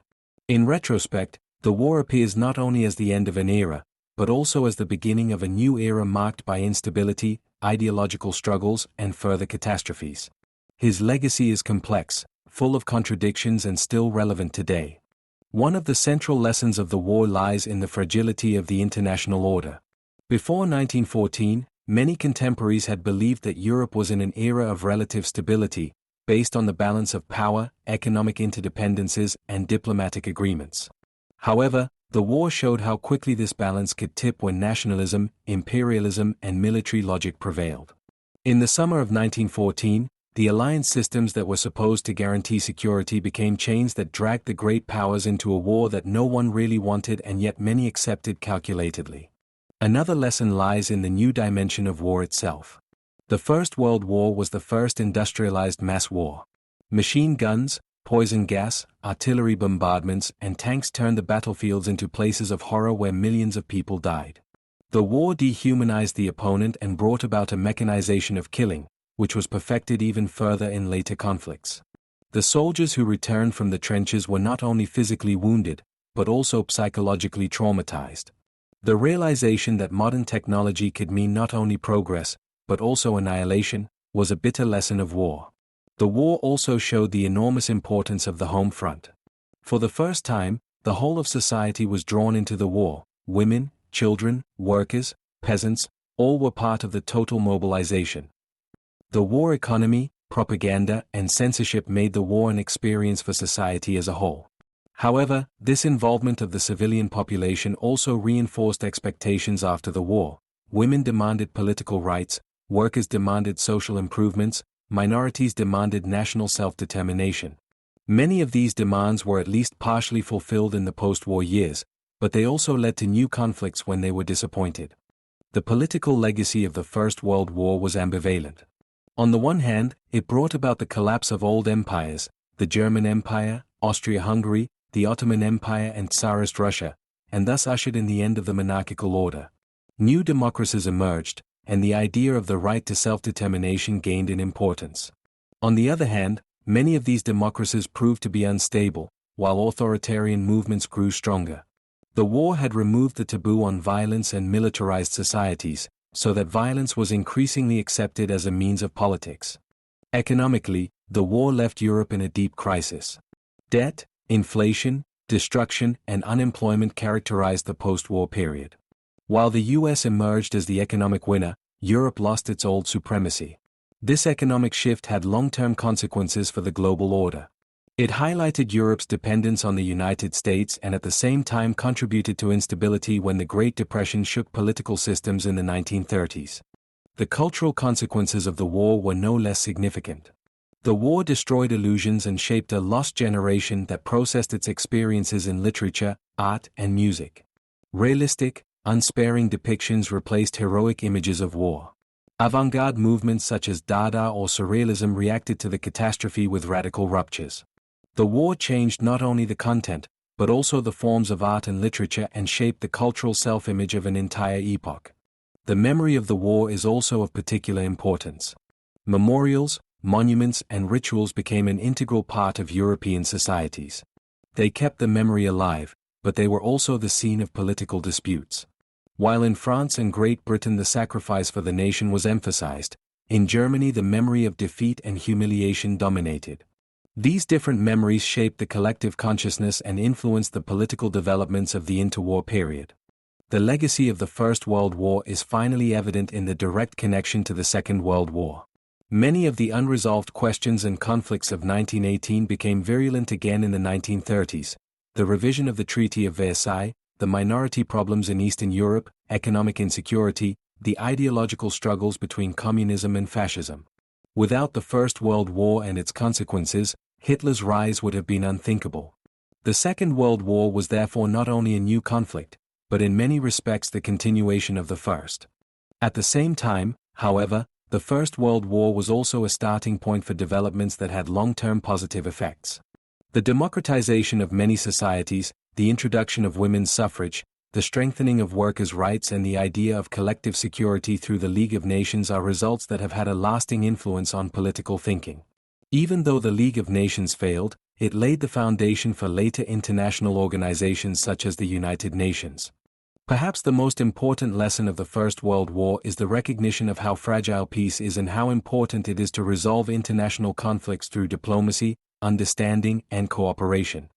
In retrospect, the war appears not only as the end of an era, but also as the beginning of a new era marked by instability, ideological struggles, and further catastrophes. His legacy is complex, full of contradictions and still relevant today. One of the central lessons of the war lies in the fragility of the international order. Before 1914, many contemporaries had believed that Europe was in an era of relative stability, based on the balance of power, economic interdependencies, and diplomatic agreements. However, the war showed how quickly this balance could tip when nationalism, imperialism, and military logic prevailed. In the summer of 1914, the alliance systems that were supposed to guarantee security became chains that dragged the great powers into a war that no one really wanted and yet many accepted calculatedly. Another lesson lies in the new dimension of war itself. The First World War was the first industrialized mass war. Machine guns, poison gas, artillery bombardments, and tanks turned the battlefields into places of horror where millions of people died. The war dehumanized the opponent and brought about a mechanization of killing, which was perfected even further in later conflicts. The soldiers who returned from the trenches were not only physically wounded, but also psychologically traumatized. The realization that modern technology could mean not only progress, but also annihilation, was a bitter lesson of war. The war also showed the enormous importance of the home front. For the first time, the whole of society was drawn into the war. Women, children, workers, peasants, all were part of the total mobilization. The war economy, propaganda, and censorship made the war an experience for society as a whole. However, this involvement of the civilian population also reinforced expectations after the war. Women demanded political rights, workers demanded social improvements, minorities demanded national self-determination. Many of these demands were at least partially fulfilled in the post-war years, but they also led to new conflicts when they were disappointed. The political legacy of the First World War was ambivalent. On the one hand, it brought about the collapse of old empires, the German Empire, Austria-Hungary, the Ottoman Empire and Tsarist Russia, and thus ushered in the end of the monarchical order. New democracies emerged, and the idea of the right to self-determination gained in importance. On the other hand, many of these democracies proved to be unstable, while authoritarian movements grew stronger. The war had removed the taboo on violence and militarized societies, so that violence was increasingly accepted as a means of politics. Economically, the war left Europe in a deep crisis. Debt, inflation, destruction, and unemployment characterized the post-war period. While the US emerged as the economic winner, Europe lost its old supremacy. This economic shift had long-term consequences for the global order. It highlighted Europe's dependence on the United States and at the same time contributed to instability when the Great Depression shook political systems in the 1930s. The cultural consequences of the war were no less significant. The war destroyed illusions and shaped a lost generation that processed its experiences in literature, art, and music. Realistic, unsparing depictions replaced heroic images of war. Avant-garde movements such as Dada or Surrealism reacted to the catastrophe with radical ruptures. The war changed not only the content, but also the forms of art and literature and shaped the cultural self-image of an entire epoch. The memory of the war is also of particular importance. Memorials, monuments, and rituals became an integral part of European societies. They kept the memory alive, but they were also the scene of political disputes. While in France and Great Britain the sacrifice for the nation was emphasized, in Germany the memory of defeat and humiliation dominated. These different memories shaped the collective consciousness and influenced the political developments of the interwar period. The legacy of the First World War is finally evident in the direct connection to the Second World War. Many of the unresolved questions and conflicts of 1918 became virulent again in the 1930s. The revision of the Treaty of Versailles, the minority problems in Eastern Europe, economic insecurity, the ideological struggles between communism and fascism. Without the First World War and its consequences, Hitler's rise would have been unthinkable. The Second World War was therefore not only a new conflict, but in many respects the continuation of the first. At the same time, however, the First World War was also a starting point for developments that had long-term positive effects. The democratization of many societies, the introduction of women's suffrage, the strengthening of workers' rights and the idea of collective security through the League of Nations are results that have had a lasting influence on political thinking. Even though the League of Nations failed, it laid the foundation for later international organizations such as the United Nations. Perhaps the most important lesson of the First World War is the recognition of how fragile peace is and how important it is to resolve international conflicts through diplomacy, understanding, and cooperation.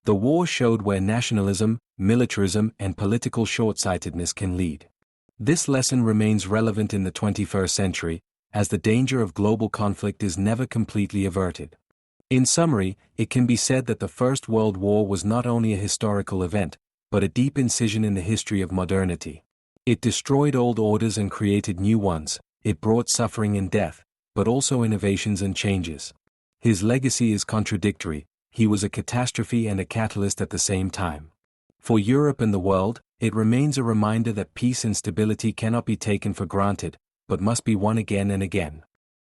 The war showed where nationalism, militarism, and political short-sightedness can lead. This lesson remains relevant in the 21st century, as the danger of global conflict is never completely averted. In summary, it can be said that the First World War was not only a historical event, but a deep incision in the history of modernity. It destroyed old orders and created new ones, it brought suffering and death, but also innovations and changes. His legacy is contradictory, he was a catastrophe and a catalyst at the same time. For Europe and the world, it remains a reminder that peace and stability cannot be taken for granted, but must be won again and again.